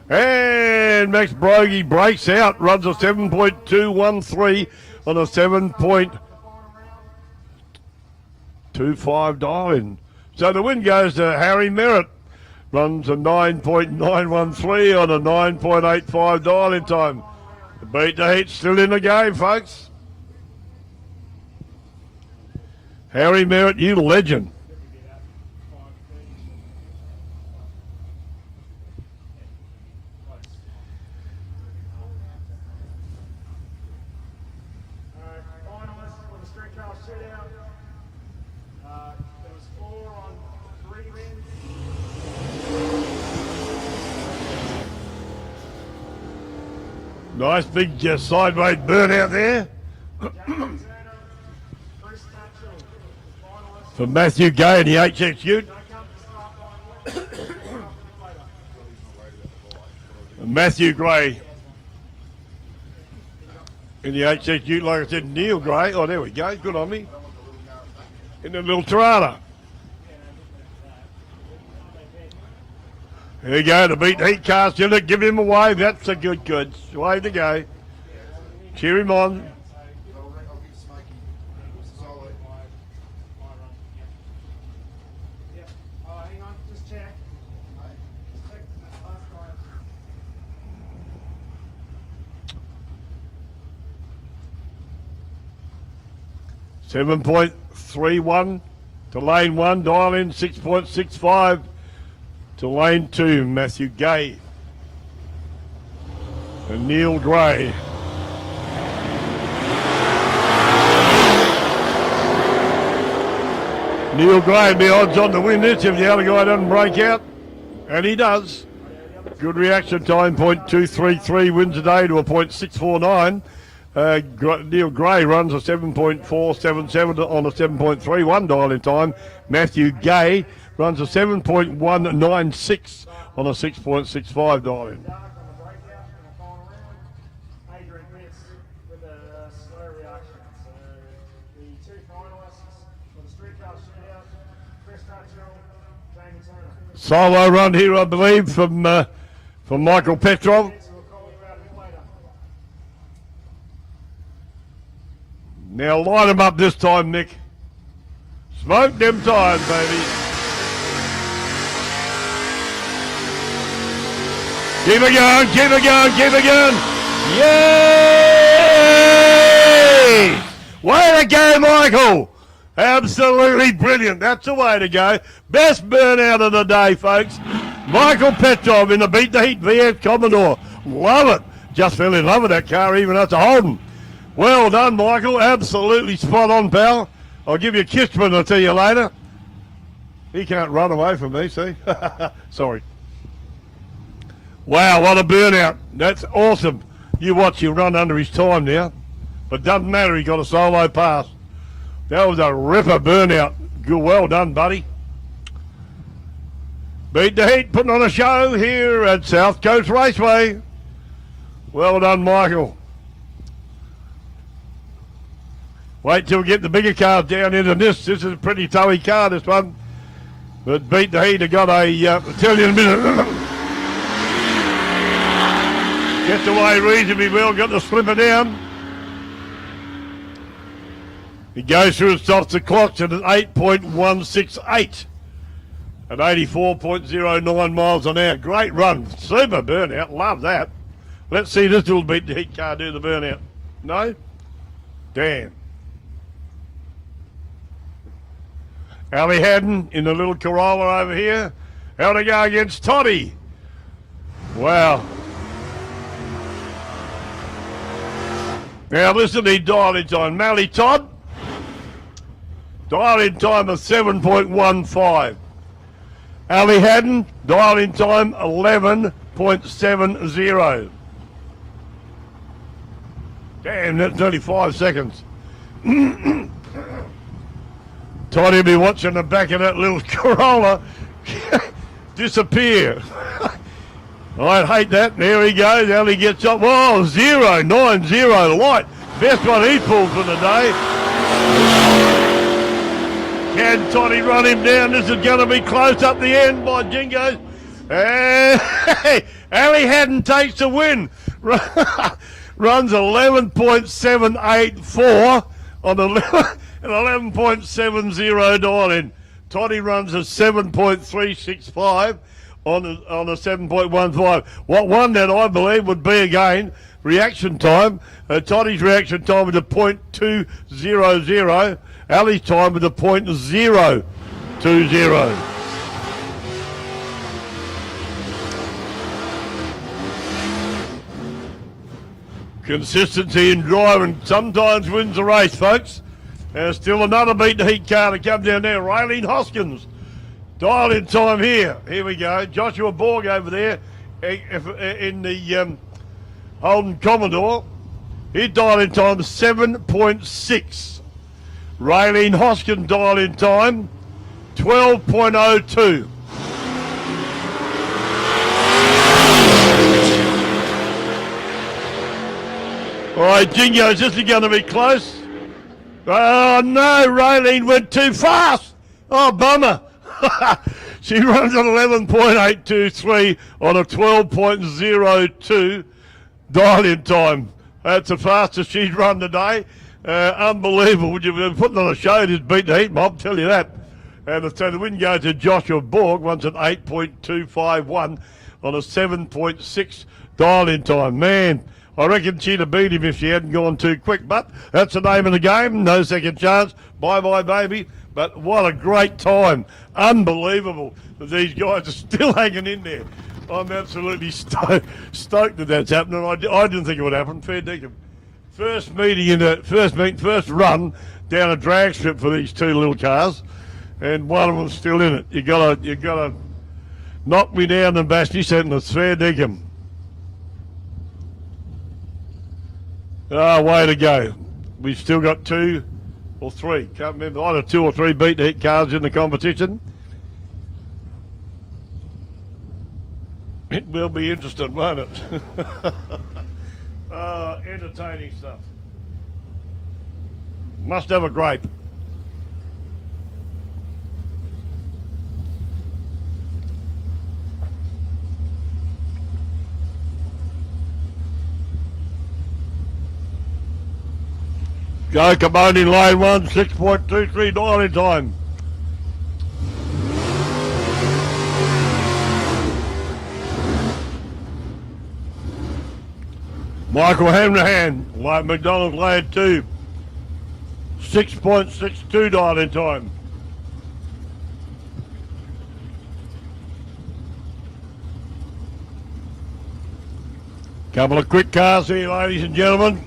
A: And Max Brogy breaks out, runs a 7.213 on a 7.25 dial in. So the win goes to Harry Merritt. Runs a 9.913 on a 9.85 dial in time. Beat the Heat still in the game, folks. Harry Merritt, you legend.
G: Finalists for the street car shootout. There was 4 on 3 wins.
A: Nice big sideways burnout there
G: Turner, Chris Tatchell, finalists.
A: for Matthew Gay in the HX Ute.
G: Don't come to start line left. Later.
A: Matthew Gray in the HX Ute, like I said, Neil Gray. Oh, there we go. Good on me. In the little Tirana. There you go, to beat the heat car still. Give him a wave. That's a good. Wave to go. Cheer him on.
H: I'll give Smokey solid.
G: Yep. Hang on, just check. Just check that last line.
A: 7.31 to lane 1. Dial in 6.65 to lane 2. Matthew Gay and Neil Gray. Neil Gray would be odds on to win this if the other guy doesn't break out, and he does. Good reaction time, .233 wins a day to a .649. Neil Gray runs a 7.477 on a 7.31 dial in time. Matthew Gay runs a 7.196 on a 6.65 dial in.
G: Dark on the breakout in the final round. Adrian Pitts with a slow reaction. So the 2 finalists for the street car shootout, Chris Tatchell, Jamie Turner.
A: Solo run here, I believe, from Michael Petrov.
G: So we'll call you out a bit later.
A: Now line them up this time, Nick. Smoke them tires, baby. Keep it going, keep it going, keep it going. Yay! Way to go, Michael. Absolutely brilliant. That's the way to go. Best burnout of the day, folks. Michael Petrov in the Beat the Heat VF Commodore. Love it. Just fell in love with that car, even though it's a Holden. Well done, Michael. Absolutely spot on, pal. I'll give you a kiss when I'll tell you later. He can't run away from me, see? Sorry. Wow, what a burnout. That's awesome. You watch him run under his time now. But doesn't matter, he got a solo pass. That was a ripper burnout. Good, well done, buddy. Beat the Heat, putting on a show here at South Coast Raceway. Well done, Michael. Wait till we get the bigger cars down into this. This is a pretty towy car, this one. But Beat the Heat have got a, I'll tell you in a minute. Gets away reasonably well, got the slipper down. He goes through and stops the clocks at an 8.168 at 84.09 miles an hour. Great run. Super burnout. Love that. Let's see this little Beat the Heat car do the burnout. No? Damn. Ali Haddon in the little Corolla over here. How to go against Toddy. Wow. Now listen to the dial in time. Mally Todd. Dial in time of 7.15. Ali Haddon, dial in time 11.70. Damn, that's only 5 seconds. Toddy will be watching the back of that little Corolla disappear. I'd hate that. There he goes. Ali gets up. Whoa, 0.90 light. Best one he's pulled for the day. Can Toddy run him down? This is going to be close up the end by Jingoes. Hey, Ali Haddon takes the win. Runs 11.784 on an 11.70 dial in. Toddy runs a 7.365 on a 7.15. What won that, I believe, would be again reaction time. Toddy's reaction time was a .200. Ali's time with a .020. Consistency in driving sometimes wins the race, folks. There's still another beat the heat car to come down there. Raylene Hoskins. Dial in time here. Here we go. Joshua Borg over there in the Holden Commodore. His dial in time 7.6. Raylene Hoskins dial in time 12.02. All right, Jingo, is this going to be close? Oh no, Raylene went too fast. Oh, bummer. She runs at 11.823 on a 12.02 dial-in time. That's the fastest she's run today. Unbelievable. Would you have put on a show this beat the heat mob, tell you that. And so the win goes to Joshua Borg, once at 8.251 on a 7.6 dial-in time. Man, I reckon she'd have beat him if she hadn't gone too quick, but that's the name of the game. No second chance. Bye-bye, baby. But what a great time. Unbelievable that these guys are still hanging in there. I'm absolutely stoked that that's happening. I didn't think it would happen. Fair dinkum. First run down a drag strip for these two little cars, and one of them's still in it. You gotta knock me down and bash me sentence. Fair dinkum. Ah, way to go. We've still got 2 or 3. Can't remember. Either 2 or 3 beat the hit cars in the competition. It will be interesting, won't it? Entertaining stuff. Must have a grape. Go Cabone in lane 1, 6.23 dial-in time. Michael Hanrahan, like McDonald's lane 2, 6.62 dial-in time. Couple of quick cars here, ladies and gentlemen.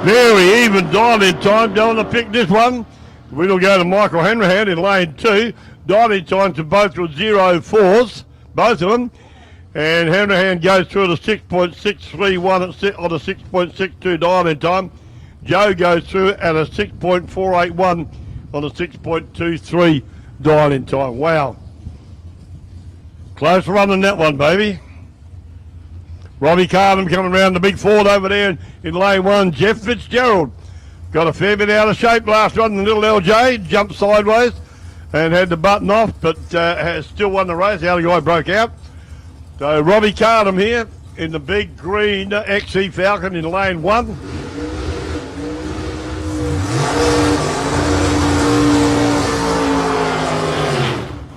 A: Very even dial-in time. Don't want to pick this one. We'll go to Michael Hanrahan in lane 2. Dial-in time to both were 0.4s, both of them. And Hanrahan goes through at a 6.631 on a 6.62 dial-in time. Joe goes through at a 6.481 on a 6.23 dial-in time. Wow. Close run on that one, baby. Robbie Carden coming around the big Ford over there in lane 1. Jeff Fitzgerald got a fair bit out of shape last run. The little LJ jumped sideways and had the button off, but has still won the race. The other guy broke out. So Robbie Carden here in the big green XE Falcon in lane 1.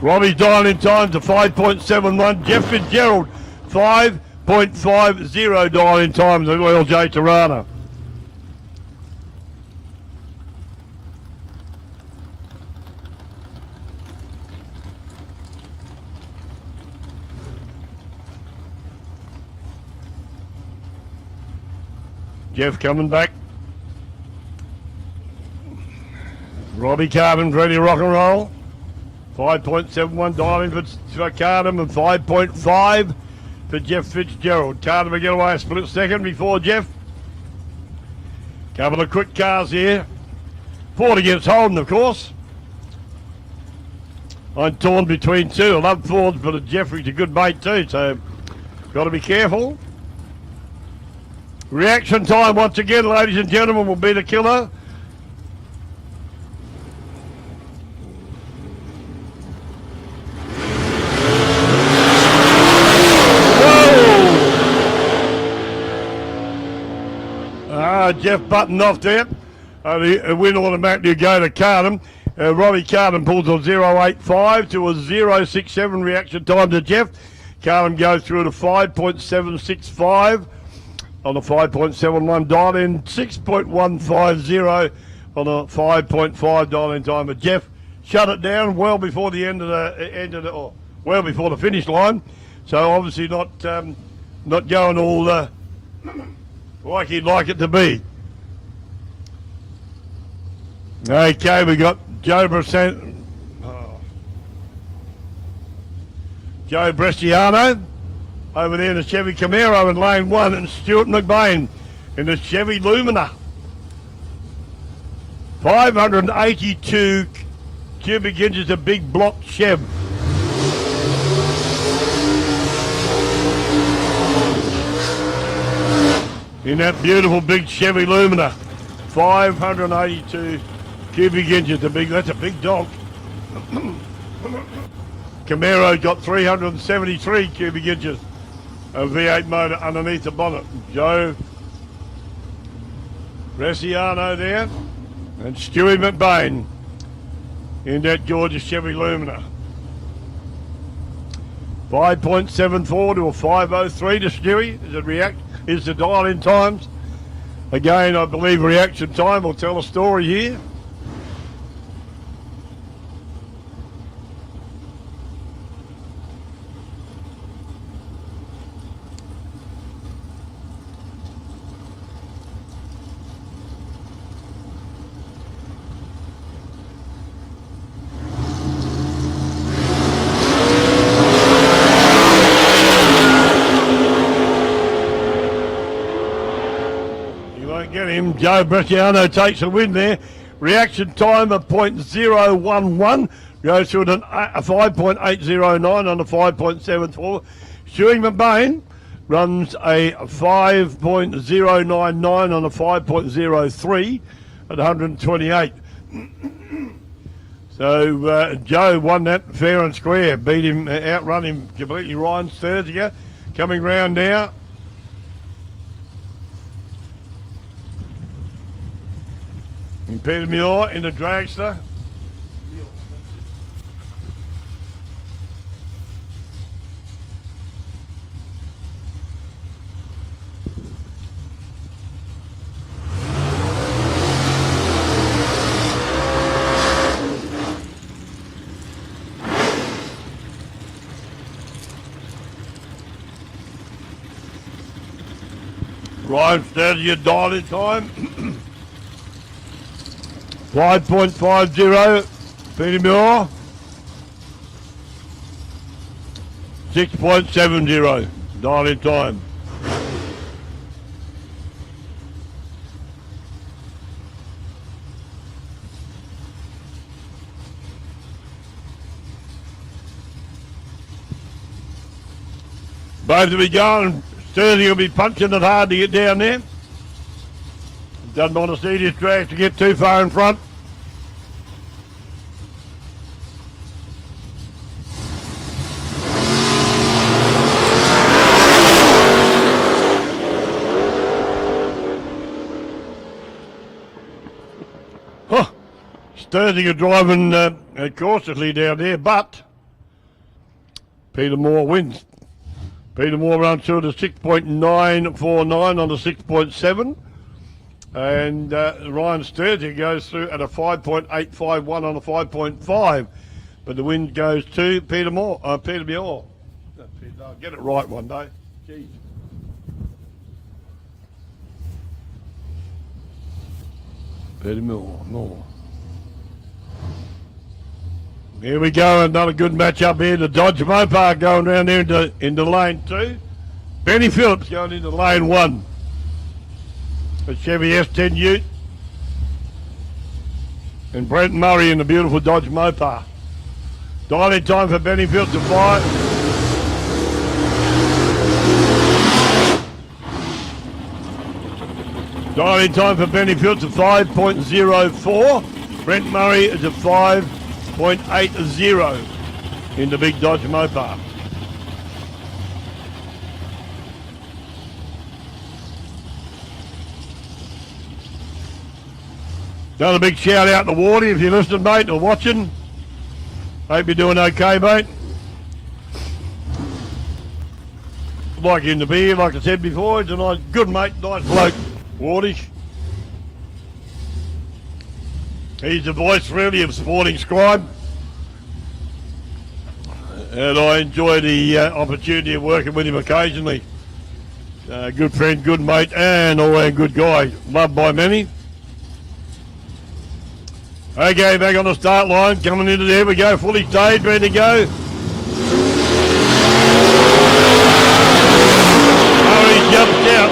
A: Robbie's dial-in time to 5.71. Jeff Fitzgerald 5.50 dial-in time to LJ Tirana. Jeff coming back. Robbie Carbon's ready to rock and roll. 5.71 dial-in for Cardham and 5.5 for Jeff Fitzgerald. Cardham will get away a split second before Jeff. Couple of quick cars here. Ford against Holden, of course. I'm torn between two. I love Fords, but Jeffrey's a good mate too, so got to be careful. Reaction time once again, ladies and gentlemen, will be the killer. Jeff buttoned off there. The win automatically go to Cardham. Robbie Cardham pulls a 0.85 to a 0.67 reaction time to Jeff. Carlin goes through to 5.765 on a 5.71 dial in, 6.150 on a 5.5 dial in time. But Jeff shut it down well before the or well before the finish line. So obviously not going all like he'd like it to be. Okay, we got Joe Bresciano over there in the Chevy Camaro in lane 1, and Stuart McBain in the Chevy Lumina. 582 cubic inches of big block Chev. In that beautiful big Chevy Lumina. 582 cubic inches, that's a big dog. Camaro got 373 cubic inches of V8 motor underneath the bonnet. Joe Bresciano there, and Stewie McBain in that gorgeous Chevy Lumina. 5.74 to a 5.03 to Stewie. Is the dial in times. Again, I believe reaction time will tell a story here. Get him. Joe Bresciano takes the win there. Reaction time of 0.011 goes through a 5.809 on a 5.74. Stewie McBain runs a 5.099 on a 5.03 at 128. So Joe won that fair and square, beat him, outrun him completely. Ryan Sturziger coming round now. And Peter Muir in the dragster. Ryan Sturziger dialed in time. 5.50, Peter Muir. 6.70, dial in time. Both will be going. Sturziger will be punching it hard to get down there. Doesn't want to see this drag to get too far in front. Sturziger driving cautiously down there, but Peter Moore wins. Peter Moore runs through to 6.949 on the 6.7. And Ryan Sturziger goes through at a 5.851 on a 5.5. But the win goes to Peter Moore. Peter Muir. I'll get it right one day. Jeez. Peter Moore. Here we go, another good match up here. The Dodge Mopar going down there into lane 2. Benny Phillips going into lane 1. The Chevy S10 Ute. And Brent Murray in the beautiful Dodge Mopar. Dialing time for Benny Phillips to 5. Dialing time for Benny Phillips to 5.04. Brent Murray is a 5.80 in the big Dodge Mopar. Another big shout out to Wardy if you're listening, mate, or watching. Hope you're doing okay, mate. like him to be here, like I said before. He's a nice, good mate, nice bloke, Wardish. He's the voice, really, of Sporting Scribe. And I enjoy the opportunity of working with him occasionally. Good friend, good mate, and all-round good guy. Loved by many. Okay, back on the start line, coming into there we go, fully staged, ready to go. He jumps out.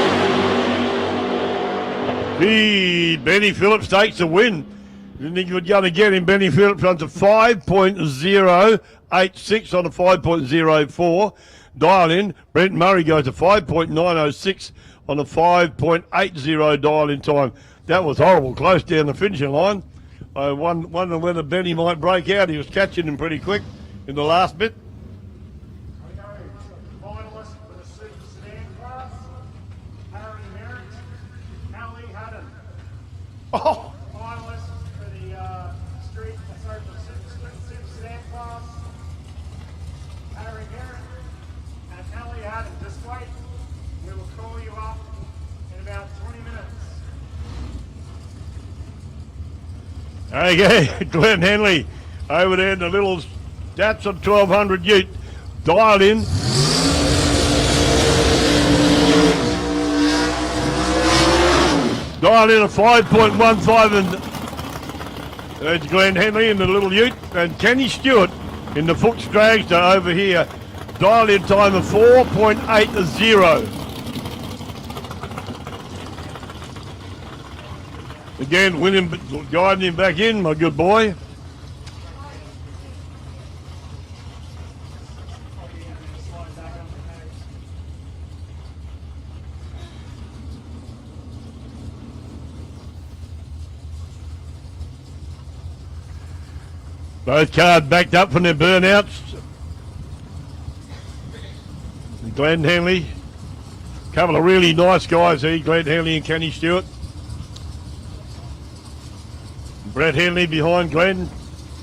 A: Benny Phillips takes the win. Didn't think he was going to get him. Benny Phillips runs a 5.086 on a 5.04 dial in. Brent Murray goes to 5.906 on a 5.80 dial in time. That was horrible, close down the finishing line. I wonder whether Benny might break out. He was catching him pretty quick in the last bit.
G: Finalist for the Super Sedan class, Harry Merritt, Ali Haddon.
A: Oh,
G: Finalist for the for the Super Sedan class, Harry Merritt and Ali Haddon. Just wait, we will call you up in about 20 minutes.
A: okay, Glenn Henley over there in the little Datsun 1200 Ute. Dialed in. Dialed in a 5.15 and there's Glenn Henley in the little Ute and Kenny Stewart in the Fuchs Dragster over here. Dialed in time of 4.80. Again, winning, guiding him back in, my good boy. Both cars backed up from their burnouts. Glenn Henley, a couple of really nice guys here, Glenn Henley and Kenny Stewart. Brett Henley behind Glenn,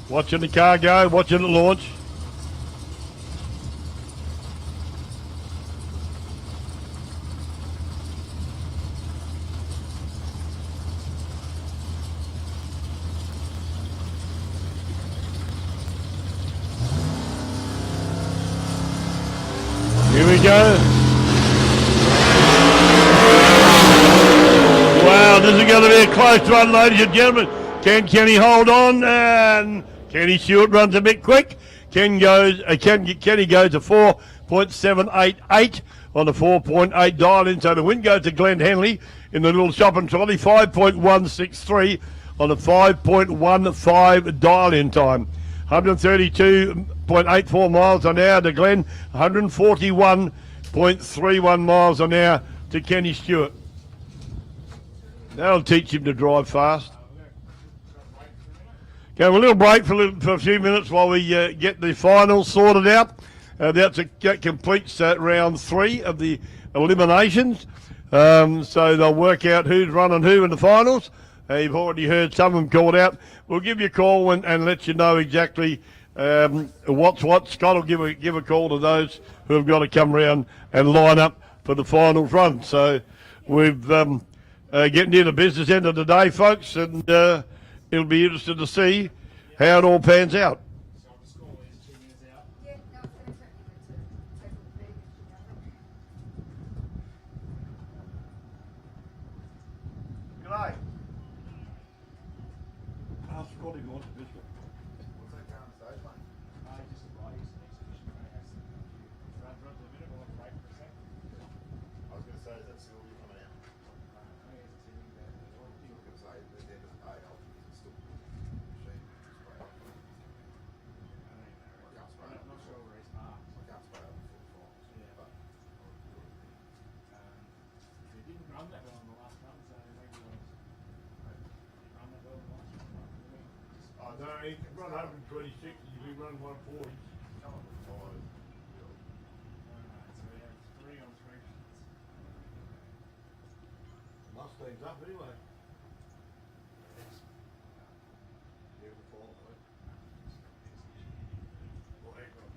A: watching the car go, watching it launch. Here we go. Wow, this is going to be a close one, ladies and gentlemen. Can Kenny hold on? And Kenny Stewart runs a bit quick. Kenny goes to 4.788 on the 4.8 dial in. So the win goes to Glenn Henley in the little shopping trolley. 5.163 on the 5.15 dial in time. 132.84 miles an hour to Glenn. 141.31 miles an hour to Kenny Stewart. That'll teach him to drive fast. Okay, a little break for a few minutes while we get the finals sorted out. That completes round 3 of the eliminations. So they'll work out who's running who in the finals. You've already heard some of them called out. We'll give you a call and let you know exactly what's what. Scott will give a call to those who have got to come round and line up for the finals run. So we've getting near the business end of the day, folks, and it'll be interesting to see how it all pans out. G'day. Ask Scotty if he wants a biscuit.
H: What's that current stage, mate?
G: Just a body exhibition. Run for a minute, we'll have a break for a second.
H: I was going to say, is that still you coming out? I was going to say, at the end of the day, I'll still machine spray. I can't spray
G: I'm not sure where he's marked.
H: I can't spray up before the finals.
G: Yeah.
H: But
G: He didn't run that well in the last run, so maybe he run that well in the last run.
A: Oh, no, he can run 126 and you'll be running 140.
H: come on, five.
G: So we have 3 on 3 runs.
A: Mustang's up anyway.
H: Beautiful fall, mate.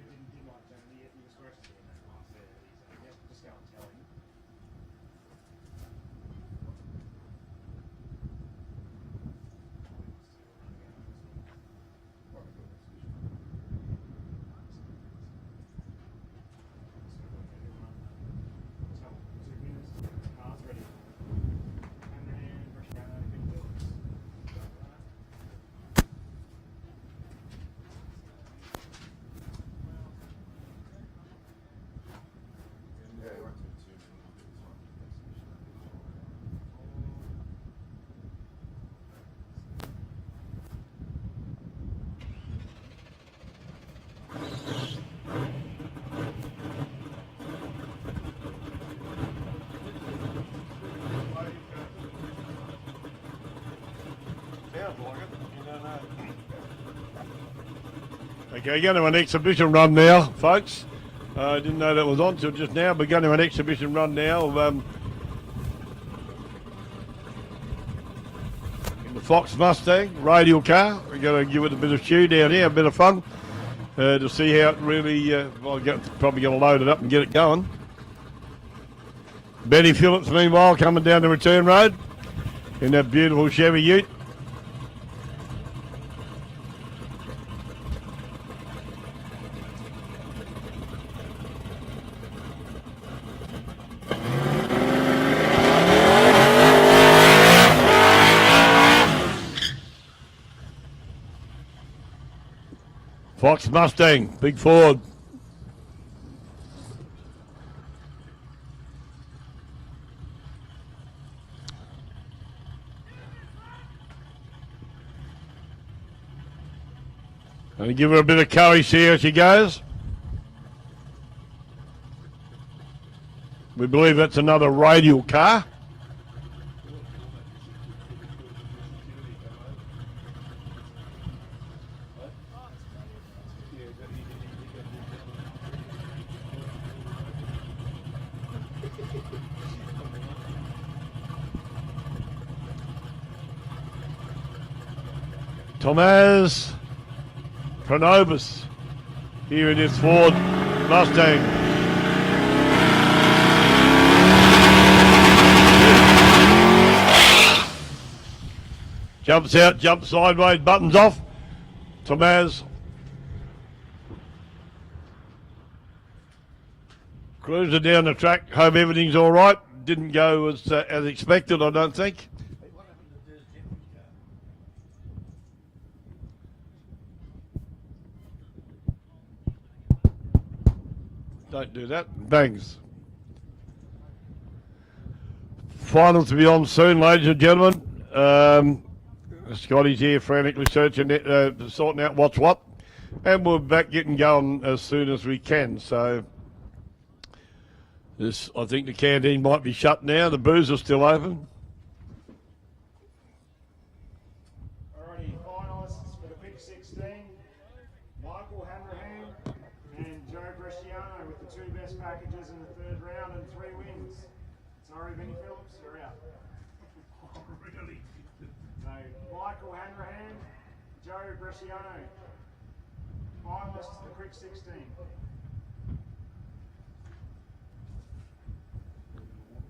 G: Didn't like Johnny, he was aggressive in that last there. He's just going
A: Okay, going to an exhibition run now, folks. I didn't know that was on till just now, but going to an exhibition run now. In the Fox Mustang radial car. We're going to give it a bit of shoe down here, a bit of fun to see how it really. Probably going to load it up and get it going. Benny Phillips, meanwhile, coming down the return road in that beautiful Chevy Ute. Fox Mustang, big Ford. Going to give her a bit of curry, see how she goes. We believe that's another radial car. Tomás Pranobis here in his Ford Mustang. Jumps out, jumps sideways, buttons off. Tomás cruising down the track. Hope everything's all right. Didn't go as expected, I don't think. Don't do that. Bangs. Final to be on soon, ladies and gentlemen. Scotty's here frantically searching, sorting out what's what. And we're back getting going as soon as we can. So, I think the canteen might be shut now. The booze are still open.
G: Alrighty, finalists for the Pick 16, Michael Hanrahan and Joe Bresciano with the two best packages in the third round and 3 wins. Sorry, Benny Phillips, you're out.
A: Really?
G: So, Michael Hanrahan, Joe Bresciano, finalists for the Quick 16.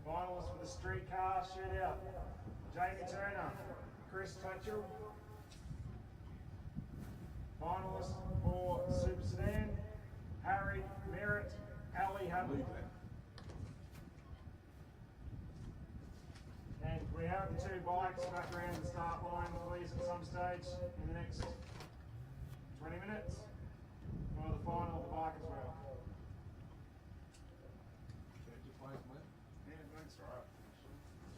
G: Finalists for the streetcar shootout, Jamie Turner, Chris Tatchell. Finalists for Super Sedan, Harry Merritt, Ali Hadley. And we have the 2 bikes back around the start line, please, at some stage in the next 20 minutes for the final of the bike as well.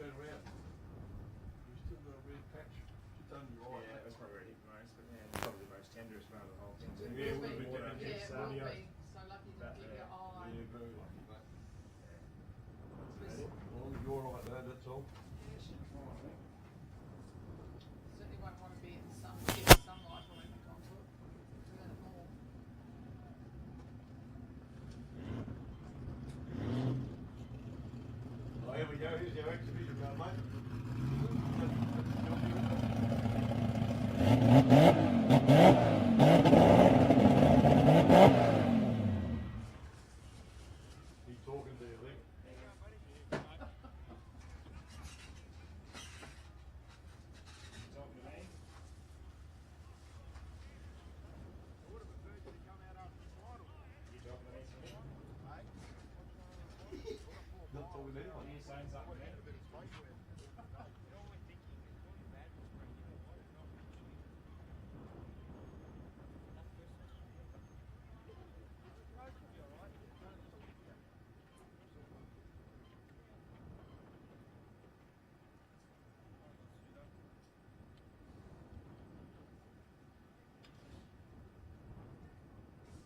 A: Turn around. You still got a red patch. You've done your eye.
E: Yeah, that's probably where it hit the most, but yeah, probably the most tenderest part of the whole thing.
A: Yeah, it would be
F: Yeah,
A: different.
F: it
A: So,
F: will
A: yeah.
F: be. So lucky to get your eye.
A: Yeah, very lucky, mate. As long as you're right there, that's all.
F: Certainly won't want to be in the sun, get the sunlight or anything onto it. Prevent it more.
A: Oh, here we go. Here's your exhibition run, mate. He's talking to you, I think.
G: Talking to me? You talking to me, Smitty?
A: Not talking to anyone.
G: Are you saying something to me?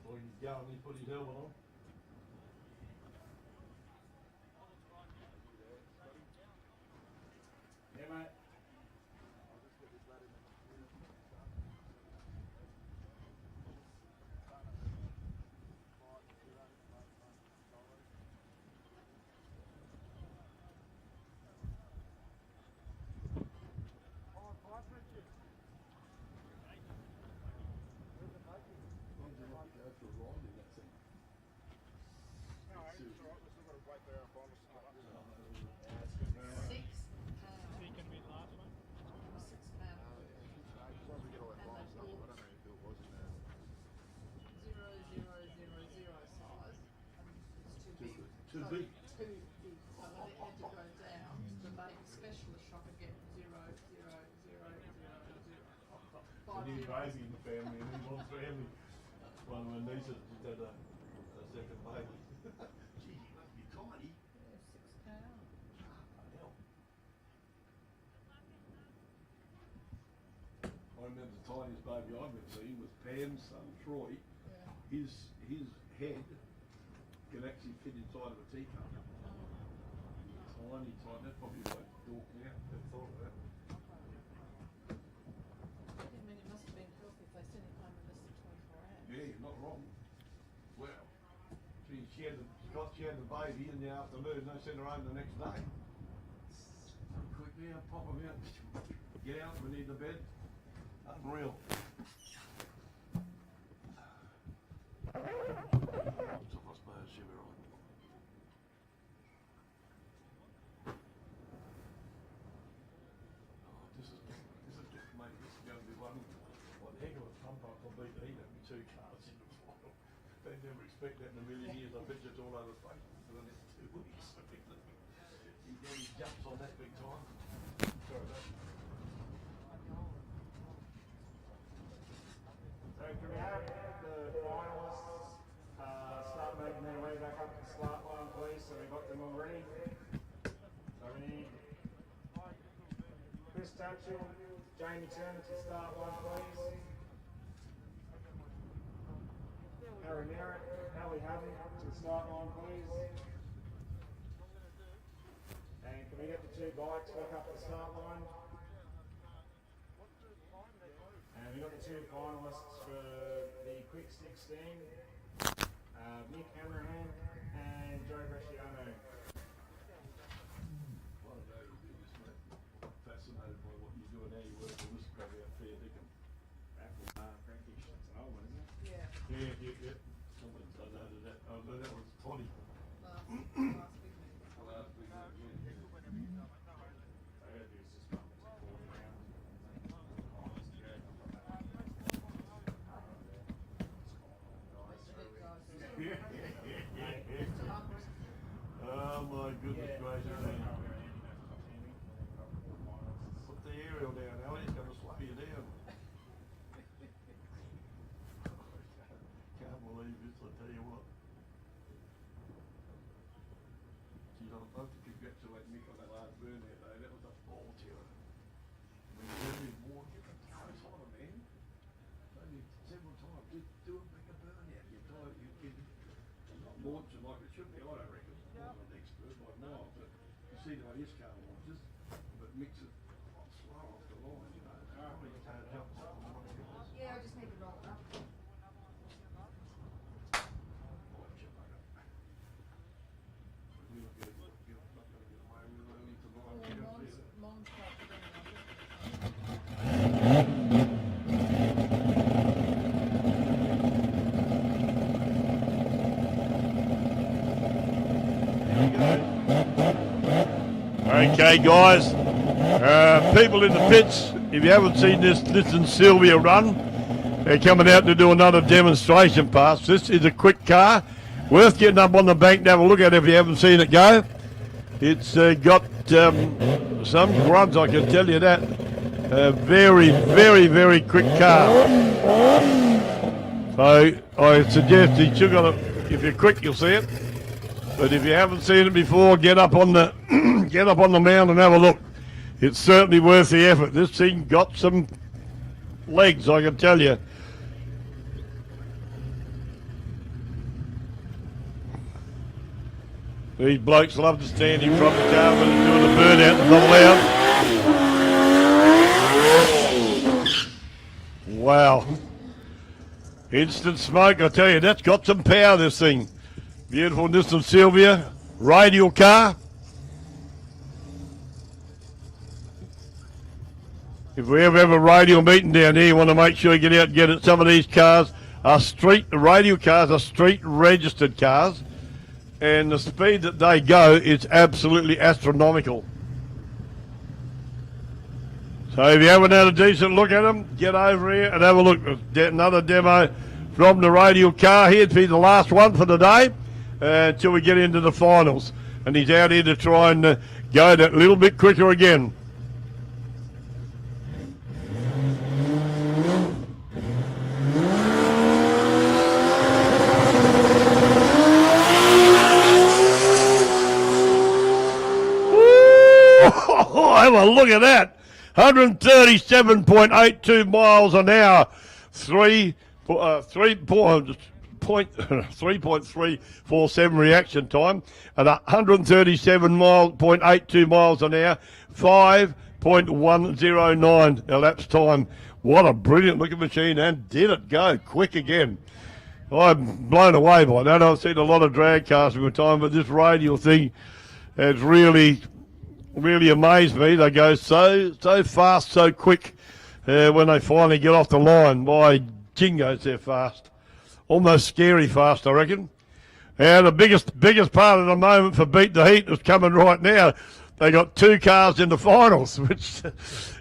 A: Or he's going, he put his helmet on.
G: Yeah, mate.
F: £6.
D: So you can win last one.
F: £6. Zero, zero, zero, zero size, and it's too big.
A: Too
F: So
A: big?
F: Too big, so they had to go down to make specialist shop and get 0, 0, 0, 0, 0.
A: A new baby in the family, a newborn family. One of my nieces just had a second baby. Gee, you must be tiny.
F: Yeah, £6.
A: Hell. I remember the tiniest baby I've ever seen was Pam's son, Troy.
F: Yeah.
A: His head can actually fit inside of a teacup. Tiny, that's probably like Dork now. Never thought of that.
F: I mean, it must have been healthy if they sent him home in less than 24 hours.
A: Yeah, you're not wrong. Well, she had the baby in the afternoon, they sent her home the next day. Quick now, pop them out. Get out, we need the bed. Unreal. I suppose she'll be right. Oh, this is mate, this is going to be one heck of a pump up for BT. There'll be 2 cars in the final. They never expect that in a million years. I bet it's all over Facebook for the next 2 weeks. He jumps on that big time. Sorry about that.
G: So can we have the finalists start making their way back up to the start line, please? So we've got them all ready. So we need Chris Tatchell, Jamie Turner to the start line, please. Harry Merritt, Ali Hutton to the start line, please. And can we get the 2 bikes back up to the start line? And we've got the 2 finalists for the Quick 16, Nick Hanrahan and Joe Bresciano.
A: What a day you do this, mate. I'm fascinated by what you do and how you work on this crap out fair dinkum.
G: Apple Frankish, that's an old one, isn't it?
F: Yeah,
A: Yeah. Someone donated that. Oh, no, that was Toddy.
F: last week.
A: Last week, yeah.
G: So I gotta do is just bump it to 40 rounds.
A: Oh my goodness gracious, man. Put the aerial down, Ellie, it's gonna slow you down. Can't believe this, I tell you what. Geez, I'd love to congratulate Mick on that last burn that day, that was a ball terror. I mean, every war, it's on him, man. Maybe several times, just do a bigger burn out, you die, you can not launch it like it should be, I don't reckon. I'm not an expert by now, but you see the way this car launches, but mix it a lot slow off the line, you know. Probably you can't jump something like that.
F: Yeah, I just need to roll it up.
A: Watch it, bugger. We're not gonna get away with it early tonight. We don't see it.
F: Mine's quite big,
A: Okay, guys, people in the pits, if you haven't seen this and Sylvia run, they're coming out to do another demonstration pass. This is a quick car, worth getting up on the bank to have a look at if you haven't seen it go. It's got some grubs, I can tell you that. Very, very, very quick car. So I suggest you should got it. If you're quick, you'll see it. But if you haven't seen it before, get up on the get up on the mound and have a look. It's certainly worth the effort. This thing got some legs, I can tell you. These blokes love to stand in front of the car when they're doing the burnout and not loud. Wow. Instant smoke, I tell you, that's got some power, this thing. Beautiful Nissan Sylvia, radial car. If we ever have a radial meeting down here, you want to make sure you get out and get it. Some of these cars are the radial cars are street registered cars. and the speed that they go is absolutely astronomical. So if you haven't had a decent look at them, get over here and have a look. Another demo from the radial car here to be the last one for the day until we get into the finals. And he's out here to try and go that little bit quicker again. Have a look at that. 137.82 miles an hour. 3.347 reaction time. At 137.82 miles an hour. 5.109 elapsed time. What a brilliant looking machine, and did it go quick again. I'm blown away by that. I've seen a lot of drag cars in my time, but this radial thing has really amazed me. They go so fast, so quick when they finally get off the line. My jingos, they're fast. Almost scary fast, I reckon. And the biggest part of the moment for Beat the Heat is coming right now. They got 2 cars in the finals, which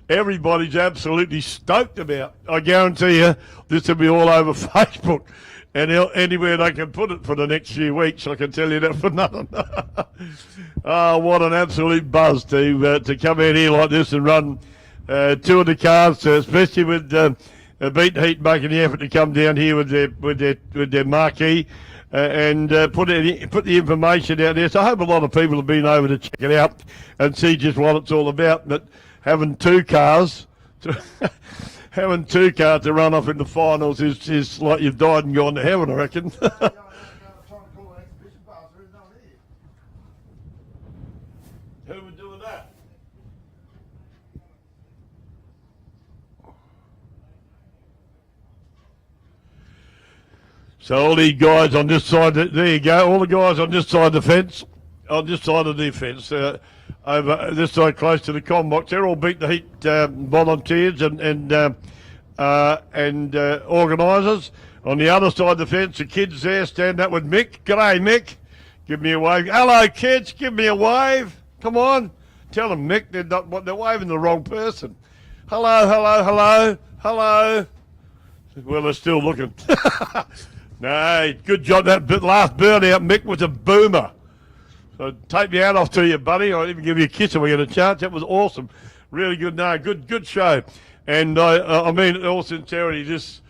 A: everybody's absolutely stoked about. I guarantee you this will be all over Facebook and anywhere they can put it for the next few weeks. I can tell you that for nothing. Oh, what an absolute buzz to come out here like this and run 2 of the cars, especially with Beat the Heat making the effort to come down here with their marquee and put the information out there. So I hope a lot of people have been over to check it out and see just what it's all about. But having 2 cars having 2 cars to run off in the finals is like you've died and gone to heaven, I reckon. Who was doing that? So all these guys on this side, there you go, all the guys on this side of the fence, over this side close to the comm box, they're all Beat the Heat volunteers and organisers. On the other side of the fence, the kids there stand up with Mick. G'day, Mick. Give me a wave. Hello, kids. Give me a wave. Come on. Tell them, Mick, they're waving the wrong person. Hello, hello, hello, hello. Well, they're still looking. No, good job. That last burnout, Mick, was a boomer. So take me out off to you, buddy. I'll even give you a kiss if we get a chance. That was awesome. Really good. No, good show. And I mean, in all sincerity, this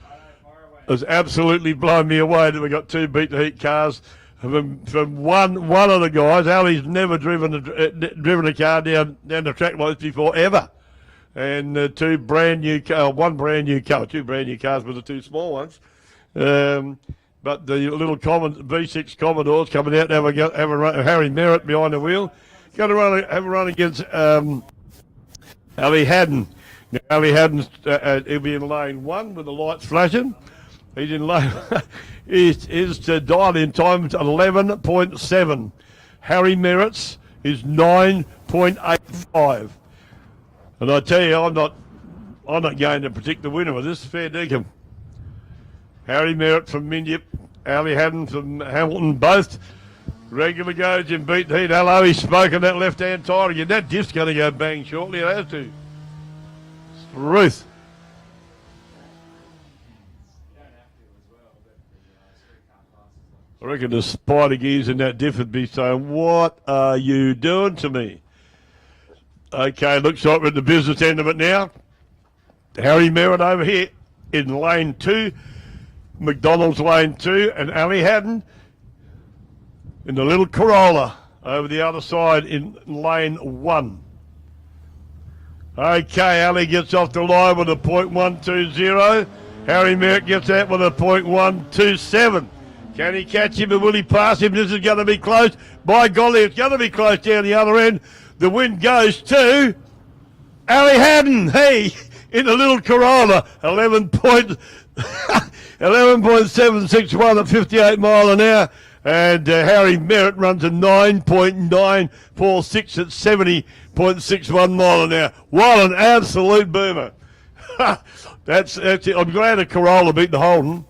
A: has absolutely blown me away that we got 2 Beat the Heat cars. From one of the guys, Ali's never driven a car down the track like this before, ever. And 2 brand new cars, 1 brand new car, 2 brand new cars with the 2 small ones. But the little V6 Commodores coming out to have a run, Harry Merritt behind the wheel. Going to have a run against Ali Haddon. Now, Ali Haddon's he'll be in lane 1 with the lights flashing. He's in lane. His dial in time is 11.7. Harry Merritt's is 9.85. And I tell you, I'm not going to predict the winner of this. Fair dinkum. Harry Merritt from Minyip, Ali Haddon from Hamilton, both regular goes in Beat the Heat. Hello, he's smoking that left-hand tyre again. That diff's going to go bang shortly. It has to. It's Ruth. I reckon the spider gears in that diff would be saying, what are you doing to me? Okay, looks like we're at the business end of it now. Harry Merritt over here in lane 2. McDonald's lane 2, and Ali Haddon in the little Corolla over the other side in lane 1. Okay, Ali gets off the line with a .120. Harry Merritt gets out with a .127. Can he catch him and will he pass him? This is going to be close. By golly, it's going to be close down the other end. The win goes to Ali Haddon. Hey, in the little Corolla, 11.761 at 58 mile an hour. And Harry Merritt runs a 9.946 at 70.61 mile an hour. What an absolute boomer. That's it. I'm glad a Corolla beat the Holden.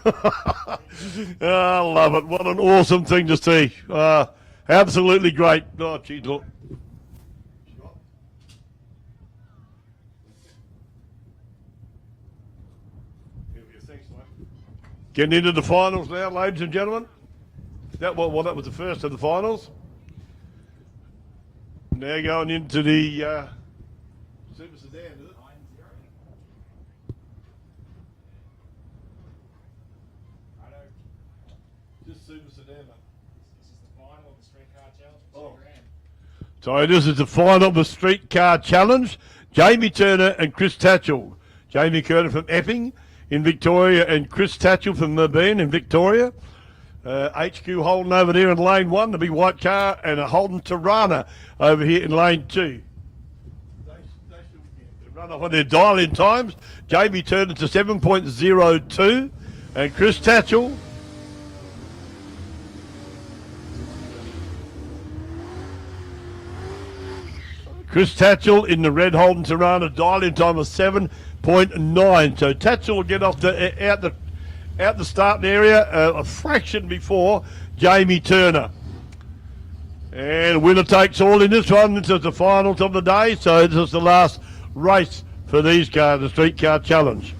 A: I love it. What an awesome thing to see. Absolutely great. Oh, geez, look. Getting into the finals now, ladies and gentlemen. That was the first of the finals. Now going into the Super Sedan, is it? Just Super Sedan.
G: This is the final of the Streetcar Challenge for
A: Oh.
G: $2,000.
A: So this is the final of the Streetcar Challenge. Jamie Turner and Chris Tatchell. Jamie Turner from Epping in Victoria and Chris Tatchell from Melbourne in Victoria. HQ Holden over there in lane 1, the big white car, and a Holden Tirana over here in lane 2. They should run off on their dial-in times. Jamie Turner to 7.02 and Chris Tatchell in the red Holden Tirana, dial-in time of 7.9. So Tatchell will get off out the starting area a fraction before Jamie Turner. And winner takes all in this one. This is the finals of the day, so this is the last race for these cars, the Streetcar Challenge.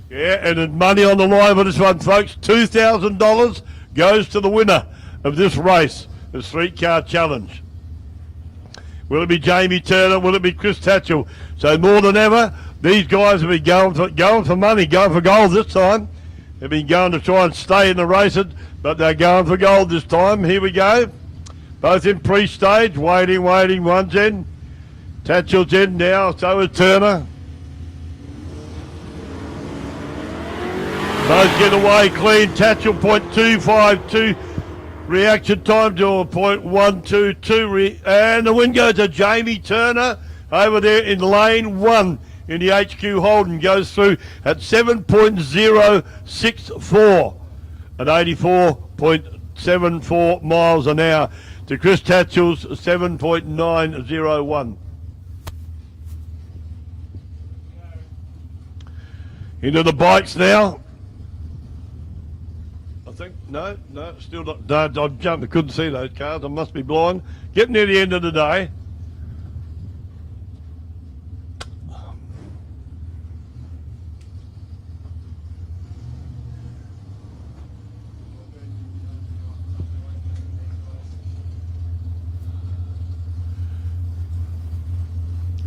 A: Yeah, and the money on the line for this one, folks. $2,000 goes to the winner of this race, the Streetcar Challenge. Will it be Jamie Turner? Will it be Chris Tatchell? So more than ever, these guys have been going for money, going for gold this time. They've been going to try and stay in the races, but they're going for gold this time. Here we go. Both in pre-stage, waiting. One's in. Tatchell's in now, so is Turner. Both get away clean. Tatchell .252. Reaction time to a .122, and the win goes to Jamie Turner over there in lane 1 in the HQ Holden. Goes through at 7.064 at 84.74 miles an hour to Chris Tatchell's 7.901. Into the bikes now. No, still not. No, I jumped. I couldn't see those cars. I must be blind. Getting near the end of the day.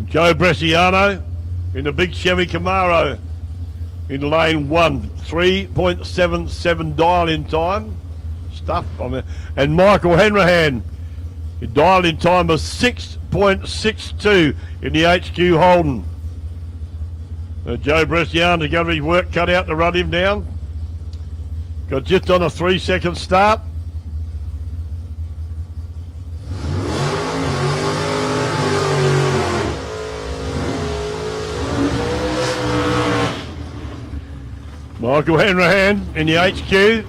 A: Joe Bresciano in the big Chevy Camaro in lane 1, 3.77 dial-in time. Stuff on there. And Michael Hanrahan, dial-in time of 6.62 in the HQ Holden. Joe Bresciano got his work cut out to run him down. Got just on a 3-second start. Michael Hanrahan in the HQ.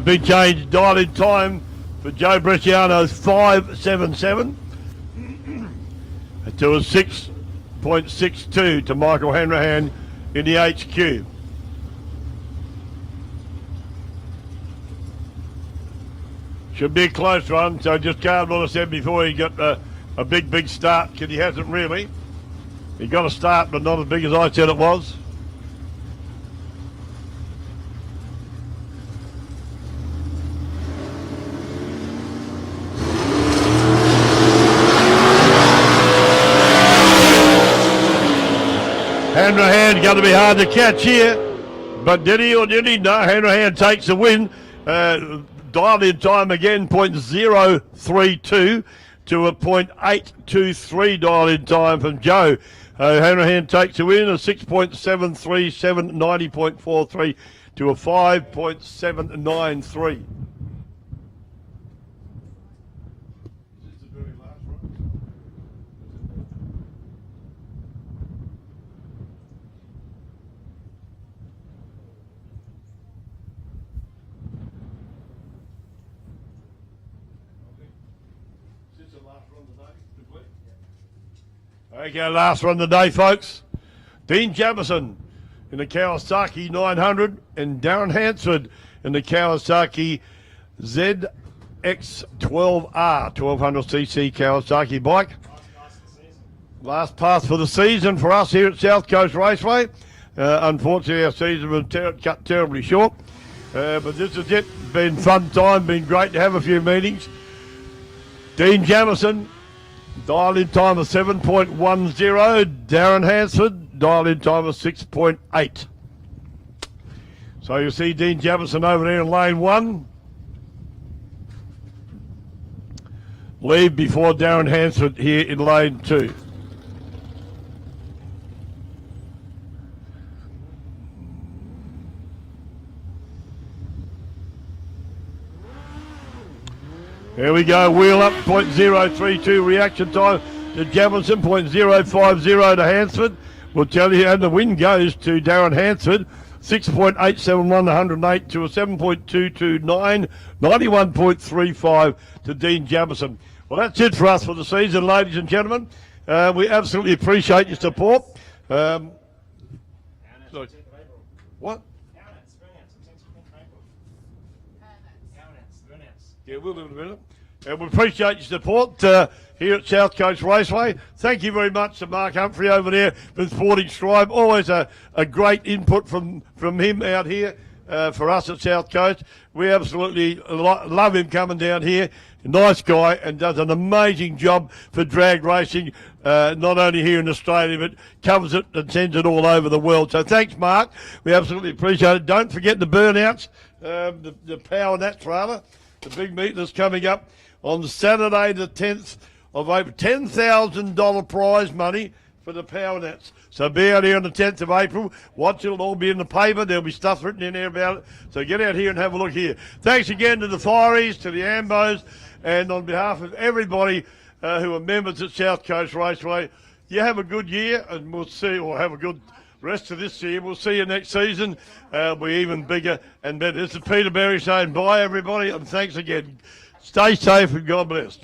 A: Big change, dial-in time for Joe Bresciano's 5.77 to a 6.62 to Michael Hanrahan in the HQ. Should be a close run, so just calm what I said before. He got a big start, because he hasn't really. He got a start, but not as big as I said it was. Hanrahan going to be hard to catch here, but did he or did he? No, Hanrahan takes the win. Dial-in time again, .032 to a .823 dial-in time from Joe. Hanrahan takes the win, a 6.737, 90.43 to a 5.793. Okay, last run of the day, folks. Dean Jamison in the Kawasaki 900 and Darren Hansford in the Kawasaki ZX12R 1200cc Kawasaki bike. Last pass for the season for us here at South Coast Raceway. Unfortunately, our season was cut terribly short. But this is it. Been fun time. Been great to have a few meetings. Dean Jamison, dial in time of 7.10. Darren Hansford, dial in time of 6.8. So you'll see Dean Jamison over there in lane 1. Leave before Darren Hansford here in lane 2. Here we go, wheel up, 0.032 reaction time to Jamison, 0.050 to Hansford. We'll tell you, and the win goes to Darren Hansford, 6.871 108 to a 7.229, 91.35 to Dean Jamison. Well, that's it for us for the season, ladies and gentlemen. We absolutely appreciate your support. Sorry. What? Yeah, we'll do it in a minute. And we appreciate your support here at South Coast Raceway. Thank you very much to Mark Humphrey over there from Sporting Stripe. Always a great input from him out here for us at South Coast. We absolutely love him coming down here. Nice guy and does an amazing job for drag racing, not only here in Australia, but covers it and sends it all over the world. So thanks, Mark. We absolutely appreciate it. Don't forget the burnouts, the power nats rather. The big meet that's coming up on Saturday the 10th of April. $10,000 prize money for the power nets. So be out here on the 10th of April. Watch it. It'll all be in the paper. There'll be stuff written in there about it. So get out here and have a look here. Thanks again to the Fireys, to the Ambos, and on behalf of everybody who are members at South Coast Raceway, you have a good year, and we'll see, or have a good rest of this year. We'll see you next season. It'll be even bigger and better. This is Peter Berry saying bye, everybody, and thanks again. Stay safe and God bless.